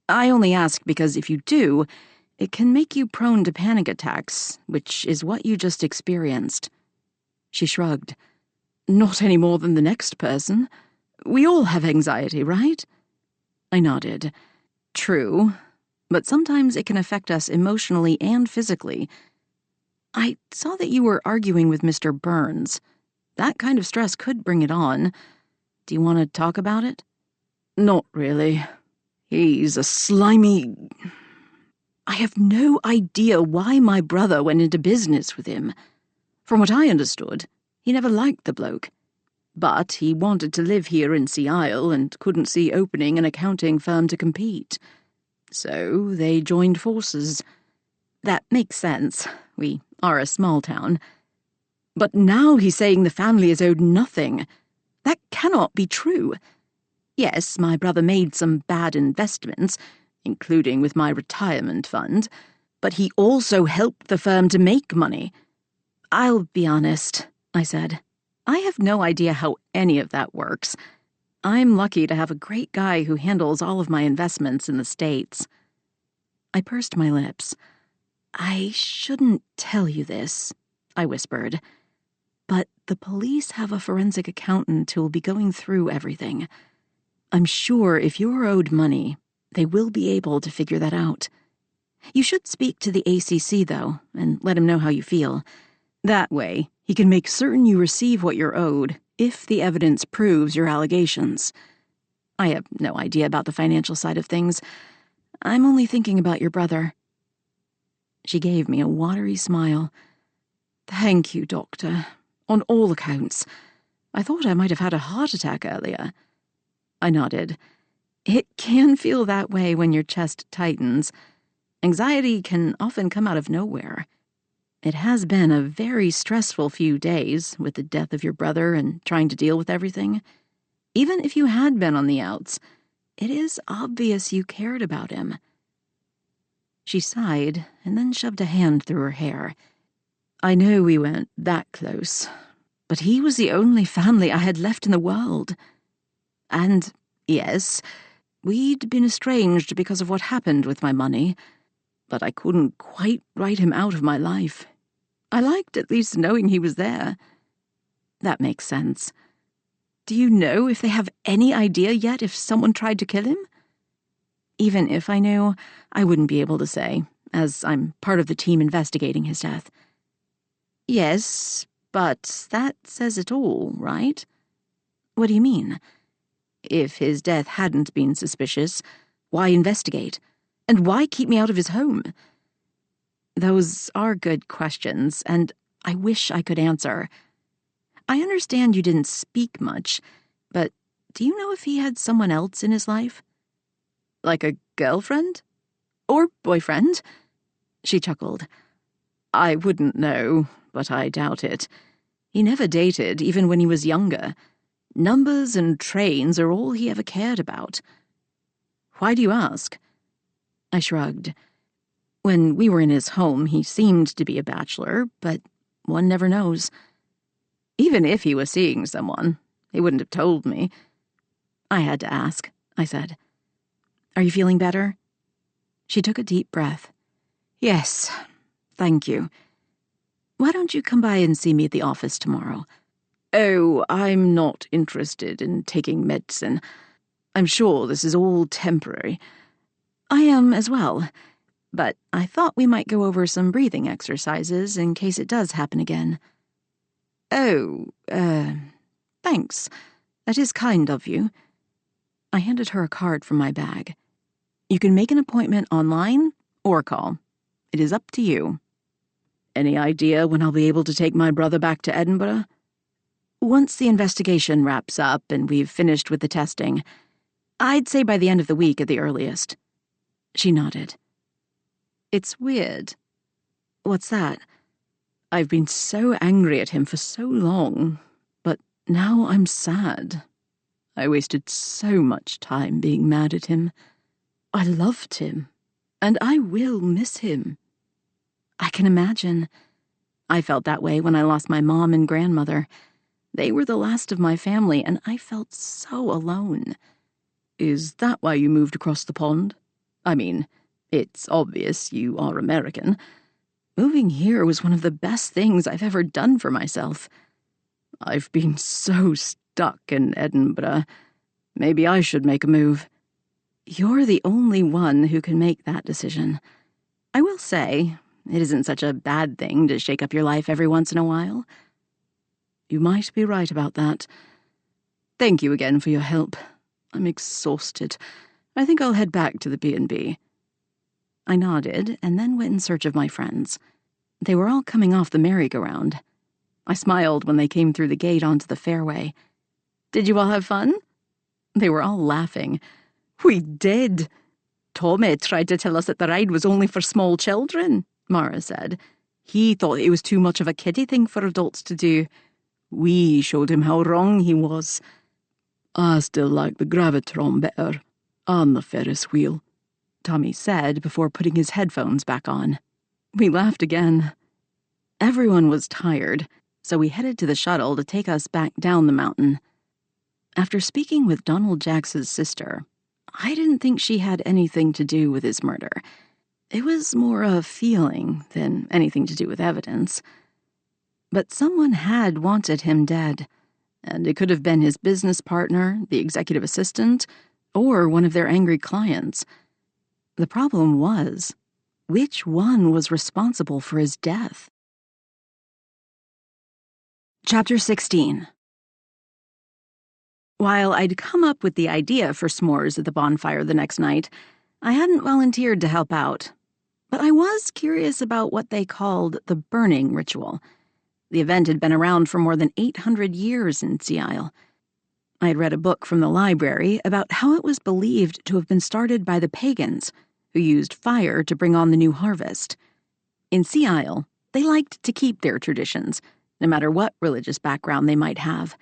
I only ask because if you do, it can make you prone to panic attacks, which is what you just experienced. She shrugged. Not any more than the next person. We all have anxiety, right? I nodded. True, but sometimes it can affect us emotionally and physically. I saw that you were arguing with Mr. Burns. That kind of stress could bring it on. Do you want to talk about it? Not really. He's a slimy... I have no idea why my brother went into business with him. From what I understood, he never liked the bloke. But he wanted to live here in Sea Isle and couldn't see opening an accounting firm to compete. So they joined forces. That makes sense. We are a small town. But now he's saying the family is owed nothing. That cannot be true. Yes, my brother made some bad investments, including with my retirement fund, but he also helped the firm to make money. I'll be honest, I said. I have no idea how any of that works. I'm lucky to have a great guy who handles all of my investments in the States. I pursed my lips. I shouldn't tell you this, I whispered, but the police have a forensic accountant who will be going through everything. I'm sure if you're owed money, they will be able to figure that out. You should speak to the ACC, though, and let him know how you feel. That way, he can make certain you receive what you're owed if the evidence proves your allegations. I have no idea about the financial side of things. I'm only thinking about your brother. She gave me a watery smile. Thank you, Doctor. On all accounts. I thought I might have had a heart attack earlier. I nodded. It can feel that way when your chest tightens. Anxiety can often come out of nowhere. It has been a very stressful few days with the death of your brother and trying to deal with everything. Even if you had been on the outs, it is obvious you cared about him. She sighed and then shoved a hand through her hair. I know we weren't that close, but he was the only family I had left in the world. And, yes, we'd been estranged because of what happened with my money, but I couldn't quite write him out of my life. I liked at least knowing he was there. That makes sense. Do you know if they have any idea yet if someone tried to kill him? Even if I knew, I wouldn't be able to say, as I'm part of the team investigating his death. Yes, but that says it all, right? What do you mean? If his death hadn't been suspicious, why investigate? And why keep me out of his home? Those are good questions, and I wish I could answer. I understand you didn't speak much, but do you know if he had someone else in his life? Like a girlfriend? Or boyfriend? She chuckled. I wouldn't know, but I doubt it. He never dated, even when he was younger. Numbers and trains are all he ever cared about. Why do you ask? I shrugged. When we were in his home, he seemed to be a bachelor, but one never knows. Even if he was seeing someone, he wouldn't have told me. I had to ask, I said. Are you feeling better? She took a deep breath. Yes, thank you. Why don't you come by and see me at the office tomorrow? Oh, I'm not interested in taking medicine. I'm sure this is all temporary. I am as well, but I thought we might go over some breathing exercises in case it does happen again. Oh, thanks. That is kind of you. I handed her a card from my bag. You can make an appointment online or call. It is up to you. Any idea when I'll be able to take my brother back to Edinburgh? Once the investigation wraps up and we've finished with the testing, I'd say by the end of the week at the earliest. She nodded. It's weird. What's that? I've been so angry at him for so long, but now I'm sad. I wasted so much time being mad at him. I loved him, and I will miss him. I can imagine. I felt that way when I lost my mom and grandmother. They were the last of my family, and I felt so alone. Is that why you moved across the pond? I mean, it's obvious you are American. Moving here was one of the best things I've ever done for myself. I've been so stuck in Edinburgh. Maybe I should make a move. You're the only one who can make that decision. I will say, it isn't such a bad thing to shake up your life every once in a while. You might be right about that. Thank you again for your help. I'm exhausted. I think I'll head back to the B&B. I nodded and then went in search of my friends. They were all coming off the merry-go-round. I smiled when they came through the gate onto the fairway. Did you all have fun? They were all laughing. We did. Tommy tried to tell us that the ride was only for small children, Mara said. He thought it was too much of a kiddie thing for adults to do. We showed him how wrong he was. I still like the Gravitron better, and the Ferris wheel, Tommy said before putting his headphones back on. We laughed again. Everyone was tired, so we headed to the shuttle to take us back down the mountain. After speaking with Donald Jacks's sister, I didn't think she had anything to do with his murder. It was more a feeling than anything to do with evidence. But someone had wanted him dead, and it could have been his business partner, the executive assistant, or one of their angry clients. The problem was, which one was responsible for his death? Chapter 16. While I'd come up with the idea for s'mores at the bonfire the next night, I hadn't volunteered to help out. But I was curious about what they called the burning ritual. The event had been around for more than 800 years in Sea Isle. I had read a book from the library about how it was believed to have been started by the pagans, who used fire to bring on the new harvest. In Sea Isle, they liked to keep their traditions, no matter what religious background they might have.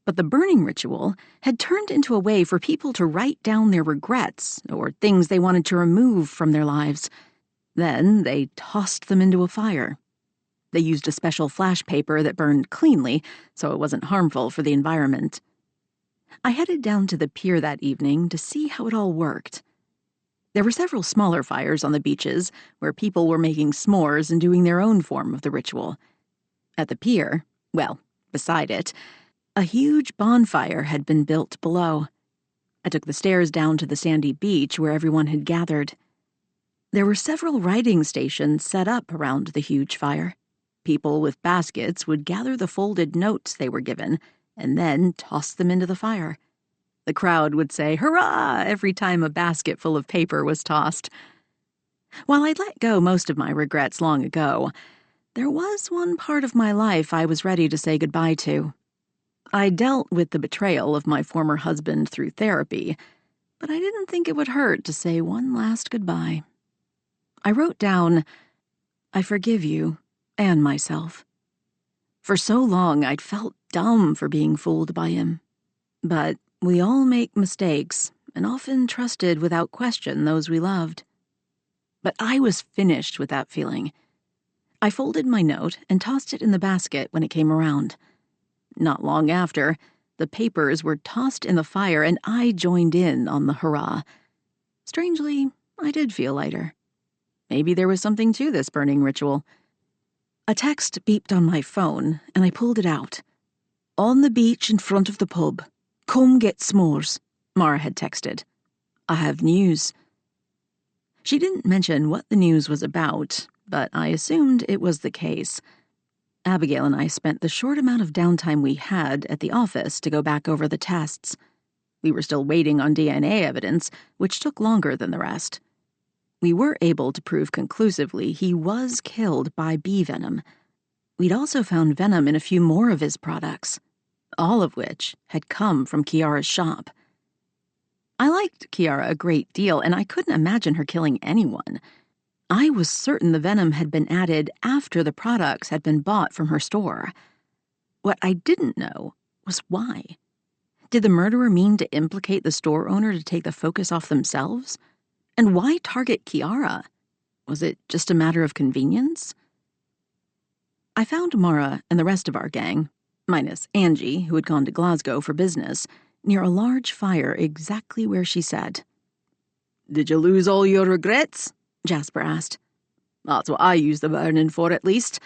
But the burning ritual had turned into a way for people to write down their regrets or things they wanted to remove from their lives. Then they tossed them into a fire. They used a special flash paper that burned cleanly, so it wasn't harmful for the environment. I headed down to the pier that evening to see how it all worked. There were several smaller fires on the beaches where people were making s'mores and doing their own form of the ritual. At the pier, well, beside it, a huge bonfire had been built below. I took the stairs down to the sandy beach where everyone had gathered. There were several writing stations set up around the huge fire. People with baskets would gather the folded notes they were given and then toss them into the fire. The crowd would say, "Hurrah!" every time a basket full of paper was tossed. While I'd let go most of my regrets long ago, there was one part of my life I was ready to say goodbye to. I dealt with the betrayal of my former husband through therapy, but I didn't think it would hurt to say one last goodbye. I wrote down, "I forgive you and myself." For so long, I'd felt dumb for being fooled by him. But we all make mistakes and often trusted without question those we loved. But I was finished with that feeling. I folded my note and tossed it in the basket when it came around. Not long after, the papers were tossed in the fire and I joined in on the hurrah. Strangely, I did feel lighter. Maybe there was something to this burning ritual. A text beeped on my phone, and I pulled it out. "On the beach in front of the pub. Come get s'mores," Mara had texted. "I have news." She didn't mention what the news was about, but I assumed it was the case. Abigail and I spent the short amount of downtime we had at the office to go back over the tests. We were still waiting on DNA evidence, which took longer than the rest. We were able to prove conclusively he was killed by bee venom. We'd also found venom in a few more of his products, all of which had come from Kiara's shop. I liked Kiara a great deal, and I couldn't imagine her killing anyone. I was certain the venom had been added after the products had been bought from her store. What I didn't know was why. Did the murderer mean to implicate the store owner to take the focus off themselves? And why target Kiara? Was it just a matter of convenience? I found Mara and the rest of our gang, minus Angie, who had gone to Glasgow for business, near a large fire exactly where she said. "Did you lose all your regrets?" Jasper asked. "That's what I use the burning for, at least."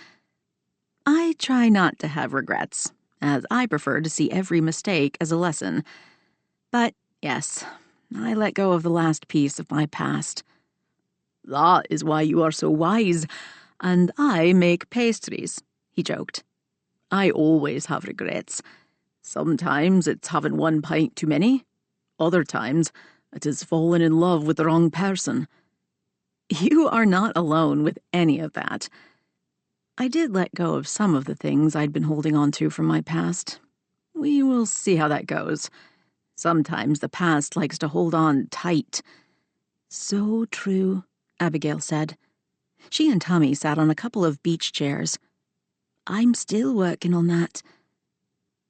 I try not to have regrets, as I prefer to see every mistake as a lesson. But yes, I let go of the last piece of my past. "That is why you are so wise, and I make pastries," he joked. "I always have regrets. Sometimes it's having one pint too many. Other times, it is falling in love with the wrong person." You are not alone with any of that. I did let go of some of the things I'd been holding on to from my past. We will see how that goes. Sometimes the past likes to hold on tight. "So true," Abigail said. She and Tommy sat on a couple of beach chairs. "I'm still working on that."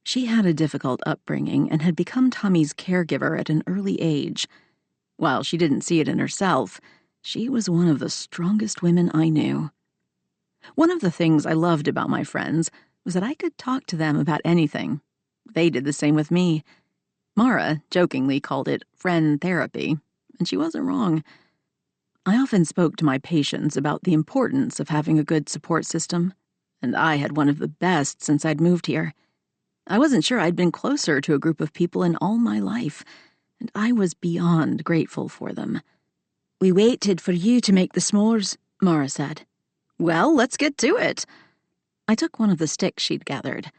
She had a difficult upbringing and had become Tommy's caregiver at an early age. While she didn't see it in herself, she was one of the strongest women I knew. One of the things I loved about my friends was that I could talk to them about anything. They did the same with me. Mara jokingly called it friend therapy, and she wasn't wrong. I often spoke to my patients about the importance of having a good support system, and I had one of the best since I'd moved here. I wasn't sure I'd been closer to a group of people in all my life, and I was beyond grateful for them. "We waited for you to make the s'mores," Mara said. "Well, let's get to it." I took one of the sticks she'd gathered.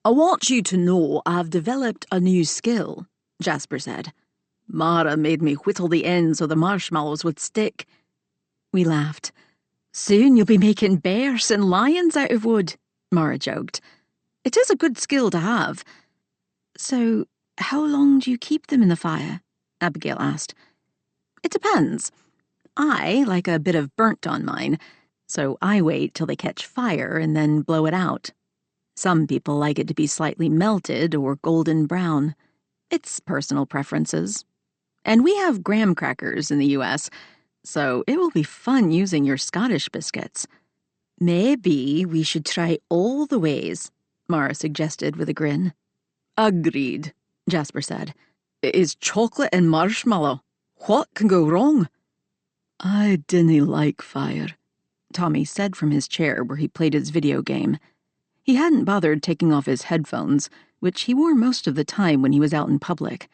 "I want you to know I've developed a new skill," Jasper said. "Mara made me whittle the ends so the marshmallows would stick." We laughed. "Soon you'll be making bears and lions out of wood," Mara joked. "It is a good skill to have." "So, how long do you keep them in the fire?" Abigail asked. "It depends. I like a bit of burnt on mine, so I wait till they catch fire and then blow it out. Some people like it to be slightly melted or golden brown. It's personal preferences. And we have graham crackers in the U.S., so it will be fun using your Scottish biscuits." "Maybe we should try all the ways," Mara suggested with a grin. "Agreed," Jasper said. "It is chocolate and marshmallow. What can go wrong?" "I dinna like fire," Tommy said from his chair where he played his video game. He hadn't bothered taking off his headphones, which he wore most of the time when he was out in public.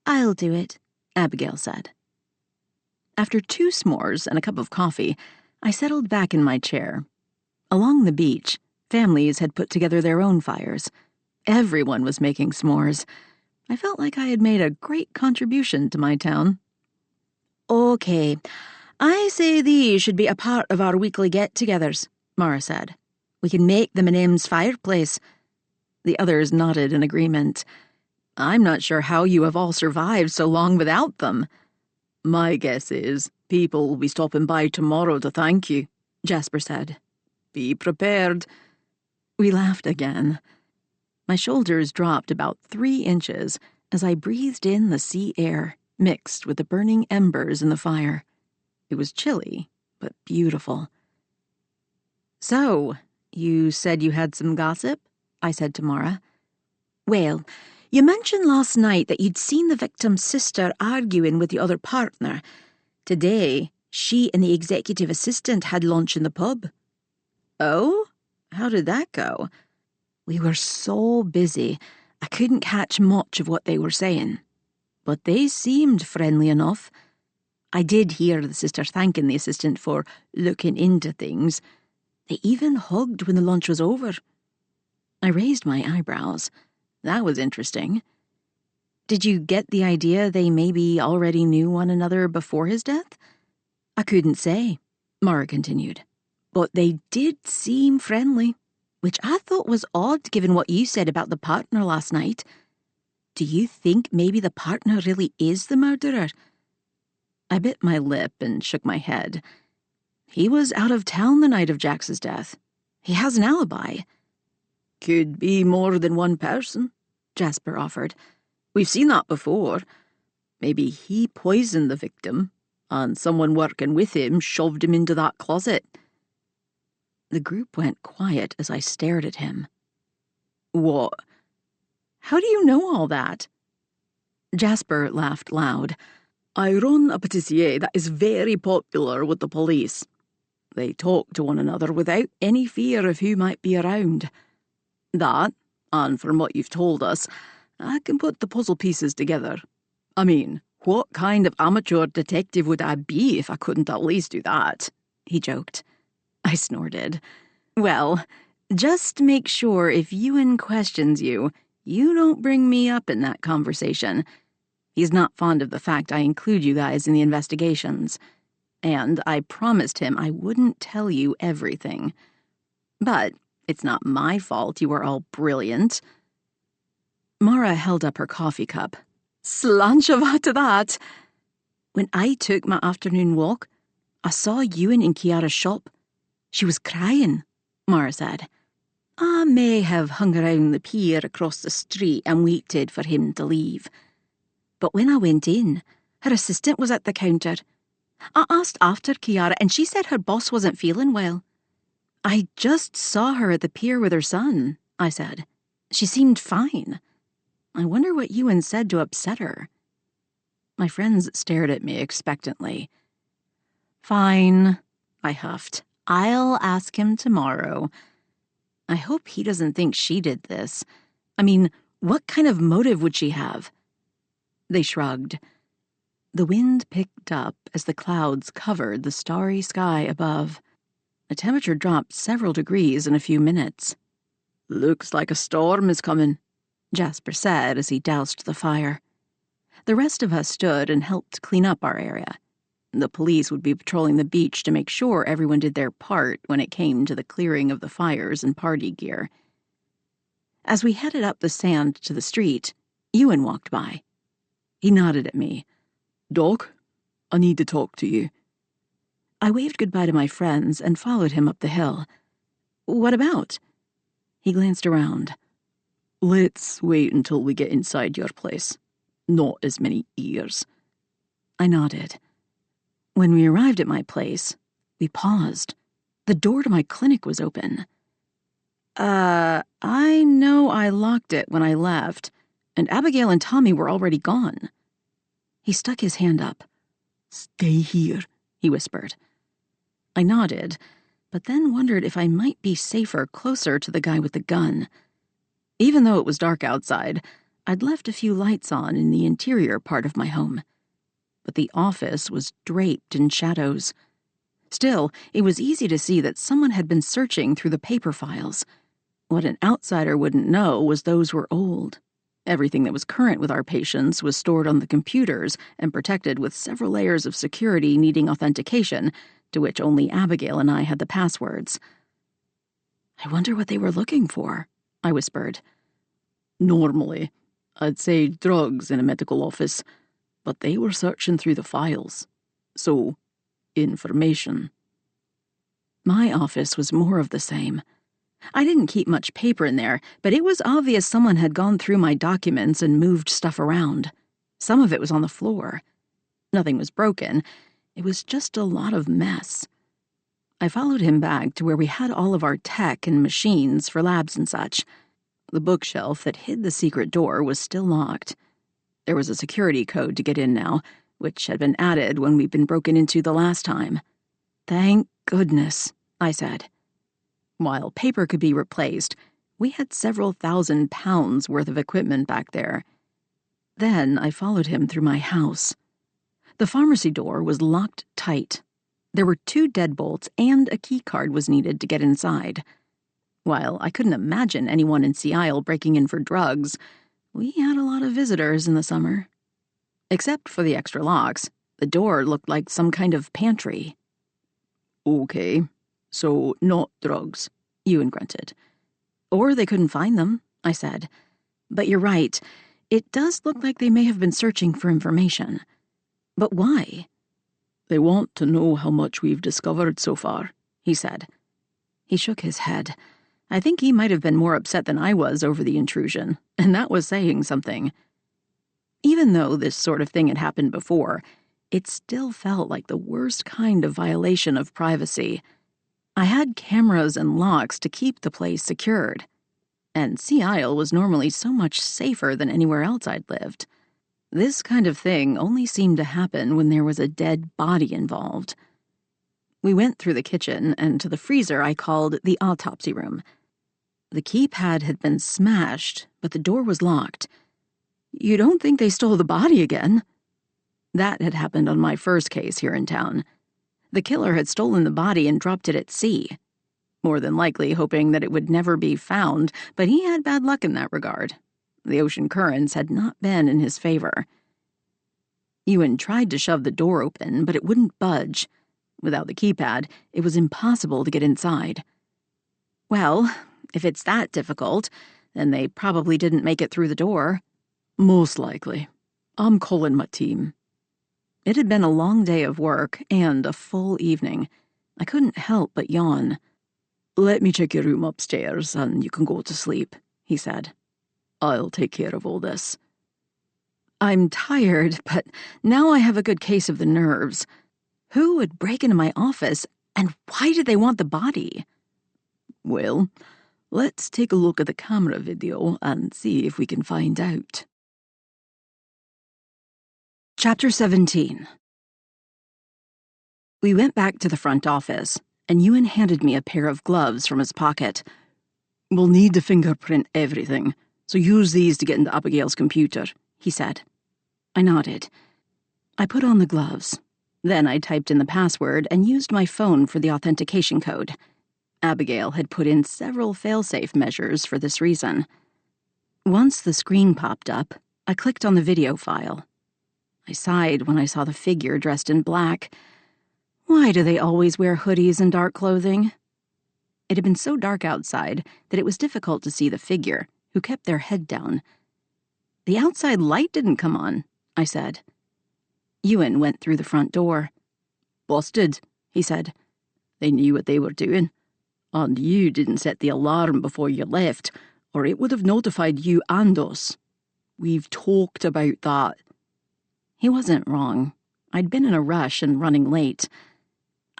"I'll do it," Abigail said. After 2 s'mores and a cup of coffee, I settled back in my chair. Along the beach, families had put together their own fires. Everyone was making s'mores. I felt like I had made a great contribution to my town. "Okay, I say these should be a part of our weekly get-togethers," Mara said. "We can make them in Em's fireplace." The others nodded in agreement. "I'm not sure how you have all survived so long without them." "My guess is people will be stopping by tomorrow to thank you," Jasper said. "Be prepared." We laughed again. My shoulders dropped about 3 inches as I breathed in the sea air, mixed with the burning embers in the fire. It was chilly, but beautiful. "So, you said you had some gossip?" I said to Mara. "Well, you mentioned last night that you'd seen the victim's sister arguing with the other partner. Today, she and the executive assistant had lunch in the pub." "Oh? How did that go?" "We were so busy, I couldn't catch much of what they were saying. But they seemed friendly enough. I did hear the sister thanking the assistant for looking into things. They even hugged when the lunch was over." I raised my eyebrows. That was interesting. "Did you get the idea they maybe already knew one another before his death?" I couldn't say, Mara continued, but they did seem friendly, which I thought was odd given what you said about the partner last night. Do you think maybe the partner really is the murderer? I bit my lip and shook my head. He was out of town the night of Jax's death. He has an alibi. Could be more than one person, Jasper offered. We've seen that before. Maybe he poisoned the victim, and someone working with him shoved him into that closet. The group went quiet as I stared at him. What? How do you know all that? Jasper laughed loud. I run a patisserie that is very popular with the police. They talk to one another without any fear of who might be around. That, and from what you've told us, I can put the puzzle pieces together. I mean, what kind of amateur detective would I be if I couldn't at least do that? He joked. I snorted. Well, just make sure if Ewan questions you, you don't bring me up in that conversation. He's not fond of the fact I include you guys in the investigations. And I promised him I wouldn't tell you everything. But it's not my fault you were all brilliant. Mara held up her coffee cup. Slanchava to that. When I took my afternoon walk, I saw Ewan in Kiara's shop. She was crying, Mara said. I may have hung around the pier across the street and waited for him to leave. But when I went in, her assistant was at the counter. I asked after Kiara, and she said her boss wasn't feeling well. I just saw her at the pier with her son, I said. She seemed fine. I wonder what Ewan said to upset her. My friends stared at me expectantly. Fine, I huffed. I'll ask him tomorrow. I hope he doesn't think she did this. I mean, what kind of motive would she have? They shrugged. The wind picked up as the clouds covered the starry sky above. The temperature dropped several degrees in a few minutes. Looks like a storm is coming, Jasper said as he doused the fire. The rest of us stood and helped clean up our area. The police would be patrolling the beach to make sure everyone did their part when it came to the clearing of the fires and party gear. As we headed up the sand to the street, Ewan walked by. He nodded at me. Doc, I need to talk to you. I waved goodbye to my friends and followed him up the hill. What about? He glanced around. Let's wait until we get inside your place. Not as many ears. I nodded. When we arrived at my place, we paused. The door to my clinic was open. I know I locked it when I left, and Abigail and Tommy were already gone. He stuck his hand up. Stay here, he whispered. I nodded, but then wondered if I might be safer closer to the guy with the gun. Even though it was dark outside, I'd left a few lights on in the interior part of my home. But the office was draped in shadows. Still, it was easy to see that someone had been searching through the paper files. What an outsider wouldn't know was those were old. Everything that was current with our patients was stored on the computers and protected with several layers of security needing authentication, to which only Abigail and I had the passwords. I wonder what they were looking for, I whispered. Normally, I'd say drugs in a medical office, but they were searching through the files. So, information. My office was more of the same. I didn't keep much paper in there, but it was obvious someone had gone through my documents and moved stuff around. Some of it was on the floor. Nothing was broken. It was just a lot of mess. I followed him back to where we had all of our tech and machines for labs and such. The bookshelf that hid the secret door was still locked. There was a security code to get in now, which had been added when we'd been broken into the last time. Thank goodness, I said. While paper could be replaced, we had several £1,000s worth of equipment back there. Then I followed him through my house. The pharmacy door was locked tight. There were 2 deadbolts and a key card was needed to get inside. While I couldn't imagine anyone in Seattle breaking in for drugs, we had a lot of visitors in the summer. Except for the extra locks, The door looked like some kind of pantry. Okay, so not drugs, Ewan grunted. Or they couldn't find them, I said. But you're right. It does look like they may have been searching for information. But why? They want to know how much we've discovered so far, he said. He shook his head. I think he might have been more upset than I was over the intrusion, and that was saying something. Even though this sort of thing had happened before, it still felt like the worst kind of violation of privacy. I had cameras and locks to keep the place secured, and Sea Isle was normally so much safer than anywhere else I'd lived. This kind of thing only seemed to happen when there was a dead body involved. We went through the kitchen, and to the freezer I called the autopsy room. The keypad had been smashed, but the door was locked. You don't think they stole the body again? That had happened on my first case here in town. The killer had stolen the body and dropped it at sea, more than likely hoping that it would never be found, but he had bad luck in that regard. The ocean currents had not been in his favor. Ewan tried to shove the door open, but it wouldn't budge. Without the keypad, it was impossible to get inside. Well, if it's that difficult, then they probably didn't make it through the door. Most likely. I'm calling my team. It had been a long day of work and a full evening. I couldn't help but yawn. Let me check your room upstairs and you can go to sleep, he said. I'll take care of all this. I'm tired, but now I have a good case of the nerves. Who would break into my office, and why did they want the body? Well, let's take a look at the camera video and see if we can find out. Chapter 17. We went back to the front office, and Ewan handed me a pair of gloves from his pocket. We'll need to fingerprint everything, so use these to get into Abigail's computer, he said. I nodded. I put on the gloves. Then I typed in the password and used my phone for the authentication code. Abigail had put in several fail-safe measures for this reason. Once the screen popped up, I clicked on the video file. I sighed when I saw the figure dressed in black. Why do they always wear hoodies and dark clothing? It had been so dark outside that it was difficult to see the figure, who kept their head down. The outside light didn't come on, I said. Ewan went through the front door. Busted, he said. They knew what they were doing. And you didn't set the alarm before you left, or it would have notified you and us. We've talked about that. He wasn't wrong. I'd been in a rush and running late.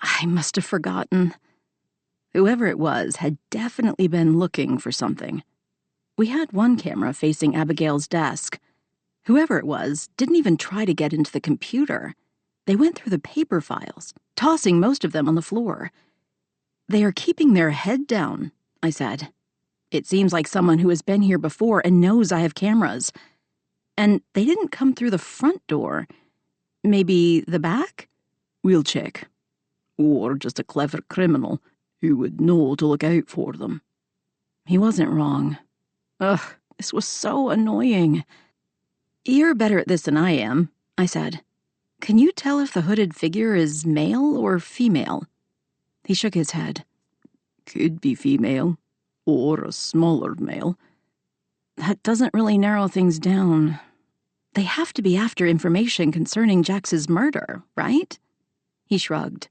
I must have forgotten. Whoever it was had definitely been looking for something. We had one camera facing Abigail's desk. Whoever it was didn't even try to get into the computer. They went through the paper files, tossing most of them on the floor. They are keeping their head down, I said. It seems like someone who has been here before and knows I have cameras. And they didn't come through the front door. Maybe the back? We'll check. Or just a clever criminal who would know to look out for them. He wasn't wrong. Ugh, this was so annoying. You're better at this than I am, I said. Can you tell if the hooded figure is male or female? He shook his head. Could be female, or a smaller male. That doesn't really narrow things down. They have to be after information concerning Jax's murder, right? He shrugged.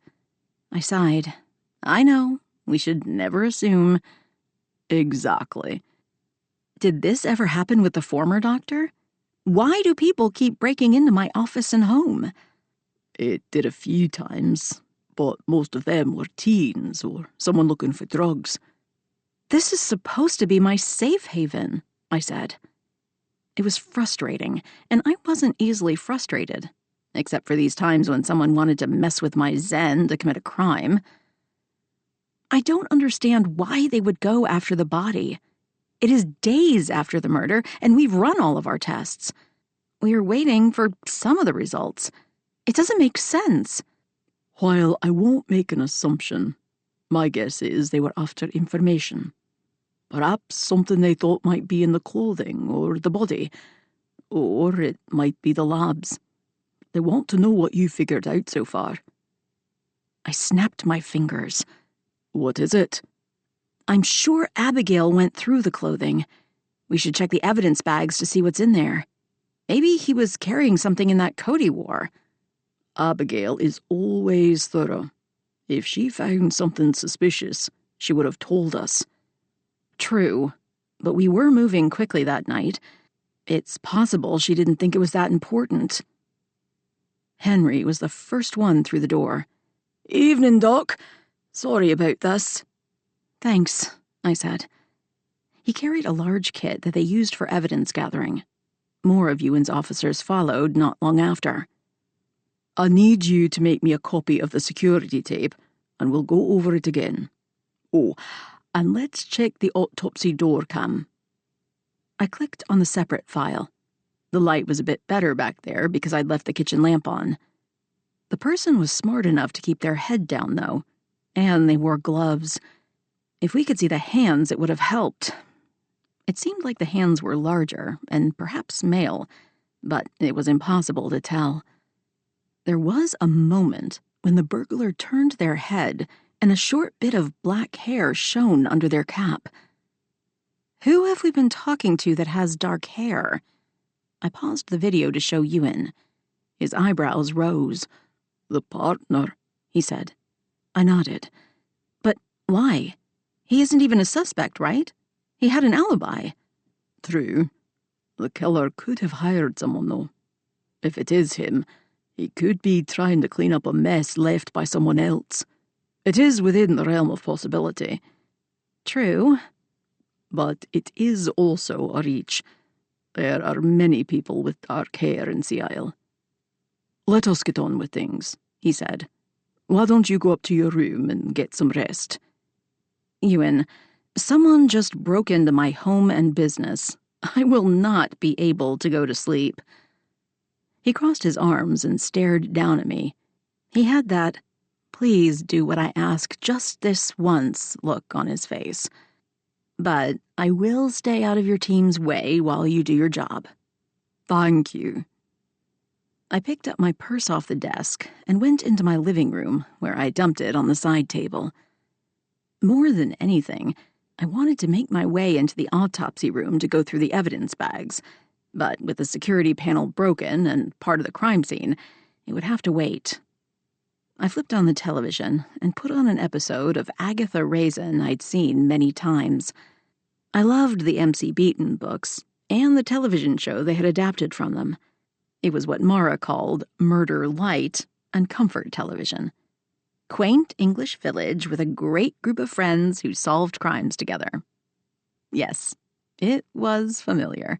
I sighed. I know, we should never assume. Exactly. Did this ever happen with the former doctor? Why do people keep breaking into my office and home? It did a few times, but most of them were teens or someone looking for drugs. This is supposed to be my safe haven, I said. It was frustrating, and I wasn't easily frustrated, except for these times when someone wanted to mess with my zen to commit a crime. I don't understand why they would go after the body. It is days after the murder, and we've run all of our tests. We are waiting for some of the results. It doesn't make sense. While I won't make an assumption, my guess is they were after information. Perhaps something they thought might be in the clothing or the body, or it might be the labs. They want to know what you figured out so far. I snapped my fingers. What is it? I'm sure Abigail went through the clothing. We should check the evidence bags to see what's in there. Maybe he was carrying something in that coat he wore. Abigail is always thorough. If she found something suspicious, she would have told us. True, but we were moving quickly that night. It's possible she didn't think it was that important. Henry was the first one through the door. Evening, Doc. Sorry about this. Thanks, I said. He carried a large kit that they used for evidence gathering. More of Ewan's officers followed not long after. I need you to make me a copy of the security tape, and we'll go over it again. Oh, and let's check the autopsy door cam. I clicked on the separate file. The light was a bit better back there because I'd left the kitchen lamp on. The person was smart enough to keep their head down, though, and they wore gloves. If we could see the hands, it would have helped. It seemed like the hands were larger, and perhaps male, but it was impossible to tell. There was a moment when the burglar turned their head and a short bit of black hair shone under their cap. Who have we been talking to that has dark hair? I paused the video to show Ewan. His eyebrows rose. The partner, he said. I nodded. But why? He isn't even a suspect, right? He had an alibi. True. The killer could have hired someone, though. If it is him, he could be trying to clean up a mess left by someone else. It is within the realm of possibility. True. But it is also a reach. There are many people with dark hair in Sea Isle. Let us get on with things, he said. Why don't you go up to your room and get some rest? Ewan, someone just broke into my home and business. I will not be able to go to sleep. He crossed his arms and stared down at me. He had that, please do what I ask just this once look on his face. But I will stay out of your team's way while you do your job. Thank you. I picked up my purse off the desk and went into my living room, where I dumped it on the side table. More than anything, I wanted to make my way into the autopsy room to go through the evidence bags, but with the security panel broken and part of the crime scene, it would have to wait. I flipped on the television and put on an episode of Agatha Raisin I'd seen many times. I loved the M.C. Beaton books and the television show they had adapted from them. It was what Mara called murder light and comfort television. Quaint English village with a great group of friends who solved crimes together. Yes, it was familiar.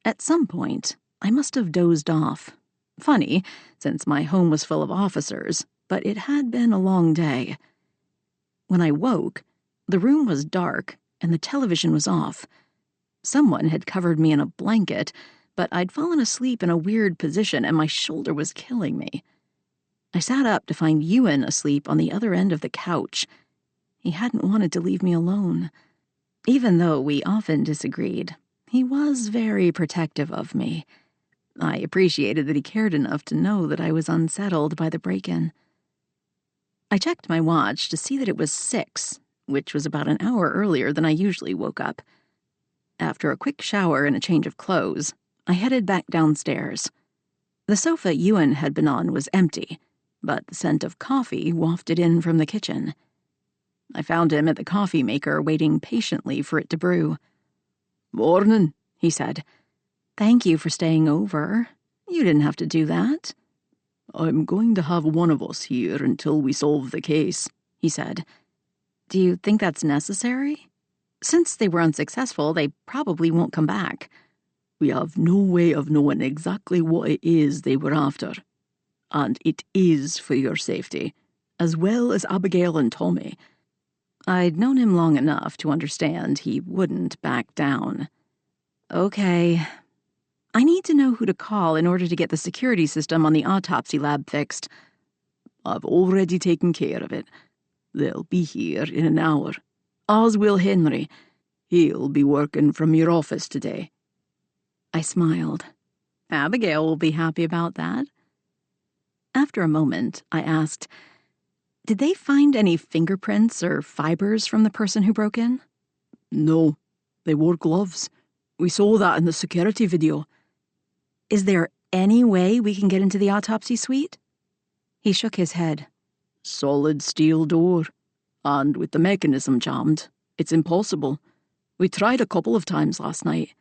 At some point, I must have dozed off. Funny, since my home was full of officers, but it had been a long day. When I woke, the room was dark and the television was off. Someone had covered me in a blanket, but I'd fallen asleep in a weird position and my shoulder was killing me. I sat up to find Ewan asleep on the other end of the couch. He hadn't wanted to leave me alone. Even though we often disagreed, he was very protective of me. I appreciated that he cared enough to know that I was unsettled by the break-in. I checked my watch to see that it was 6, which was about an hour earlier than I usually woke up. After a quick shower and a change of clothes, I headed back downstairs. The sofa Ewan had been on was empty, but the scent of coffee wafted in from the kitchen. I found him at the coffee maker waiting patiently for it to brew. "Morning," he said. "Thank you for staying over. You didn't have to do that." "I'm going to have one of us here until we solve the case," he said. "Do you think that's necessary? Since they were unsuccessful, they probably won't come back." "We have no way of knowing exactly what it is they were after. And it is for your safety, as well as Abigail and Tommy." I'd known him long enough to understand he wouldn't back down. "Okay. I need to know who to call in order to get the security system on the autopsy lab fixed." "I've already taken care of it. They'll be here in an hour. As will Henry. He'll be working from your office today." I smiled. Abigail will be happy about that. After a moment, I asked, did they find any fingerprints or fibers from the person who broke in? No, they wore gloves. We saw that in the security video. Is there any way we can get into the autopsy suite? He shook his head. Solid steel door. And with the mechanism jammed, it's impossible. We tried a couple of times last night.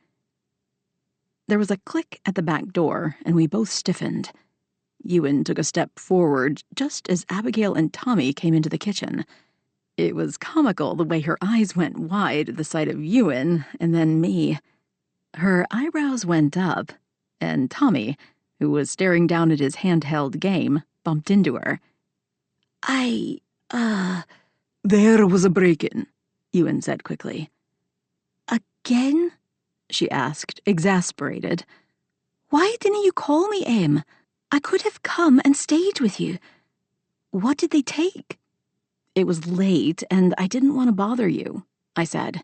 There was a click at the back door, and we both stiffened. Ewan took a step forward just as Abigail and Tommy came into the kitchen. It was comical the way her eyes went wide at the sight of Ewan and then me. Her eyebrows went up, and Tommy, who was staring down at his handheld game, bumped into her. There was a break-in, Ewan said quickly. Again? She asked, exasperated. Why didn't you call me, Em? I could have come and stayed with you. What did they take? It was late, and I didn't want to bother you, I said.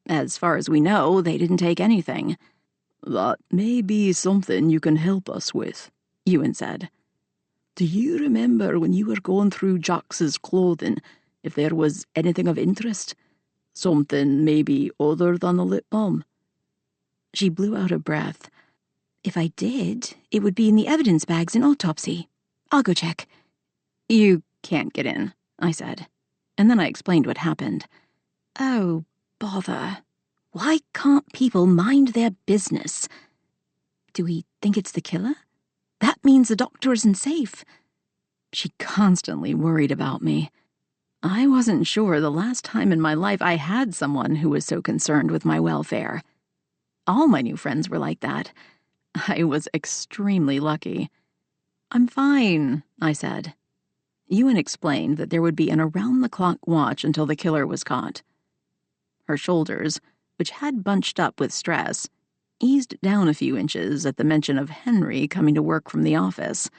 As far as we know, they didn't take anything. That may be something you can help us with, Ewan said. Do you remember when you were going through Jax's clothing, if there was anything of interest? Something maybe other than the lip balm? She blew out a breath. If I did, it would be in the evidence bags in autopsy. I'll go check. You can't get in, I said. And then I explained what happened. Oh, bother. Why can't people mind their business? Do we think it's the killer? That means the doctor isn't safe. She constantly worried about me. I wasn't sure the last time in my life I had someone who was so concerned with my welfare. All my new friends were like that. I was extremely lucky. I'm fine, I said. Ewan explained that there would be an around-the-clock watch until the killer was caught. Her shoulders, which had bunched up with stress, eased down a few inches at the mention of Henry coming to work from the office.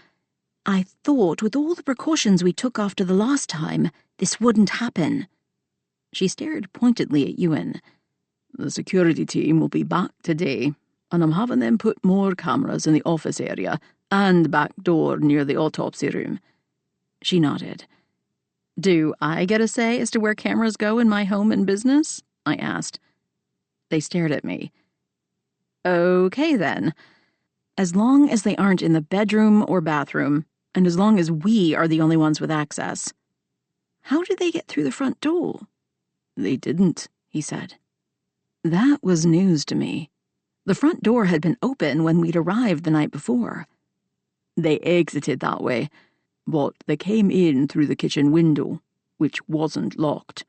I thought with all the precautions we took after the last time, this wouldn't happen. She stared pointedly at Ewan. The security team will be back today, and I'm having them put more cameras in the office area and back door near the autopsy room. She nodded. Do I get a say as to where cameras go in my home and business? I asked. They stared at me. Okay, then. As long as they aren't in the bedroom or bathroom, and as long as we are the only ones with access. How did they get through the front door? They didn't, he said. That was news to me. The front door had been open when we'd arrived the night before. They exited that way, but they came in through the kitchen window, which wasn't locked.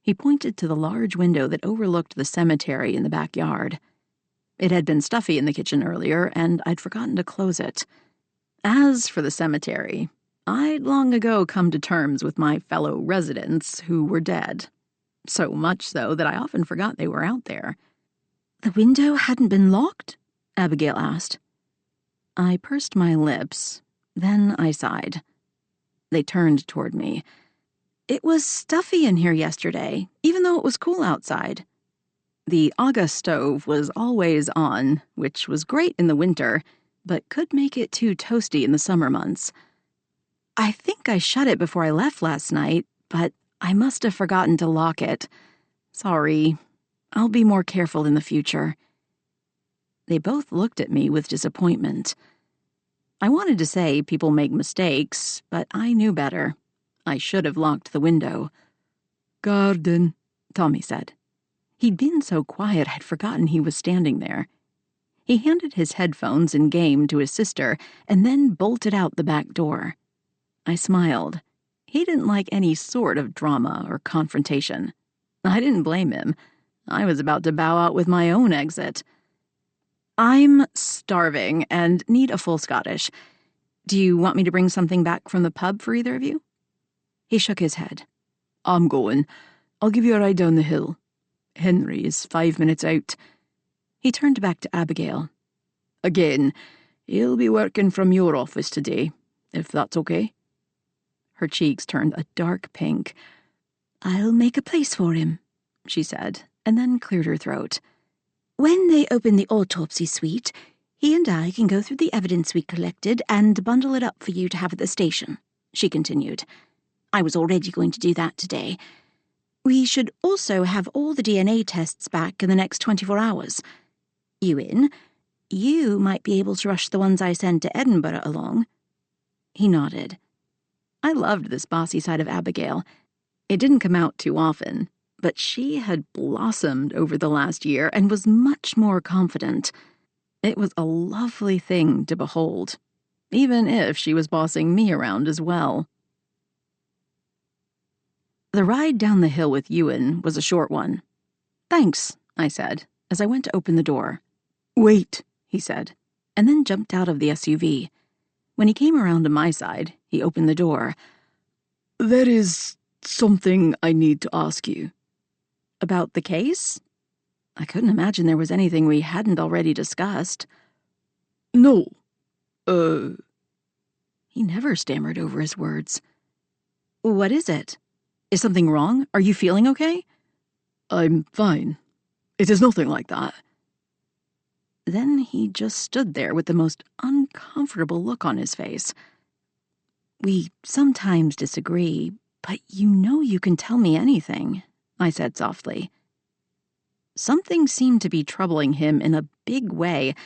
He pointed to the large window that overlooked the cemetery in the backyard. It had been stuffy in the kitchen earlier, and I'd forgotten to close it. As for the cemetery, I'd long ago come to terms with my fellow residents who were dead. So much so that I often forgot they were out there. The window hadn't been locked? Abigail asked. I pursed my lips. Then I sighed. They turned toward me. It was stuffy in here yesterday, even though it was cool outside. The Aga stove was always on, which was great in the winter, but could make it too toasty in the summer months. I think I shut it before I left last night, but I must have forgotten to lock it. Sorry. I'll be more careful in the future. They both looked at me with disappointment. I wanted to say people make mistakes, but I knew better. I should have locked the window. Garden, Tommy said. He'd been so quiet I'd forgotten he was standing there. He handed his headphones and game to his sister and then bolted out the back door. I smiled. He didn't like any sort of drama or confrontation. I didn't blame him. I was about to bow out with my own exit. I'm starving and need a full Scottish. Do you want me to bring something back from the pub for either of you? He shook his head. I'm going. I'll give you a ride down the hill. Henry is 5 minutes out. He turned back to Abigail. Again, he'll be working from your office today, if that's okay. Her cheeks turned a dark pink. I'll make a place for him, she said, and then cleared her throat. When they open the autopsy suite, He and I can go through the evidence we collected and bundle it up for you to have at the station, she continued. I was already going to do that today. We should also have all the DNA tests back in the next 24 hours. Ewan, you might be able to rush the ones I send to Edinburgh along. He nodded. I loved this bossy side of Abigail. It didn't come out too often, but she had blossomed over the last year and was much more confident. It was a lovely thing to behold, even if she was bossing me around as well. The ride down the hill with Ewan was a short one. Thanks, I said, as I went to open the door. Wait, he said, and then jumped out of the SUV. When he came around to my side, he opened the door. There is something I need to ask you. About the case? I couldn't imagine there was anything we hadn't already discussed. No. He never stammered over his words. What is it? Is something wrong? Are you feeling okay? I'm fine. It is nothing like that. Then he just stood there with the most uncomfortable look on his face. We sometimes disagree, but you know you can tell me anything, I said softly. Something seemed to be troubling him in a big way,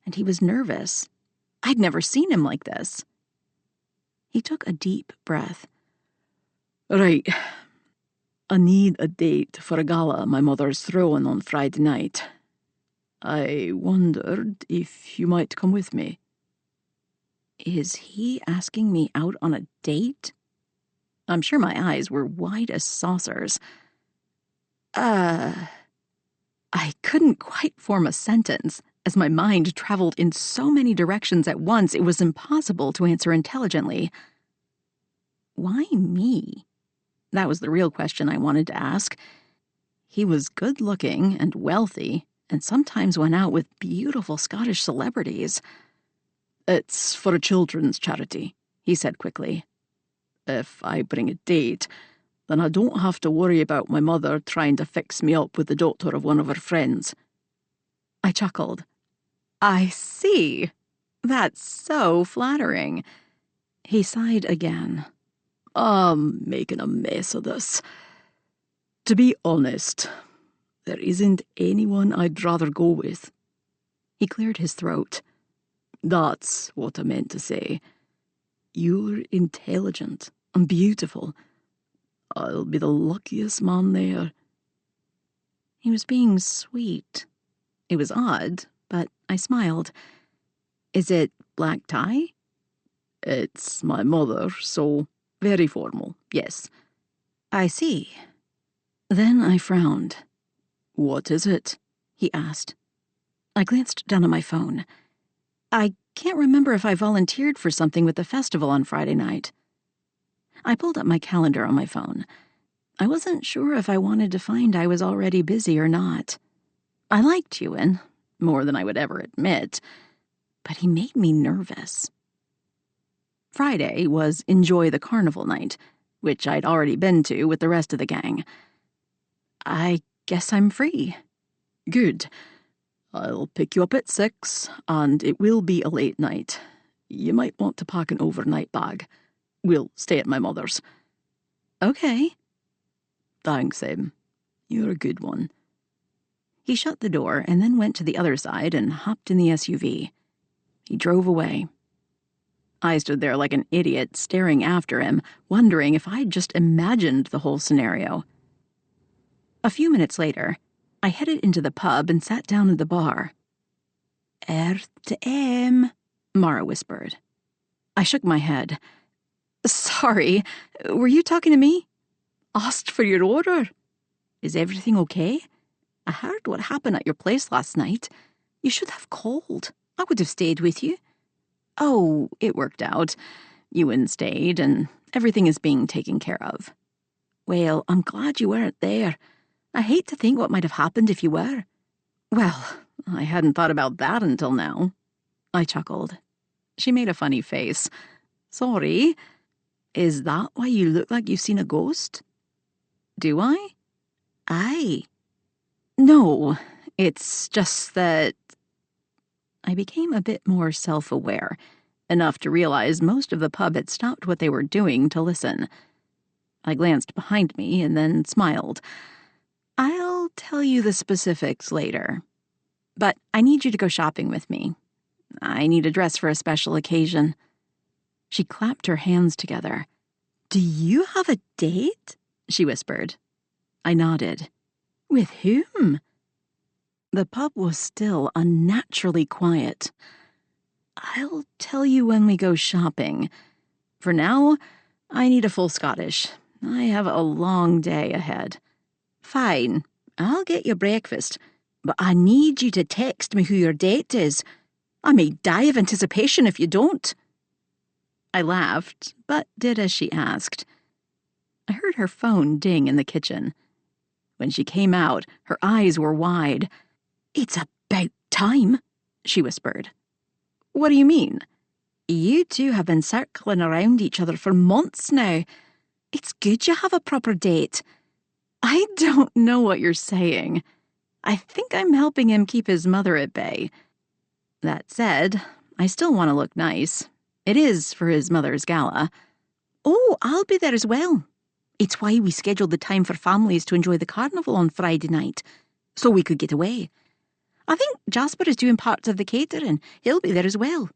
and he was nervous. I'd never seen him like this. He took a deep breath. Right. I need a date for a gala my mother's throwing on Friday night. I wondered if you might come with me. Is he asking me out on a date? I'm sure my eyes were wide as saucers. I couldn't quite form a sentence. As my mind traveled in so many directions at once, it was impossible to answer intelligently. Why me? That was the real question I wanted to ask. He was good-looking and wealthy, and sometimes went out with beautiful Scottish celebrities. It's for a children's charity, he said quickly. If I bring a date, then I don't have to worry about my mother trying to fix me up with the daughter of one of her friends. I chuckled. I see. That's so flattering. He sighed again. I'm making a mess of this. To be honest, there isn't anyone I'd rather go with. He cleared his throat. That's what I meant to say. You're intelligent and beautiful. I'll be the luckiest man there. He was being sweet. It was odd, but I smiled. Is it black tie? It's my mother, so very formal, yes. I see. Then I frowned. What is it? He asked. I glanced down at my phone. I can't remember if I volunteered for something with the festival on Friday night. I pulled up my calendar on my phone. I wasn't sure if I wanted to find I was already busy or not. I liked Ewan, more than I would ever admit, but he made me nervous. Friday was Enjoy the Carnival night, which I'd already been to with the rest of the gang. I guess I'm free. Good. I'll pick you up at 6, and it will be a late night. You might want to pack an overnight bag. We'll stay at my mother's. Okay. Thanks, Em. You're a good one. He shut the door and then went to the other side and hopped in the SUV. He drove away. I stood there like an idiot, staring after him, wondering if I'd just imagined the whole scenario. A few minutes later, I headed into the pub and sat down at the bar. To M, Mara whispered. I shook my head. Sorry, were you talking to me? Asked for your order. Is everything okay? I heard what happened at your place last night. You should have called. I would have stayed with you. Oh, it worked out. Ewan stayed, and everything is being taken care of. Well, I'm glad you weren't there. I hate to think what might have happened if you were. Well, I hadn't thought about that until now. I chuckled. She made a funny face. Sorry. Is that why you look like you've seen a ghost? Do I? Aye. No, it's just that... I became a bit more self-aware, enough to realize most of the pub had stopped what they were doing to listen. I glanced behind me and then smiled. I'll tell you the specifics later. But I need you to go shopping with me. I need a dress for a special occasion. She clapped her hands together. Do you have a date? She whispered. I nodded. With whom? The pub was still unnaturally quiet. I'll tell you when we go shopping. For now, I need a full Scottish. I have a long day ahead. Fine, I'll get you breakfast, but I need you to text me who your date is. I may die of anticipation if you don't. I laughed, but did as she asked. I heard her phone ding in the kitchen. When she came out, her eyes were wide. It's about time, she whispered. What do you mean? You two have been circling around each other for months now. It's good you have a proper date. I don't know what you're saying. I think I'm helping him keep his mother at bay. That said, I still want to look nice. It is for his mother's gala. Oh, I'll be there as well. It's why we scheduled the time for families to enjoy the carnival on Friday night, so we could get away. I think Jasper is doing parts of the catering. He'll be there as well.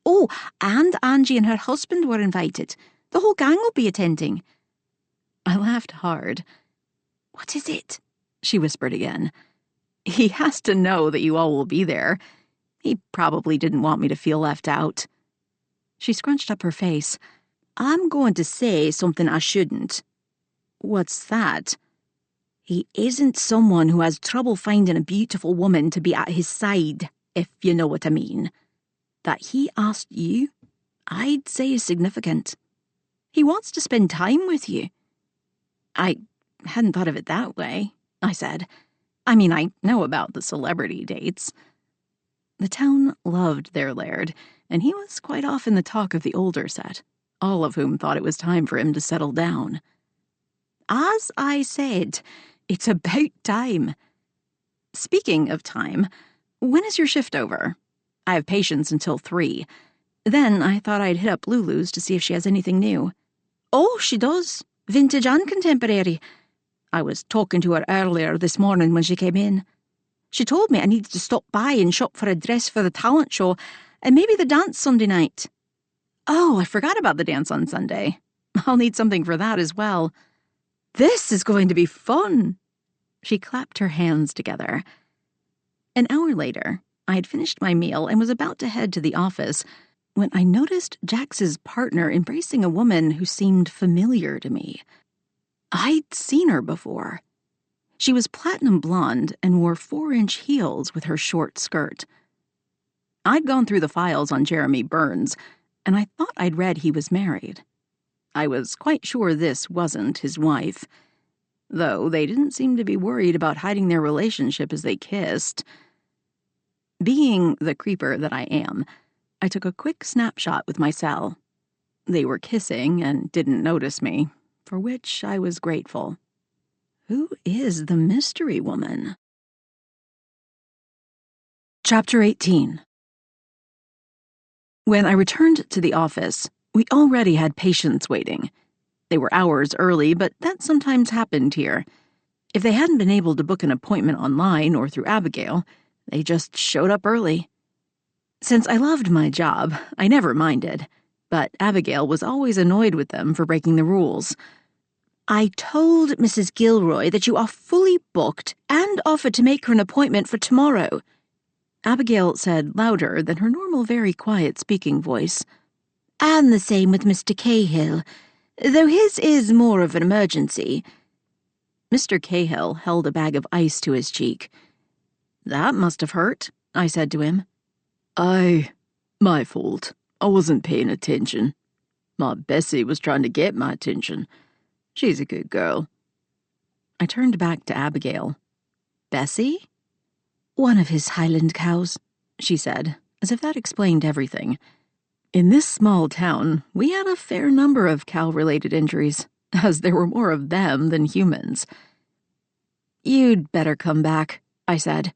Oh, and Angie and her husband were invited. The whole gang will be attending. I laughed hard. What is it? She whispered again. He has to know that you all will be there. He probably didn't want me to feel left out. She scrunched up her face. I'm going to say something I shouldn't. What's that? He isn't someone who has trouble finding a beautiful woman to be at his side, if you know what I mean. That he asked you, I'd say is significant. He wants to spend time with you. I hadn't thought of it that way, I said. I mean, I know about the celebrity dates. The town loved their laird, and he was quite often the talk of the older set, all of whom thought it was time for him to settle down. As I said, it's about time. Speaking of time, when is your shift over? I have patients until 3. Then I thought I'd hit up Lulu's to see if she has anything new. Oh, she does. Vintage and contemporary. I was talking to her earlier this morning when she came in. She told me I needed to stop by and shop for a dress for the talent show and maybe the dance Sunday night. Oh, I forgot about the dance on Sunday. I'll need something for that as well. This is going to be fun. She clapped her hands together. An hour later, I had finished my meal and was about to head to the office when I noticed Jax's partner embracing a woman who seemed familiar to me. I'd seen her before. She was platinum blonde and wore 4-inch heels with her short skirt. I'd gone through the files on Jeremy Burns, and I thought I'd read he was married. I was quite sure this wasn't his wife, though they didn't seem to be worried about hiding their relationship as they kissed. Being the creeper that I am, I took a quick snapshot with my cell. They were kissing and didn't notice me, for which I was grateful. Who is the mystery woman? Chapter 18. When I returned to the office, we already had patients waiting. They were hours early, but that sometimes happened here. If they hadn't been able to book an appointment online or through Abigail, they just showed up early. Since I loved my job, I never minded, but Abigail was always annoyed with them for breaking the rules. I told Mrs. Gilroy that you are fully booked and offered to make her an appointment for tomorrow. Abigail said louder than her normal very quiet speaking voice. And the same with Mr. Cahill, though his is more of an emergency. Mr. Cahill held a bag of ice to his cheek. That must have hurt, I said to him. My fault. I wasn't paying attention. My Bessie was trying to get my attention. She's a good girl. I turned back to Abigail. Bessie? One of his Highland cows, she said, as if that explained everything. In this small town, we had a fair number of cow-related injuries, as there were more of them than humans. You'd better come back, I said.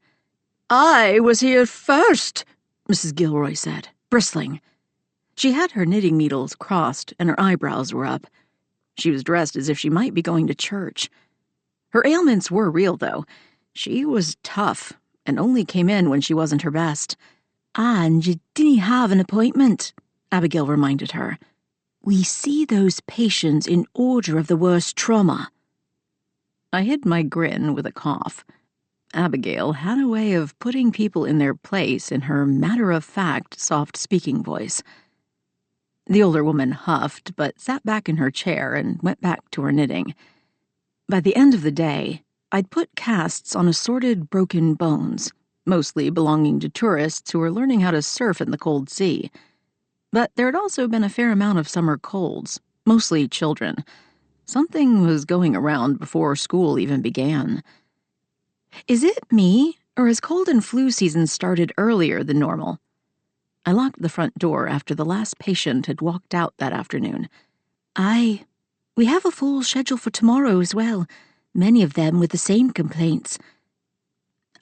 I was here first, Mrs. Gilroy said, bristling. She had her knitting needles crossed and her eyebrows were up. She was dressed as if she might be going to church. Her ailments were real, though. She was tough and only came in when she wasn't her best. And you didn't have an appointment, Abigail reminded her. We see those patients in order of the worst trauma. I hid my grin with a cough. Abigail had a way of putting people in their place in her matter-of-fact, soft-speaking voice. The older woman huffed, but sat back in her chair and went back to her knitting. By the end of the day, I'd put casts on assorted broken bones, mostly belonging to tourists who were learning how to surf in the cold sea. But there had also been a fair amount of summer colds, mostly children. Something was going around before school even began. Is it me, or has cold and flu season started earlier than normal? I locked the front door after the last patient had walked out that afternoon. Aye, we have a full schedule for tomorrow as well, many of them with the same complaints.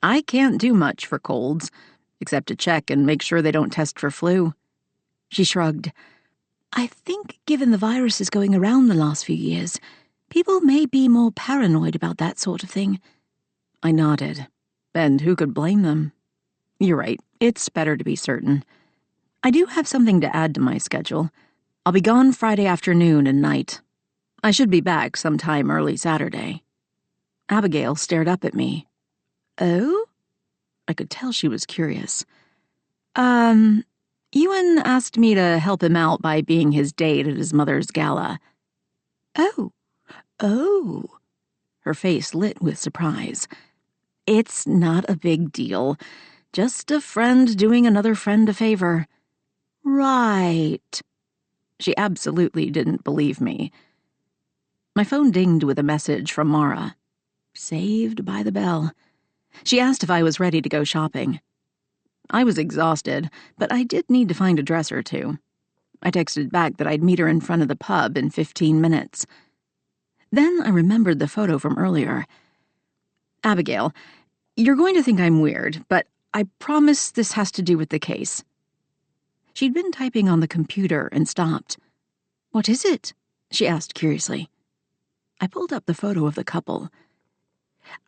I can't do much for colds, except to check and make sure they don't test for flu. She shrugged. I think given the viruses going around the last few years, people may be more paranoid about that sort of thing. I nodded. And who could blame them? You're right, it's better to be certain. I do have something to add to my schedule. I'll be gone Friday afternoon and night. I should be back sometime early Saturday. Abigail stared up at me. Oh? I could tell she was curious. Ewan asked me to help him out by being his date at his mother's gala. Oh. Her face lit with surprise. It's not a big deal. Just a friend doing another friend a favor. Right. She absolutely didn't believe me. My phone dinged with a message from Mara. Saved by the bell. She asked if I was ready to go shopping. I was exhausted, but I did need to find a dress or two. I texted back that I'd meet her in front of the pub in 15 minutes. Then I remembered the photo from earlier. Abigail, you're going to think I'm weird, but I promise this has to do with the case. She'd been typing on the computer and stopped. What is it? She asked curiously. I pulled up the photo of the couple.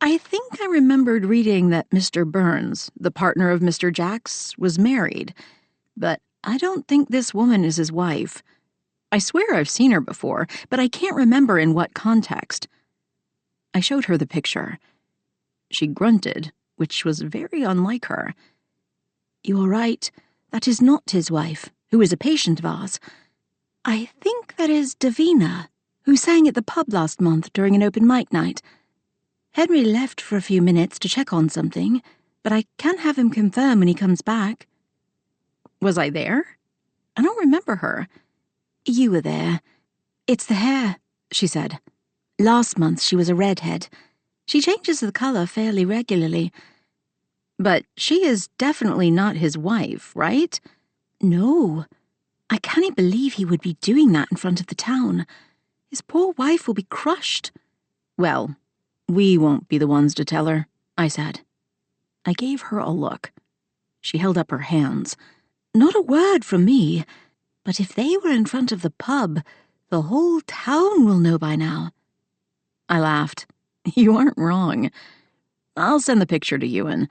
I think I remembered reading that Mr. Burns, the partner of Mr. Jacks, was married, but I don't think this woman is his wife. I swear I've seen her before, but I can't remember in what context. I showed her the picture. She grunted, which was very unlike her. You are right. That is not his wife, who is a patient of ours. I think that is Davina, who sang at the pub last month during an open mic night. Henry left for a few minutes to check on something, but I can have him confirm when he comes back. Was I there? I don't remember her. You were there. It's the hair, she said. Last month she was a redhead. She changes the colour fairly regularly. But she is definitely not his wife, right? No. I can't believe he would be doing that in front of the town. His poor wife will be crushed. Well, we won't be the ones to tell her, I said. I gave her a look. She held up her hands. Not a word from me. But if they were in front of the pub, the whole town will know by now. I laughed. You aren't wrong. I'll send the picture to Ewan.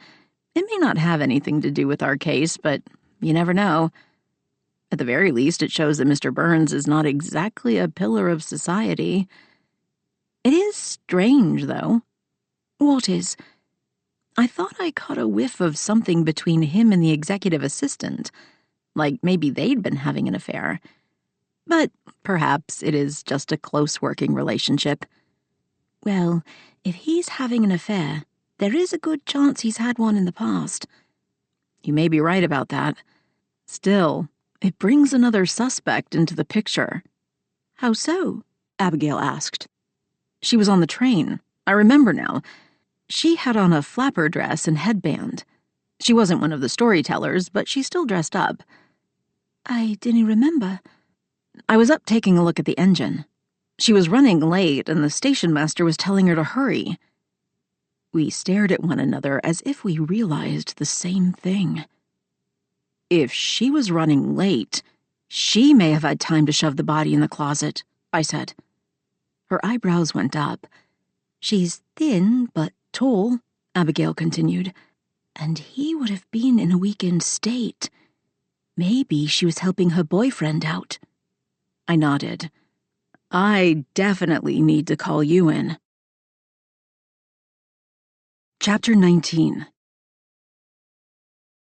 It may not have anything to do with our case, but you never know. At the very least, it shows that Mr. Burns is not exactly a pillar of society. It is strange, though. What is? I thought I caught a whiff of something between him and the executive assistant, like maybe they'd been having an affair. But perhaps it is just a close working relationship. Well, if he's having an affair, there is a good chance he's had one in the past. You may be right about that. Still, it brings another suspect into the picture. How so? Abigail asked. She was on the train. I remember now. She had on a flapper dress and headband. She wasn't one of the storytellers, but she still dressed up. I didn't remember. I was up taking a look at the engine. She was running late, and the station master was telling her to hurry. We stared at one another as if we realized the same thing. If she was running late, she may have had time to shove the body in the closet, I said. Her eyebrows went up. She's thin but tall, Abigail continued, and he would have been in a weakened state. Maybe she was helping her boyfriend out. I nodded. I definitely need to call you in. Chapter 19.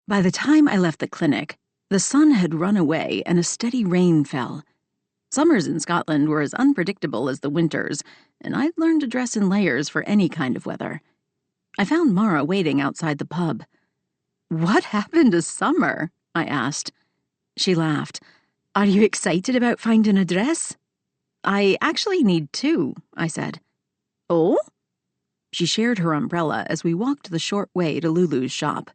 By the time I left the clinic, the sun had run away and a steady rain fell. Summers in Scotland were as unpredictable as the winters, and I'd learned to dress in layers for any kind of weather. I found Mara waiting outside the pub. "What happened to summer?" I asked. She laughed. "Are you excited about finding a dress?" "I actually need two," I said. "Oh?" She shared her umbrella as we walked the short way to Lulu's shop.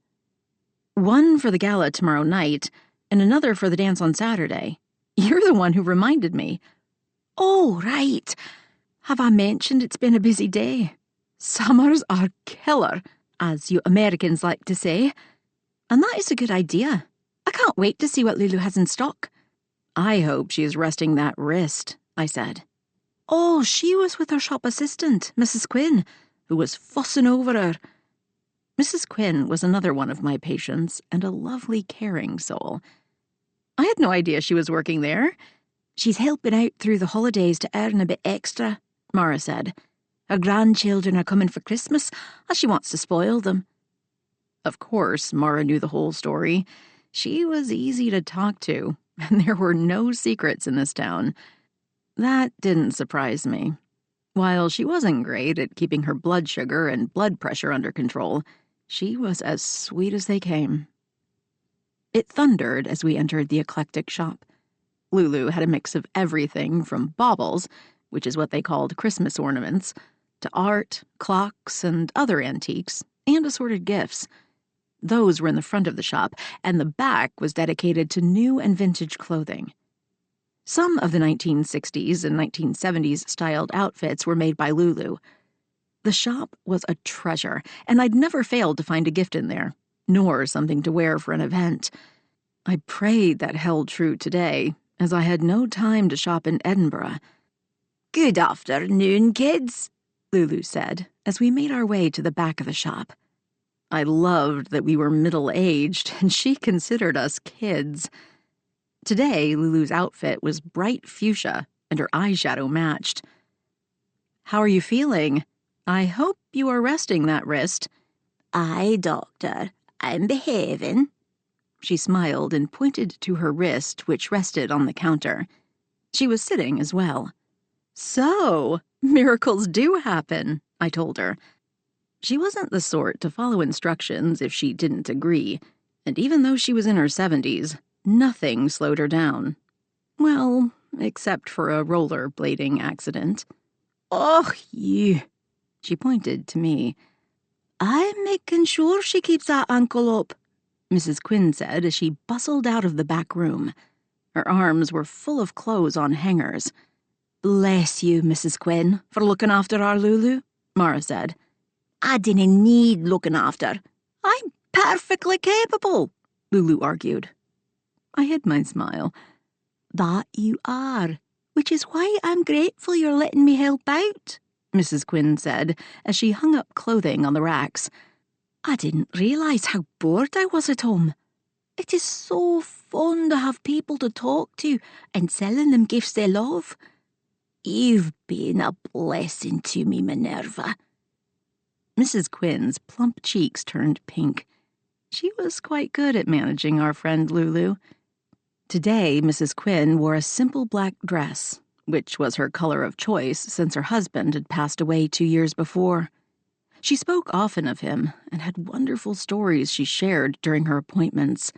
"One for the gala tomorrow night, and another for the dance on Saturday. You're the one who reminded me." "Oh, right. Have I mentioned it's been a busy day? Summers are killer, as you Americans like to say. And that is a good idea. I can't wait to see what Lulu has in stock." "I hope she is resting that wrist," I said. "Oh, she was with her shop assistant, Mrs. Quinn, who was fussing over her." Mrs. Quinn was another one of my patients, and a lovely, caring soul. "I had no idea she was working there." "She's helping out through the holidays to earn a bit extra," Mara said. "Her grandchildren are coming for Christmas, and she wants to spoil them." Of course, Mara knew the whole story. She was easy to talk to, and there were no secrets in this town. That didn't surprise me. While she wasn't great at keeping her blood sugar and blood pressure under control, she was as sweet as they came. It thundered as we entered the eclectic shop. Lulu had a mix of everything from baubles, which is what they called Christmas ornaments, to art, clocks, and other antiques, and assorted gifts. Those were in the front of the shop, and the back was dedicated to new and vintage clothing. Some of the 1960s and 1970s styled outfits were made by Lulu. The shop was a treasure, and I'd never failed to find a gift in there, nor something to wear for an event. I prayed that held true today, as I had no time to shop in Edinburgh. "Good afternoon, kids," Lulu said, as we made our way to the back of the shop. I loved that we were middle-aged, and she considered us kids. Today, Lulu's outfit was bright fuchsia, and her eyeshadow matched. "How are you feeling? I hope you are resting that wrist." "Aye, doctor, I'm behaving." She smiled and pointed to her wrist, which rested on the counter. She was sitting as well. "So, miracles do happen," I told her. She wasn't the sort to follow instructions if she didn't agree, and even though she was in her 70s, nothing slowed her down. Well, except for a rollerblading accident. "Och, you." She pointed to me. "I'm making sure she keeps that ankle up," Mrs. Quinn said as she bustled out of the back room. Her arms were full of clothes on hangers. "Bless you, Mrs. Quinn, for looking after our Lulu," Mara said. "I dinna need looking after. I'm perfectly capable," Lulu argued. I hid my smile. "That you are, which is why I'm grateful you're letting me help out," Mrs. Quinn said as she hung up clothing on the racks. "I didn't realize how bored I was at home. It is so fun to have people to talk to and selling them gifts they love. You've been a blessing to me, Minerva." Mrs. Quinn's plump cheeks turned pink. She was quite good at managing our friend Lulu. Today, Mrs. Quinn wore a simple black dress, which was her color of choice since her husband had passed away 2 years before. She spoke often of him and had wonderful stories she shared during her appointments.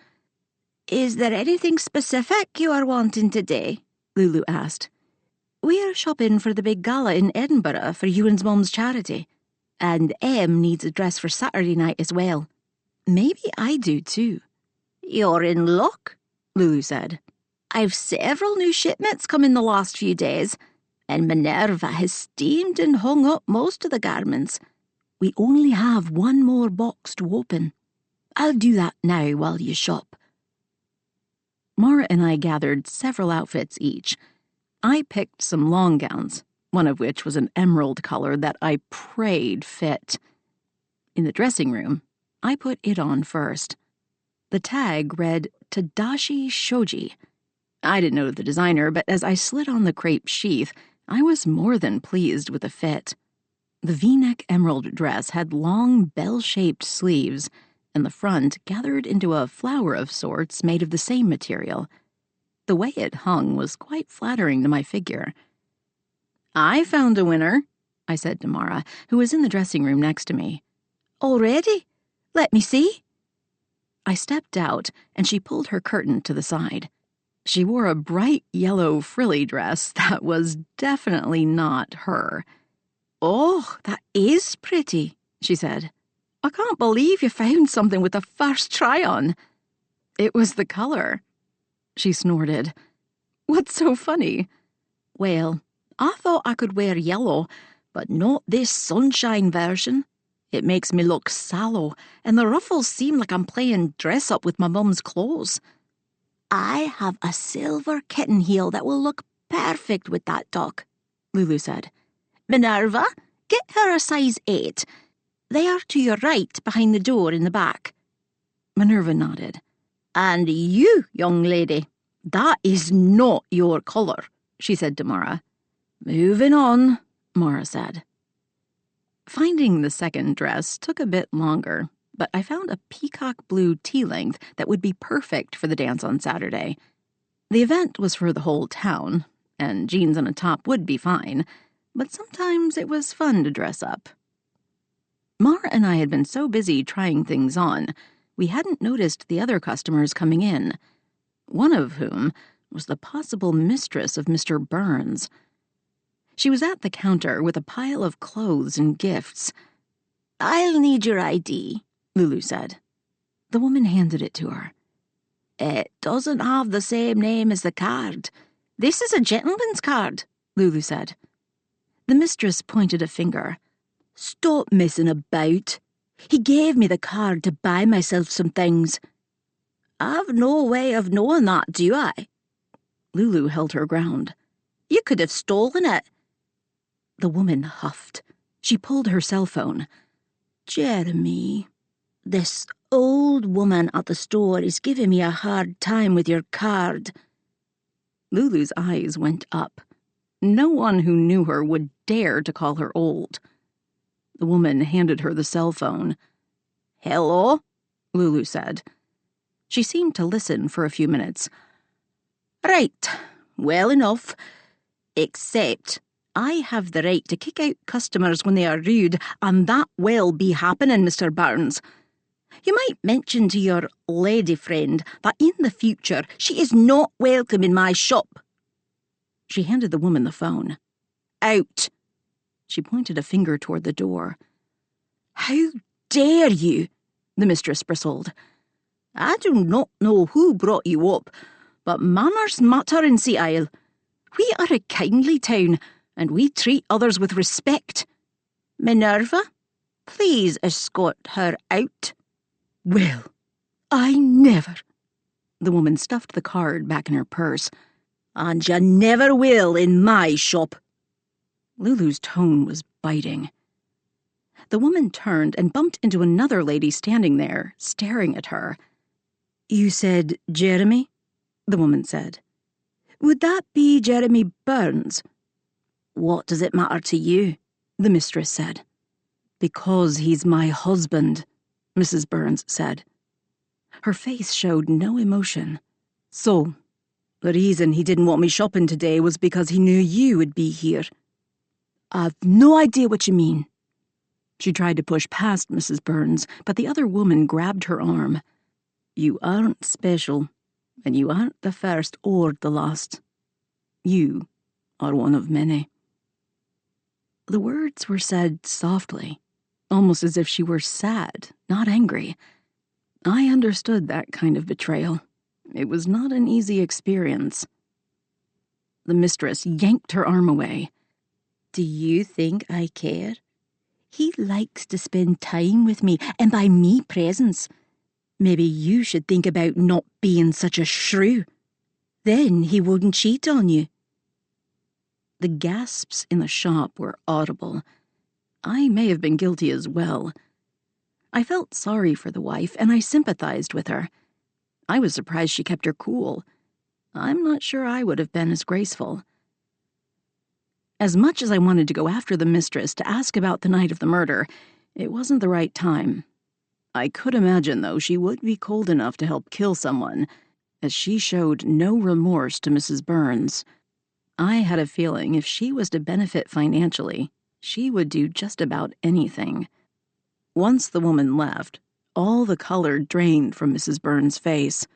"Is there anything specific you are wanting today?" Lulu asked. "We're shopping for the big gala in Edinburgh for Ewan's mum's charity, and Em needs a dress for Saturday night as well. Maybe I do too." "You're in luck," Lulu said. "I've several new shipments come in the last few days, and Minerva has steamed and hung up most of the garments. We only have one more box to open. I'll do that now while you shop." Mara and I gathered several outfits each. I picked some long gowns, one of which was an emerald color that I prayed fit. In the dressing room, I put it on first. The tag read Tadashi Shoji. I didn't know the designer, but as I slid on the crepe sheath, I was more than pleased with the fit. The V-neck emerald dress had long, bell-shaped sleeves, and the front gathered into a flower of sorts made of the same material. The way it hung was quite flattering to my figure. "I found a winner," I said to Mara, who was in the dressing room next to me. "Already? Let me see." I stepped out, and she pulled her curtain to the side. She wore a bright yellow frilly dress that was definitely not her. "Oh, that is pretty," she said. "I can't believe you found something with the first try-on." "It was the color," she snorted. "What's so funny?" "Well, I thought I could wear yellow, but not this sunshine version. It makes me look sallow, and the ruffles seem like I'm playing dress-up with my mum's clothes. I have a silver kitten heel that will look perfect with that duck," Lulu said. "Minerva, get her a size 8. They are to your right behind the door in the back." Minerva nodded. "And you, young lady, that is not your colour," she said to Mara. "Moving on," Mara said. Finding the second dress took a bit longer, but I found a peacock blue tea-length that would be perfect for the dance on Saturday. The event was for the whole town, and jeans and a top would be fine, but sometimes it was fun to dress up. Mara and I had been so busy trying things on, we hadn't noticed the other customers coming in, one of whom was the possible mistress of Mr. Burns. She was at the counter with a pile of clothes and gifts. "I'll need your ID," Lulu said. The woman handed it to her. "It doesn't have the same name as the card. This is a gentleman's card," Lulu said. The mistress pointed a finger. "Stop messing about. He gave me the card to buy myself some things. I've no way of knowing that, do I?" Lulu held her ground. "You could have stolen it." The woman huffed. She pulled her cell phone. "Jeremy, this old woman at the store is giving me a hard time with your card." Lulu's eyes went up. No one who knew her would dare to call her old. The woman handed her the cell phone. "Hello?" Lulu said. She seemed to listen for a few minutes. "Right, well enough. Except I have the right to kick out customers when they are rude, and that will be happening, Mr. Burns. You might mention to your lady friend that in the future she is not welcome in my shop." She handed the woman the phone. "Out." She pointed a finger toward the door. "How dare you?" the mistress bristled. "I do not know who brought you up, but manners matter in Sea Isle. We are a kindly town, and we treat others with respect. Minerva, please escort her out." "Well, I never." The woman stuffed the card back in her purse. "And you never will in my shop." Lulu's tone was biting. The woman turned and bumped into another lady standing there, staring at her. "You said Jeremy?" the woman said. "Would that be Jeremy Burns?" "What does it matter to you?" the mistress said. "Because he's my husband," Mrs. Burns said. Her face showed no emotion. "So, the reason he didn't want me shopping today was because he knew you would be here." "I've no idea what you mean." She tried to push past Mrs. Burns, but the other woman grabbed her arm. "You aren't special, and you aren't the first or the last. You are one of many." The words were said softly, almost as if she were sad, not angry. I understood that kind of betrayal. It was not an easy experience. The mistress yanked her arm away. "Do you think I care? He likes to spend time with me and buy me presents. Maybe you should think about not being such a shrew." Then he wouldn't cheat on you. The gasps in the shop were audible. I may have been guilty as well. I felt sorry for the wife, and I sympathized with her. I was surprised she kept her cool. I'm not sure I would have been as graceful. As much as I wanted to go after the mistress to ask about the night of the murder, it wasn't the right time. I could imagine, though, she would be cold enough to help kill someone, as she showed no remorse to Mrs. Burns. I had a feeling if she was to benefit financially, she would do just about anything. Once the woman left, all the color drained from Mrs. Burns' face.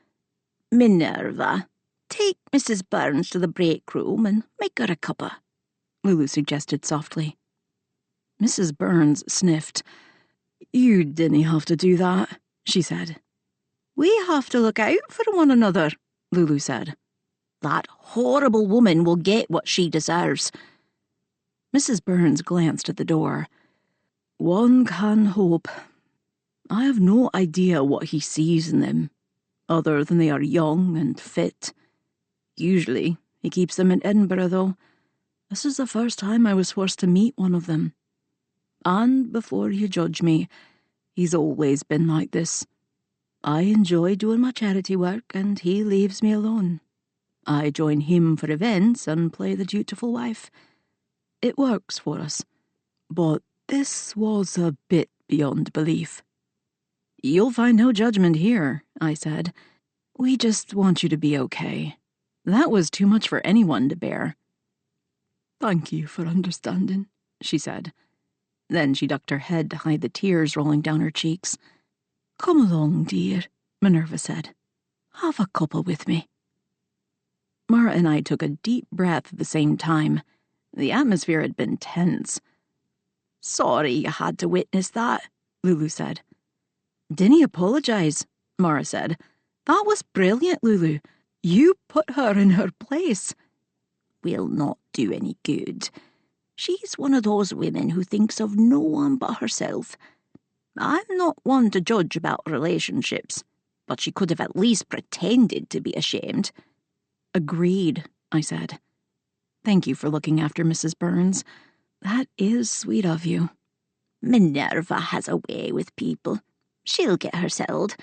Minerva, take Mrs. Burns to the break room and make her a cuppa, Lulu suggested softly. Mrs. Burns sniffed. You didn't have to do that, she said. We have to look out for one another, Lulu said. That horrible woman will get what she deserves. Mrs. Burns glanced at the door. One can hope. I have no idea what he sees in them, other than they are young and fit. Usually, he keeps them in Edinburgh, though. This is the first time I was forced to meet one of them. And before you judge me, he's always been like this. I enjoy doing my charity work, and he leaves me alone. I join him for events and play the dutiful wife. It works for us. But this was a bit beyond belief. You'll find no judgment here, I said. We just want you to be okay. That was too much for anyone to bear. Thank you for understanding, she said. Then she ducked her head to hide the tears rolling down her cheeks. Come along, dear, Minerva said. Have a cuppa with me. Mara and I took a deep breath at the same time. The atmosphere had been tense. Sorry you had to witness that, Lulu said. Didn't he apologize? Mara said. That was brilliant, Lulu. You put her in her place. Will not do any good. She's one of those women who thinks of no one but herself. I'm not one to judge about relationships, but she could have at least pretended to be ashamed. Agreed, I said. Thank you for looking after Mrs. Burns. That is sweet of you. Minerva has a way with people. She'll get her settled.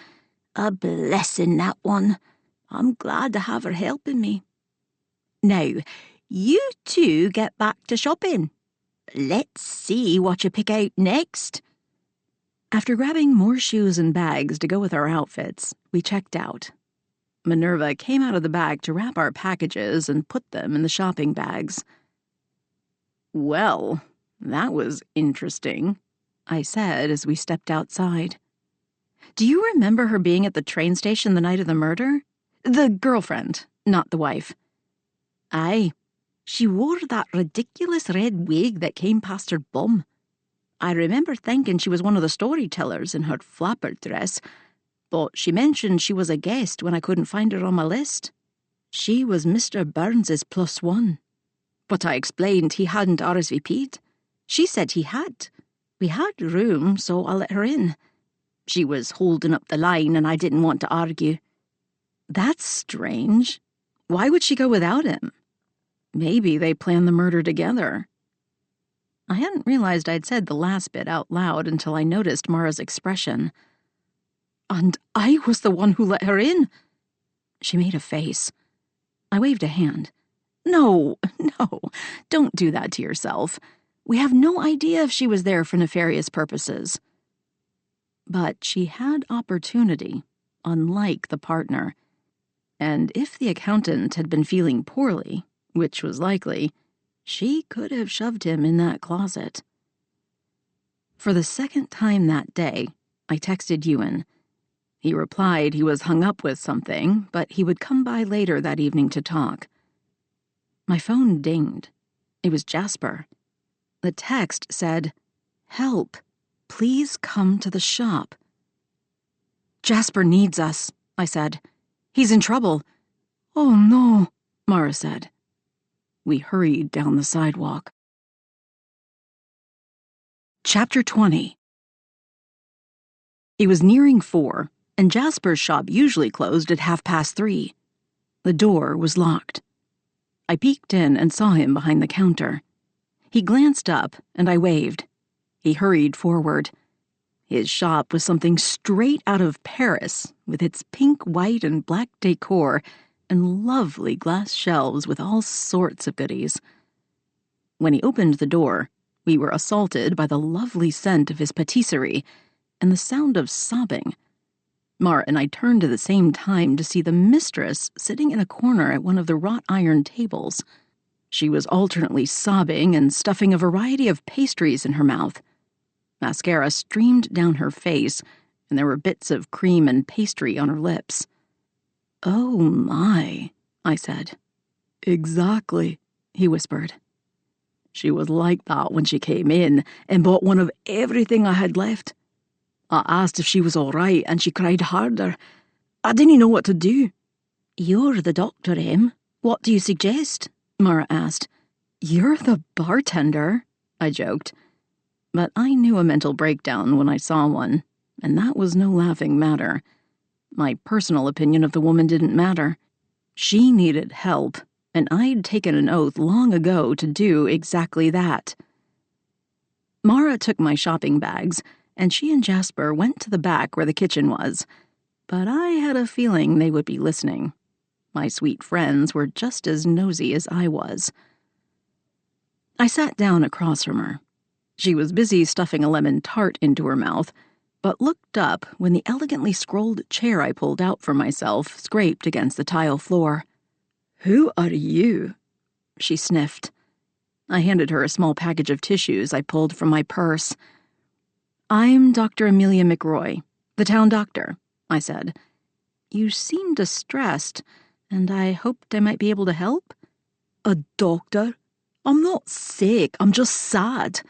A blessing, that one. I'm glad to have her helping me. Now, you two get back to shopping. Let's see what you pick out next. After grabbing more shoes and bags to go with our outfits, we checked out. Minerva came out of the bag to wrap our packages and put them in the shopping bags. Well, that was interesting, I said as we stepped outside. Do you remember her being at the train station the night of the murder? The girlfriend, not the wife. Aye. She wore that ridiculous red wig that came past her bum. I remember thinking she was one of the storytellers in her flapper dress, but she mentioned she was a guest when I couldn't find her on my list. She was Mr. Burns's +1. But I explained he hadn't RSVP'd. She said he had. We had room, so I let her in. She was holding up the line and I didn't want to argue. That's strange. Why would she go without him? Maybe they planned the murder together. I hadn't realized I'd said the last bit out loud until I noticed Mara's expression. And I was the one who let her in. She made a face. I waved a hand. No, don't do that to yourself. We have no idea if she was there for nefarious purposes. But she had opportunity, unlike the partner. And if the accountant had been feeling poorly, which was likely, she could have shoved him in that closet. For the second time that day, I texted Ewan. He replied he was hung up with something, but he would come by later that evening to talk. My phone dinged. It was Jasper. The text said, "Help. Please come to the shop." "Jasper needs us," I said. "He's in trouble." "Oh no," Mara said. We hurried down the sidewalk. Chapter 20. It was nearing 4, and Jasper's shop usually closed at 3:30. The door was locked. I peeked in and saw him behind the counter. He glanced up, and I waved. He hurried forward. His shop was something straight out of Paris, with its pink, white, and black decor and lovely glass shelves with all sorts of goodies. When he opened the door, we were assaulted by the lovely scent of his patisserie and the sound of sobbing. Mara and I turned at the same time to see the mistress sitting in a corner at one of the wrought iron tables. She was alternately sobbing and stuffing a variety of pastries in her mouth. Mascara streamed down her face, and there were bits of cream and pastry on her lips. "Oh, my," I said. "Exactly," he whispered. "She was like that when she came in and bought one of everything I had left. I asked if she was all right, and she cried harder. I didn't know what to do." "You're the doctor, Em. What do you suggest?" Mara asked. "You're the bartender," I joked. But I knew a mental breakdown when I saw one, and that was no laughing matter. My personal opinion of the woman didn't matter. She needed help, and I'd taken an oath long ago to do exactly that. Mara took my shopping bags, and she and Jasper went to the back where the kitchen was, but I had a feeling they would be listening. My sweet friends were just as nosy as I was. I sat down across from her. She was busy stuffing a lemon tart into her mouth, but looked up when the elegantly scrolled chair I pulled out for myself scraped against the tile floor. "Who are you?" she sniffed. I handed her a small package of tissues I pulled from my purse. "I'm Dr. Emilia McRoy, the town doctor," I said. "You seem distressed, and I hoped I might be able to help." "A doctor? I'm not sick, I'm just sad.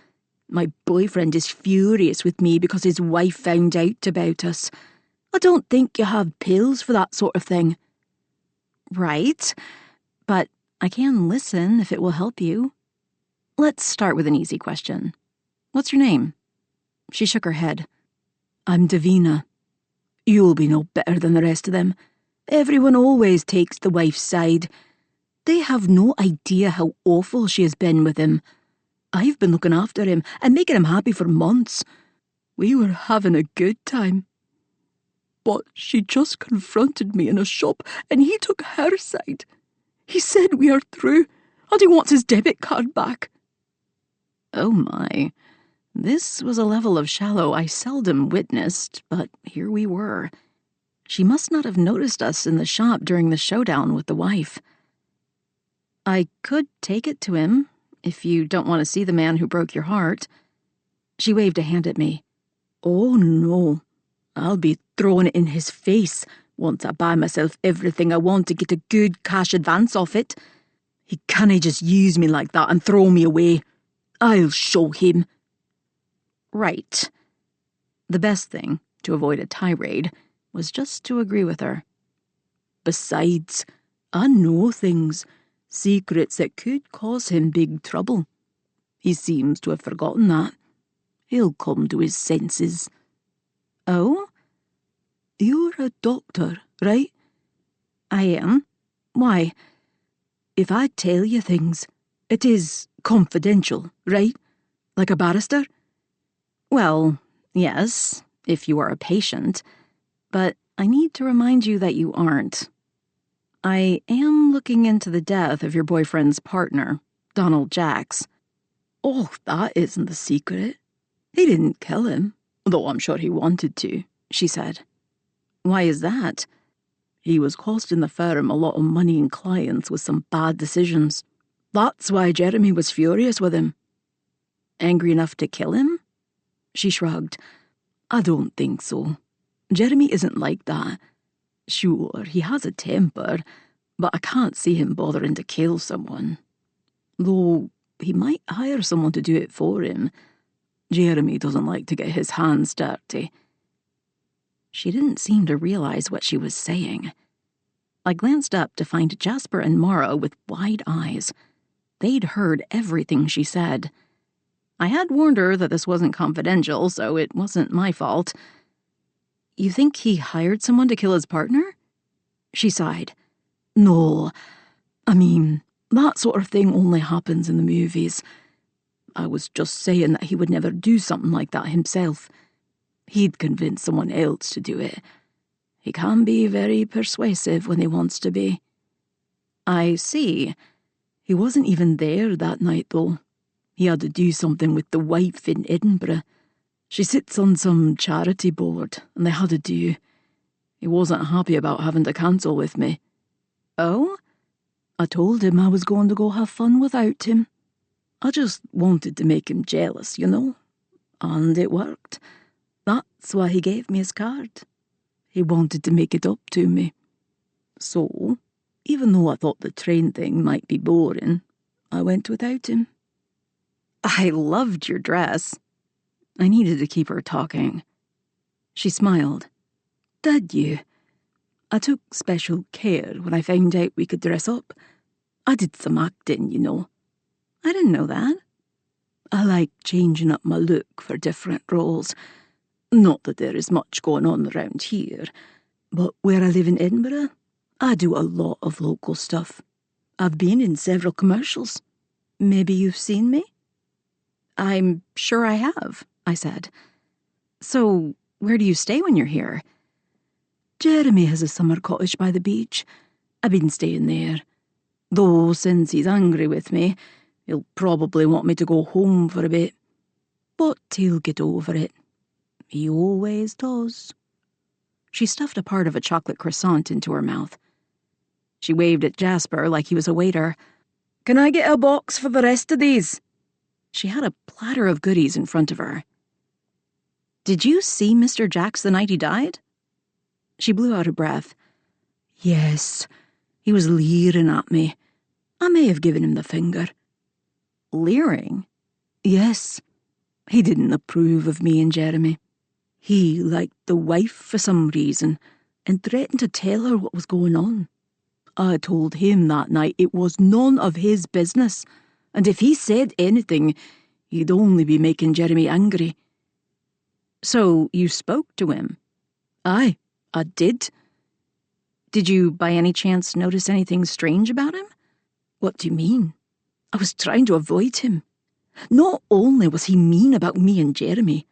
My boyfriend is furious with me because his wife found out about us. I don't think you have pills for that sort of thing." "Right, but I can listen if it will help you. Let's start with an easy question. What's your name?" She shook her head. "I'm Davina. You'll be no better than the rest of them. Everyone always takes the wife's side. They have no idea how awful she has been with him. I've been looking after him and making him happy for months. We were having a good time. But she just confronted me in a shop and he took her side. He said we are through and he wants his debit card back." Oh my. This was a level of shallow I seldom witnessed, but here we were. She must not have noticed us in the shop during the showdown with the wife. "I could take it to him, if you don't want to see the man who broke your heart." She waved a hand at me. "Oh no, I'll be throwing it in his face once I buy myself everything I want to get a good cash advance off it. He can't just use me like that and throw me away. I'll show him." Right. The best thing, to avoid a tirade, was just to agree with her. "Besides, I know things, secrets that could cause him big trouble. He seems to have forgotten that. He'll come to his senses." "Oh?" "You're a doctor, right?" "I am. Why?" "If I tell you things, it is confidential, right? Like a barrister?" "Well, yes, if you are a patient, but I need to remind you that you aren't. I am looking into the death of your boyfriend's partner, Donald Jacks." "Oh, that isn't the secret. He didn't kill him, though I'm sure he wanted to," she said. "Why is that?" "He was costing the firm a lot of money and clients with some bad decisions. That's why Jeremy was furious with him." "Angry enough to kill him?" She shrugged. "I don't think so. Jeremy isn't like that. Sure, he has a temper, but I can't see him bothering to kill someone. Though he might hire someone to do it for him. Jeremy doesn't like to get his hands dirty." She didn't seem to realize what she was saying. I glanced up to find Jasper and Mara with wide eyes. They'd heard everything she said. I had warned her that this wasn't confidential, so it wasn't my fault. "You think he hired someone to kill his partner?" She sighed. No, I mean, that sort of thing only happens in the movies. I was just saying that he would never do something like that himself. He'd convince someone else to do it. He can be very persuasive when he wants to be. I see. He wasn't even there that night, though. He had to do something with the wife in Edinburgh. She sits on some charity board, and they had to do. He wasn't happy about having to cancel with me. Oh? I told him I was going to go have fun without him. I just wanted to make him jealous, you know. And it worked. That's why he gave me his card. He wanted to make it up to me. So, even though I thought the train thing might be boring, I went without him. I loved your dress. I needed to keep her talking. She smiled. Did you? I took special care when I found out we could dress up. I did some acting, you know. I didn't know that. I like changing up my look for different roles. Not that there is much going on around here, but where I live in Edinburgh, I do a lot of local stuff. I've been in several commercials. Maybe you've seen me? I'm sure I have, I said. So, where do you stay when you're here? Jeremy has a summer cottage by the beach. I've been staying there. Though, since he's angry with me, he'll probably want me to go home for a bit. But he'll get over it. He always does. She stuffed a part of a chocolate croissant into her mouth. She waved at Jasper like he was a waiter. Can I get a box for the rest of these? She had a platter of goodies in front of her. Did you see Mr. Jacks the night he died? She blew out a breath. Yes, he was leering at me. I may have given him the finger. Leering? Yes. He didn't approve of me and Jeremy. He liked the wife for some reason and threatened to tell her what was going on. I told him that night it was none of his business, and if he said anything, he'd only be making Jeremy angry. So you spoke to him? Aye, I did. Did you by any chance notice anything strange about him? What do you mean? I was trying to avoid him. Not only was he mean about me and Jeremy,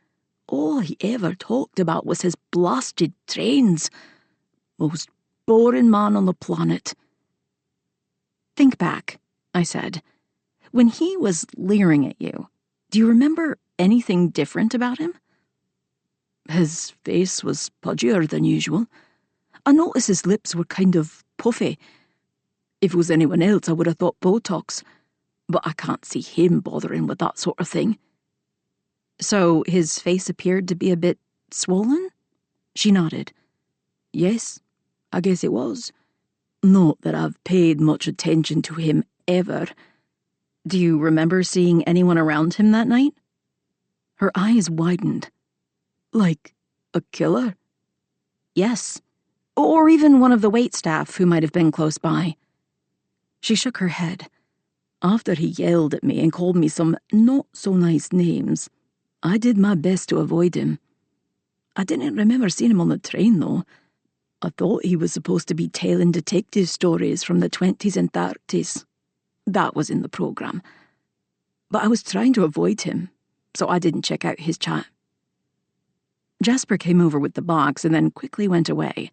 all he ever talked about was his blasted trains. Most boring man on the planet. Think back, I said. When he was leering at you, do you remember anything different about him? His face was pudgier than usual. I noticed his lips were kind of puffy. If it was anyone else, I would have thought Botox, but I can't see him bothering with that sort of thing. So his face appeared to be a bit swollen? She nodded. Yes, I guess it was. Not that I've paid much attention to him ever. Do you remember seeing anyone around him that night? Her eyes widened. Like a killer? Yes. Or even one of the waitstaff who might have been close by. She shook her head. After he yelled at me and called me some not-so-nice names, I did my best to avoid him. I didn't remember seeing him on the train, though. I thought he was supposed to be telling detective stories from the 20s and 30s. That was in the programme. But I was trying to avoid him, so I didn't check out his chat. Jasper came over with the box and then quickly went away.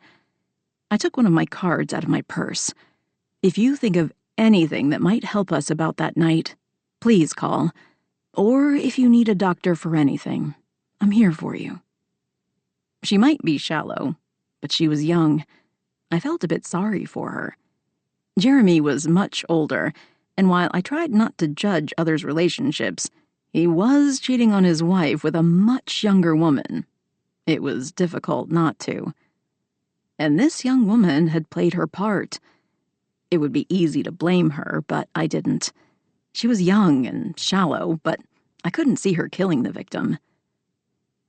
I took one of my cards out of my purse. If you think of anything that might help us about that night, please call. Or if you need a doctor for anything, I'm here for you. She might be shallow, but she was young. I felt a bit sorry for her. Jeremy was much older, and while I tried not to judge others' relationships, he was cheating on his wife with a much younger woman. It was difficult not to. And this young woman had played her part. It would be easy to blame her, but I didn't. She was young and shallow, but I couldn't see her killing the victim.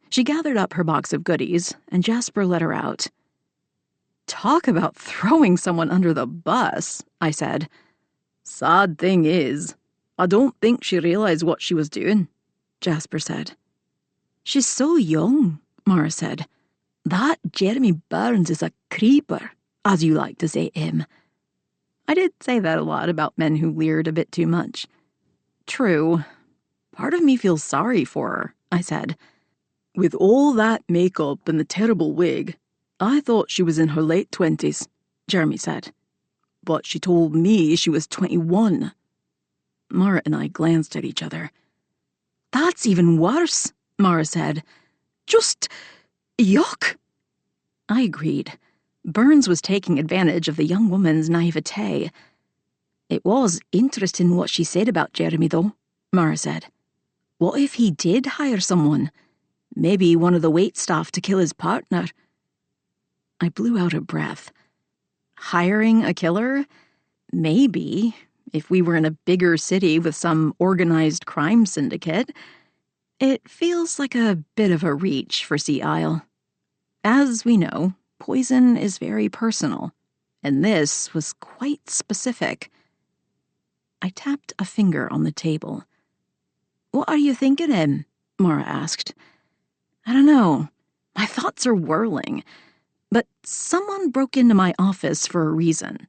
She gathered up her box of goodies, and Jasper let her out. Talk about throwing someone under the bus, I said. Sad thing is, I don't think she realised what she was doing, Jasper said. She's so young, Mara said. That Jeremy Burns is a creeper, as you like to say, Em. I did say that a lot about men who leered a bit too much. True. Part of me feels sorry for her, I said. With all that makeup and the terrible wig, I thought she was in her late 20s, Jeremy said. But she told me she was 21. Mara and I glanced at each other. That's even worse, Mara said. Just yuck. I agreed. Burns was taking advantage of the young woman's naivete. It was interesting what she said about Jeremy, though, Mara said. What if he did hire someone? Maybe one of the waitstaff to kill his partner. I blew out a breath. Hiring a killer? Maybe, if we were in a bigger city with some organized crime syndicate. It feels like a bit of a reach for Sea Isle. As we know, poison is very personal, and this was quite specific. I tapped a finger on the table. What are you thinking, Em? Mara asked. I don't know. My thoughts are whirling. But someone broke into my office for a reason.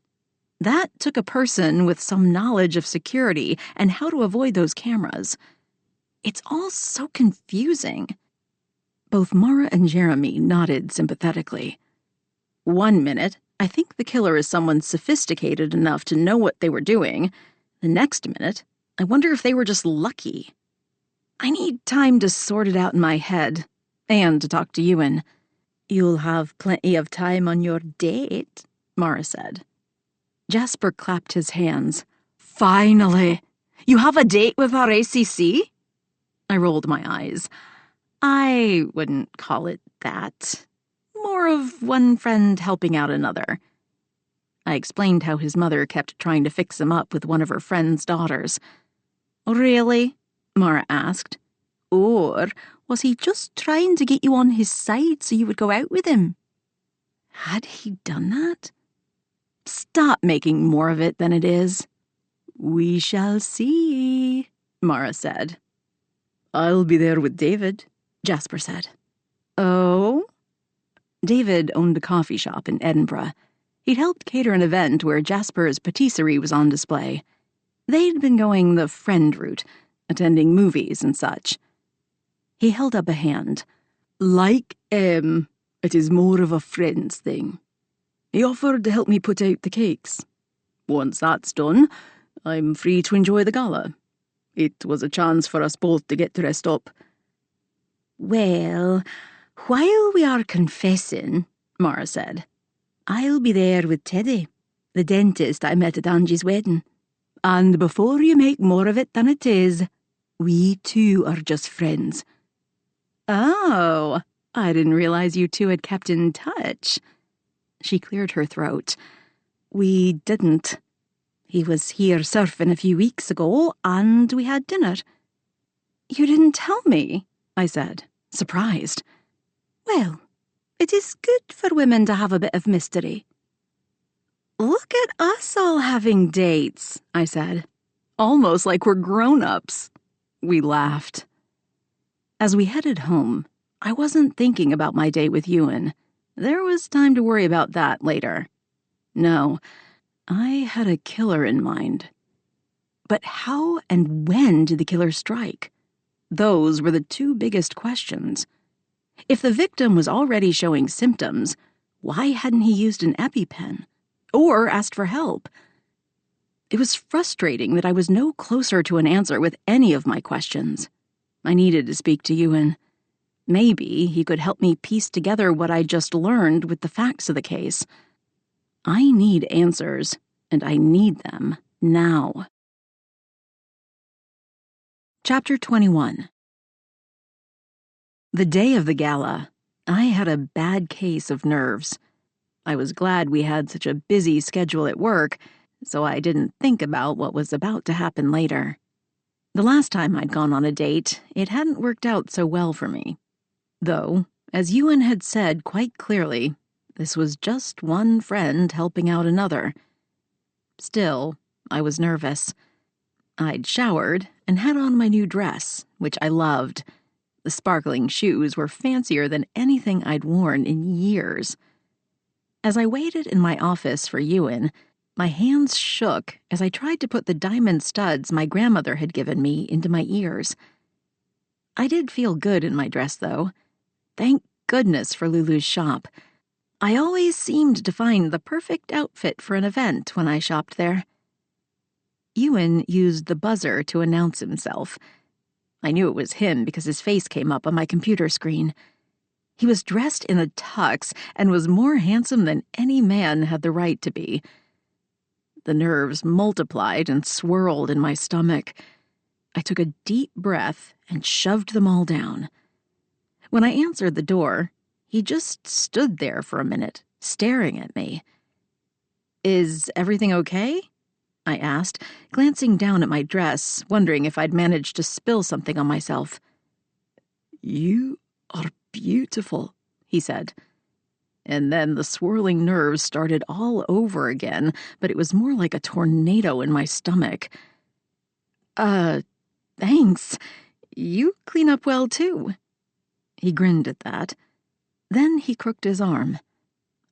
That took a person with some knowledge of security and how to avoid those cameras. It's all so confusing. Both Mara and Jeremy nodded sympathetically. 1 minute, I think the killer is someone sophisticated enough to know what they were doing. The next minute, I wonder if they were just lucky. I need time to sort it out in my head, and to talk to Ewan. You'll have plenty of time on your date, Mara said. Jasper clapped his hands. Finally! You have a date with our ACC? I rolled my eyes. I wouldn't call it that. More of one friend helping out another. I explained how his mother kept trying to fix him up with one of her friend's daughters. Really? Mara asked. Or was he just trying to get you on his side so you would go out with him? Had he done that? Stop making more of it than it is. We shall see, Mara said. I'll be there with David, Jasper said. Oh? David owned a coffee shop in Edinburgh. He'd helped cater an event where Jasper's patisserie was on display. They'd been going the friend route, attending movies and such. He held up a hand. Like it is more of a friends thing. He offered to help me put out the cakes. Once that's done, I'm free to enjoy the gala. It was a chance for us both to get dressed up. Well, while we are confessing, Mara said, I'll be there with Teddy, the dentist I met at Angie's wedding. And before you make more of it than it is, we two are just friends. Oh, I didn't realize you two had kept in touch. She cleared her throat. We didn't. He was here surfing a few weeks ago, and we had dinner. You didn't tell me, I said, surprised. Well, it is good for women to have a bit of mystery. Look at us all having dates, I said. Almost like we're grown-ups. We laughed. As we headed home, I wasn't thinking about my date with Ewan. There was time to worry about that later. No, I had a killer in mind. But how and when did the killer strike? Those were the two biggest questions. If the victim was already showing symptoms, why hadn't he used an EpiPen? Or asked for help? It was frustrating that I was no closer to an answer with any of my questions. I needed to speak to Ewan. Maybe he could help me piece together what I'd just learned with the facts of the case. I need answers, and I need them now. Chapter 21. The day of the gala, I had a bad case of nerves. I was glad we had such a busy schedule at work, so I didn't think about what was about to happen later. The last time I'd gone on a date, it hadn't worked out so well for me. Though, as Ewan had said quite clearly, this was just one friend helping out another. Still, I was nervous. I'd showered and had on my new dress, which I loved. The sparkling shoes were fancier than anything I'd worn in years. As I waited in my office for Ewan, My hands shook as I tried to put the diamond studs my grandmother had given me into my ears. I did feel good in my dress, though. Thank goodness for Lulu's shop. I always seemed to find the perfect outfit for an event when I shopped there. Ewan used the buzzer to announce himself. I knew it was him because his face came up on my computer screen. He was dressed in a tux and was more handsome than any man had the right to be. The nerves multiplied and swirled in my stomach. I took a deep breath and shoved them all down. When I answered the door, he just stood there for a minute, staring at me. "Is everything okay?" I asked, glancing down at my dress, wondering if I'd managed to spill something on myself. "You are beautiful," he said. And then the swirling nerves started all over again, but it was more like a tornado in my stomach. Thanks. You clean up well, too." He grinned at that. Then he crooked his arm.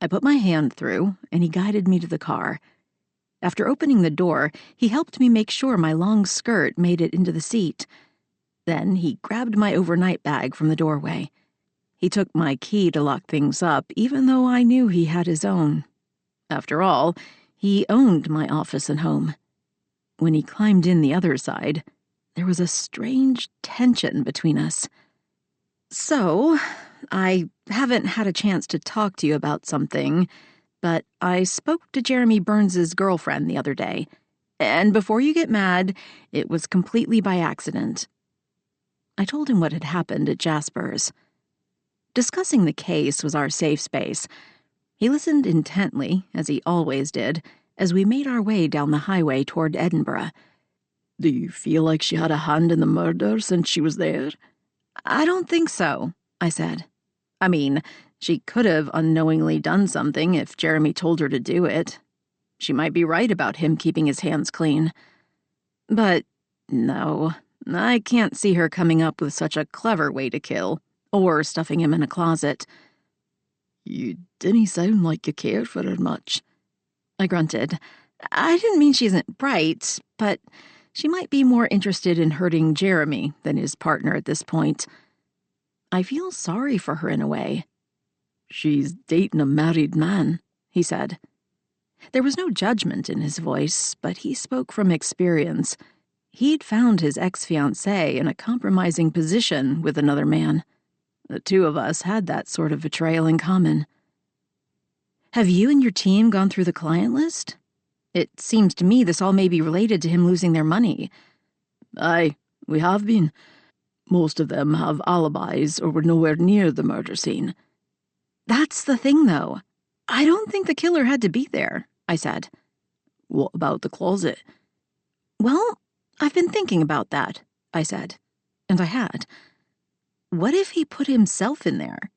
I put my hand through, and he guided me to the car. After opening the door, he helped me make sure my long skirt made it into the seat. Then he grabbed my overnight bag from the doorway. He took my key to lock things up, even though I knew he had his own. After all, he owned my office and home. When he climbed in the other side, there was a strange tension between us. "So, I haven't had a chance to talk to you about something, but I spoke to Jeremy Burns's girlfriend the other day, and before you get mad, it was completely by accident." I told him what had happened at Jasper's. Discussing the case was our safe space. He listened intently, as he always did, as we made our way down the highway toward Edinburgh. "Do you feel like she had a hand in the murder since she was there?" "I don't think so," I said. "I mean, she could have unknowingly done something if Jeremy told her to do it. She might be right about him keeping his hands clean. But no, I can't see her coming up with such a clever way to kill, or stuffing him in a closet." "You didn't sound like you cared for her much." I grunted. "I didn't mean she isn't bright, but she might be more interested in hurting Jeremy than his partner at this point. I feel sorry for her in a way." "She's dating a married man," he said. There was no judgment in his voice, but he spoke from experience. He'd found his ex-fiancée in a compromising position with another man. The two of us had that sort of betrayal in common. "Have you and your team gone through the client list? It seems to me this all may be related to him losing their money." "Aye, we have been. Most of them have alibis or were nowhere near the murder scene." "That's the thing, though. I don't think the killer had to be there," I said. "What about the closet?" "Well, I've been thinking about that," I said. And I had. What if he put himself in there?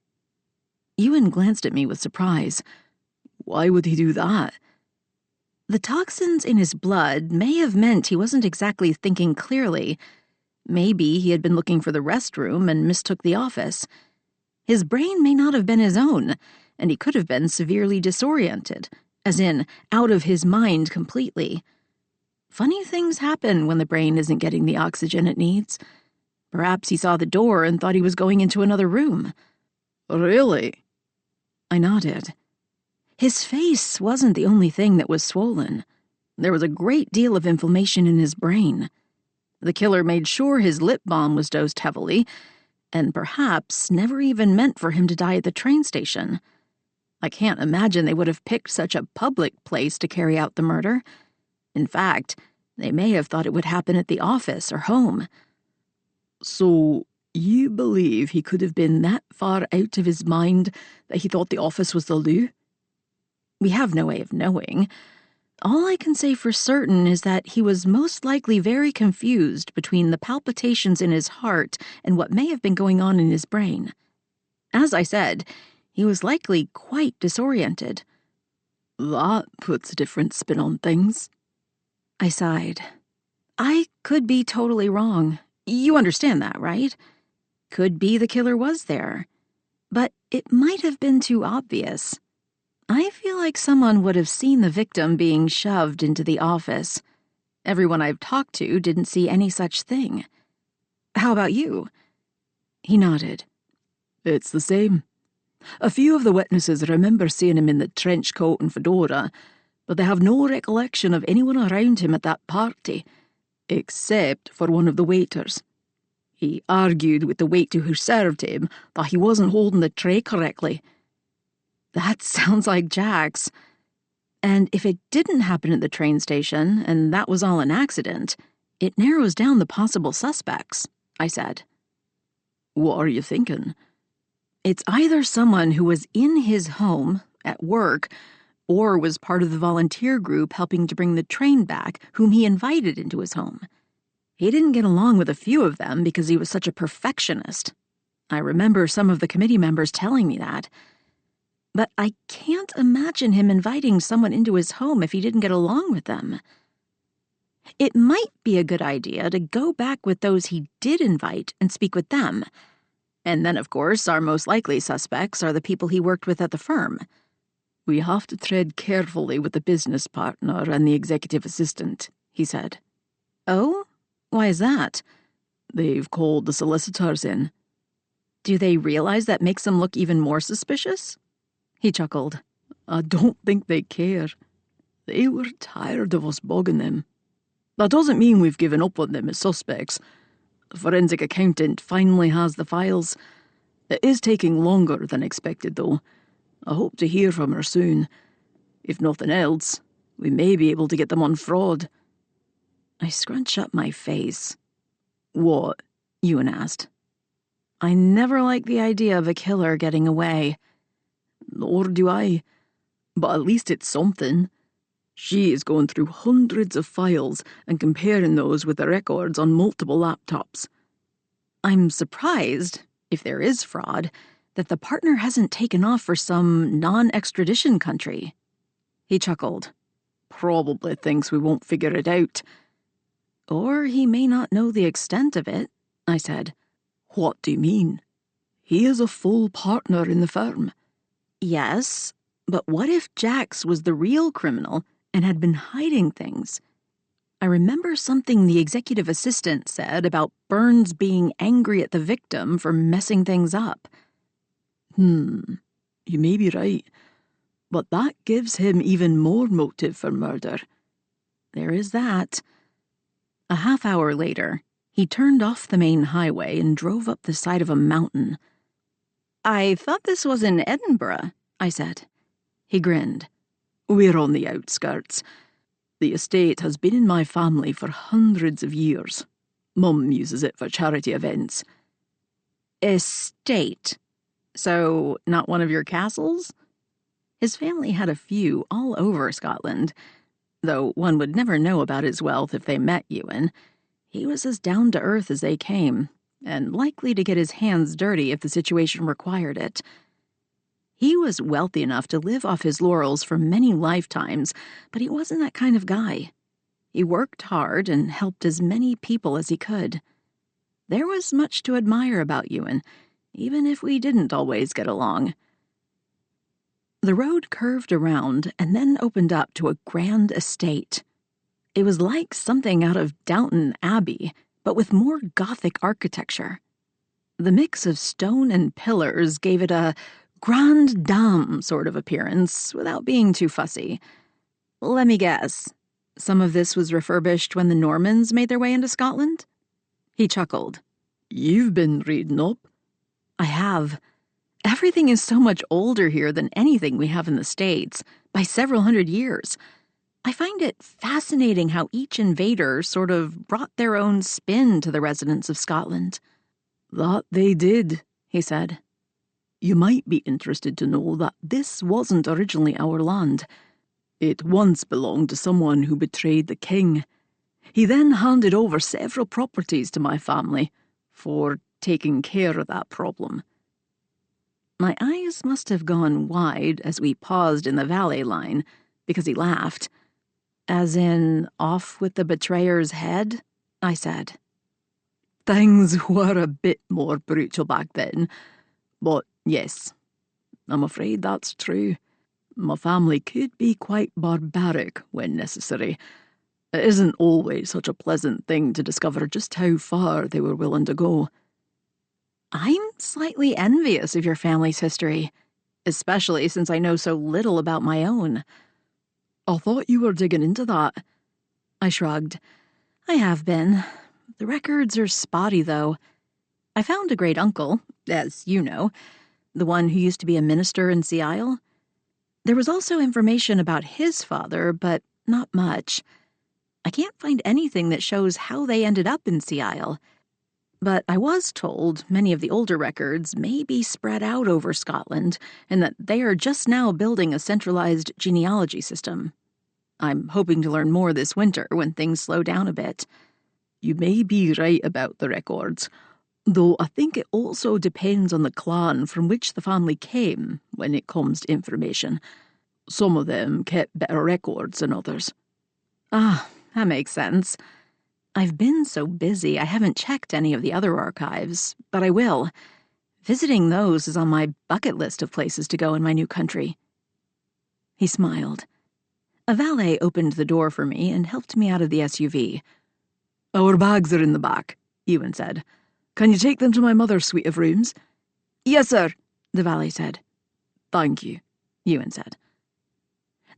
Ewan glanced at me with surprise. "Why would he do that?" The toxins in his blood may have meant he wasn't exactly thinking clearly. Maybe he had been looking for the restroom and mistook the office. His brain may not have been his own, and he could have been severely disoriented, as in out of his mind completely. Funny things happen when the brain isn't getting the oxygen it needs. Perhaps he saw the door and thought he was going into another room. "Really?" I nodded. His face wasn't the only thing that was swollen. There was a great deal of inflammation in his brain. The killer made sure his lip balm was dosed heavily, and perhaps never even meant for him to die at the train station. I can't imagine they would have picked such a public place to carry out the murder. In fact, they may have thought it would happen at the office or home. "So, you believe he could have been that far out of his mind that he thought the office was the loo?" We have no way of knowing. All I can say for certain is that he was most likely very confused between the palpitations in his heart and what may have been going on in his brain. As I said, he was likely quite disoriented. "That puts a different spin on things." I sighed. I could be totally wrong. You understand that, right? Could be the killer was there. But it might have been too obvious. I feel like someone would have seen the victim being shoved into the office. Everyone I've talked to didn't see any such thing. How about you? He nodded. It's the same. A few of the witnesses remember seeing him in the trench coat and fedora, but they have no recollection of anyone around him at that party, except for one of the waiters. He argued with the waiter who served him that he wasn't holding the tray correctly. That sounds like Jack's. And if it didn't happen at the train station, and that was all an accident, it narrows down the possible suspects, I said. What are you thinking? It's either someone who was in his home, at work, or was part of the volunteer group helping to bring the train back, whom he invited into his home. He didn't get along with a few of them because he was such a perfectionist. I remember some of the committee members telling me that. But I can't imagine him inviting someone into his home if he didn't get along with them. It might be a good idea to go back with those he did invite and speak with them. And then, of course, our most likely suspects are the people he worked with at the firm. We have to tread carefully with the business partner and the executive assistant, he said. Oh? Why is that? They've called the solicitors in. Do they realize that makes them look even more suspicious? He chuckled. I don't think they care. They were tired of us bugging them. That doesn't mean we've given up on them as suspects. The forensic accountant finally has the files. It is taking longer than expected, though. I hope to hear from her soon. If nothing else, we may be able to get them on fraud. I scrunched up my face. What? Ewan asked. I never liked the idea of a killer getting away. Nor do I. But at least it's something. She is going through hundreds of files and comparing those with the records on multiple laptops. I'm surprised, if there is fraud, that the partner hasn't taken off for some non-extradition country. He chuckled. Probably thinks we won't figure it out. Or he may not know the extent of it, I said. What do you mean? He is a full partner in the firm. Yes, but what if Jax was the real criminal and had been hiding things? I remember something the executive assistant said about Burns being angry at the victim for messing things up. You may be right, but that gives him even more motive for murder. There is that. A half hour later, he turned off the main highway and drove up the side of a mountain. I thought this was in Edinburgh, I said. He grinned. We're on the outskirts. The estate has been in my family for hundreds of years. Mum uses it for charity events. Estate? So, not one of your castles? His family had a few all over Scotland, though one would never know about his wealth if they met Ewan. He was as down-to-earth as they came, and likely to get his hands dirty if the situation required it. He was wealthy enough to live off his laurels for many lifetimes, but he wasn't that kind of guy. He worked hard and helped as many people as he could. There was much to admire about Ewan, even if we didn't always get along. The road curved around and then opened up to a grand estate. It was like something out of Downton Abbey, but with more Gothic architecture. The mix of stone and pillars gave it a grande dame sort of appearance without being too fussy. Let me guess. Some of this was refurbished when the Normans made their way into Scotland? He chuckled. You've been reading up. I have. Everything is so much older here than anything we have in the States, by several hundred years. I find it fascinating how each invader sort of brought their own spin to the residents of Scotland. That they did, he said. You might be interested to know that this wasn't originally our land. It once belonged to someone who betrayed the king. He then handed over several properties to my family for taking care of that problem. My eyes must have gone wide as we paused in the valet line, because he laughed. As in, off with the betrayer's head? I said. Things were a bit more brutal back then, but yes, I'm afraid that's true. My family could be quite barbaric when necessary. It isn't always such a pleasant thing to discover just how far they were willing to go. I'm slightly envious of your family's history, especially since I know so little about my own. I thought you were digging into that. I shrugged. I have been. The records are spotty, though. I found a great uncle, as you know, the one who used to be a minister in Sea Isle. There was also information about his father, but not much. I can't find anything that shows how they ended up in Sea Isle. But I was told many of the older records may be spread out over Scotland, and that they are just now building a centralized genealogy system. I'm hoping to learn more this winter when things slow down a bit. You may be right about the records, though I think it also depends on the clan from which the family came when it comes to information. Some of them kept better records than others. Ah, that makes sense. I've been so busy I haven't checked any of the other archives, but I will. Visiting those is on my bucket list of places to go in my new country. He smiled. A valet opened the door for me and helped me out of the SUV. Our bags are in the back, Ewan said. Can you take them to my mother's suite of rooms? Yes, sir, the valet said. Thank you, Ewan said.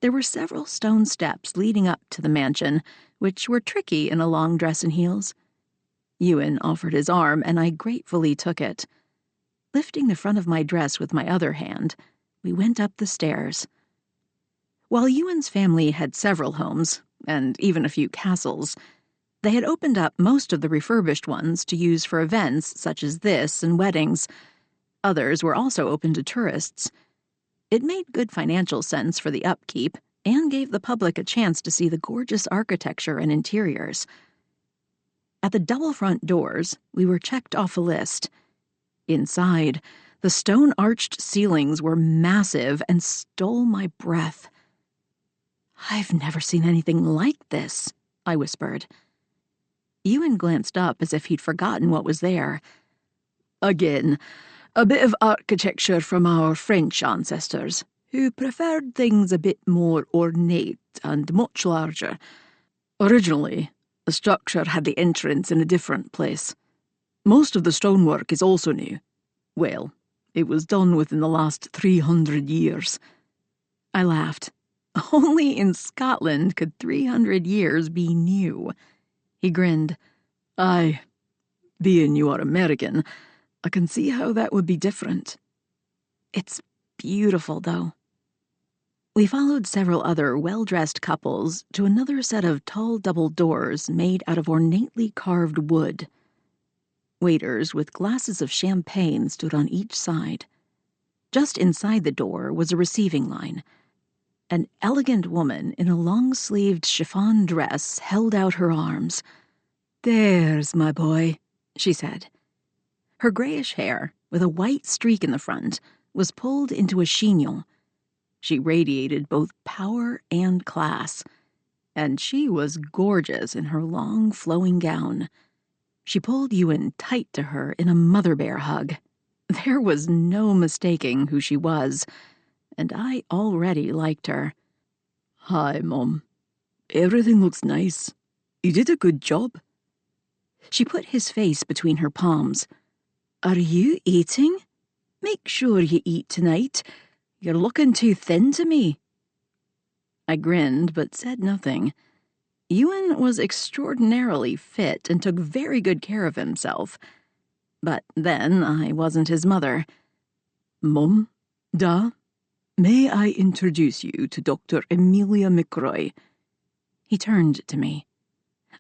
There were several stone steps leading up to the mansion, which were tricky in a long dress and heels. Ewan offered his arm, and I gratefully took it. Lifting the front of my dress with my other hand, we went up the stairs. While Ewan's family had several homes, and even a few castles, they had opened up most of the refurbished ones to use for events such as this and weddings. Others were also open to tourists. It made good financial sense for the upkeep and gave the public a chance to see the gorgeous architecture and interiors. At the double front doors, we were checked off a list. Inside, the stone-arched ceilings were massive and stole my breath. "I've never seen anything like this," I whispered. Ewan glanced up as if he'd forgotten what was there. Again, a bit of architecture from our French ancestors, who preferred things a bit more ornate and much larger. Originally, the structure had the entrance in a different place. Most of the stonework is also new. Well, it was done within the last 300 years. I laughed. Only in Scotland could 300 years be new. He grinned. Aye, being you are American, I can see how that would be different. It's beautiful, though. We followed several other well-dressed couples to another set of tall double doors made out of ornately carved wood. Waiters with glasses of champagne stood on each side. Just inside the door was a receiving line. An elegant woman in a long-sleeved chiffon dress held out her arms. "There's my boy," she said. Her grayish hair, with a white streak in the front, was pulled into a chignon. She radiated both power and class, and she was gorgeous in her long, flowing gown. She pulled Ewan tight to her in a mother bear hug. There was no mistaking who she was, and I already liked her. "Hi, Mum. Everything looks nice. You did a good job." She put his face between her palms. "Are you eating? Make sure you eat tonight. You're looking too thin to me." I grinned but said nothing. Ewan was extraordinarily fit and took very good care of himself. But then I wasn't his mother. "Mum, Da, may I introduce you to Dr. Emilia McRoy?" He turned to me.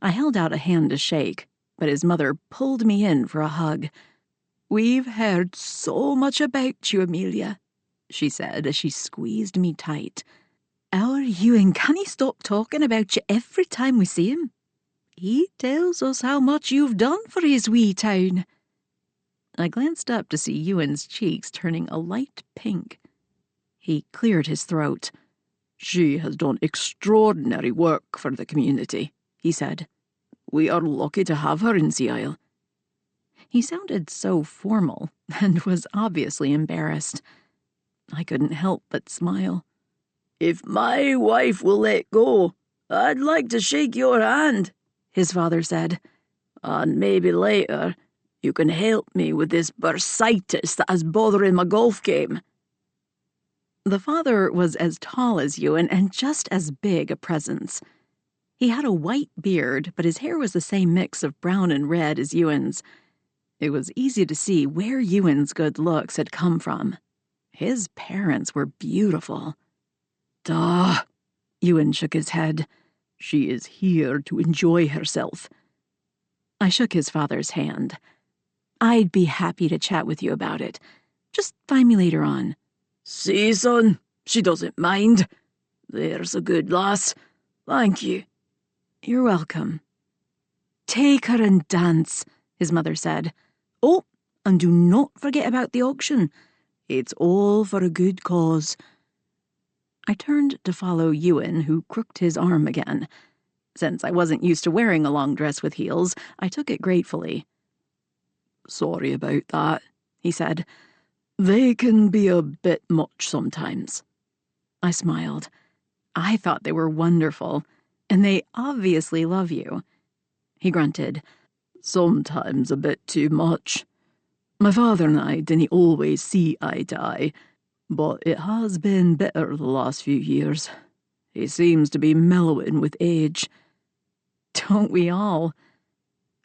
I held out a hand to shake, but his mother pulled me in for a hug. "We've heard so much about you, Emilia," she said as she squeezed me tight. "Our Ewan can't stop talking about you every time we see him. He tells us how much you've done for his wee town." I glanced up to see Ewan's cheeks turning a light pink. He cleared his throat. "She has done extraordinary work for the community," he said. "We are lucky to have her in Sea Isle." He sounded so formal and was obviously embarrassed. I couldn't help but smile. If my wife will let go, I'd like to shake your hand, his father said. And maybe later you can help me with this bursitis that is bothering my golf game. The father was as tall as Ewan and just as big a presence. He had a white beard, but his hair was the same mix of brown and red as Ewan's. It was easy to see where Ewan's good looks had come from. His parents were beautiful. Duh, Ewan shook his head. She is here to enjoy herself. I shook his father's hand. I'd be happy to chat with you about it. Just find me later on. See, son, she doesn't mind. There's a good lass. Thank you. You're welcome. Take her and dance, his mother said. Oh, and do not forget about the auction. It's all for a good cause. I turned to follow Ewan, who crooked his arm again. Since I wasn't used to wearing a long dress with heels, I took it gratefully. Sorry about that, he said. They can be a bit much sometimes. I smiled. I thought they were wonderful, and they obviously love you. He grunted. Sometimes a bit too much. My father and I didn't always see eye to eye, but it has been better the last few years. He seems to be mellowing with age. Don't we all?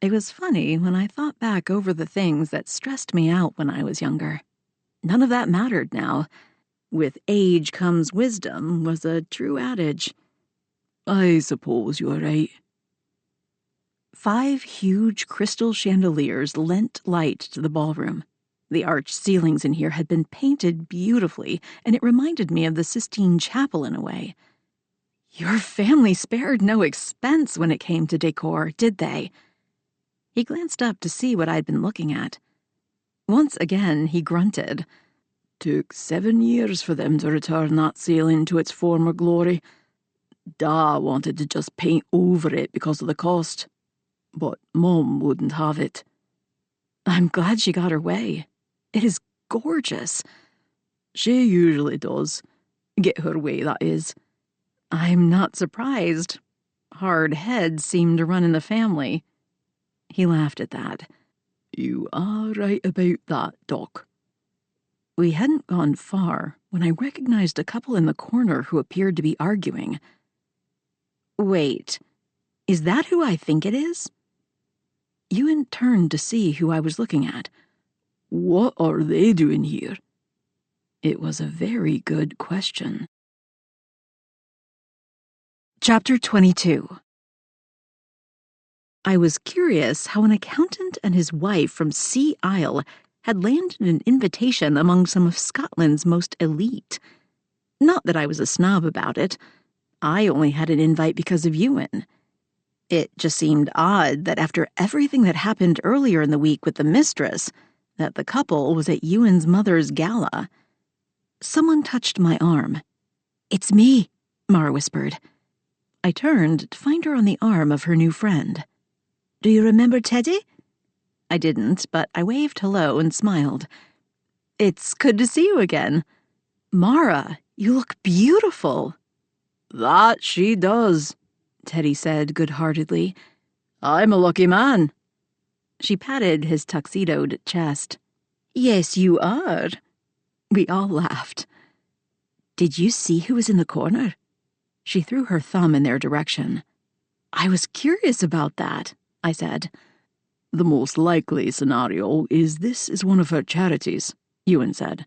It was funny when I thought back over the things that stressed me out when I was younger. None of that mattered now. With age comes wisdom was a true adage. I suppose you are right. 5 huge crystal chandeliers lent light to the ballroom. The arched ceilings in here had been painted beautifully, and it reminded me of the Sistine Chapel in a way. Your family spared no expense when it came to decor, did they? He glanced up to see what I'd been looking at. Once again, he grunted. Took 7 years for them to return that ceiling to its former glory. Da wanted to just paint over it because of the cost, but Mom wouldn't have it. I'm glad she got her way. It is gorgeous. She usually does. Get her way, that is. I'm not surprised. Hard heads seem to run in the family. He laughed at that. You are right about that, Doc. We hadn't gone far when I recognized a couple in the corner who appeared to be arguing. Wait, is that who I think it is? Ewan turned to see who I was looking at. What are they doing here? It was a very good question. Chapter 22. I was curious how an accountant and his wife from Sea Isle had landed an invitation among some of Scotland's most elite. Not that I was a snob about it. I only had an invite because of Ewan. It just seemed odd that after everything that happened earlier in the week with the mistress, that the couple was at Ewan's mother's gala. Someone touched my arm. "It's me," Mara whispered. I turned to find her on the arm of her new friend. "Do you remember Teddy?" I didn't, but I waved hello and smiled. "It's good to see you again. Mara, you look beautiful." "That she does," Teddy said good-heartedly. "I'm a lucky man." She patted his tuxedoed chest. "Yes, you are." We all laughed. "Did you see who was in the corner?" She threw her thumb in their direction. "I was curious about that," I said. "The most likely scenario is this is one of her charities," Ewan said.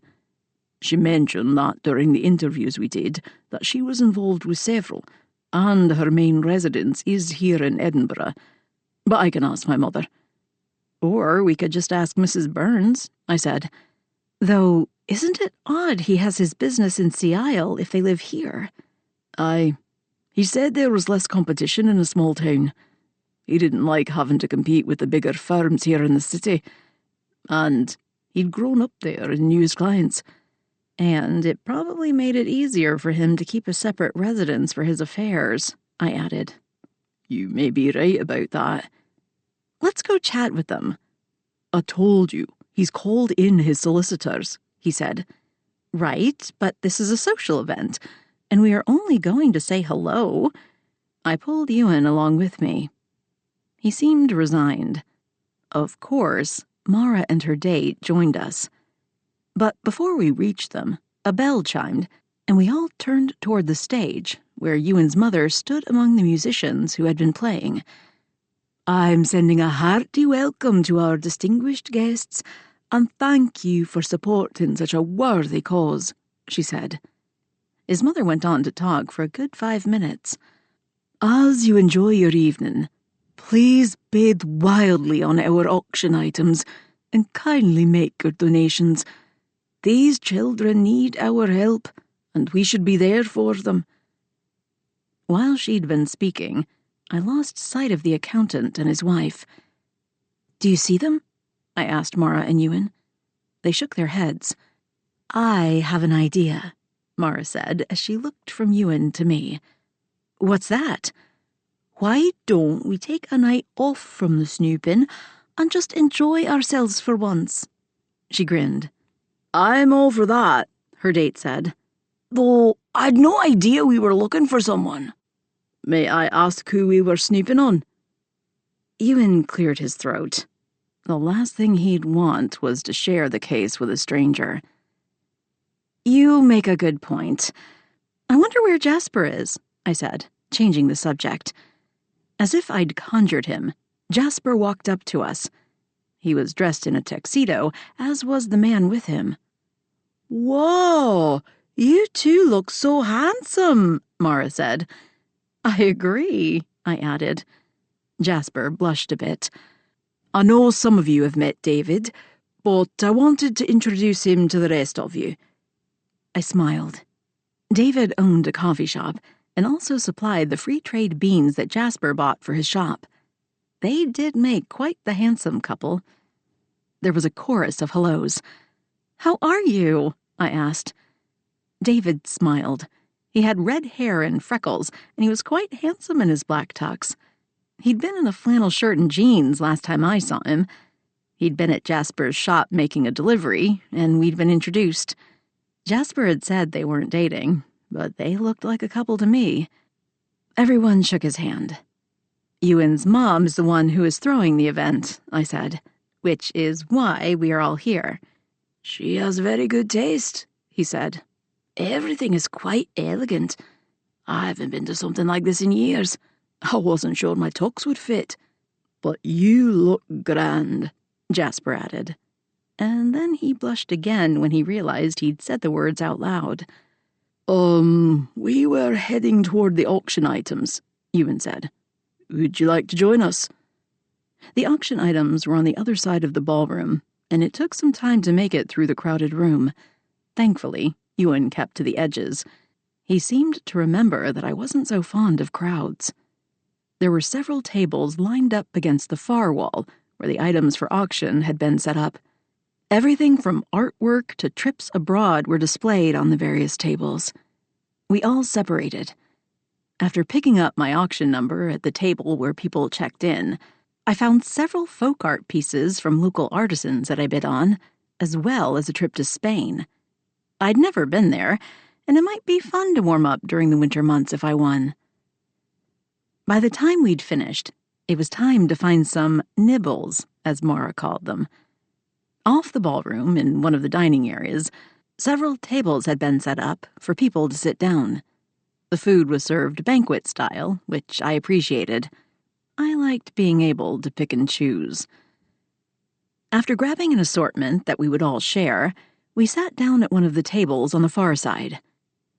"She mentioned that during the interviews we did that she was involved with several, and her main residence is here in Edinburgh. But I can ask my mother." "Or we could just ask Mrs. Burns," I said. "Though, isn't it odd he has his business in Sea Isle if they live here?" "Aye. He said there was less competition in a small town. He didn't like having to compete with the bigger firms here in the city. And he'd grown up there and knew his clients. And it probably made it easier for him to keep a separate residence for his affairs," I added. "You may be right about that." "Let's go chat with them." "I told you, he's called in his solicitors," he said. "Right, but this is a social event. and we are only going to say hello. I pulled Ewan along with me. He seemed resigned. Of course, Mara and her date joined us. But before we reached them, a bell chimed, and we all turned toward the stage, where Ewan's mother stood among the musicians who had been playing. "I'm sending a hearty welcome to our distinguished guests, and thank you for supporting such a worthy cause," she said. His mother went on to talk for a good 5 minutes. "As you enjoy your evening, please bid wildly on our auction items and kindly make your donations. These children need our help, and we should be there for them." While she'd been speaking, I lost sight of the accountant and his wife. "Do you see them?" I asked Mara and Ewan. They shook their heads. "I have an idea," Mara said as she looked from Ewan to me. "What's that?" "Why don't we take a night off from the snooping and just enjoy ourselves for once?" She grinned. "I'm all for that," her date said. "Though I'd no idea we were looking for someone." "May I ask who we were snooping on?" Ewan cleared his throat. The last thing he'd want was to share the case with a stranger. "You make a good point. I wonder where Jasper is," I said, changing the subject. As if I'd conjured him, Jasper walked up to us. He was dressed in a tuxedo, as was the man with him. "Whoa, you two look so handsome," Mara said. "I agree," I added. Jasper blushed a bit. "I know some of you have met David, but I wanted to introduce him to the rest of you." I smiled. David owned a coffee shop and also supplied the free trade beans that Jasper bought for his shop. They did make quite the handsome couple. There was a chorus of hellos. "How are you?" I asked. David smiled. He had red hair and freckles, and he was quite handsome in his black tux. He'd been in a flannel shirt and jeans last time I saw him. He'd been at Jasper's shop making a delivery, and we'd been introduced. Jasper had said they weren't dating, but they looked like a couple to me. Everyone shook his hand. "Ewan's mom is the one who is throwing the event," I said, "which is why we are all here." "She has very good taste," he said. "Everything is quite elegant. I haven't been to something like this in years. I wasn't sure my tux would fit." "But you look grand," Jasper added. And then he blushed again when he realized he'd said the words out loud. We were heading toward the auction items," Ewan said. "Would you like to join us?" The auction items were on the other side of the ballroom, and it took some time to make it through the crowded room. Thankfully, Ewan kept to the edges. He seemed to remember that I wasn't so fond of crowds. There were several tables lined up against the far wall, where the items for auction had been set up. Everything from artwork to trips abroad were displayed on the various tables. We all separated. After picking up my auction number at the table where people checked in, I found several folk art pieces from local artisans that I bid on, as well as a trip to Spain. I'd never been there, and it might be fun to warm up during the winter months if I won. By the time we'd finished, it was time to find some nibbles, as Mara called them. Off the ballroom, in one of the dining areas, several tables had been set up for people to sit down. The food was served banquet style, which I appreciated. I liked being able to pick and choose. After grabbing an assortment that we would all share, we sat down at one of the tables on the far side.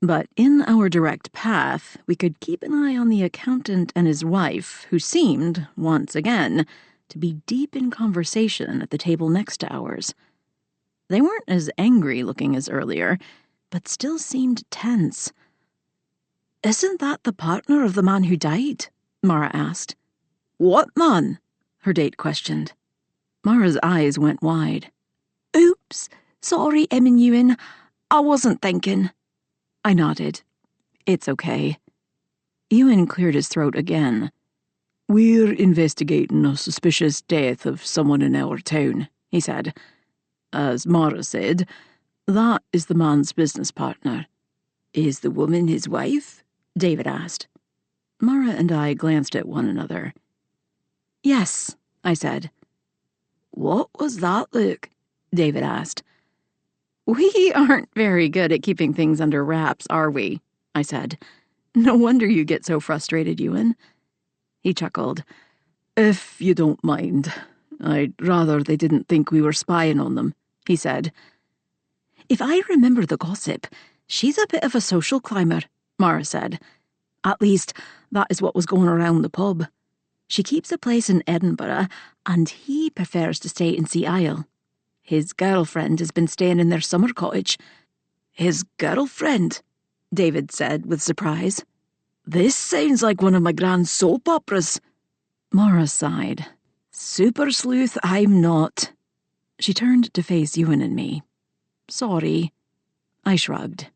But in our direct path, we could keep an eye on the accountant and his wife, who seemed, once again, to be deep in conversation at the table next to ours. They weren't as angry-looking as earlier, but still seemed tense. "Isn't that the partner of the man who died?" Mara asked. "What man?" her date questioned. Mara's eyes went wide. "Oops, sorry, Em and Ewan. I wasn't thinking." I nodded. "It's okay." Ewan cleared his throat again. "We're investigating a suspicious death of someone in our town," he said. "As Mara said, that is the man's business partner." Is the woman his wife? David asked. Mara and I glanced at one another. Yes, I said. What was that look? David asked. We aren't very good at keeping things under wraps, are we? I said. No wonder you get so frustrated, Ewan. He chuckled. If you don't mind, I'd rather they didn't think we were spying on them, he said. If I remember the gossip, she's a bit of a social climber, Mara said. At least, that is what was going around the pub. She keeps a place in Edinburgh, and he prefers to stay in Sea Isle. His girlfriend has been staying in their summer cottage. His girlfriend? David said with surprise. This sounds like one of my grand soap operas. Mara sighed. Super sleuth I'm not. She turned to face Ewan and me. Sorry. I shrugged.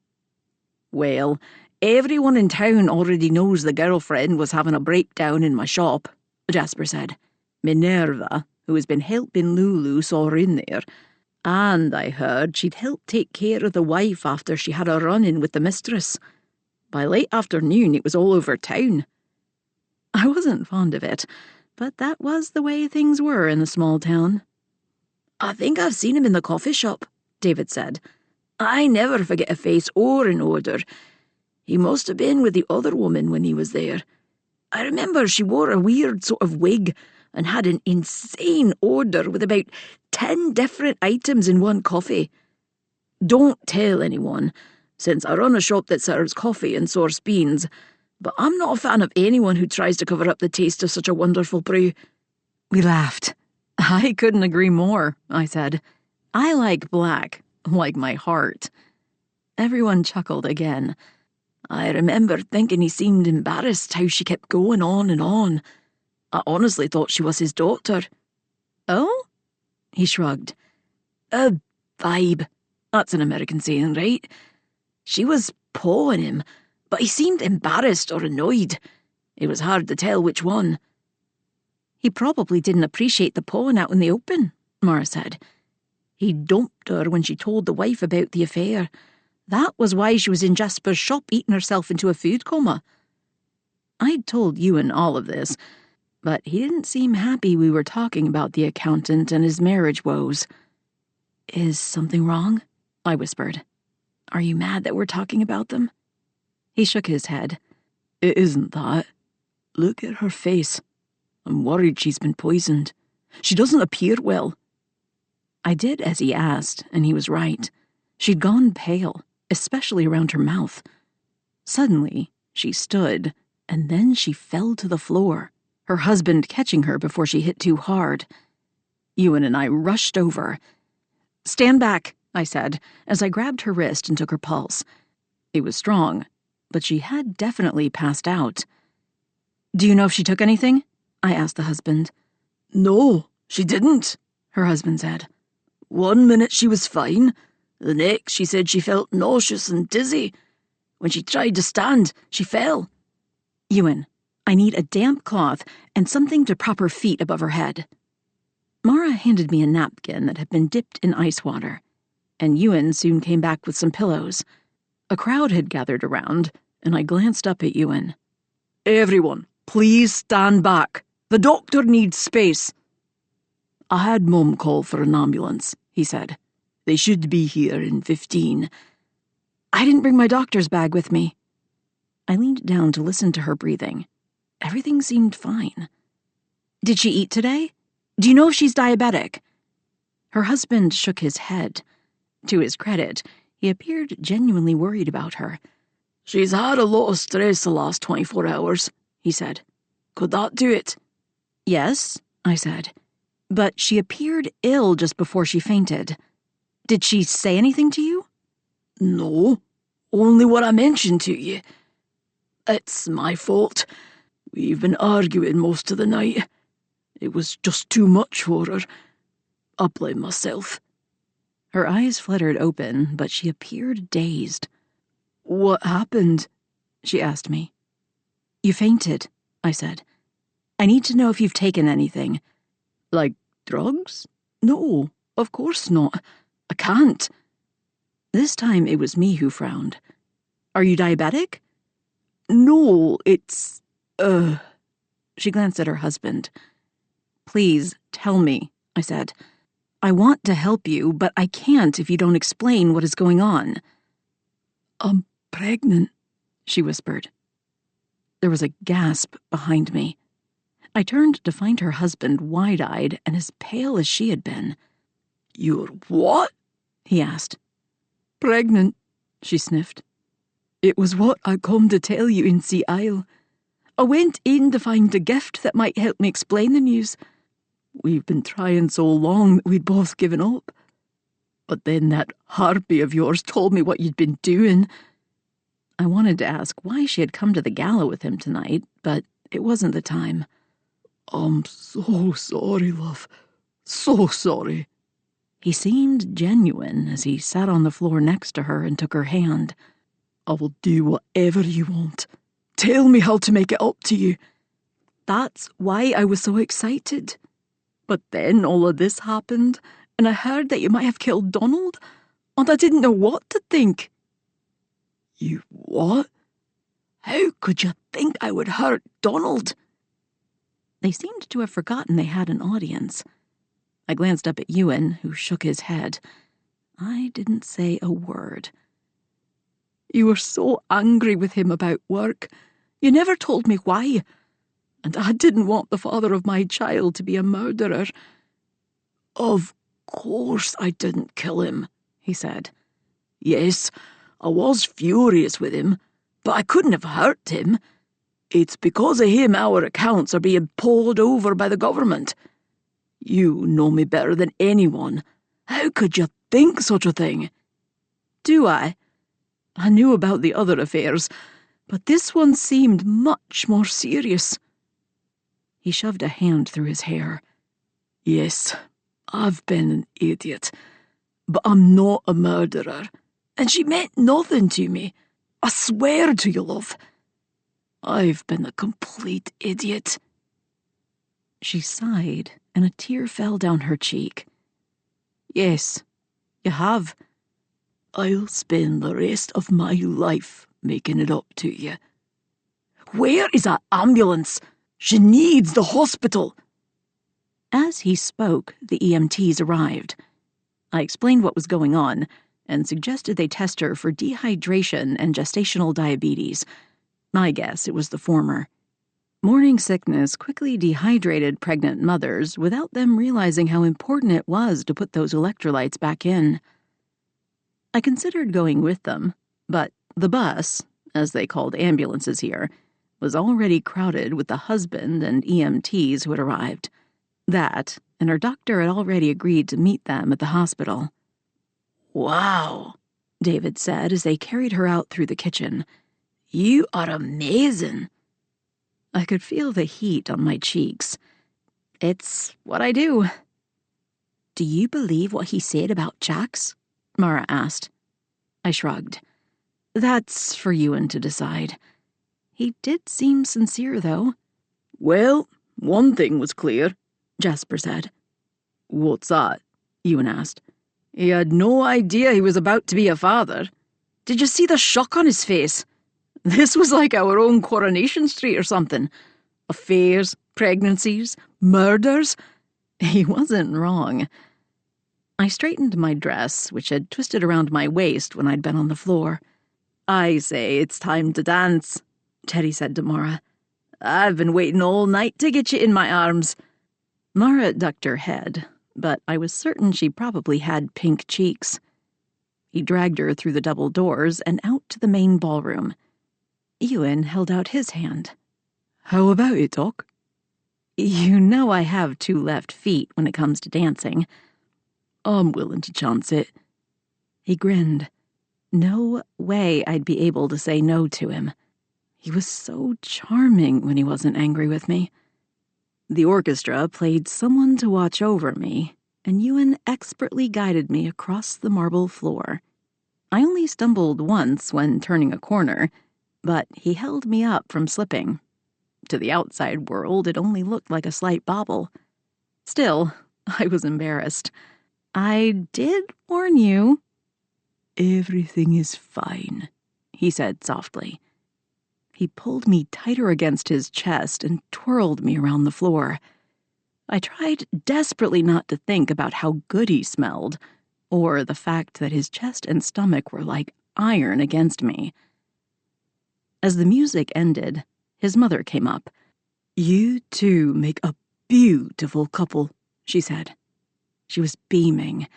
Well, everyone in town already knows the girlfriend was having a breakdown in my shop, Jasper said. Minerva, who has been helping Lulu, saw her in there. And I heard she'd helped take care of the wife after she had a run-in with the mistress. By late afternoon, it was all over town. I wasn't fond of it, but that was the way things were in a small town. I think I've seen him in the coffee shop, David said. I never forget a face or an odour. He must have been with the other woman when he was there. I remember she wore a weird sort of wig and had an insane odour with about 10 different items in one coffee. Don't tell anyone, since I run a shop that serves coffee and source beans, but I'm not a fan of anyone who tries to cover up the taste of such a wonderful brew. We laughed. I couldn't agree more, I said. I like black, like my heart. Everyone chuckled again. I remember thinking he seemed embarrassed how she kept going on and on. I honestly thought she was his daughter. Oh? He shrugged. A vibe. That's an American saying, right? She was pawing him, but he seemed embarrassed or annoyed. It was hard to tell which one. He probably didn't appreciate the pawing out in the open, Mara said. He dumped her when she told the wife about the affair. That was why she was in Jasper's shop eating herself into a food coma. I'd told Ewan all of this, but he didn't seem happy we were talking about the accountant and his marriage woes. Is something wrong? I whispered. Are you mad that we're talking about them? He shook his head. It isn't that. Look at her face. I'm worried she's been poisoned. She doesn't appear well. I did as he asked, and he was right. She'd gone pale, especially around her mouth. Suddenly, she stood, and then she fell to the floor, her husband catching her before she hit too hard. Ewan and I rushed over. Stand back, I said, as I grabbed her wrist and took her pulse. It was strong, but she had definitely passed out. Do you know if she took anything? I asked the husband. No, she didn't, her husband said. 1 minute she was fine. The next she said she felt nauseous and dizzy. When she tried to stand, she fell. Ewan, I need a damp cloth and something to prop her feet above her head. Mara handed me a napkin that had been dipped in ice water, and Ewan soon came back with some pillows. A crowd had gathered around, and I glanced up at Ewan. Everyone, please stand back. The doctor needs space. I had Mum call for an ambulance, he said. They should be here in 15. I didn't bring my doctor's bag with me. I leaned down to listen to her breathing. Everything seemed fine. Did she eat today? Do you know if she's diabetic? Her husband shook his head. To his credit, he appeared genuinely worried about her. She's had a lot of stress the last 24 hours, he said. Could that do it? Yes, I said. But she appeared ill just before she fainted. Did she say anything to you? No, only what I mentioned to you. It's my fault. We've been arguing most of the night. It was just too much for her. I blame myself. Her eyes fluttered open, but she appeared dazed. What happened? She asked me. You fainted, I said. I need to know if you've taken anything. Like drugs? No, of course not. I can't. This time it was me who frowned. Are you diabetic? No, it's, She glanced at her husband. Please, tell me, I said. I want to help you, but I can't if you don't explain what is going on. I'm pregnant, she whispered. There was a gasp behind me. I turned to find her husband wide-eyed and as pale as she had been. You're what? He asked. Pregnant, she sniffed. It was what I come to tell you in Sea Isle. I went in to find a gift that might help me explain the news. We've been trying so long that we'd both given up. But then that harpy of yours told me what you'd been doing. I wanted to ask why she had come to the gala with him tonight, but it wasn't the time. I'm so sorry, love. So sorry. He seemed genuine as he sat on the floor next to her and took her hand. I will do whatever you want. Tell me how to make it up to you. That's why I was so excited. But then all of this happened, and I heard that you might have killed Donald, and I didn't know what to think. You what? How could you think I would hurt Donald? They seemed to have forgotten they had an audience. I glanced up at Ewan, who shook his head. I didn't say a word. You were so angry with him about work. You never told me why. And I didn't want the father of my child to be a murderer. Of course I didn't kill him, he said. Yes, I was furious with him, but I couldn't have hurt him. It's because of him our accounts are being pulled over by the government. You know me better than anyone. How could you think such a thing? Do I? I knew about the other affairs, but this one seemed much more serious. He shoved a hand through his hair. Yes, I've been an idiot, but I'm not a murderer, and she meant nothing to me. I swear to you, love. I've been a complete idiot. She sighed, and a tear fell down her cheek. Yes, you have. I'll spend the rest of my life making it up to you. Where is that ambulance? She needs the hospital. As he spoke, the EMTs arrived. I explained what was going on and suggested they test her for dehydration and gestational diabetes. My guess it was the former. Morning sickness quickly dehydrated pregnant mothers without them realizing how important it was to put those electrolytes back in. I considered going with them, but the bus, as they called ambulances here, was already crowded with the husband and EMTs who had arrived. That, and her doctor had already agreed to meet them at the hospital. Wow, David said as they carried her out through the kitchen. You are amazing. I could feel the heat on my cheeks. It's what I do. Do you believe what he said about Jax? Mara asked. I shrugged. That's for Ewan to decide. He did seem sincere, though. Well, one thing was clear, Jasper said. What's that? Ewan asked. He had no idea he was about to be a father. Did you see the shock on his face? This was like our own Coronation Street or something. Affairs, pregnancies, murders. He wasn't wrong. I straightened my dress, which had twisted around my waist when I'd been on the floor. I say it's time to dance, Teddy said to Mara. I've been waiting all night to get you in my arms. Mara ducked her head, but I was certain she probably had pink cheeks. He dragged her through the double doors and out to the main ballroom. Ewan held out his hand. How about it, Doc? You know I have 2 left feet when it comes to dancing. I'm willing to chance it. He grinned. No way I'd be able to say no to him. He was so charming when he wasn't angry with me. The orchestra played Someone to Watch Over Me, and Ewan expertly guided me across the marble floor. I only stumbled once when turning a corner, but he held me up from slipping. To the outside world, it only looked like a slight bobble. Still, I was embarrassed. I did warn you. Everything is fine, he said softly. He pulled me tighter against his chest and twirled me around the floor. I tried desperately not to think about how good he smelled, or the fact that his chest and stomach were like iron against me. As the music ended, his mother came up. "You two make a beautiful couple," she said. She was beaming.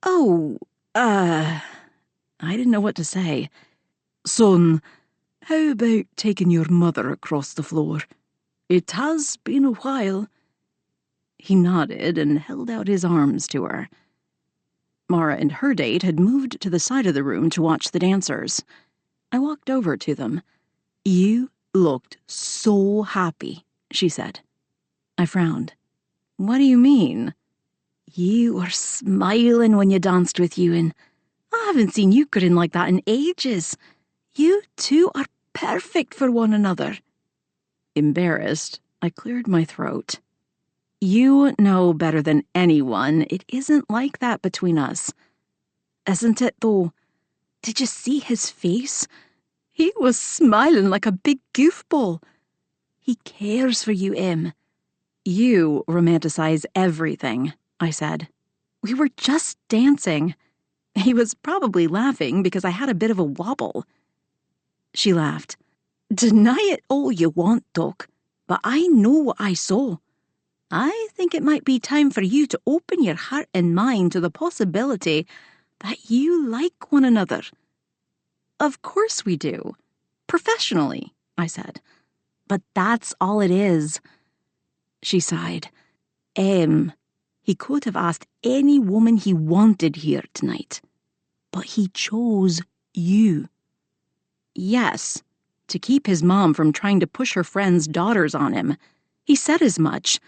I didn't know what to say. "Son, how about taking your mother across the floor? It has been a while." He nodded and held out his arms to her. Mara and her date had moved to the side of the room to watch the dancers. I walked over to them. "You looked so happy," she said. I frowned. "What do you mean?" "You were smiling when you danced with Ewan. I haven't seen you grin like that in ages. You two are perfect for one another." Embarrassed, I cleared my throat. "You know better than anyone, it isn't like that between us." "Isn't it, though? Did you see his face? He was smiling like a big goofball. He cares for you, Em." "You romanticize everything," I said. "We were just dancing." He was probably laughing because I had a bit of a wobble. She laughed. "Deny it all you want, Doc, but I know what I saw. I think it might be time for you to open your heart and mind to the possibility that you like one another." "Of course we do. Professionally," I said. "But that's all it is." She sighed. He could have asked any woman he wanted here tonight. But he chose you." "Yes, to keep his mom from trying to push her friends' daughters on him. He said as much."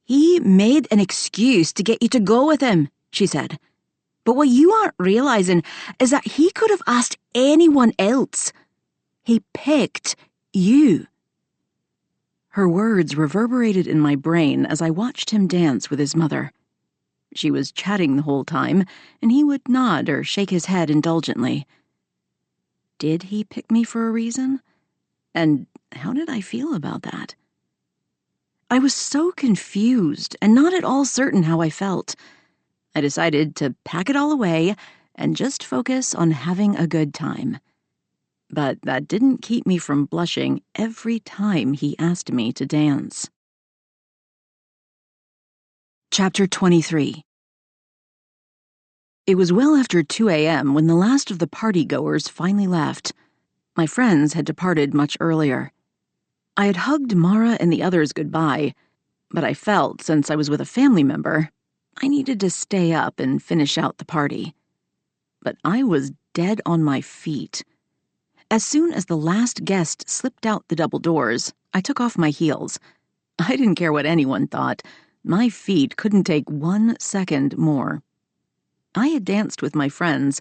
"He made an excuse to get you to go with him," she said. "But what you aren't realizing is that he could have asked anyone else. He picked you." Her words reverberated in my brain as I watched him dance with his mother. She was chatting the whole time, and he would nod or shake his head indulgently. Did he pick me for a reason? And how did I feel about that? I was so confused and not at all certain how I felt. I decided to pack it all away and just focus on having a good time. But that didn't keep me from blushing every time he asked me to dance. Chapter 23. It was well after 2 a.m. when the last of the party-goers finally left. My friends had departed much earlier. I had hugged Mara and the others goodbye, but I felt, since I was with a family member, I needed to stay up and finish out the party. But I was dead on my feet. As soon as the last guest slipped out the double doors, I took off my heels. I didn't care what anyone thought. My feet couldn't take 1 second more. I had danced with my friends,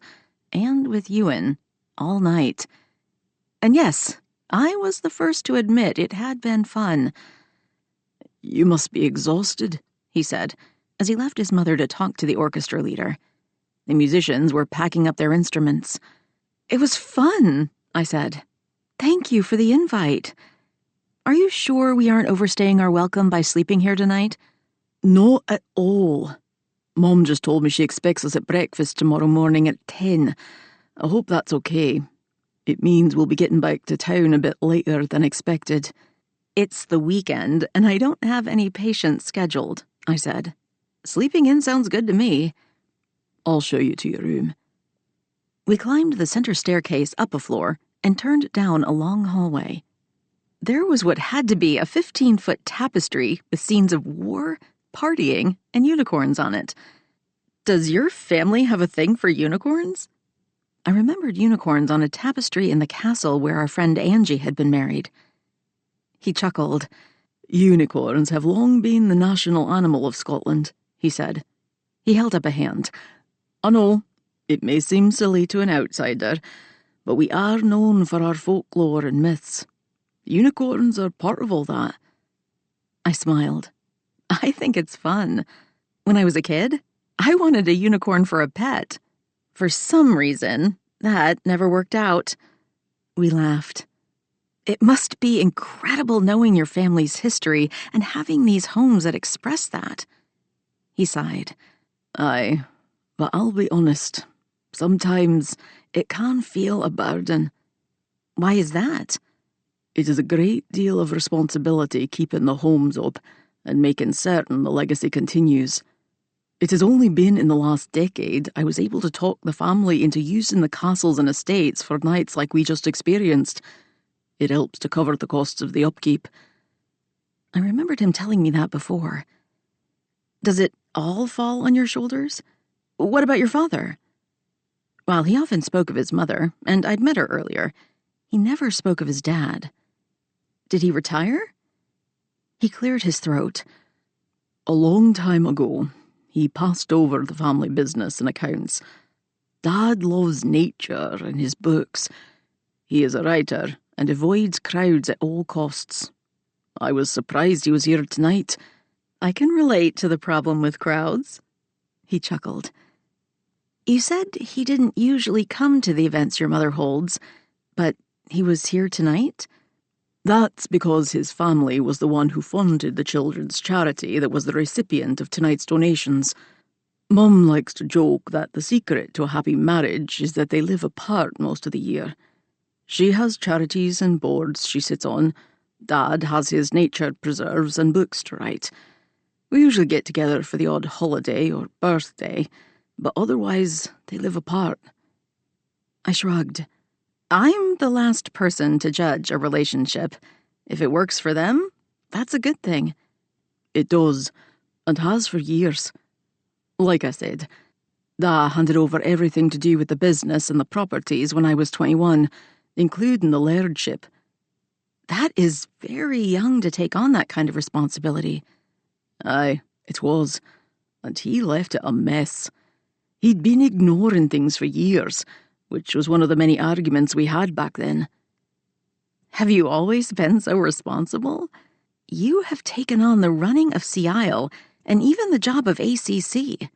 and with Ewan, all night. And yes, I was the first to admit it had been fun. "You must be exhausted," he said, as he left his mother to talk to the orchestra leader. The musicians were packing up their instruments. "It was fun," I said. "Thank you for the invite. Are you sure we aren't overstaying our welcome by sleeping here tonight?" "Not at all. Mom just told me she expects us at breakfast tomorrow morning at 10. I hope that's okay. It means we'll be getting back to town a bit later than expected." "It's the weekend, and I don't have any patients scheduled," I said. "Sleeping in sounds good to me." "I'll show you to your room." We climbed the center staircase up a floor and turned down a long hallway. There was what had to be a 15-foot tapestry with scenes of war, partying, and unicorns on it. "Does your family have a thing for unicorns?" I remembered unicorns on a tapestry in the castle where our friend Angie had been married. He chuckled. "Unicorns have long been the national animal of Scotland," he said. He held up a hand. "I know, it may seem silly to an outsider, but we are known for our folklore and myths. Unicorns are part of all that." I smiled. I think it's fun. When I was a kid, I wanted a unicorn for a pet. For some reason, that never worked out. We laughed. It must be incredible knowing your family's history and having these homes that express that. He sighed. Aye, but I'll be honest. Sometimes it can feel a burden. Why is that? It is a great deal of responsibility keeping the homes up and making certain the legacy continues. It has only been in the last decade I was able to talk the family into using the castles and estates for nights like we just experienced. It helps to cover the costs of the upkeep. I remembered him telling me that before. Does it all fall on your shoulders? What about your father? While he often spoke of his mother, and I'd met her earlier, he never spoke of his dad. Did he retire? He cleared his throat. A long time ago, he passed over the family business and accounts. Dad loves nature and his books. He is a writer and avoids crowds at all costs. I was surprised he was here tonight. I can relate to the problem with crowds. He chuckled. You said he didn't usually come to the events your mother holds, but he was here tonight? That's because his family was the one who funded the children's charity that was the recipient of tonight's donations. Mum likes to joke that the secret to a happy marriage is that they live apart most of the year. She has charities and boards she sits on. Dad has his nature preserves and books to write. We usually get together for the odd holiday or birthday, but otherwise they live apart. I shrugged. I'm the last person to judge a relationship. If it works for them, that's a good thing. It does, and has for years. Like I said, Da handed over everything to do with the business and the properties when I was 21, including the lairdship. That is very young to take on that kind of responsibility. Aye, it was, and he left it a mess. He'd been ignoring things for years, which was one of the many arguments we had back then. Have you always been so responsible? You have taken on the running of Sea Isle and even the job of ACC.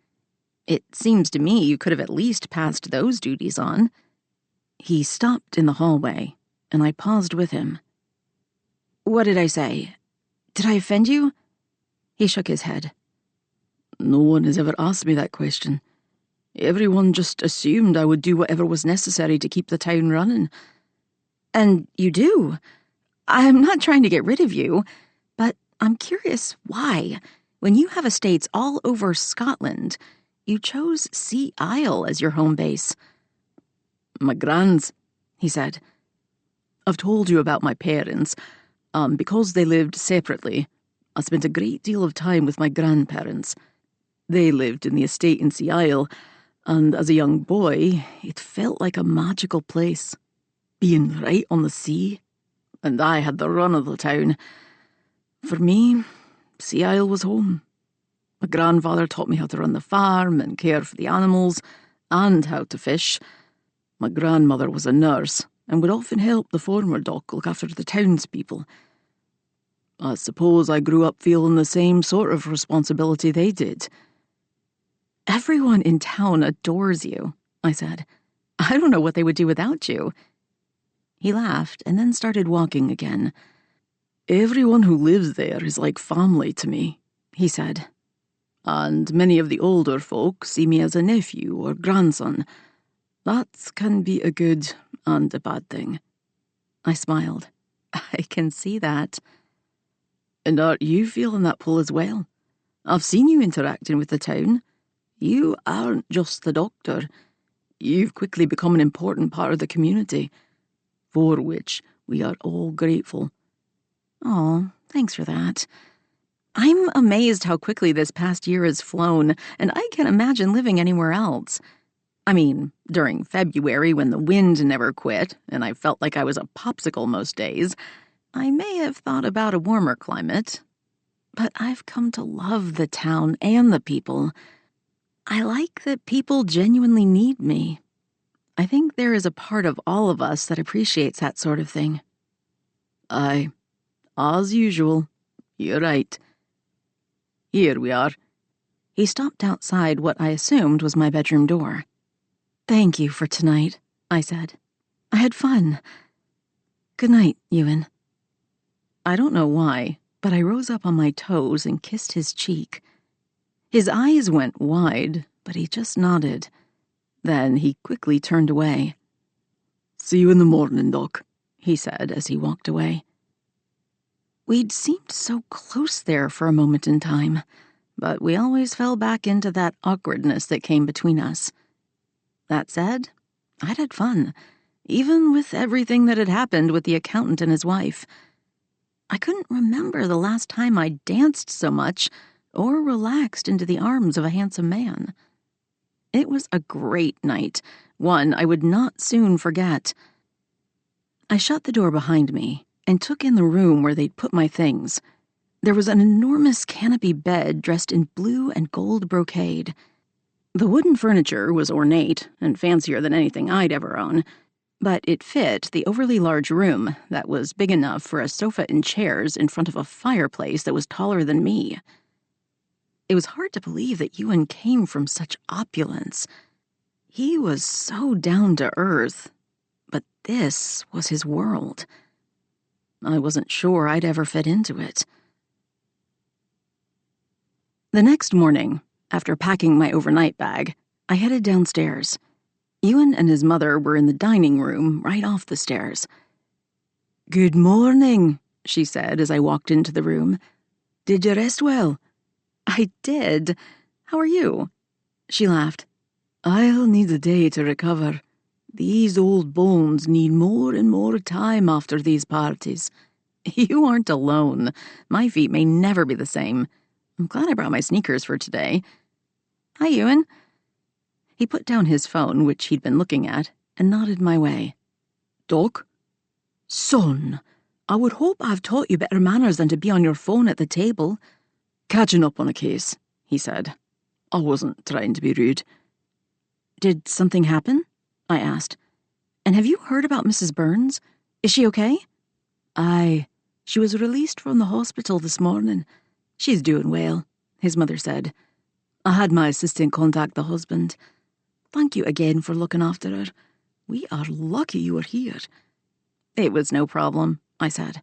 It seems to me you could have at least passed those duties on. He stopped in the hallway, and I paused with him. What did I say? Did I offend you? He shook his head. No one has ever asked me that question. Everyone just assumed I would do whatever was necessary to keep the town running. And you do. I'm not trying to get rid of you, but I'm curious why, when you have estates all over Scotland, you chose Sea Isle as your home base. My grands, he said. I've told you about my parents. Because they lived separately, I spent a great deal of time with my grandparents. They lived in the estate in Sea Isle, and as a young boy, it felt like a magical place, being right on the sea, and I had the run of the town. For me, Sea Isle was home. My grandfather taught me how to run the farm and care for the animals, and how to fish. My grandmother was a nurse, and would often help the former doc look after the townspeople. I suppose I grew up feeling the same sort of responsibility they did. Everyone in town adores you, I said. I don't know what they would do without you. He laughed and then started walking again. Everyone who lives there is like family to me, he said. And many of the older folk see me as a nephew or grandson. That can be a good and a bad thing. I smiled. I can see that. And aren't you feeling that pull as well? I've seen you interacting with the town. You aren't just the doctor. You've quickly become an important part of the community, for which we are all grateful. Oh, thanks for that. I'm amazed how quickly this past year has flown, and I can't imagine living anywhere else. I mean, during February when the wind never quit, and I felt like I was a popsicle most days, I may have thought about a warmer climate. But I've come to love the town and the people. I like that people genuinely need me. I think there is a part of all of us that appreciates that sort of thing. Aye, as usual. You're right. Here we are. He stopped outside what I assumed was my bedroom door. Thank you for tonight, I said. I had fun. Good night, Ewan. I don't know why, but I rose up on my toes and kissed his cheek. His eyes went wide, but he just nodded. Then he quickly turned away. See you in the morning, Doc, he said as he walked away. We'd seemed so close there for a moment in time, but we always fell back into that awkwardness that came between us. That said, I'd had fun, even with everything that had happened with the accountant and his wife. I couldn't remember the last time I danced so much or relaxed into the arms of a handsome man. It was a great night, one I would not soon forget. I shut the door behind me and took in the room where they'd put my things. There was an enormous canopy bed dressed in blue and gold brocade. The wooden furniture was ornate and fancier than anything I'd ever own, but it fit the overly large room that was big enough for a sofa and chairs in front of a fireplace that was taller than me. It was hard to believe that Ewan came from such opulence. He was so down to earth, but this was his world. I wasn't sure I'd ever fit into it. The next morning, after packing my overnight bag, I headed downstairs. Ewan and his mother were in the dining room right off the stairs. Good morning, she said as I walked into the room. Did you rest well? I did. How are you? She laughed. I'll need a day to recover. These old bones need more and more time after these parties. You aren't alone. My feet may never be the same. I'm glad I brought my sneakers for today. Hi, Ewan. He put down his phone, which he'd been looking at, and nodded my way. Doc? Son, I would hope I've taught you better manners than to be on your phone at the table. Catching up on a case, he said. I wasn't trying to be rude. Did something happen? I asked. And have you heard about Mrs. Burns? Is she okay? Aye. She was released from the hospital this morning. She's doing well, his mother said. I had my assistant contact the husband. Thank you again for looking after her. We are lucky you were here. It was no problem, I said.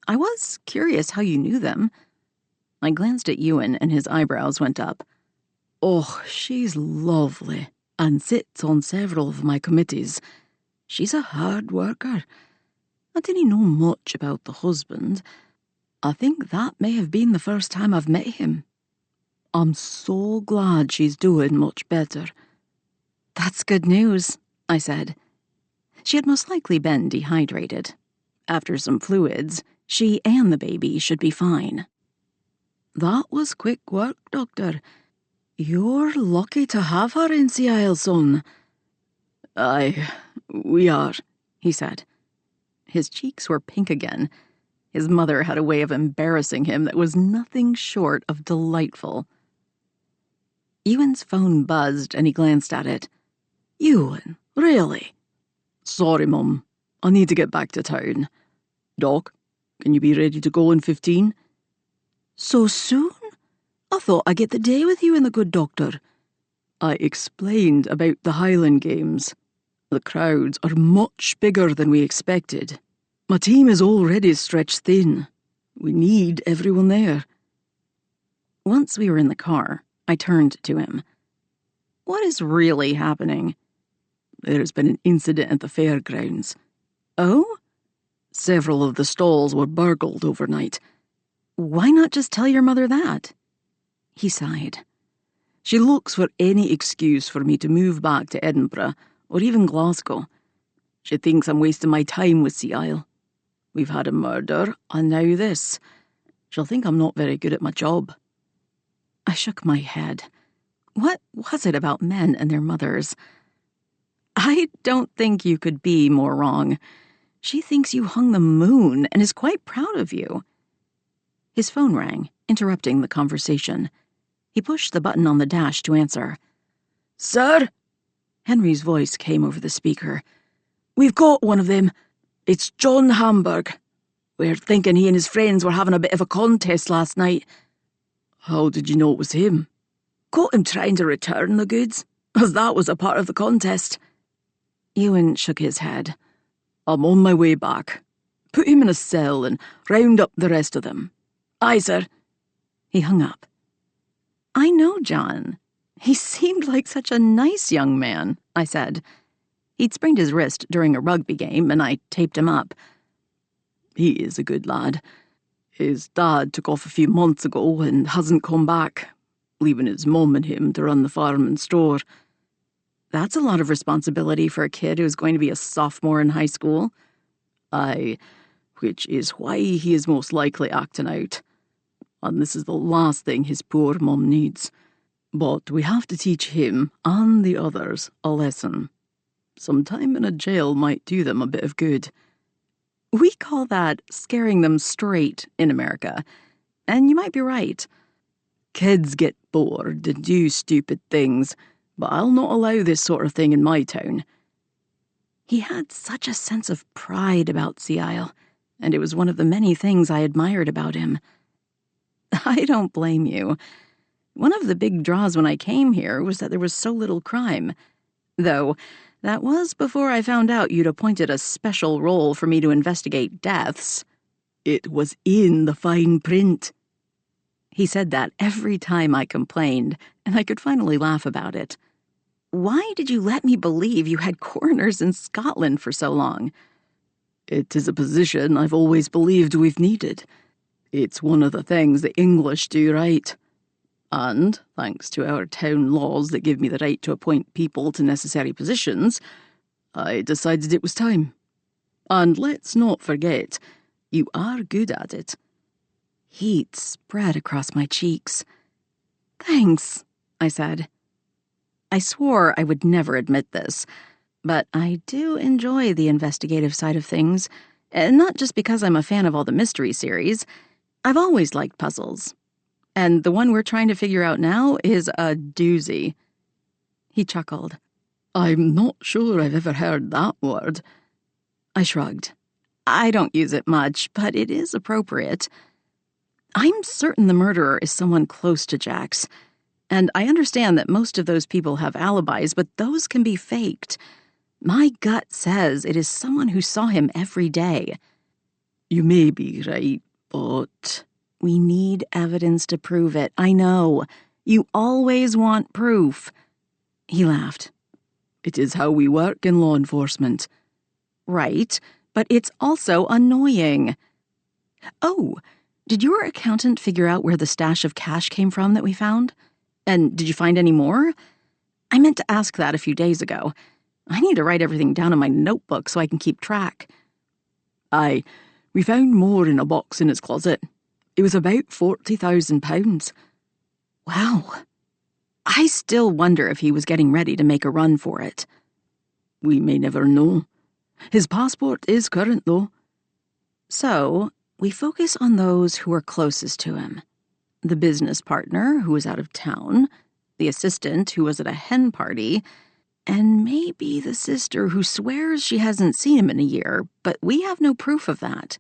I was curious how you knew them. I glanced at Ewan and his eyebrows went up. Oh, she's lovely and sits on several of my committees. She's a hard worker. I didn't know much about the husband. I think that may have been the first time I've met him. I'm so glad she's doing much better. That's good news, I said. She had most likely been dehydrated. After some fluids, she and the baby should be fine. That was quick work, Doctor. You're lucky to have her in CIL, son. Aye, we are, he said. His cheeks were pink again. His mother had a way of embarrassing him that was nothing short of delightful. Ewan's phone buzzed and he glanced at it. Ewan, really? Sorry, Mum. I need to get back to town. Doc, can you be ready to go in 15? So soon? I thought I'd get the day with you and the good doctor. I explained about the Highland Games. The crowds are much bigger than we expected. My team is already stretched thin. We need everyone there. Once we were in the car, I turned to him. What is really happening? There's been an incident at the fairgrounds. Oh? Several of the stalls were burgled overnight. Why not just tell your mother that? He sighed. She looks for any excuse for me to move back to Edinburgh or even Glasgow. She thinks I'm wasting my time with CIL. We've had a murder, and now this. She'll think I'm not very good at my job. I shook my head. What was it about men and their mothers? I don't think you could be more wrong. She thinks you hung the moon and is quite proud of you. His phone rang, interrupting the conversation. He pushed the button on the dash to answer. Sir? Henry's voice came over the speaker. We've got one of them. It's John Hamburg. We're thinking he and his friends were having a bit of a contest last night. How did you know it was him? Caught him trying to return the goods, as that was a part of the contest. Ewan shook his head. I'm on my way back. Put him in a cell and round up the rest of them. Aye, sir." He hung up. "I know John. He seemed like such a nice young man," I said. He'd sprained his wrist during a rugby game, and I taped him up. "He is a good lad. His dad took off a few months ago and hasn't come back, leaving his mum and him to run the farm and store." That's a lot of responsibility for a kid who's going to be a sophomore in high school. "Aye, which is why he is most likely acting out. And this is the last thing his poor mum needs. But we have to teach him and the others a lesson. Some time in a jail might do them a bit of good." We call that scaring them straight in America, and you might be right. "Kids get bored and do stupid things, but I'll not allow this sort of thing in my town." He had such a sense of pride about Sea Isle, and it was one of the many things I admired about him. I don't blame you. One of the big draws when I came here was that there was so little crime. Though, that was before I found out you'd appointed a special role for me to investigate deaths. "It was in the fine print." He said that every time I complained, and I could finally laugh about it. Why did you let me believe you had coroners in Scotland for so long? "It is a position I've always believed we've needed. It's one of the things the English do right. And, thanks to our town laws that give me the right to appoint people to necessary positions, I decided it was time. And let's not forget, you are good at it." Heat spread across my cheeks. "Thanks," I said. I swore I would never admit this, but I do enjoy the investigative side of things, and not just because I'm a fan of all the mystery series. I've always liked puzzles. And the one we're trying to figure out now is a doozy. He chuckled. "I'm not sure I've ever heard that word." I shrugged. I don't use it much, but it is appropriate. I'm certain the murderer is someone close to Jack's, and I understand that most of those people have alibis, but those can be faked. My gut says it is someone who saw him every day. "You may be right, but..." "We need evidence to prove it. I know. You always want proof." He laughed. "It is how we work in law enforcement." "Right, but it's also annoying." "Oh, did your accountant figure out where the stash of cash came from that we found? And did you find any more? I meant to ask that a few days ago. I need to write everything down in my notebook so I can keep track." "Aye, we found more in a box in his closet. It was about £40,000. Wow. I still wonder if he was getting ready to make a run for it. We may never know. His passport is current, though." So, we focus on those who are closest to him. The business partner who was out of town, the assistant who was at a hen party, and maybe the sister who swears she hasn't seen him in a year, but we have no proof of that.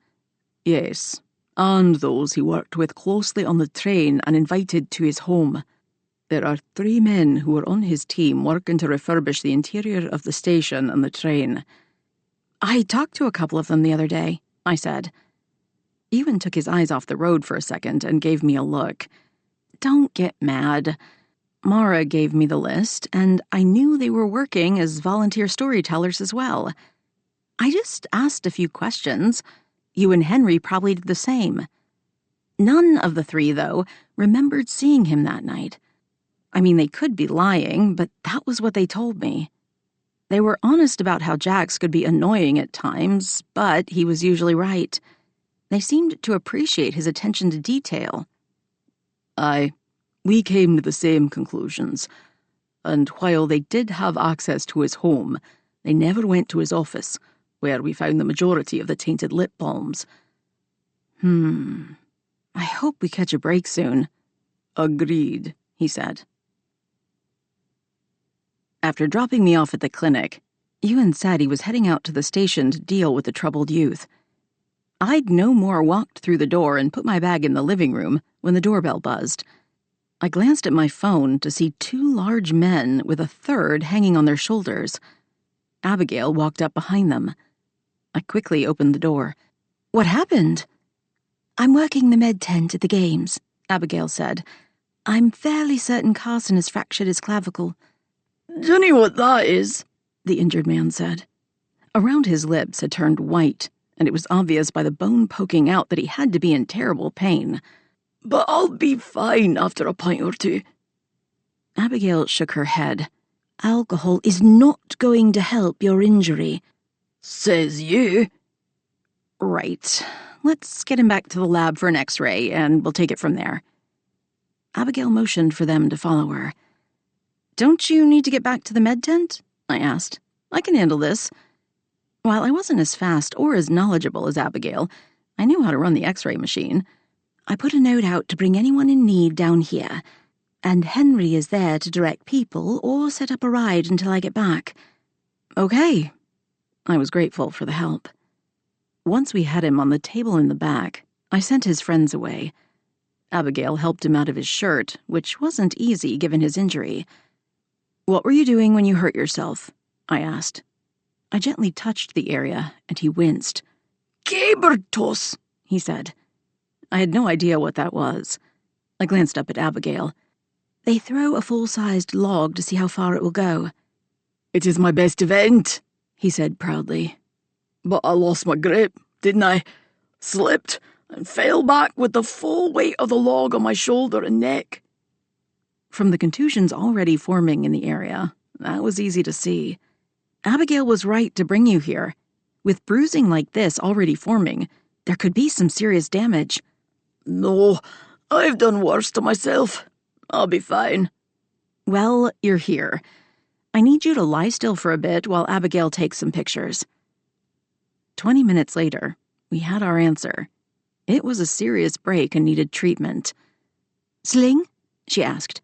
"Yes, and those he worked with closely on the train and invited to his home. There are 3 men who were on his team working to refurbish the interior of the station and the train." I talked to a couple of them the other day, I said. Ewan took his eyes off the road for a second and gave me a look. "Don't get mad. Mara gave me the list, and I knew they were working as volunteer storytellers as well. I just asked a few questions. You and Henry probably did the same. None of the 3, though, remembered seeing him that night. I mean, they could be lying, but that was what they told me. They were honest about how Jax could be annoying at times, but he was usually right. They seemed to appreciate his attention to detail." "Aye, we came to the same conclusions. And while they did have access to his home, they never went to his office, where we found the majority of the tainted lip balms." I hope we catch a break soon." "Agreed," he said. After dropping me off at the clinic, Ewan said he was heading out to the station to deal with the troubled youth. I'd no more walked through the door and put my bag in the living room when the doorbell buzzed. I glanced at my phone to see 2 large men with a third hanging on their shoulders. Abigail walked up behind them. I quickly opened the door. "What happened?" "I'm working the med tent at the games," Abigail said. "I'm fairly certain Carson has fractured his clavicle." "Dunno what that is," the injured man said. Around his lips had turned white, and it was obvious by the bone poking out that he had to be in terrible pain. "But I'll be fine after a pint or two." Abigail shook her head. "Alcohol is not going to help your injury." "Says you." "Right. Let's get him back to the lab for an X-ray, and we'll take it from there." Abigail motioned for them to follow her. "Don't you need to get back to the med tent?" I asked. "I can handle this." While I wasn't as fast or as knowledgeable as Abigail, I knew how to run the X-ray machine. "I put a note out to bring anyone in need down here, and Henry is there to direct people or set up a ride until I get back." "Okay." I was grateful for the help. Once we had him on the table in the back, I sent his friends away. Abigail helped him out of his shirt, which wasn't easy given his injury. "What were you doing when you hurt yourself?" I asked. I gently touched the area, and he winced. "Cabertos," he said. I had no idea what that was. I glanced up at Abigail. "They throw a full-sized log to see how far it will go." "It is my best event," he said proudly. "But I lost my grip, didn't I? Slipped and fell back with the full weight of the log on my shoulder and neck." From the contusions already forming in the area, that was easy to see. Abigail was right to bring you here. With bruising like this already forming, there could be some serious damage. "No, I've done worse to myself. I'll be fine." "Well, you're here. I need you to lie still for a bit while Abigail takes some pictures." 20 minutes later, we had our answer. It was a serious break and needed treatment. "Sling?" she asked.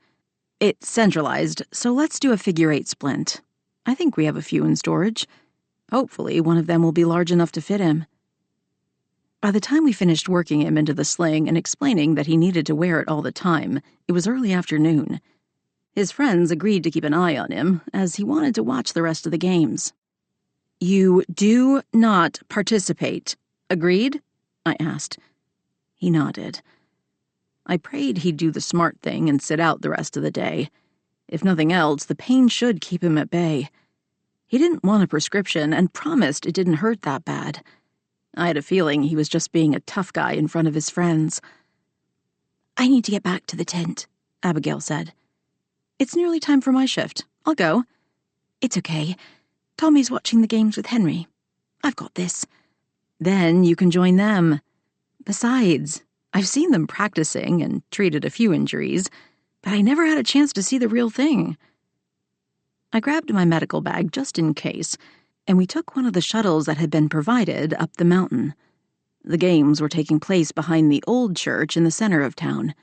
"It's centralized, so let's do a figure-8 splint. I think we have a few in storage. Hopefully, one of them will be large enough to fit him." By the time we finished working him into the sling and explaining that he needed to wear it all the time, it was early afternoon. His friends agreed to keep an eye on him, as he wanted to watch the rest of the games. "You do not participate. Agreed?" I asked. He nodded. I prayed he'd do the smart thing and sit out the rest of the day. If nothing else, the pain should keep him at bay. He didn't want a prescription and promised it didn't hurt that bad. I had a feeling he was just being a tough guy in front of his friends. "I need to get back to the tent," Abigail said. "It's nearly time for my shift. I'll go." "It's okay. Tommy's watching the games with Henry. I've got this." "Then you can join them. Besides, I've seen them practicing and treated a few injuries, but I never had a chance to see the real thing." I grabbed my medical bag just in case, and we took one of the shuttles that had been provided up the mountain. The games were taking place behind the old church in the center of town.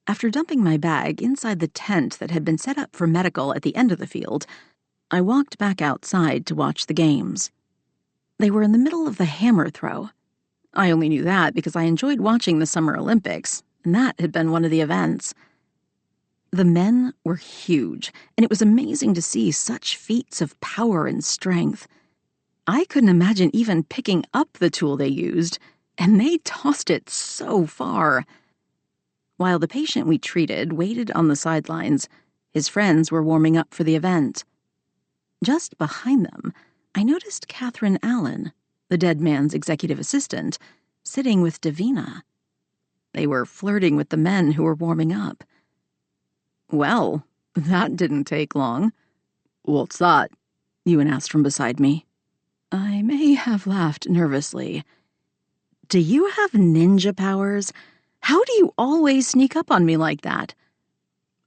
After dumping my bag inside the tent that had been set up for medical at the end of the field, I walked back outside to watch the games. They were in the middle of the hammer throw. I only knew that because I enjoyed watching the Summer Olympics, and that had been one of the events. The men were huge, and it was amazing to see such feats of power and strength. I couldn't imagine even picking up the tool they used, and they tossed it so far. While the patient we treated waited on the sidelines, his friends were warming up for the event. Just behind them, I noticed Catherine Allen, the dead man's executive assistant, sitting with Davina. They were flirting with the men who were warming up. Well, that didn't take long. "What's that?" Ewan asked from beside me. I may have laughed nervously. "Do you have ninja powers? How do you always sneak up on me like that?"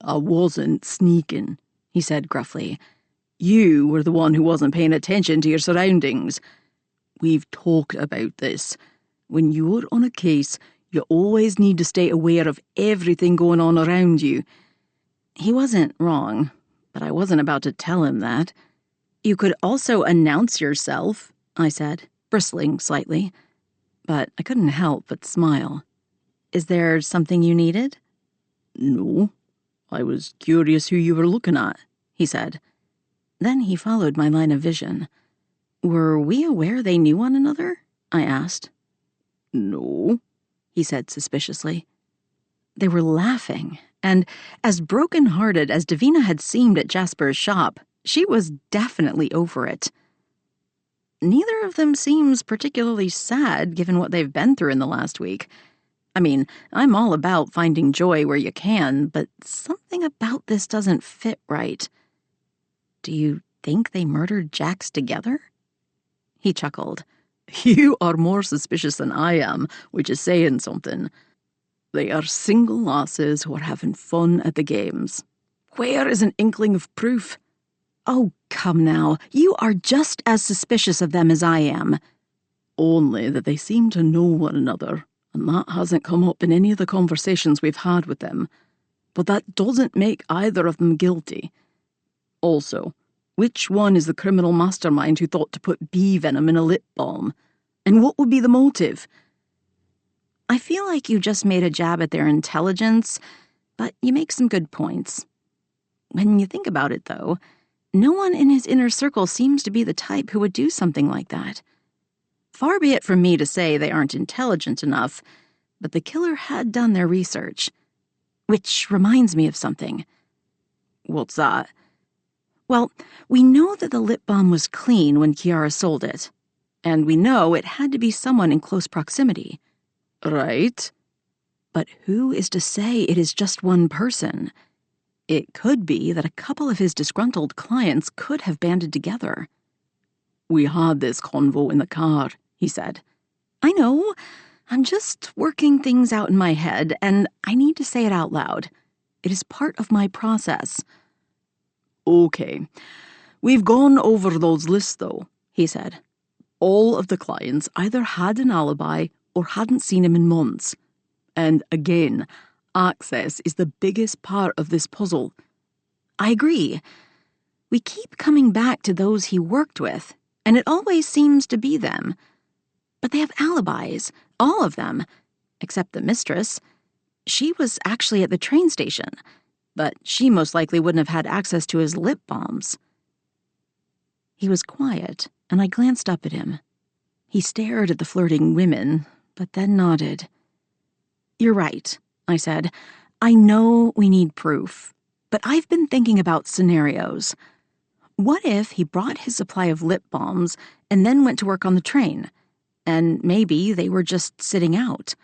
"I wasn't sneaking," he said gruffly. "You were the one who wasn't paying attention to your surroundings. We've talked about this. When you're on a case, you always need to stay aware of everything going on around you." He wasn't wrong, but I wasn't about to tell him that. "You could also announce yourself," I said, bristling slightly. But I couldn't help but smile. "Is there something you needed?" "No. I was curious who you were looking at," he said. Then he followed my line of vision. Were we aware they knew one another? I asked. No, he said suspiciously. They were laughing, and as broken-hearted as Davina had seemed at Jasper's shop, she was definitely over it. Neither of them seems particularly sad given what they've been through in the last week. I mean, I'm all about finding joy where you can, but something about this doesn't fit right. Do you think they murdered Jax together? He chuckled. You are more suspicious than I am, which is saying something. They are single lasses who are having fun at the games. Where is an inkling of proof? Oh, come now. You are just as suspicious of them as I am. Only that they seem to know one another, and that hasn't come up in any of the conversations we've had with them. But that doesn't make either of them guilty. Also, which one is the criminal mastermind who thought to put bee venom in a lip balm? And what would be the motive? I feel like you just made a jab at their intelligence, but you make some good points. When you think about it, though, no one in his inner circle seems to be the type who would do something like that. Far be it from me to say they aren't intelligent enough, but the killer had done their research. Which reminds me of something. What's that? Well, we know that the lip balm was clean when Kiara sold it, and we know it had to be someone in close proximity. Right. But who is to say it is just one person? It could be that a couple of his disgruntled clients could have banded together. We had this convo in the car, he said. I know. I'm just working things out in my head, and I need to say it out loud. It is part of my process. Okay. We've gone over those lists, though, he said. All of the clients either had an alibi or hadn't seen him in months. And again, access is the biggest part of this puzzle. I agree. We keep coming back to those he worked with, and it always seems to be them. But they have alibis, all of them, except the mistress. She was actually at the train station, but she most likely wouldn't have had access to his lip balms. He was quiet, and I glanced up at him. He stared at the flirting women, but then nodded. You're right, I said. I know we need proof, but I've been thinking about scenarios. What if he brought his supply of lip balms and then went to work on the train? And maybe they were just sitting out.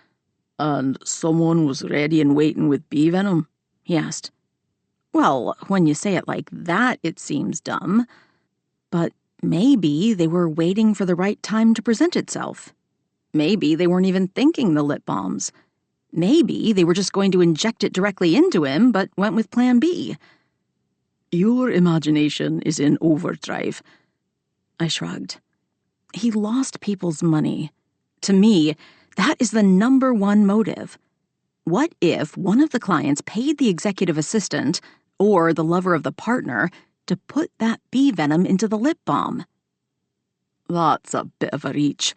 And someone was ready and waiting with bee venom? He asked. Well, when you say it like that, it seems dumb. But maybe they were waiting for the right time to present itself. Maybe they weren't even thinking the lip balms. Maybe they were just going to inject it directly into him, but went with Plan B. Your imagination is in overdrive. I shrugged. He lost people's money. To me, that is the number one motive. What if one of the clients paid the executive assistant, or the lover of the partner, to put that bee venom into the lip balm? That's a bit of a reach.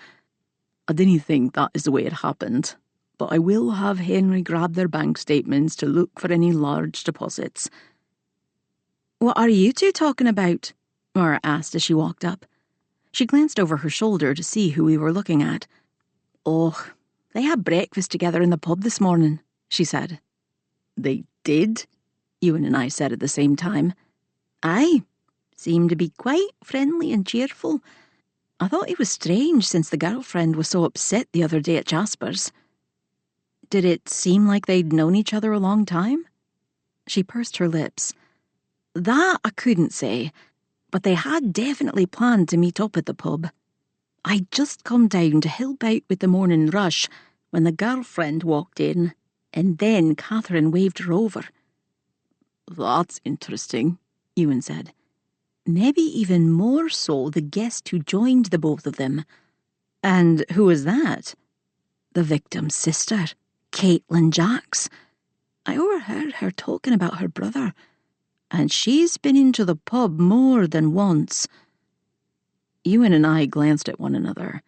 I didn't think that is the way it happened, but I will have Henry grab their bank statements to look for any large deposits. What are you two talking about? Mara asked as she walked up. She glanced over her shoulder to see who we were looking at. Oh, they had breakfast together in the pub this morning, she said. They did? Ewan and I said at the same time. Aye, seemed to be quite friendly and cheerful. I thought it was strange since the girlfriend was so upset the other day at Jasper's. Did it seem like they'd known each other a long time? She pursed her lips. That I couldn't say, but they had definitely planned to meet up at the pub. I'd just come down to help out with the morning rush when the girlfriend walked in, and then Catherine waved her over. That's interesting, Ewan said. Maybe even more so the guest who joined the both of them. And who was that? The victim's sister, Caitlin Jax. I overheard her talking about her brother, and she's been into the pub more than once. Ewan and I glanced at one another.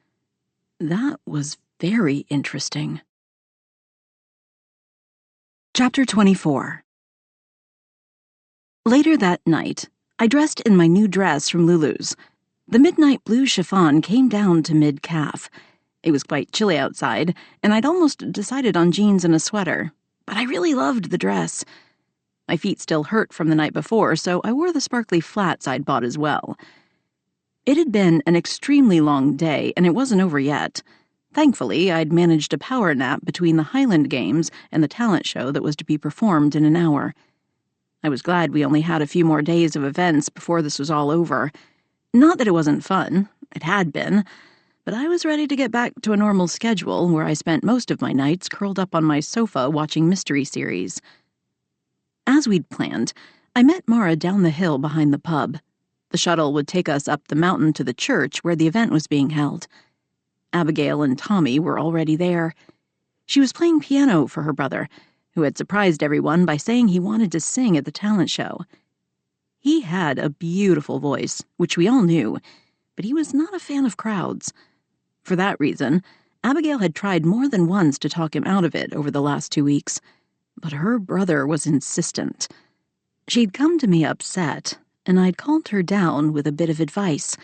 That was very interesting. Chapter 24. Later that night, I dressed in my new dress from Lulu's. The midnight blue chiffon came down to mid-calf. It was quite chilly outside, and I'd almost decided on jeans and a sweater, but I really loved the dress. My feet still hurt from the night before, so I wore the sparkly flats I'd bought as well. It had been an extremely long day, and it wasn't over yet. Thankfully, I'd managed a power nap between the Highland Games and the talent show that was to be performed in an hour. I was glad we only had a few more days of events before this was all over. Not that it wasn't fun. It had been. But I was ready to get back to a normal schedule where I spent most of my nights curled up on my sofa watching mystery series. As we'd planned, I met Mara down the hill behind the pub. The shuttle would take us up the mountain to the church where the event was being held. Abigail and Tommy were already there. She was playing piano for her brother, who had surprised everyone by saying he wanted to sing at the talent show. He had a beautiful voice, which we all knew, but he was not a fan of crowds. For that reason, Abigail had tried more than once to talk him out of it over the last 2 weeks, but her brother was insistent. She'd come to me upset, and I'd calmed her down with a bit of advice.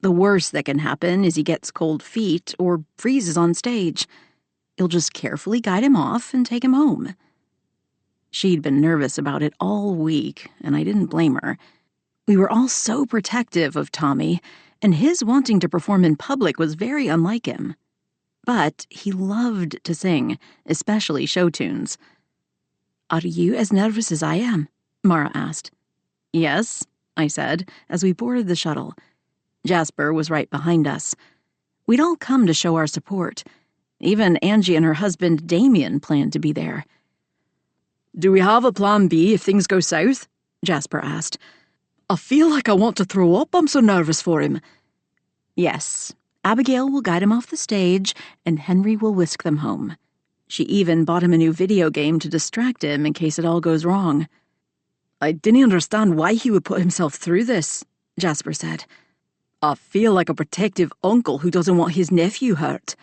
The worst that can happen is he gets cold feet or freezes on stage. You'll just carefully guide him off and take him home. She'd been nervous about it all week, and I didn't blame her. We were all so protective of Tommy, and his wanting to perform in public was very unlike him. But he loved to sing, especially show tunes. "Are you as nervous as I am?" Mara asked. "Yes," I said, as we boarded the shuttle. Jasper was right behind us. We'd all come to show our support. Even Angie and her husband Damien planned to be there. "Do we have a plan B if things go south?" Jasper asked. "I feel like I want to throw up. I'm so nervous for him." "Yes, Abigail will guide him off the stage, and Henry will whisk them home. She even bought him a new video game to distract him in case it all goes wrong." "I didn't understand why he would put himself through this," Jasper said. "I feel like a protective uncle who doesn't want his nephew hurt."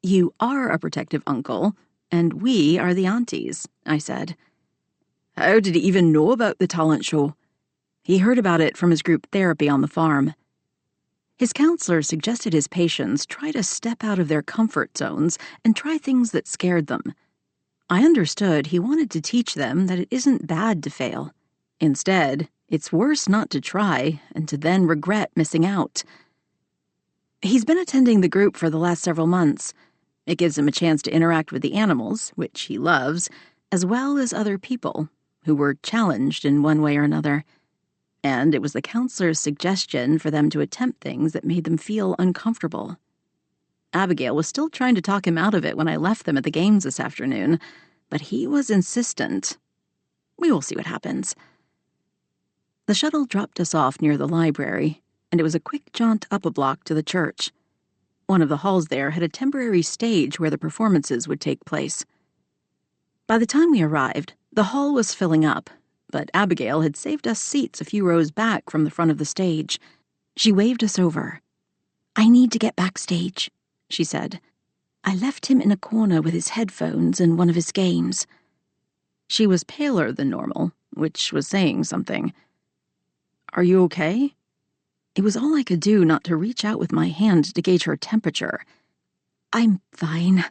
"You are a protective uncle, and we are the aunties," I said. "How did he even know about the talent show?" "He heard about it from his group therapy on the farm." His counselor suggested his patients try to step out of their comfort zones and try things that scared them. I understood he wanted to teach them that it isn't bad to fail. Instead, it's worse not to try and to then regret missing out. He's been attending the group for the last several months. It gives him a chance to interact with the animals, which he loves, as well as other people who were challenged in one way or another. And it was the counselor's suggestion for them to attempt things that made them feel uncomfortable. Abigail was still trying to talk him out of it when I left them at the games this afternoon, but he was insistent. We will see what happens. The shuttle dropped us off near the library, and it was a quick jaunt up a block to the church. One of the halls there had a temporary stage where the performances would take place. By the time we arrived, the hall was filling up, but Abigail had saved us seats a few rows back from the front of the stage. She waved us over. "I need to get backstage," she said. "I left him in a corner with his headphones and one of his games." She was paler than normal, which was saying something. "Are you okay?" It was all I could do not to reach out with my hand to gauge her temperature. "I'm fine.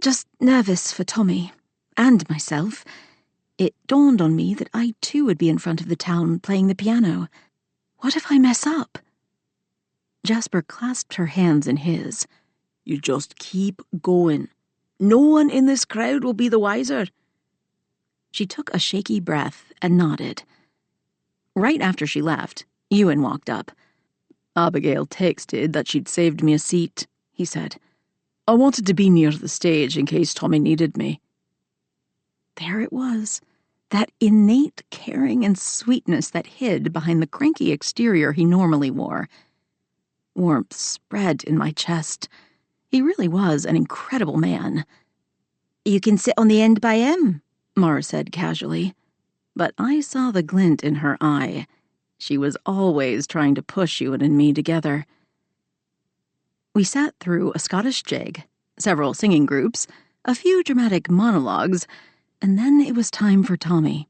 Just nervous for Tommy. And myself. It dawned on me that I too would be in front of the town playing the piano. What if I mess up?" Jasper clasped her hands in his. "You just keep going. No one in this crowd will be the wiser." She took a shaky breath and nodded. Right after she left, Ewan walked up. "Abigail texted that she'd saved me a seat," he said. "I wanted to be near the stage in case Tommy needed me." There it was, that innate caring and sweetness that hid behind the cranky exterior he normally wore. Warmth spread in my chest. He really was an incredible man. "You can sit on the end by him," Mara said casually. But I saw the glint in her eye. She was always trying to push Ewan and me together. We sat through a Scottish jig, several singing groups, a few dramatic monologues, and then it was time for Tommy.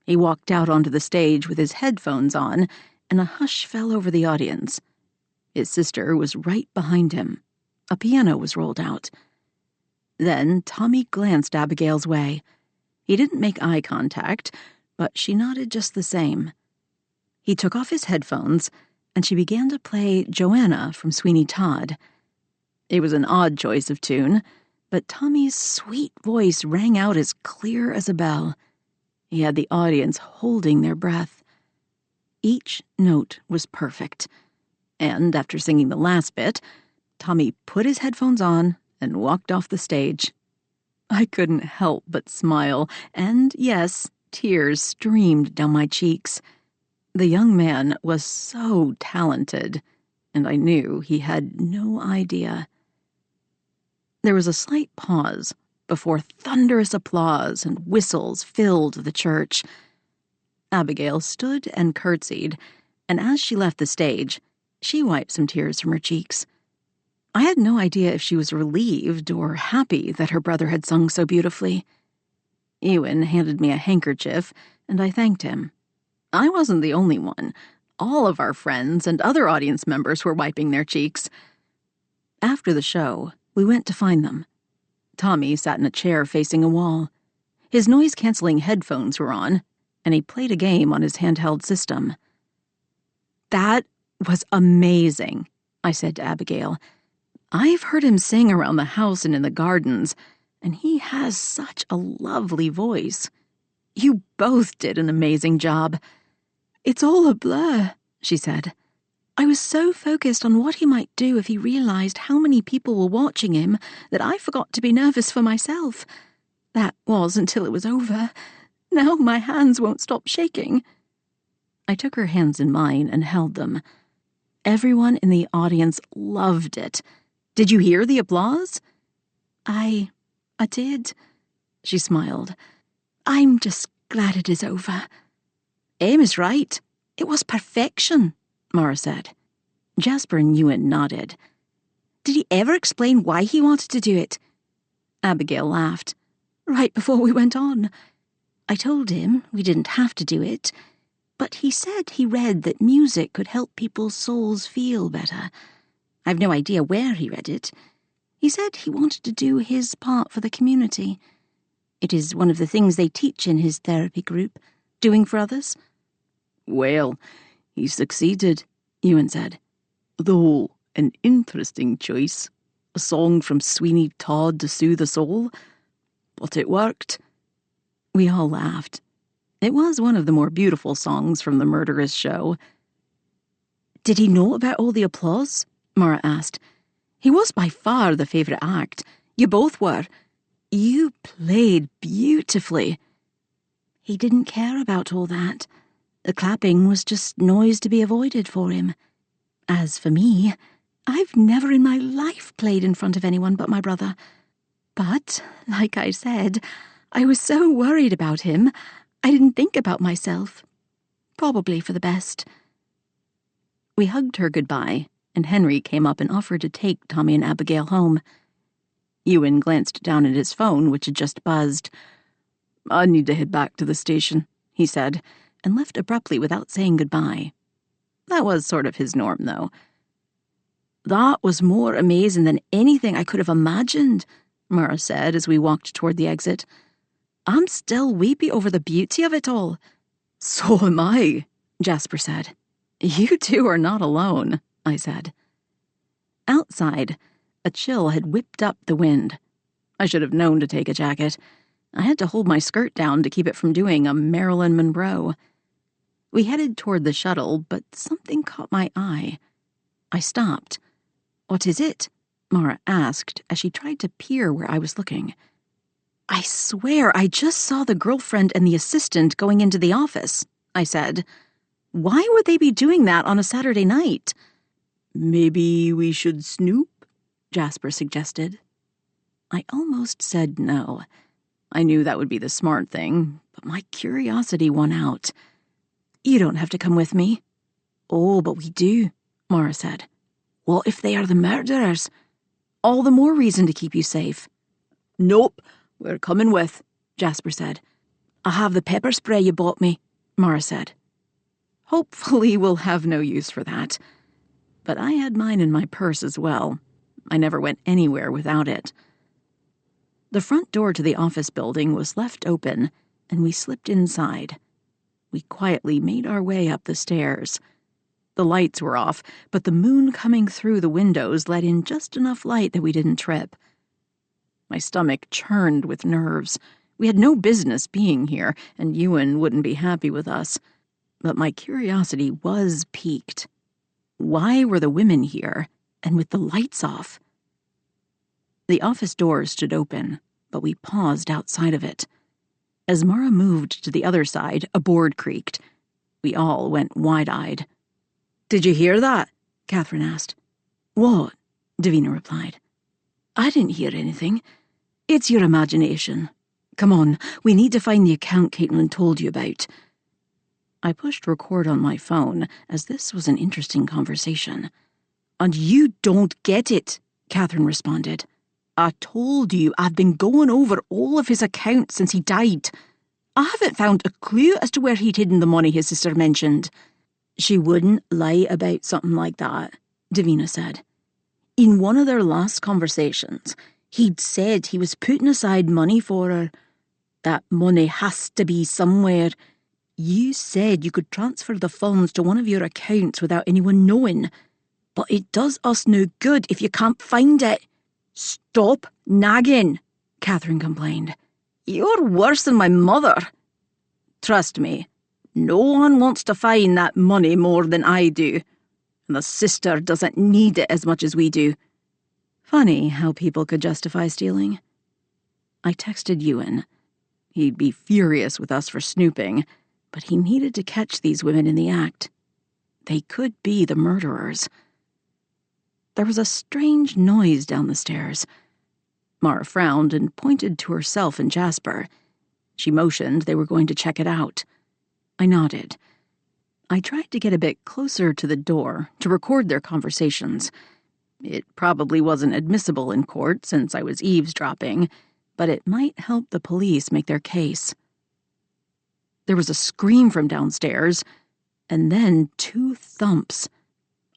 He walked out onto the stage with his headphones on, and a hush fell over the audience. His sister was right behind him. A piano was rolled out. Then Tommy glanced Abigail's way. He didn't make eye contact, but she nodded just the same. He took off his headphones, and she began to play Joanna from Sweeney Todd. It was an odd choice of tune, but Tommy's sweet voice rang out as clear as a bell. He had the audience holding their breath. Each note was perfect, and after singing the last bit, Tommy put his headphones on and walked off the stage. I couldn't help but smile, and yes, tears streamed down my cheeks. The young man was so talented, and I knew he had no idea. There was a slight pause before thunderous applause and whistles filled the church. Abigail stood and curtsied, and as she left the stage, she wiped some tears from her cheeks. I had no idea if she was relieved or happy that her brother had sung so beautifully. Ewan handed me a handkerchief, and I thanked him. I wasn't the only one. All of our friends and other audience members were wiping their cheeks. After the show, we went to find them. Tommy sat in a chair facing a wall. His noise-canceling headphones were on, and he played a game on his handheld system. "That was amazing," I said to Abigail. "I've heard him sing around the house and in the gardens, and he has such a lovely voice. You both did an amazing job." "It's all a blur," she said. "I was so focused on what he might do if he realized how many people were watching him that I forgot to be nervous for myself. That was until it was over. Now my hands won't stop shaking." I took her hands in mine and held them. Everyone in the audience loved it. Did you hear the applause? I did," she smiled. "I'm just glad it is over." "Aim is right. It was perfection," Mara said. Jasper and Ewan nodded. "Did he ever explain why he wanted to do it?" Abigail laughed. "Right before we went on. I told him we didn't have to do it, but he said he read that music could help people's souls feel better. I've no idea where he read it. He said he wanted to do his part for the community. It is one of the things they teach in his therapy group, doing for others." "Well, he succeeded," Ewan said. "Though an interesting choice. A song from Sweeney Todd to soothe the soul. But it worked." We all laughed. It was one of the more beautiful songs from the Murderous show. "Did he know about all the applause?" Mara asked. "He was by far the favourite act. You both were. You played beautifully." "He didn't care about all that. The clapping was just noise to be avoided for him. As for me, I've never in my life played in front of anyone but my brother. But, like I said, I was so worried about him, I didn't think about myself. Probably for the best." We hugged her goodbye, and Henry came up and offered to take Tommy and Abigail home. Ewan glanced down at his phone, which had just buzzed. "I need to head back to the station," he said, and left abruptly without saying goodbye. That was sort of his norm, though. "That was more amazing than anything I could have imagined," Mara said as we walked toward the exit. "I'm still weepy over the beauty of it all." "So am I," Jasper said. "You two are not alone," I said. Outside, a chill had whipped up the wind. I should have known to take a jacket. I had to hold my skirt down to keep it from doing a Marilyn Monroe. We headed toward the shuttle, but something caught my eye. I stopped. "What is it?" Mara asked as she tried to peer where I was looking. "I swear I just saw the girlfriend and the assistant going into the office," I said. "Why would they be doing that on a Saturday night?" "Maybe we should snoop?" Jasper suggested. I almost said no. I knew that would be the smart thing, but my curiosity won out. "You don't have to come with me." "Oh, but we do," Mara said. "What if they are the murderers?" "All the more reason to keep you safe." "Nope, we're coming with," Jasper said. "I have the pepper spray you bought me," Mara said. Hopefully we'll have no use for that. But I had mine in my purse as well. I never went anywhere without it. The front door to the office building was left open, and we slipped inside. We quietly made our way up the stairs. The lights were off, but the moon coming through the windows let in just enough light that we didn't trip. My stomach churned with nerves. We had no business being here, and Ewan wouldn't be happy with us. But my curiosity was piqued. Why were the women here, and with the lights off? The office door stood open, but we paused outside of it. As Mara moved to the other side, a board creaked. We all went wide-eyed. "Did you hear that?" Catherine asked. "What?" Davina replied. "I didn't hear anything. It's your imagination. Come on, we need to find the account Caitlin told you about." I pushed record on my phone, as this was an interesting conversation. "And you don't get it," Catherine responded. "I told you I've been going over all of his accounts since he died. I haven't found a clue as to where he'd hidden the money his sister mentioned." "She wouldn't lie about something like that," Davina said. "In one of their last conversations, he'd said he was putting aside money for her. That money has to be somewhere. You said you could transfer the funds to one of your accounts without anyone knowing. But it does us no good if you can't find it." "Stop nagging," Catherine complained. "You're worse than my mother. Trust me, no one wants to find that money more than I do. And the sister doesn't need it as much as we do." Funny how people could justify stealing. I texted Ewan. He'd be furious with us for snooping, but he needed to catch these women in the act. They could be the murderers. There was a strange noise down the stairs. Mara frowned and pointed to herself and Jasper. She motioned they were going to check it out. I nodded. I tried to get a bit closer to the door to record their conversations. It probably wasn't admissible in court since I was eavesdropping, but it might help the police make their case. There was a scream from downstairs, and then 2 thumps.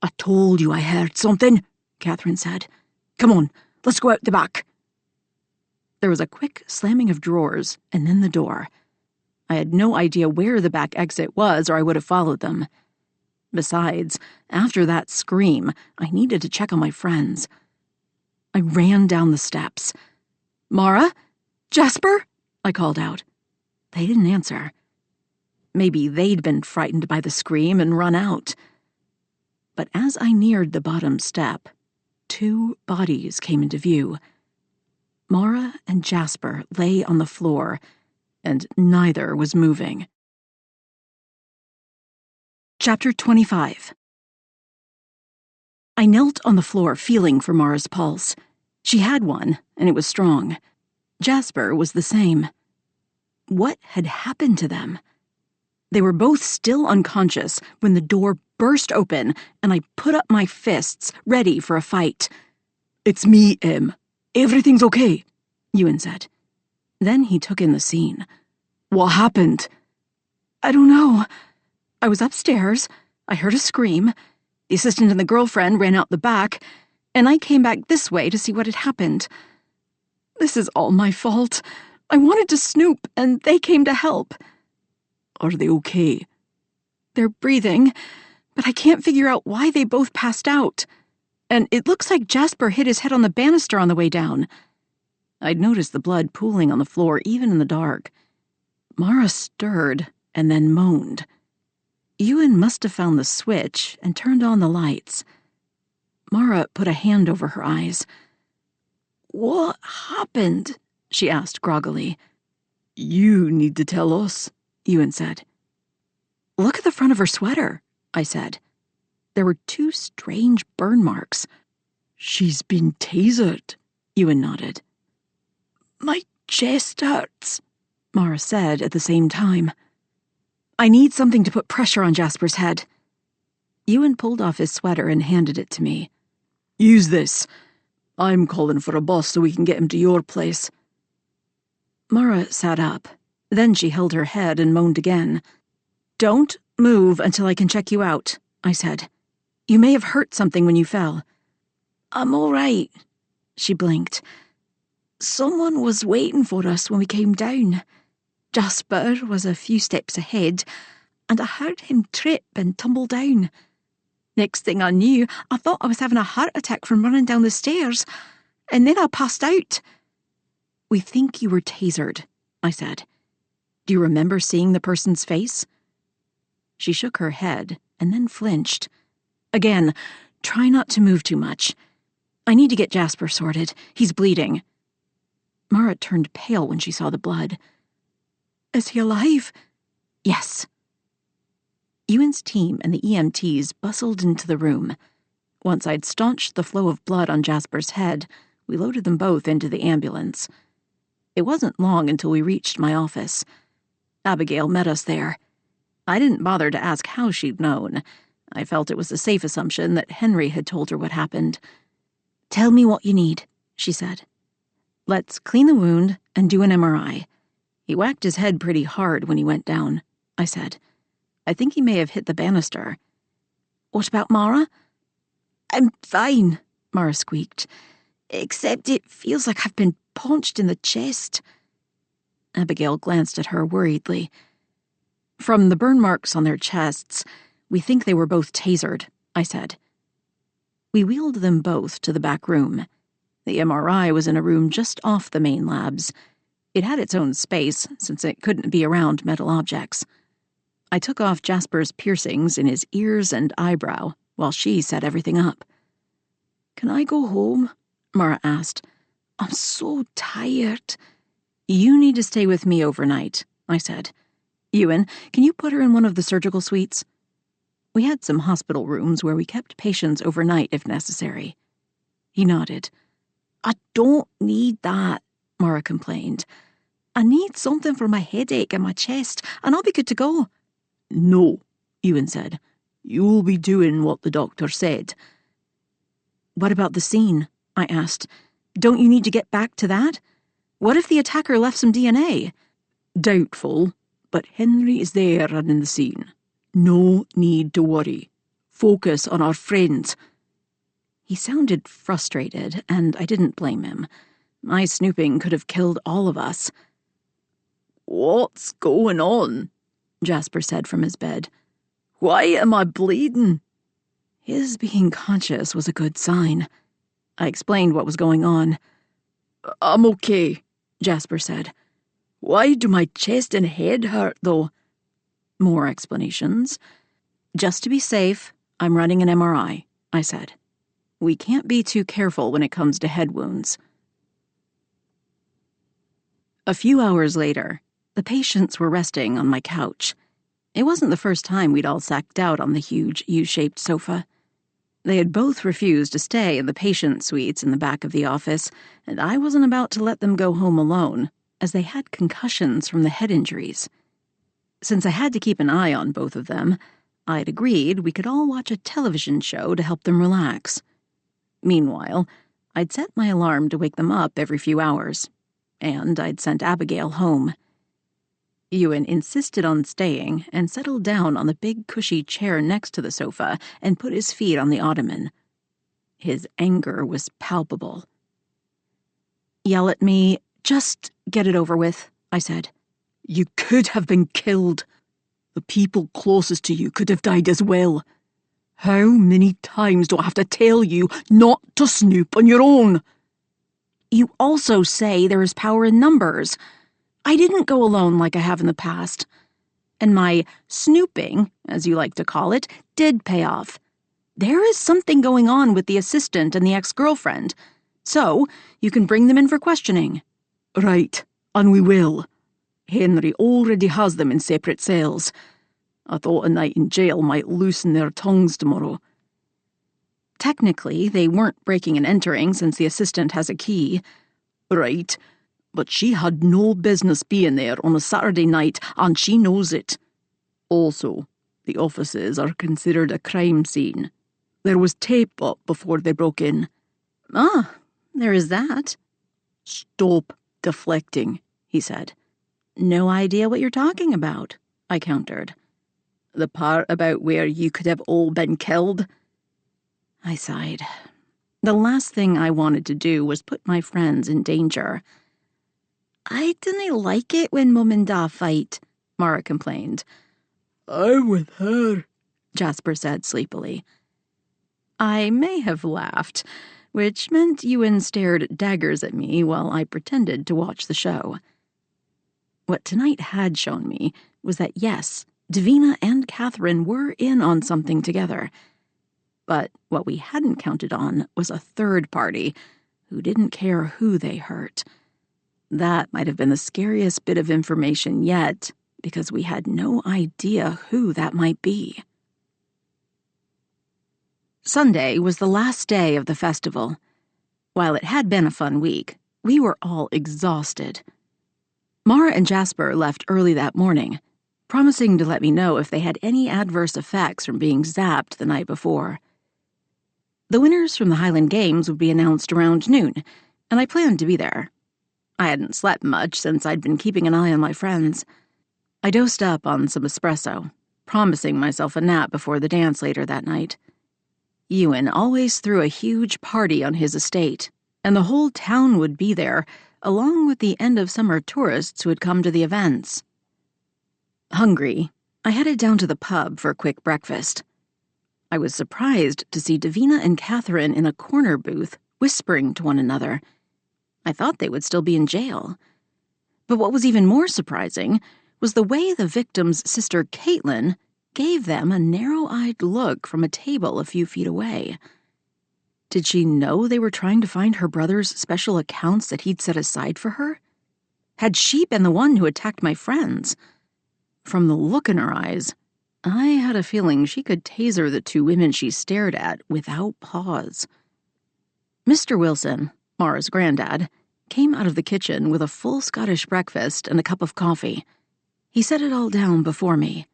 "I told you I heard something," Catherine said. "Come on, let's go out the back." There was a quick slamming of drawers, and then the door. I had no idea where the back exit was, or I would have followed them. Besides, after that scream, I needed to check on my friends. I ran down the steps. "Mara? Jasper?" I called out. They didn't answer. Maybe they'd been frightened by the scream and run out. But as I neared the bottom step, 2 bodies came into view. Mara and Jasper lay on the floor, and neither was moving. Chapter 25. I knelt on the floor, feeling for Mara's pulse. She had one, and it was strong. Jasper was the same. What had happened to them? They were both still unconscious when the door burst open, and I put up my fists, ready for a fight. "It's me, Em. Everything's okay," Ewan said. Then he took in the scene. "What happened?" "I don't know. I was upstairs. I heard a scream. The assistant and the girlfriend ran out the back, and I came back this way to see what had happened. This is all my fault. I wanted to snoop, and they came to help." "Are they okay?" "They're breathing, but I can't figure out why they both passed out. And it looks like Jasper hit his head on the banister on the way down." I'd noticed the blood pooling on the floor even in the dark. Mara stirred and then moaned. Ewan must have found the switch and turned on the lights. Mara put a hand over her eyes. "What happened?" she asked groggily. "You need to tell us," Ewan said. "Look at the front of her sweater," I said. There were 2 strange burn marks. "She's been tasered," Ewan nodded. "My chest hurts," Mara said at the same time. "I need something to put pressure on Jasper's head." Ewan pulled off his sweater and handed it to me. "Use this. I'm calling for a bus so we can get him to your place." Mara sat up. Then she held her head and moaned again. "Don't move until I can check you out," I said. "You may have hurt something when you fell." "I'm all right," she blinked. "Someone was waiting for us when we came down. Jasper was a few steps ahead, and I heard him trip and tumble down. Next thing I knew, I thought I was having a heart attack from running down the stairs, and then I passed out." "We think you were tasered," I said. "Do you remember seeing the person's face?" She shook her head and then flinched. "Again, try not to move too much. I need to get Jasper sorted. He's bleeding." Mara turned pale when she saw the blood. "Is he alive?" "Yes." Ewan's team and the EMTs bustled into the room. Once I'd staunched the flow of blood on Jasper's head, we loaded them both into the ambulance. It wasn't long until we reached my office. Abigail met us there. I didn't bother to ask how she'd known. I felt it was a safe assumption that Henry had told her what happened. "Tell me what you need," she said. "Let's clean the wound and do an MRI. He whacked his head pretty hard when he went down," I said. "I think he may have hit the banister." "What about Mara?" "I'm fine," Mara squeaked. "Except it feels like I've been punched in the chest." Abigail glanced at her worriedly. "From the burn marks on their chests, we think they were both tasered," I said. We wheeled them both to the back room. The MRI was in a room just off the main labs. It had its own space, since it couldn't be around metal objects. I took off Jasper's piercings in his ears and eyebrow, while she set everything up. "Can I go home?" Mara asked. "I'm so tired." "You need to stay with me overnight," I said. "Ewan, can you put her in one of the surgical suites?" We had some hospital rooms where we kept patients overnight if necessary. He nodded. "I don't need that," Mara complained. "I need something for my headache and my chest, and I'll be good to go." "No," Ewan said. "You'll be doing what the doctor said." "What about the scene?" I asked. "Don't you need to get back to that? What if the attacker left some DNA?" "Doubtful, but Henry is there and in the scene. No need to worry. Focus on our friends." He sounded frustrated, and I didn't blame him. My snooping could have killed all of us. "What's going on?" Jasper said from his bed. "Why am I bleeding?" His being conscious was a good sign. I explained what was going on. "I'm okay," Jasper said. "Why do my chest and head hurt, though?" More explanations. "Just to be safe, I'm running an MRI," I said. "We can't be too careful when it comes to head wounds." A few hours later, the patients were resting on my couch. It wasn't the first time we'd all sacked out on the huge U-shaped sofa. They had both refused to stay in the patient suites in the back of the office, and I wasn't about to let them go home alone, as they had concussions from the head injuries. Since I had to keep an eye on both of them, I'd agreed we could all watch a television show to help them relax. Meanwhile, I'd set my alarm to wake them up every few hours, and I'd sent Abigail home. Ewan insisted on staying and settled down on the big cushy chair next to the sofa and put his feet on the ottoman. His anger was palpable. "Yell at me, just get it over with," I said. "You could have been killed. The people closest to you could have died as well. How many times do I have to tell you not to snoop on your own?" "You also say there is power in numbers. I didn't go alone like I have in the past. And my snooping, as you like to call it, did pay off. There is something going on with the assistant and the ex-girlfriend. So, you can bring them in for questioning." "Right, and we will. Henry already has them in separate cells. I thought a night in jail might loosen their tongues tomorrow." "Technically, they weren't breaking and entering since the assistant has a key." "Right, but she had no business being there on a Saturday night, and she knows it. Also, the offices are considered a crime scene. There was tape up before they broke in." "Ah, there is that." "Stop deflecting," he said. "No idea what you're talking about," I countered. The part about where you could have all been killed?" I sighed. The last thing I wanted to do was put my friends in danger. "I dinna like it when Mum and Dad fight," Mara complained. "I'm with her," Jasper said sleepily. I may have laughed, which meant Ewan stared daggers at me while I pretended to watch the show. What tonight had shown me was that yes, Davina and Catherine were in on something together. But what we hadn't counted on was a third party who didn't care who they hurt. That might have been the scariest bit of information yet, because we had no idea who that might be. Sunday was the last day of the festival. While it had been a fun week, we were all exhausted. Mara and Jasper left early that morning, promising to let me know if they had any adverse effects from being zapped the night before. The winners from the Highland Games would be announced around noon, and I planned to be there. I hadn't slept much since I'd been keeping an eye on my friends. I dosed up on some espresso, promising myself a nap before the dance later that night. Ewan always threw a huge party on his estate, and the whole town would be there, along with the end-of-summer tourists who had come to the events. Hungry, I headed down to the pub for a quick breakfast. I was surprised to see Davina and Catherine in a corner booth, whispering to one another. I thought they would still be in jail. But what was even more surprising was the way the victim's sister Caitlin gave them a narrow-eyed look from a table a few feet away. Did she know they were trying to find her brother's special accounts that he'd set aside for her? Had she been the one who attacked my friends? From the look in her eyes, I had a feeling she could taser the two women she stared at without pause. Mr. Wilson, Mara's granddad, came out of the kitchen with a full Scottish breakfast and a cup of coffee. He set it all down before me.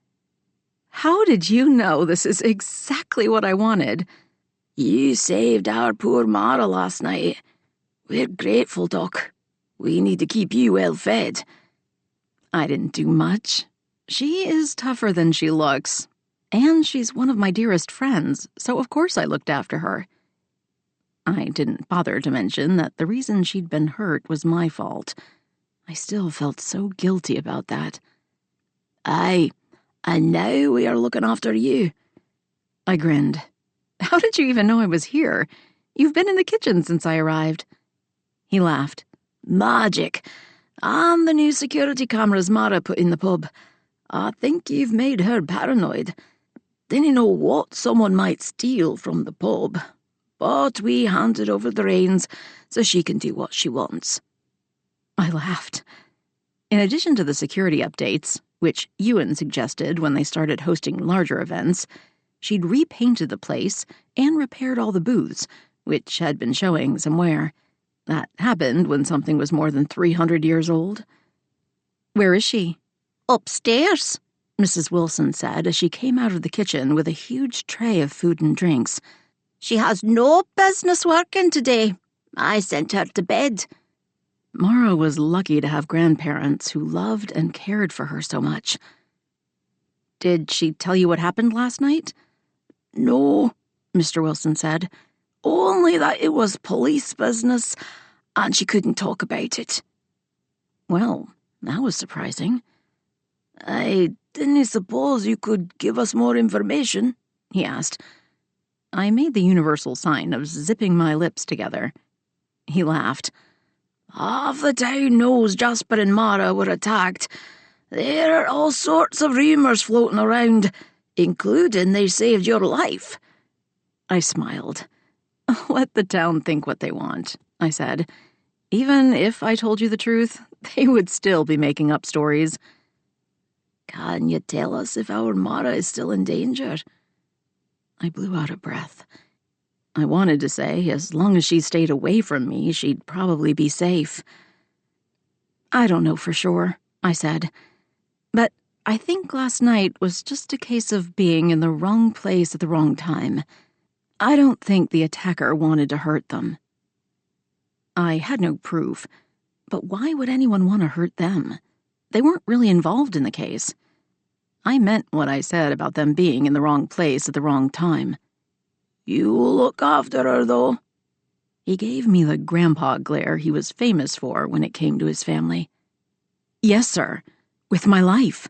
"How did you know this is exactly what I wanted?" "You saved our poor Mara last night. We're grateful, Doc. We need to keep you well fed." I didn't do much. She is tougher than she looks, and she's one of my dearest friends, so of course I looked after her. I didn't bother to mention that the reason she'd been hurt was my fault. I still felt so guilty about that. "Aye, and now we are looking after you." I grinned. "How did you even know I was here? You've been in the kitchen since I arrived." He laughed. "Magic. And the new security cameras Mara put in the pub. I think you've made her paranoid. Didn't know what someone might steal from the pub, but we handed over the reins so she can do what she wants." I laughed. In addition to the security updates, which Ewan suggested when they started hosting larger events, she'd repainted the place and repaired all the booths, which had been showing some wear. That happened when something was more than 300 years old. "Where is she?" "Upstairs," Mrs. Wilson said as she came out of the kitchen with a huge tray of food and drinks. "She has no business working today. I sent her to bed." Mara was lucky to have grandparents who loved and cared for her so much. "Did she tell you what happened last night?" "No," Mr. Wilson said. "Only that it was police business, and she couldn't talk about it." Well, that was surprising. "I didn't suppose you could give us more information?" he asked. I made the universal sign of zipping my lips together. He laughed. "Half the town knows Jasper and Mara were attacked. There are all sorts of rumours floating around, including they saved your life." I smiled. "Let the town think what they want," I said. "Even if I told you the truth, they would still be making up stories." "Can you tell us if our Mara is still in danger?" I blew out a breath. I wanted to say, as long as she stayed away from me, she'd probably be safe. "I don't know for sure," I said. "But I think last night was just a case of being in the wrong place at the wrong time. I don't think the attacker wanted to hurt them." I had no proof, but why would anyone want to hurt them? They weren't really involved in the case. I meant what I said about them being in the wrong place at the wrong time. You look after her, though. He gave me the grandpa glare he was famous for when it came to his family. Yes, sir. With my life.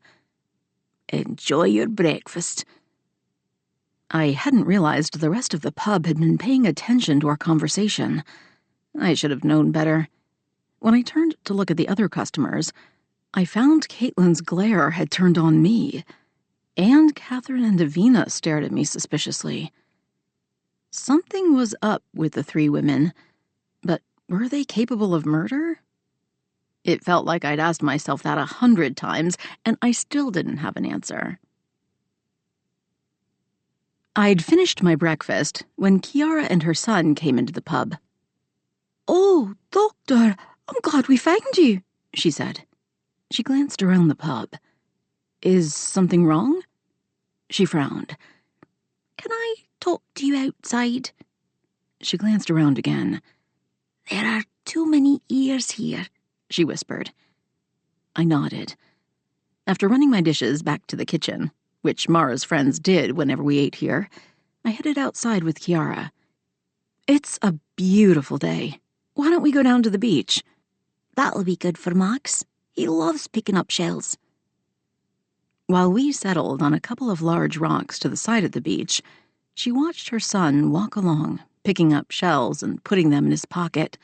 Enjoy your breakfast. I hadn't realized the rest of the pub had been paying attention to our conversation. I should have known better. When I turned to look at the other customers, I found Caitlin's glare had turned on me, and Catherine and Davina stared at me suspiciously. Something was up with the three women, but were they capable of murder? It felt like I'd asked myself that 100 times, and I still didn't have an answer. I'd finished my breakfast when Kiara and her son came into the pub. "Oh, Doctor, I'm glad we found you," she said. She glanced around the pub. Is something wrong? She frowned. "Can I talk to you outside?" She glanced around again. "There are too many ears here," she whispered. I nodded. After running my dishes back to the kitchen, which Mara's friends did whenever we ate here, I headed outside with Kiara. It's a beautiful day. Why don't we go down to the beach? "That'll be good for Max. He loves picking up shells." While we settled on a couple of large rocks to the side of the beach, she watched her son walk along, picking up shells and putting them in his pocket.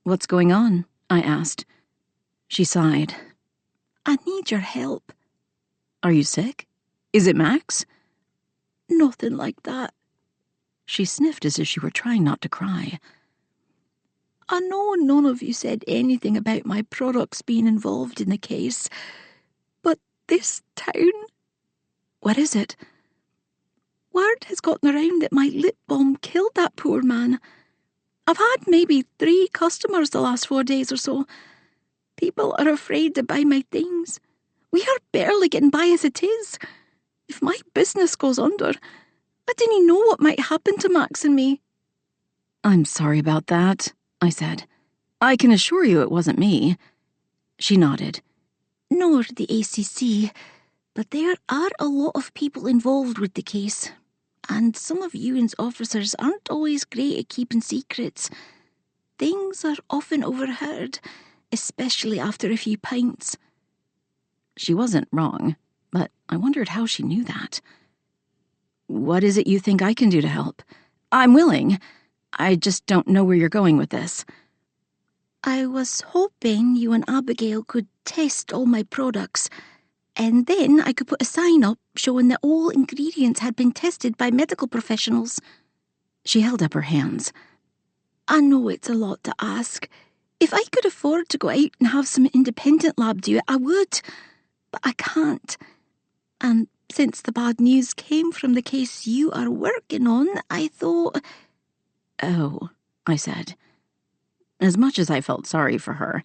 What's going on? I asked. She sighed. "I need your help." Are you sick? Is it Max? "Nothing like that." She sniffed as if she were trying not to cry. "I know none of you said anything about my products being involved in the case, but this town..." What is it? "Word has gotten around that my lip balm killed that poor man. I've had maybe 3 customers the last 4 days or so. People are afraid to buy my things. We are barely getting by as it is. If my business goes under, I didn't know what might happen to Max and me." I'm sorry about that, I said. I can assure you it wasn't me. She nodded. "Nor the ACC, but there are a lot of people involved with the case, and some of Ewan's officers aren't always great at keeping secrets. Things are often overheard, especially after a few pints." She wasn't wrong, but I wondered how she knew that. What is it you think I can do to help? I'm willing. I just don't know where you're going with this. "I was hoping you and Abigail could test all my products, and then I could put a sign up showing that all ingredients had been tested by medical professionals." She held up her hands. "I know it's a lot to ask. If I could afford to go out and have some independent lab do it, I would, but I can't. And since the bad news came from the case you are working on, I thought..." "Oh," I said. As much as I felt sorry for her,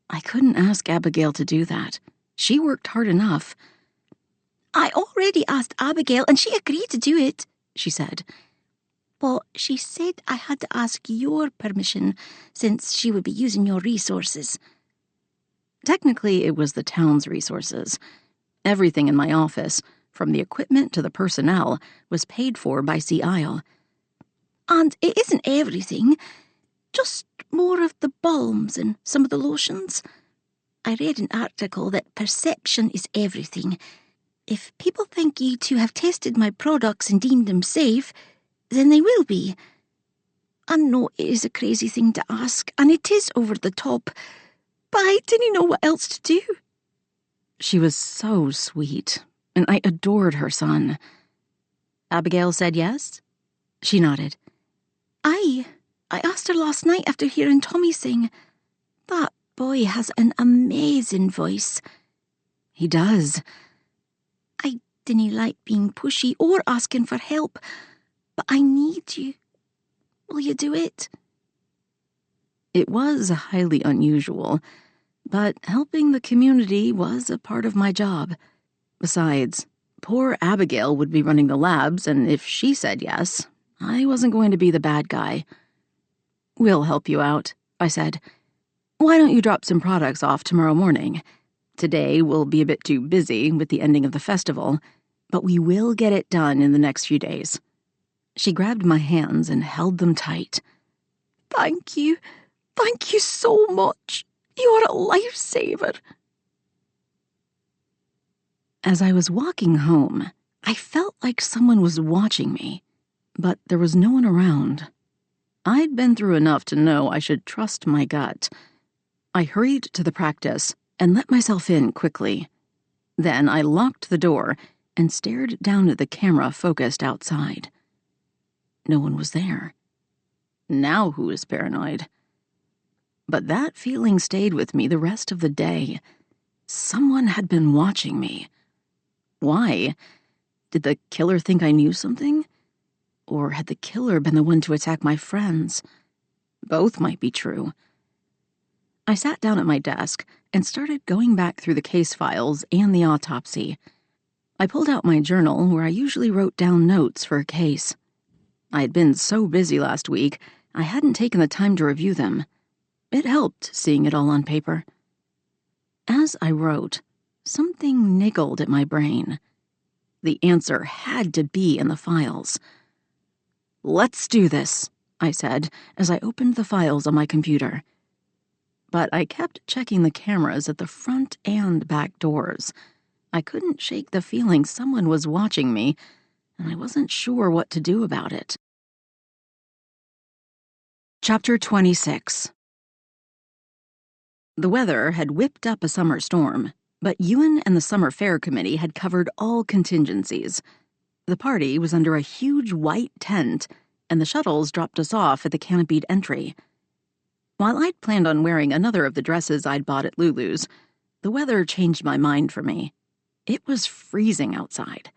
I couldn't ask Abigail to do that. She worked hard enough. "I already asked Abigail and she agreed to do it," she said. "But she said I had to ask your permission since she would be using your resources." Technically, it was the town's resources. Everything in my office, from the equipment to the personnel, was paid for by Sea Isle. "And it isn't everything. Just more of the balms and some of the lotions. I read an article that perception is everything. If people think you two have tested my products and deemed them safe, then they will be. I know it is a crazy thing to ask, and it is over the top, but I didn't know what else to do." She was so sweet, and I adored her son. Abigail said yes? She nodded. I asked her last night after hearing Tommy sing. That boy has an amazing voice." He does. "I didn't like being pushy or asking for help, but I need you. Will you do it?" It was highly unusual, but helping the community was a part of my job. Besides, poor Abigail would be running the labs, and if she said yes, I wasn't going to be the bad guy. "We'll help you out," I said. "Why don't you drop some products off tomorrow morning? Today will be a bit too busy with the ending of the festival, but we will get it done in the next few days." She grabbed my hands and held them tight. Thank you. Thank you so much. You're a lifesaver. As I was walking home, I felt like someone was watching me, but there was no one around. I'd been through enough to know I should trust my gut. I hurried to the practice and let myself in quickly. Then I locked the door and stared down at the camera focused outside. No one was there. Now who is paranoid? But that feeling stayed with me the rest of the day. Someone had been watching me. Why? Did the killer think I knew something? Or had the killer been the one to attack my friends? Both might be true. I sat down at my desk and started going back through the case files and the autopsy. I pulled out my journal where I usually wrote down notes for a case. I had been so busy last week, I hadn't taken the time to review them. It helped seeing it all on paper. As I wrote, something niggled at my brain. The answer had to be in the files. "Let's do this," I said as I opened the files on my computer. But I kept checking the cameras at the front and back doors. I couldn't shake the feeling someone was watching me, and I wasn't sure what to do about it. Chapter 26. The weather had whipped up a summer storm, but Ewan and the Summer Fair Committee had covered all contingencies. The party was under a huge white tent, and the shuttles dropped us off at the canopied entry. While I'd planned on wearing another of the dresses I'd bought at Lulu's, the weather changed my mind for me. It was freezing outside.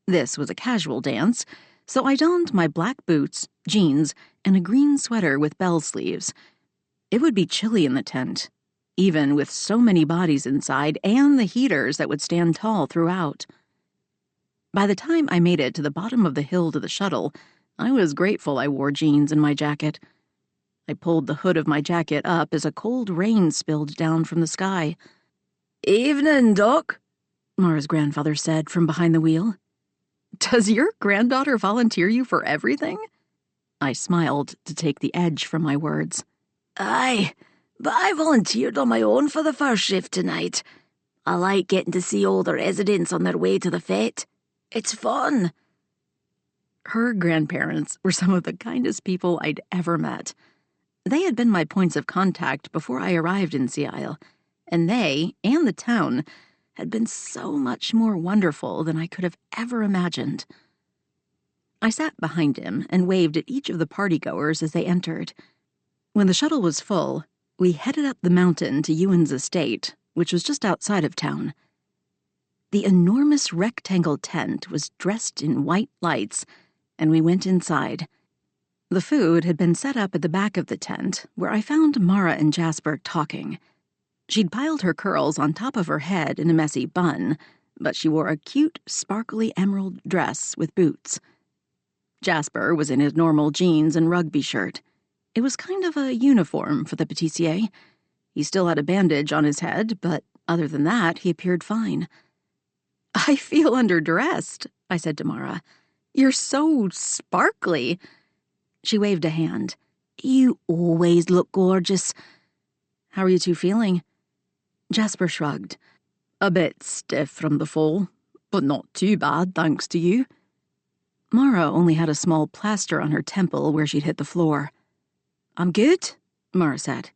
This was a casual dance, so I donned my black boots, jeans, and a green sweater with bell sleeves. It would be chilly in the tent, even with so many bodies inside and the heaters that would stand tall throughout. By the time I made it to the bottom of the hill to the shuttle, I was grateful I wore jeans and my jacket. I pulled the hood of my jacket up as a cold rain spilled down from the sky. "Evening, Doc," Mara's grandfather said from behind the wheel. "Does your granddaughter volunteer you for everything?" I smiled to take the edge from my words. "Aye, but I volunteered on my own for the first shift tonight. I like getting to see all the residents on their way to the fete. It's fun." Her grandparents were some of the kindest people I'd ever met. They had been my points of contact before I arrived in Sea Isle, and they, and the town, had been so much more wonderful than I could have ever imagined. I sat behind him and waved at each of the partygoers as they entered. When the shuttle was full, we headed up the mountain to Ewan's estate, which was just outside of town. The enormous rectangle tent was dressed in white lights, and we went inside. The food had been set up at the back of the tent, where I found Mara and Jasper talking. She'd piled her curls on top of her head in a messy bun, but she wore a cute, sparkly emerald dress with boots. Jasper was in his normal jeans and rugby shirt. It was kind of a uniform for the pâtissier. He still had a bandage on his head, but other than that, he appeared fine. "I feel underdressed," I said to Mara. "You're so sparkly." She waved a hand. "You always look gorgeous." "How are you two feeling?" Jasper shrugged. "A bit stiff from the fall, but not too bad, thanks to you." Mara only had a small plaster on her temple where she'd hit the floor. "I'm good," Mara said.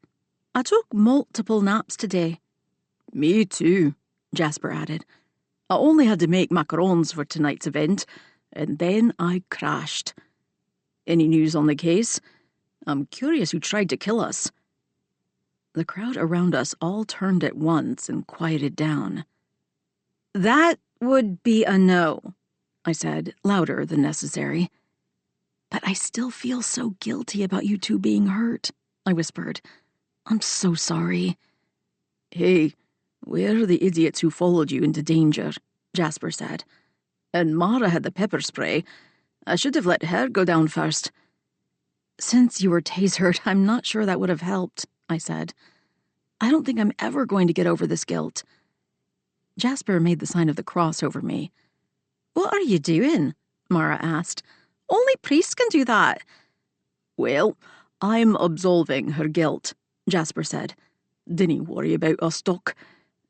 "I took multiple naps today." "Me too," Jasper added. "I only had to make macarons for tonight's event, and then I crashed." "Any news on the case? I'm curious who tried to kill us." The crowd around us all turned at once and quieted down. "That would be a no," I said, louder than necessary. "But I still feel so guilty about you two being hurt," I whispered. "I'm so sorry." "Hey, we're the idiots who followed you into danger," Jasper said. "And Mara had the pepper spray. I should have let her go down first." "Since you were tasered, I'm not sure that would have helped," I said. "I don't think I'm ever going to get over this guilt." Jasper made the sign of the cross over me. What are you doing? Mara asked. Only priests can do that. Well, I'm absolving her guilt, Jasper said. Dinna worry about us, Doc.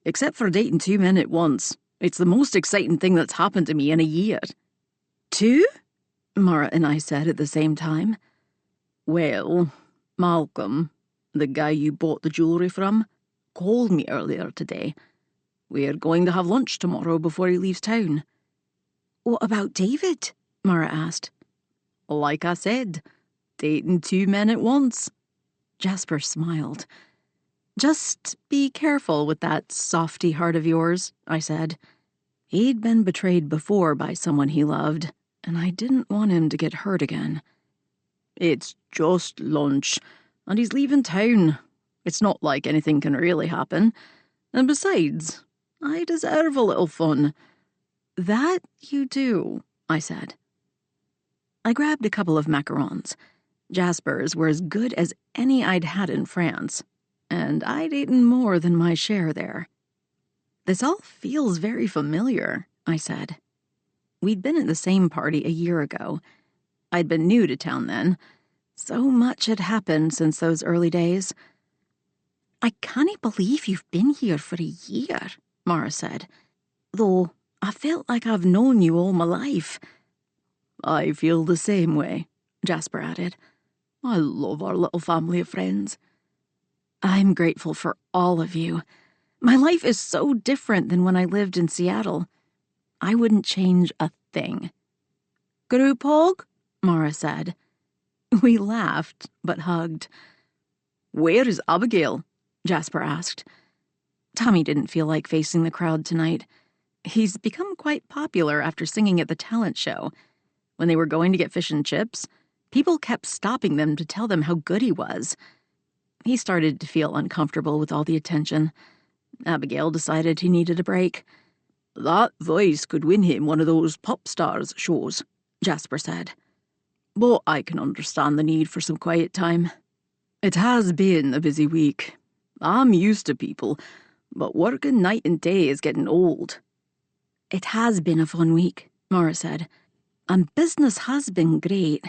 Except for dating 2 men at once. It's the most exciting thing that's happened to me in a year. 2? Mara and I said at the same time. Well, Malcolm, the guy you bought the jewellery from, called me earlier today. We're going to have lunch tomorrow before he leaves town. What about David? Mara asked. Like I said, dating 2 men at once. Jasper smiled. Just be careful with that softy heart of yours, I said. He'd been betrayed before by someone he loved, and I didn't want him to get hurt again. It's just lunch, and he's leaving town. It's not like anything can really happen. And besides, I deserve a little fun. That you do, I said. I grabbed a couple of macarons. Jasper's were as good as any I'd had in France, and I'd eaten more than my share there. This all feels very familiar, I said. We'd been at the same party a year ago. I'd been new to town then. So much had happened since those early days. I can't believe you've been here for a year, Mara said. Though I felt like I've known you all my life. I feel the same way, Jasper added. I love our little family of friends. I'm grateful for all of you. My life is so different than when I lived in Seattle. I wouldn't change a thing. Group hug? Mara said. We laughed, but hugged. Where is Abigail? Jasper asked. Tommy didn't feel like facing the crowd tonight. He's become quite popular after singing at the talent show. When they were going to get fish and chips, people kept stopping them to tell them how good he was. He started to feel uncomfortable with all the attention. Abigail decided he needed a break. That voice could win him one of those pop stars shows, Jasper said. But I can understand the need for some quiet time. It has been a busy week. I'm used to people, but working night and day is getting old. It has been a fun week, Mara said. And business has been great,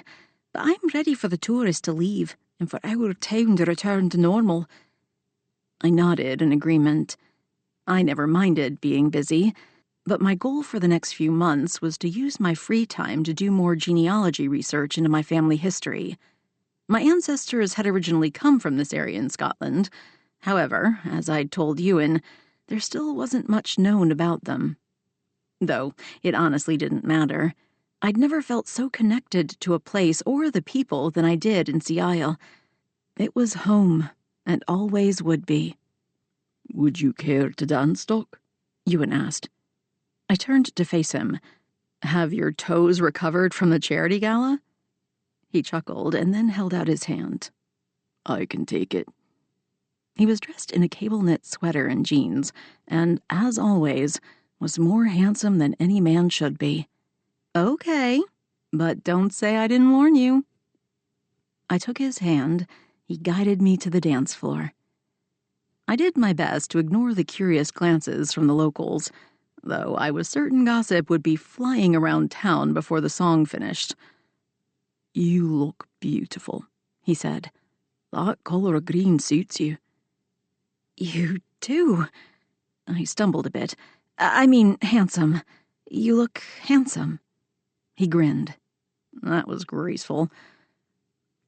but I'm ready for the tourists to leave and for our town to return to normal. I nodded in agreement. I never minded being busy, but my goal for the next few months was to use my free time to do more genealogy research into my family history. My ancestors had originally come from this area in Scotland. However, as I'd told Ewan, there still wasn't much known about them. Though it honestly didn't matter. I'd never felt so connected to a place or the people than I did in Seattle. It was home, and always would be. Would you care to dance, Doc? Ewan asked. I turned to face him. Have your toes recovered from the charity gala? He chuckled and then held out his hand. I can take it. He was dressed in a cable-knit sweater and jeans, and, as always, was more handsome than any man should be. Okay, but don't say I didn't warn you. I took his hand. He guided me to the dance floor. I did my best to ignore the curious glances from the locals, though I was certain gossip would be flying around town before the song finished. You look beautiful, he said. That colour of green suits you. You do. I stumbled a bit. I mean, handsome. You look handsome. He grinned. That was graceful.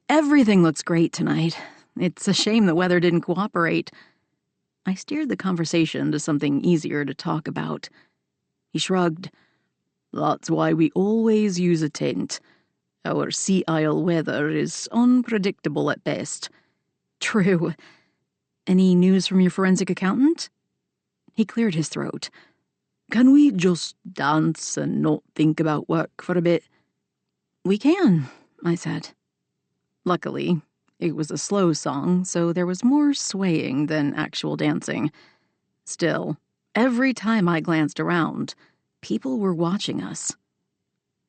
Everything looks great tonight. It's a shame the weather didn't cooperate. I steered the conversation to something easier to talk about. He shrugged. That's why we always use a tent. Our Sea Isle weather is unpredictable at best. True. Any news from your forensic accountant? He cleared his throat. Can we just dance and not think about work for a bit? We can, I said. Luckily, it was a slow song, so there was more swaying than actual dancing. Still, every time I glanced around, people were watching us.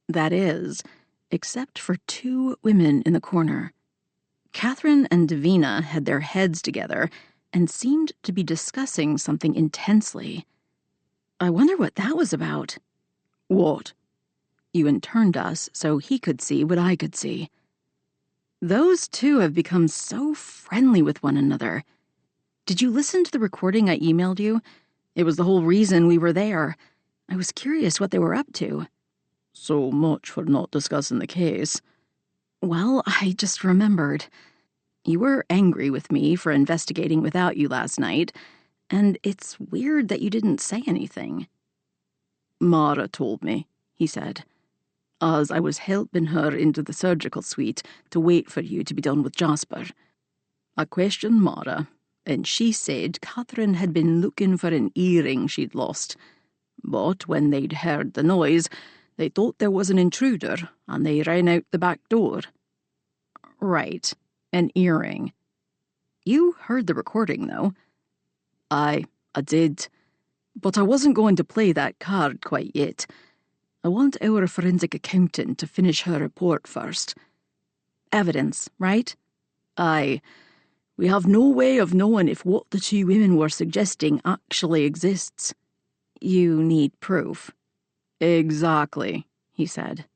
That is, except for 2 women in the corner. Catherine and Davina had their heads together and seemed to be discussing something intensely. I wonder what that was about. What? Ewan turned us so he could see what I could see. Those two have become so friendly with one another. Did you listen to the recording I emailed you? It was the whole reason we were there. I was curious what they were up to. So much for not discussing the case. Well, I just remembered. You were angry with me for investigating without you last night, and it's weird that you didn't say anything. Mara told me, he said, as I was helping her into the surgical suite to wait for you to be done with Jasper. I questioned Mara, and she said Catherine had been looking for an earring she'd lost. But when they'd heard the noise, they thought there was an intruder, and they ran out the back door. Right, an earring. You heard the recording, though. Aye, I did. But I wasn't going to play that card quite yet. I want our forensic accountant to finish her report first. Evidence, right? Aye. We have no way of knowing if what the two women were suggesting actually exists. You need proof. Exactly, he said.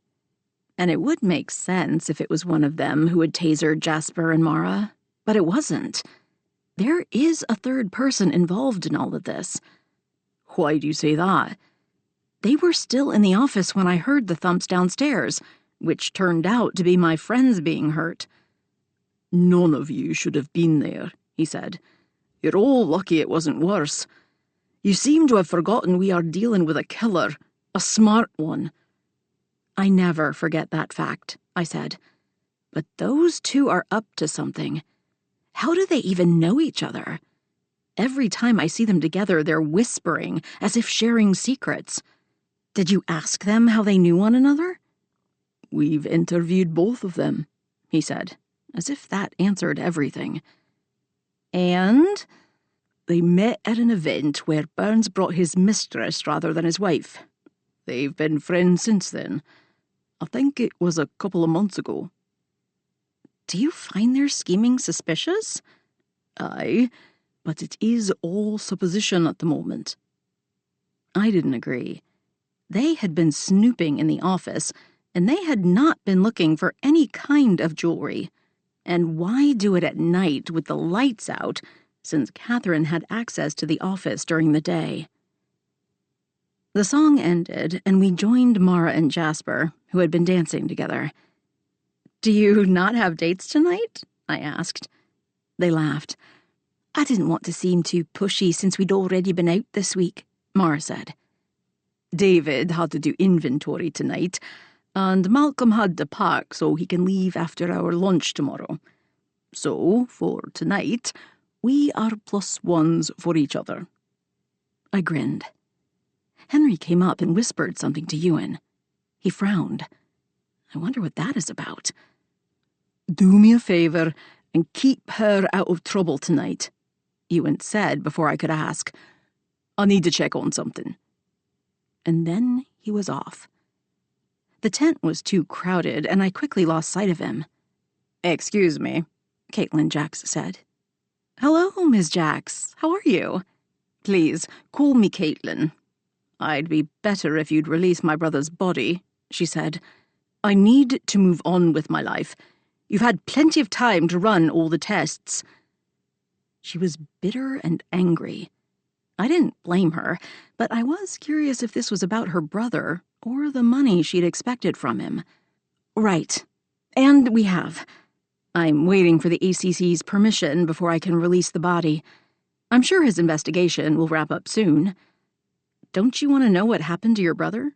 And it would make sense if it was one of them who had tasered Jasper and Mara, but it wasn't. There is a third person involved in all of this. Why do you say that? They were still in the office when I heard the thumps downstairs, which turned out to be my friends being hurt. None of you should have been there, he said. You're all lucky it wasn't worse. You seem to have forgotten we are dealing with a killer, a smart one. I never forget that fact, I said. But those two are up to something. How do they even know each other? Every time I see them together, they're whispering, as if sharing secrets. Did you ask them how they knew one another? We've interviewed both of them, he said, as if that answered everything. And? They met at an event where Burns brought his mistress rather than his wife. They've been friends since then. I think it was a couple of months ago. Do you find their scheming suspicious? Aye, but it is all supposition at the moment. I didn't agree. They had been snooping in the office, and they had not been looking for any kind of jewelry. And why do it at night with the lights out, since Catherine had access to the office during the day? The song ended, and we joined Mara and Jasper, who had been dancing together. "Do you not have dates tonight?" I asked. They laughed. "I didn't want to seem too pushy since we'd already been out this week," Mara said. David had to do inventory tonight, and Malcolm had to pack so he can leave after our lunch tomorrow. So, for tonight, we are +1s for each other." I grinned. Henry came up and whispered something to Ewan. He frowned. I wonder what that is about. "Do me a favour and keep her out of trouble tonight," Ewan said before I could ask. "I need to check on something." And then he was off. The tent was too crowded, and I quickly lost sight of him. "Excuse me," Caitlin Jacks said. "Hello, Miss Jacks. How are you?" "Please, call me Caitlin. I'd be better if you'd release my brother's body," she said. "I need to move on with my life. You've had plenty of time to run all the tests." She was bitter and angry. I didn't blame her, but I was curious if this was about her brother or the money she'd expected from him. "Right. And we have. I'm waiting for the ACC's permission before I can release the body. I'm sure his investigation will wrap up soon. Don't you want to know what happened to your brother?"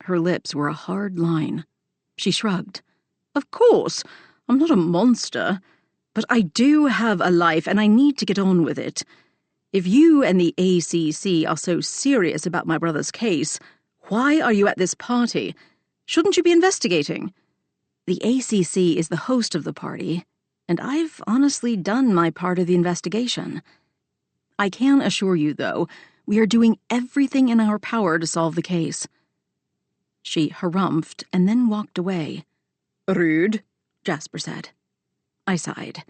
Her lips were a hard line. She shrugged. "Of course. I'm not a monster. But I do have a life, and I need to get on with it. If you and the ACC are so serious about my brother's case, why are you at this party? Shouldn't you be investigating?" "The ACC is the host of the party, and I've honestly done my part of the investigation. I can assure you, though, we are doing everything in our power to solve the case." She harumphed and then walked away. "Rude," Jasper said. I sighed.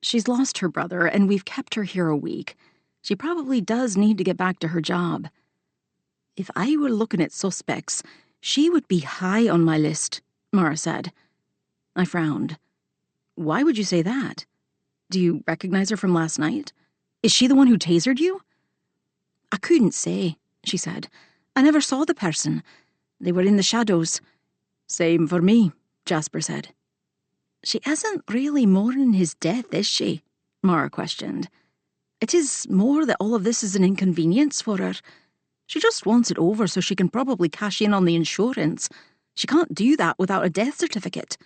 She's lost her brother, and we've kept her here a week. She probably does need to get back to her job. If I were looking at suspects, she would be high on my list, Mara said. I frowned. Why would you say that? Do you recognize her from last night? Is she the one who tasered you? I couldn't say, she said. I never saw the person. They were in the shadows. Same for me, Jasper said. She isn't really mourning his death, is she? Mara questioned. It is more that all of this is an inconvenience for her. She just wants it over so she can probably cash in on the insurance. She can't do that without a death certificate.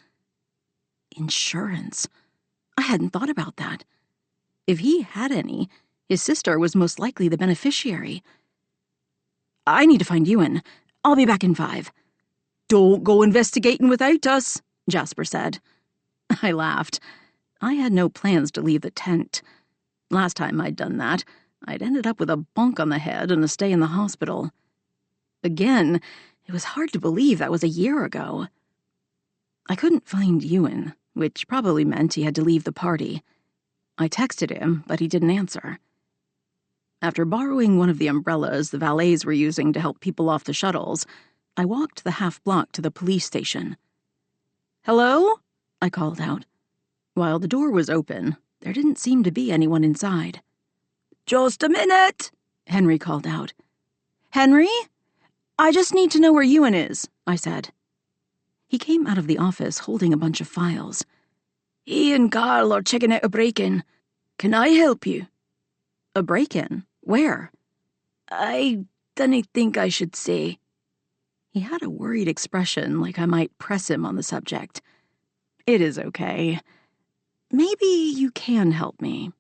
Insurance? I hadn't thought about that. If he had any, his sister was most likely the beneficiary. I need to find Ewan. I'll be back in 5. Don't go investigating without us, Jasper said. I laughed. I had no plans to leave the tent. Last time I'd done that, I'd ended up with a bump on the head and a stay in the hospital. Again, it was hard to believe that was a year ago. I couldn't find Ewan, which probably meant he had to leave the party. I texted him, but he didn't answer. After borrowing one of the umbrellas the valets were using to help people off the shuttles, I walked the half-block to the police station. "Hello?" I called out. While the door was open, there didn't seem to be anyone inside. "Just a minute," Henry called out. "Henry? I just need to know where Ewan is," I said. He came out of the office holding a bunch of files. "He and Carl are checking out a break-in. Can I help you?" "A break-in? Where?" "I didn't think I should say." He had a worried expression, like I might press him on the subject. "It is okay. Maybe you can help me.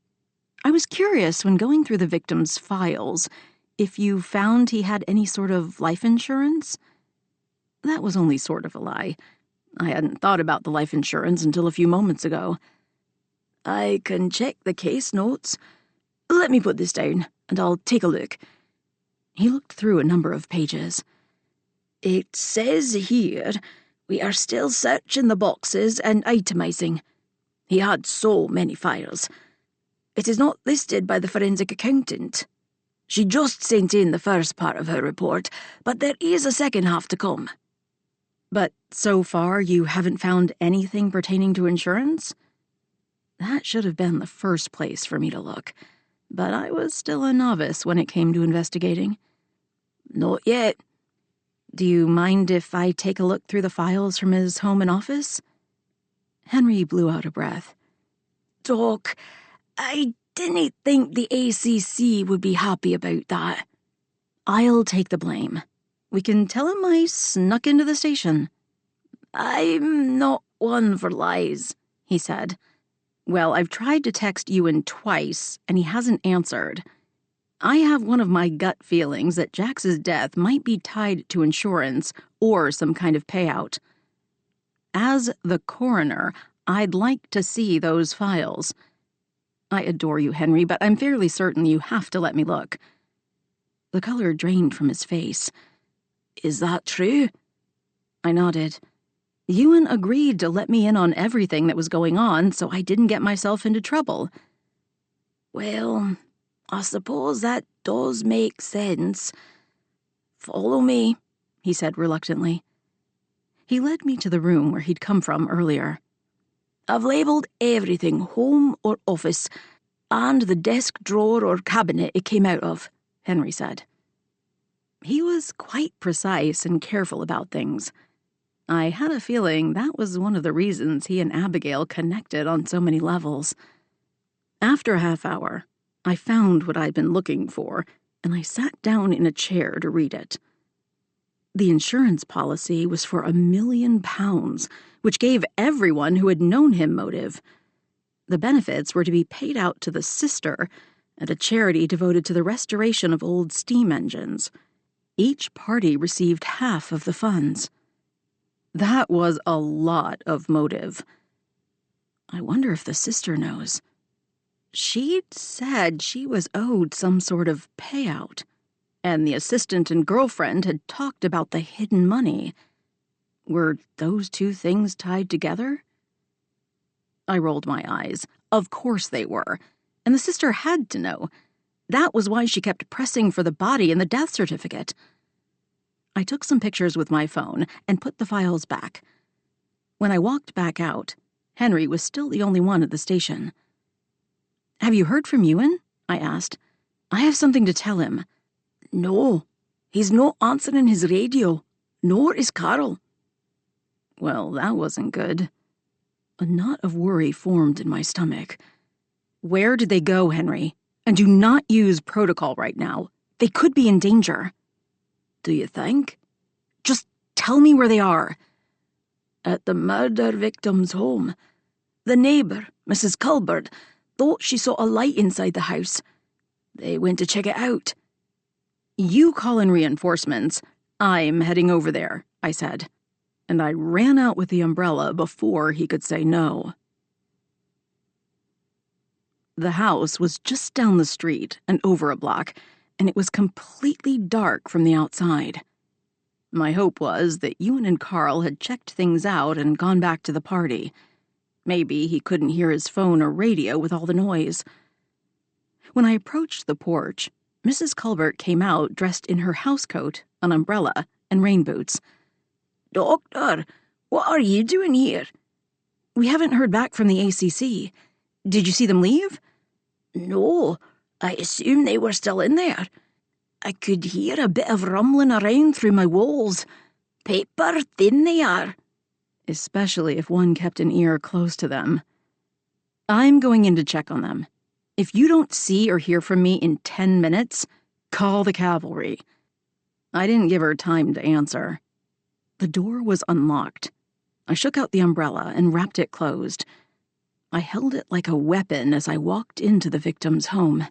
I was curious when going through the victim's files if you found he had any sort of life insurance." That was only sort of a lie. I hadn't thought about the life insurance until a few moments ago. "I can check the case notes. Let me put this down, and I'll take a look." He looked through a number of pages. "It says here, we are still searching the boxes and itemizing. He had so many files. It is not listed by the forensic accountant. She just sent in the first part of her report, but there is a second half to come." "But so far you haven't found anything pertaining to insurance?" That should have been the first place for me to look, but I was still a novice when it came to investigating. "Not yet." "Do you mind if I take a look through the files from his home and office?" Henry blew out a breath. "Doc, I didn't think the ACC would be happy about that." "I'll take the blame. We can tell him I snuck into the station." "I'm not one for lies," he said. "Well, I've tried to text Ewan twice, and he hasn't answered. I have one of my gut feelings that Jax's death might be tied to insurance or some kind of payout. As the coroner, I'd like to see those files. I adore you, Henry, but I'm fairly certain you have to let me look." The color drained from his face. "Is that true?" I nodded. Ewan agreed to let me in on everything that was going on, so I didn't get myself into trouble. "Well, I suppose that does make sense. Follow me," he said reluctantly. He led me to the room where he'd come from earlier. "I've labelled everything, home or office, and the desk drawer or cabinet it came out of," Henry said. He was quite precise and careful about things. I had a feeling that was one of the reasons he and Abigail connected on so many levels. After a half hour, I found what I'd been looking for, and I sat down in a chair to read it. The insurance policy was for £1 million, which gave everyone who had known him motive. The benefits were to be paid out to the sister and a charity devoted to the restoration of old steam engines. Each party received half of the funds. That was a lot of motive. I wonder if the sister knows. She'd said she was owed some sort of payout, and the assistant and girlfriend had talked about the hidden money. Were those two things tied together? I rolled my eyes. Of course they were, and the sister had to know. That was why she kept pressing for the body and the death certificate. I took some pictures with my phone and put the files back. When I walked back out, Henry was still the only one at the station. "Have you heard from Ewan?" I asked. "I have something to tell him." "No, he's not answering his radio, nor is Carol." Well, that wasn't good. A knot of worry formed in my stomach. Where did they go, Henry? And do not use protocol right now. They could be in danger. "Do you think?" Just tell me where they are. "At the murder victim's home. The neighbour, Mrs. Culbert, thought she saw a light inside the house. They went to check it out." "You call in reinforcements. I'm heading over there," I said, and I ran out with the umbrella before he could say no. The house was just down the street and over a block, and it was completely dark from the outside. My hope was that Ewan and Carl had checked things out and gone back to the party. Maybe he couldn't hear his phone or radio with all the noise. When I approached the porch, Mrs. Culbert came out dressed in her housecoat, an umbrella, and rain boots. "Doctor, what are you doing here?" "We haven't heard back from the ACC. Did you see them leave?" "No, I assumed they were still in there. I could hear a bit of rumbling around through my walls. Paper thin they are." Especially if one kept an ear close to them. "I'm going in to check on them. If you don't see or hear from me in 10 minutes, call the cavalry." I didn't give her time to answer. The door was unlocked. I shook out the umbrella and wrapped it closed. I held it like a weapon as I walked into the victim's home.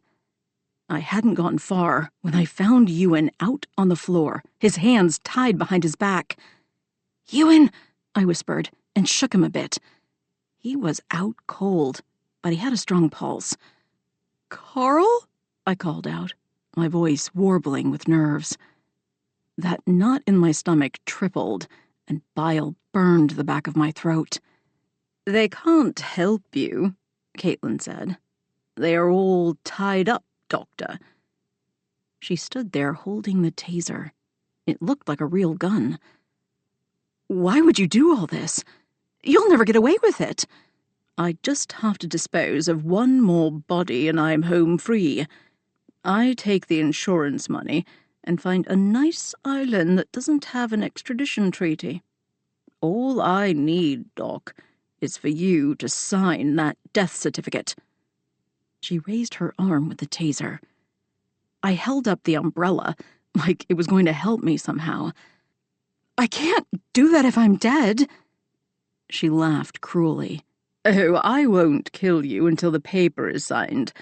I hadn't gone far when I found Ewan out on the floor, his hands tied behind his back. "Ewan!" I whispered and shook him a bit. He was out cold, but he had a strong pulse. "Carl?" I called out, my voice warbling with nerves. That knot in my stomach tripled, and bile burned the back of my throat. "They can't help you," Caitlin said. "They are all tied up, Doctor." She stood there holding the taser. It looked like a real gun. "Why would you do all this? You'll never get away with it. I just have to dispose of one more body and I'm home free. I take the insurance money and find a nice island that doesn't have an extradition treaty. All I need, Doc, is for you to sign that death certificate." She raised her arm with the taser. I held up the umbrella, like it was going to help me somehow. "I can't do that if I'm dead." She laughed cruelly. "Oh, I won't kill you until the paper is signed.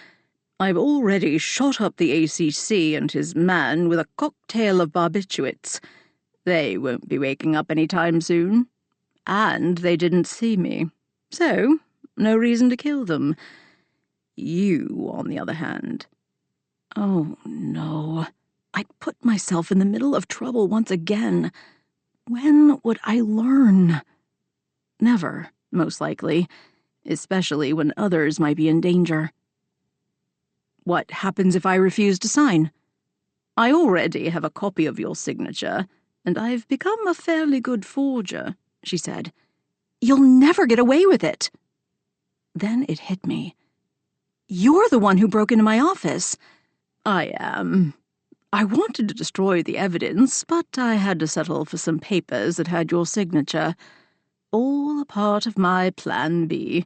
I've already shot up the ACC and his man with a cocktail of barbiturates. They won't be waking up any time soon. And they didn't see me. So, no reason to kill them. You, on the other hand." Oh, no. I'd put myself in the middle of trouble once again. When would I learn? Never, most likely, especially when others might be in danger. "What happens if I refuse to sign?" "I already have a copy of your signature, and I've become a fairly good forger," she said. "You'll never get away with it." Then it hit me. "You're the one who broke into my office." "I am. I wanted to destroy the evidence, but I had to settle for some papers that had your signature. All a part of my plan B.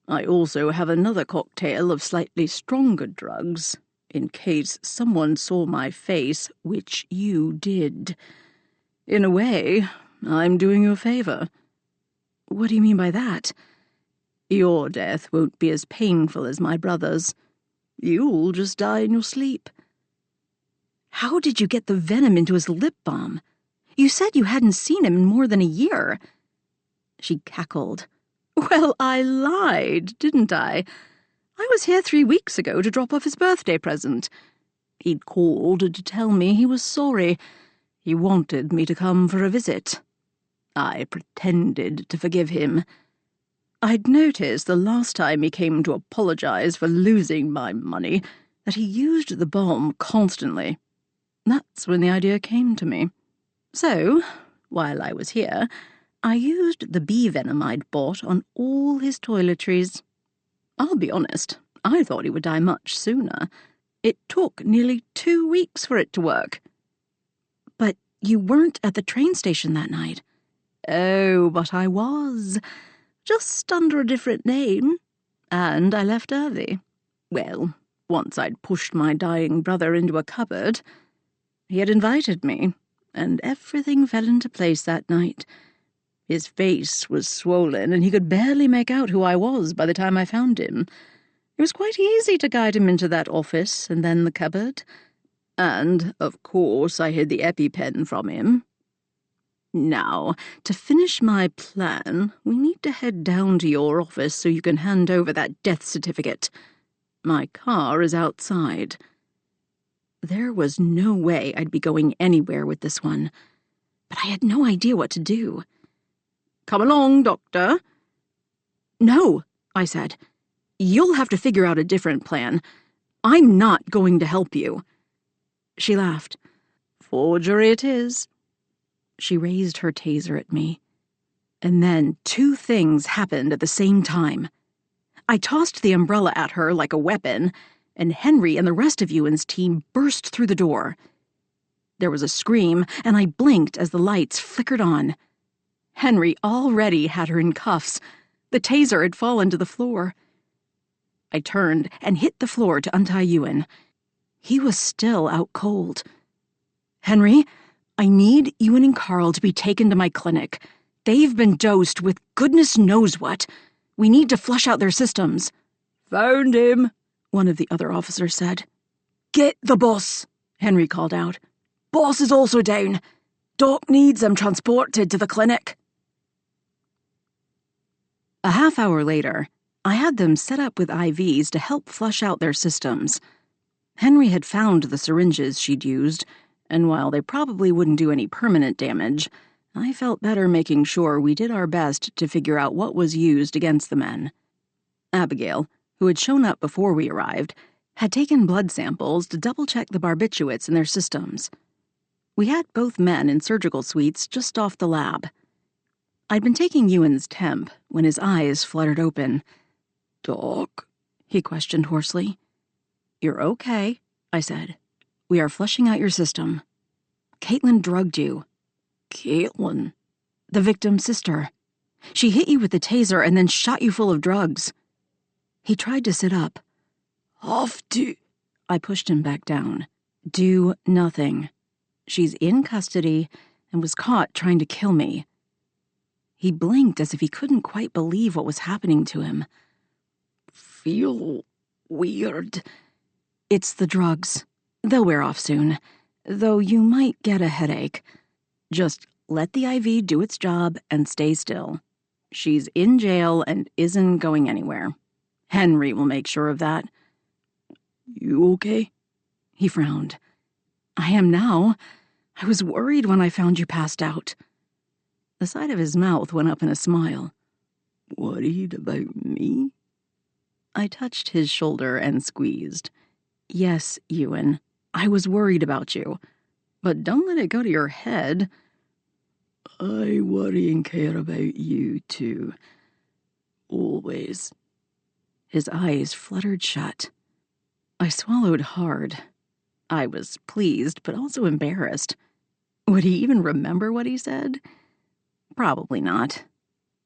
I also have another cocktail of slightly stronger drugs, in case someone saw my face, which you did. In a way, I'm doing you a favor." "What do you mean by that?" "Your death won't be as painful as my brother's. You'll just die in your sleep." "How did you get the venom into his lip balm? You said you hadn't seen him in more than a year." She cackled. "Well, I lied, didn't I? I was here 3 weeks ago to drop off his birthday present. He'd called to tell me he was sorry. He wanted me to come for a visit. I pretended to forgive him. I'd noticed the last time he came to apologize for losing my money that he used the bomb constantly. That's when the idea came to me. So, while I was here, I used the bee venom I'd bought on all his toiletries. I'll be honest, I thought he would die much sooner. It took nearly 2 weeks for it to work. But you weren't at the train station that night. Oh, but I was. Just under a different name. And I left early. Well, once I'd pushed my dying brother into a cupboard. He had invited me, and everything fell into place that night. His face was swollen, and he could barely make out who I was by the time I found him. It was quite easy to guide him into that office and then the cupboard. And, of course, I hid the EpiPen from him. Now, to finish my plan, we need to head down to your office so you can hand over that death certificate. My car is outside. There was no way I'd be going anywhere with this one, but I had no idea what to do. Come along, Doctor. No, I said. You'll have to figure out a different plan. I'm not going to help you. She laughed. Forgery it is. She raised her taser at me. And then 2 things happened at the same time. I tossed the umbrella at her like a weapon, and Henry and the rest of Ewan's team burst through the door. There was a scream, and I blinked as the lights flickered on. Henry already had her in cuffs. The taser had fallen to the floor. I turned and hit the floor to untie Ewan. He was still out cold. Henry, I need Ewan and Carl to be taken to my clinic. They've been dosed with goodness knows what. We need to flush out their systems. Found him, one of the other officers said. Get the boss, Henry called out. Boss is also down. Doc needs him transported to the clinic. A half hour later, I had them set up with IVs to help flush out their systems. Henry had found the syringes she'd used, and while they probably wouldn't do any permanent damage, I felt better making sure we did our best to figure out what was used against the men. Abigail, who had shown up before we arrived, had taken blood samples to double-check the barbiturates in their systems. We had both men in surgical suites just off the lab. I'd been taking Ewan's temp when his eyes fluttered open. Doc? He questioned hoarsely. You're okay, I said. We are flushing out your system. Caitlin drugged you. Caitlin? The victim's sister. She hit you with the taser and then shot you full of drugs. He tried to sit up. Have to. I pushed him back down. Do nothing. She's in custody and was caught trying to kill me. He blinked as if he couldn't quite believe what was happening to him. Feel weird. It's the drugs. They'll wear off soon, though you might get a headache. Just let the IV do its job and stay still. She's in jail and isn't going anywhere. Henry will make sure of that. You okay? He frowned. I am now. I was worried when I found you passed out. The side of his mouth went up in a smile. Worried about me? I touched his shoulder and squeezed. Yes, Ewan, I was worried about you. But don't let it go to your head. I worry and care about you, too. Always. His eyes fluttered shut. I swallowed hard. I was pleased, but also embarrassed. Would he even remember what he said? Probably not.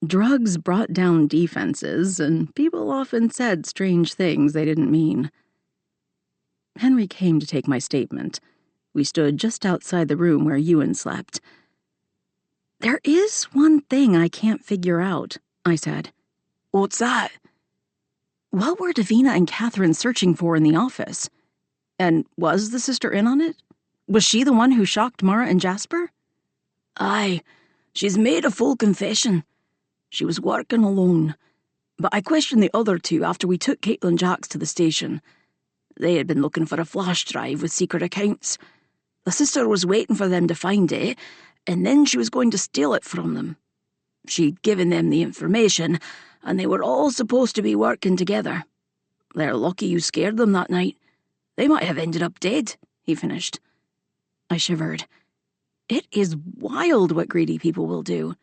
Drugs brought down defenses, and people often said strange things they didn't mean. Henry came to take my statement. We stood just outside the room where Ewan slept. There is one thing I can't figure out, I said. What's that? What were Davina and Catherine searching for in the office? And was the sister in on it? Was she the one who shocked Mara and Jasper? Aye, she's made a full confession. She was working alone. But I questioned the other 2 after we took Caitlin Jacks to the station. They had been looking for a flash drive with secret accounts. The sister was waiting for them to find it, and then she was going to steal it from them. She'd given them the information, and they were all supposed to be working together. They're lucky you scared them that night. They might have ended up dead, he finished. I shivered. It is wild what greedy people will do.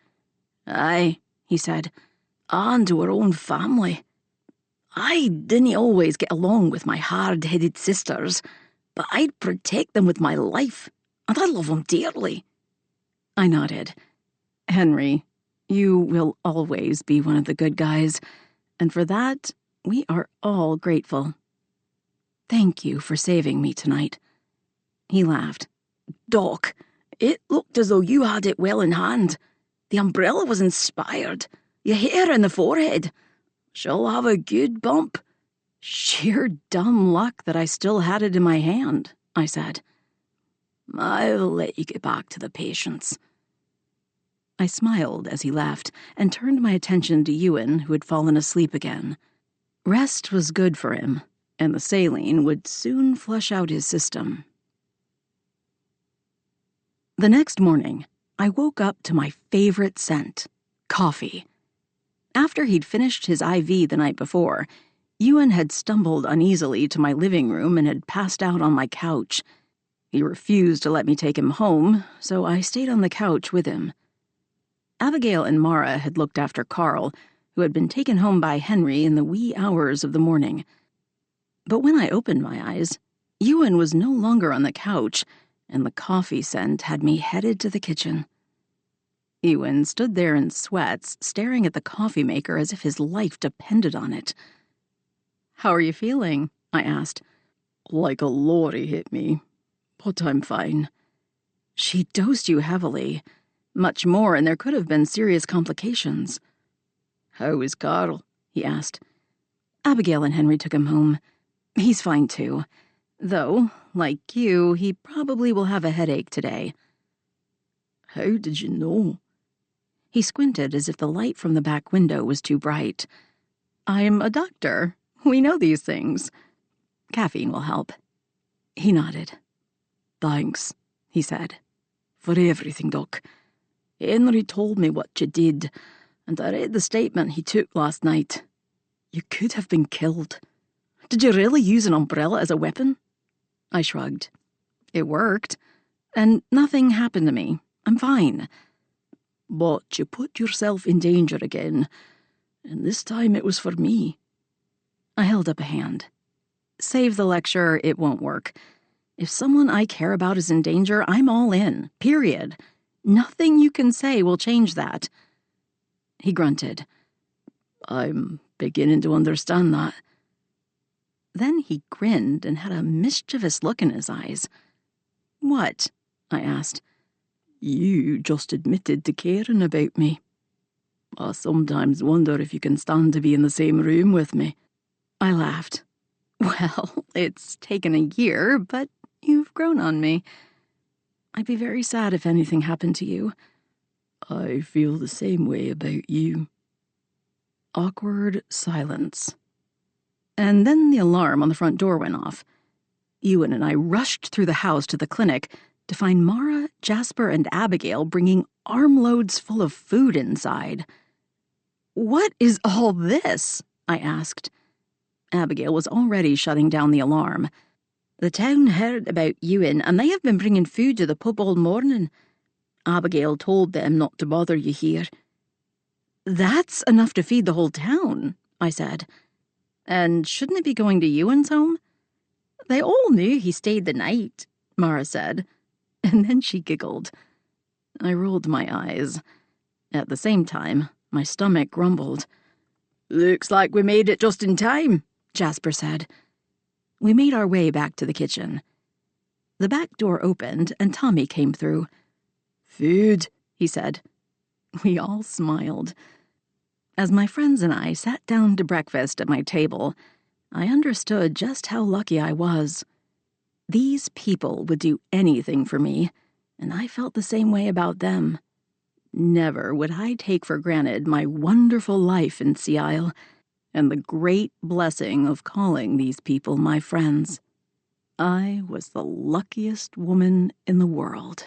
Aye, he said, and to our own family. I didn't always get along with my hard-headed sisters, but I'd protect them with my life, and I love them dearly. I nodded. Henry, you will always be one of the good guys, and for that, we are all grateful. Thank you for saving me tonight. He laughed. Doc, it looked as though you had it well in hand. The umbrella was inspired. Your hair and the forehead. She'll have a good bump. Sheer dumb luck that I still had it in my hand, I said. I'll let you get back to the patients. I smiled as he left and turned my attention to Ewan, who had fallen asleep again. Rest was good for him, and the saline would soon flush out his system. The next morning, I woke up to my favorite scent, coffee. After he'd finished his IV the night before, Ewan had stumbled uneasily to my living room and had passed out on my couch. He refused to let me take him home, so I stayed on the couch with him. Abigail and Mara had looked after Carl, who had been taken home by Henry in the wee hours of the morning. But when I opened my eyes, Ewan was no longer on the couch, and the coffee scent had me headed to the kitchen. Ewan stood there in sweats, staring at the coffee maker as if his life depended on it. "How are you feeling?" I asked. "Like a lorry hit me, but I'm fine." "She dosed you heavily. Much more, and there could have been serious complications." "How is Carl?" he asked. Abigail and Henry took him home. He's fine too. Though, like you, he probably will have a headache today. "How did you know?" He squinted as if the light from the back window was too bright. "I'm a doctor. We know these things. Caffeine will help." He nodded. "Thanks," he said. "For everything, Doc. Henry told me what you did, and I read the statement he took last night. You could have been killed. Did you really use an umbrella as a weapon?" I shrugged. "It worked, and nothing happened to me. I'm fine." "But you put yourself in danger again, and this time it was for me." I held up a hand. "Save the lecture, it won't work. If someone I care about is in danger, I'm all in, period. Nothing you can say will change that." He grunted. "I'm beginning to understand that." Then he grinned and had a mischievous look in his eyes. "What?" I asked. "You just admitted to caring about me. I sometimes wonder if you can stand to be in the same room with me." I laughed. "Well, it's taken a year, but you've grown on me. I'd be very sad if anything happened to you." "I feel the same way about you." Awkward silence. And then the alarm on the front door went off. Ewan and I rushed through the house to the clinic to find Mara, Jasper, and Abigail bringing armloads full of food inside. "What is all this?" I asked. Abigail was already shutting down the alarm. "The town heard about Ewan, and they have been bringing food to the pub all morning. Abigail told them not to bother you here." "That's enough to feed the whole town," I said. "And shouldn't it be going to Ewan's home?" "They all knew he stayed the night," Mara said, and then she giggled. I rolled my eyes. At the same time, my stomach grumbled. "Looks like we made it just in time," Jasper said. We made our way back to the kitchen. The back door opened and Tommy came through. "Food," he said. We all smiled. As my friends and I sat down to breakfast at my table, I understood just how lucky I was. These people would do anything for me, and I felt the same way about them. Never would I take for granted my wonderful life in Sea Isle and the great blessing of calling these people my friends. I was the luckiest woman in the world.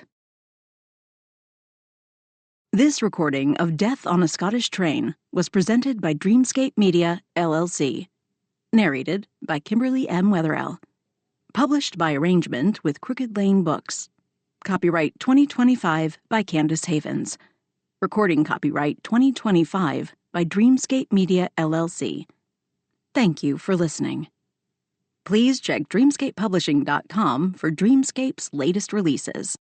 This recording of Death on a Scottish Train was presented by Dreamscape Media, LLC. Narrated by Kimberly M. Wetherell. Published by arrangement with Crooked Lane Books. Copyright 2025 by Candace Havens. Recording copyright 2025 by Dreamscape Media, LLC. Thank you for listening. Please check dreamscapepublishing.com for Dreamscape's latest releases.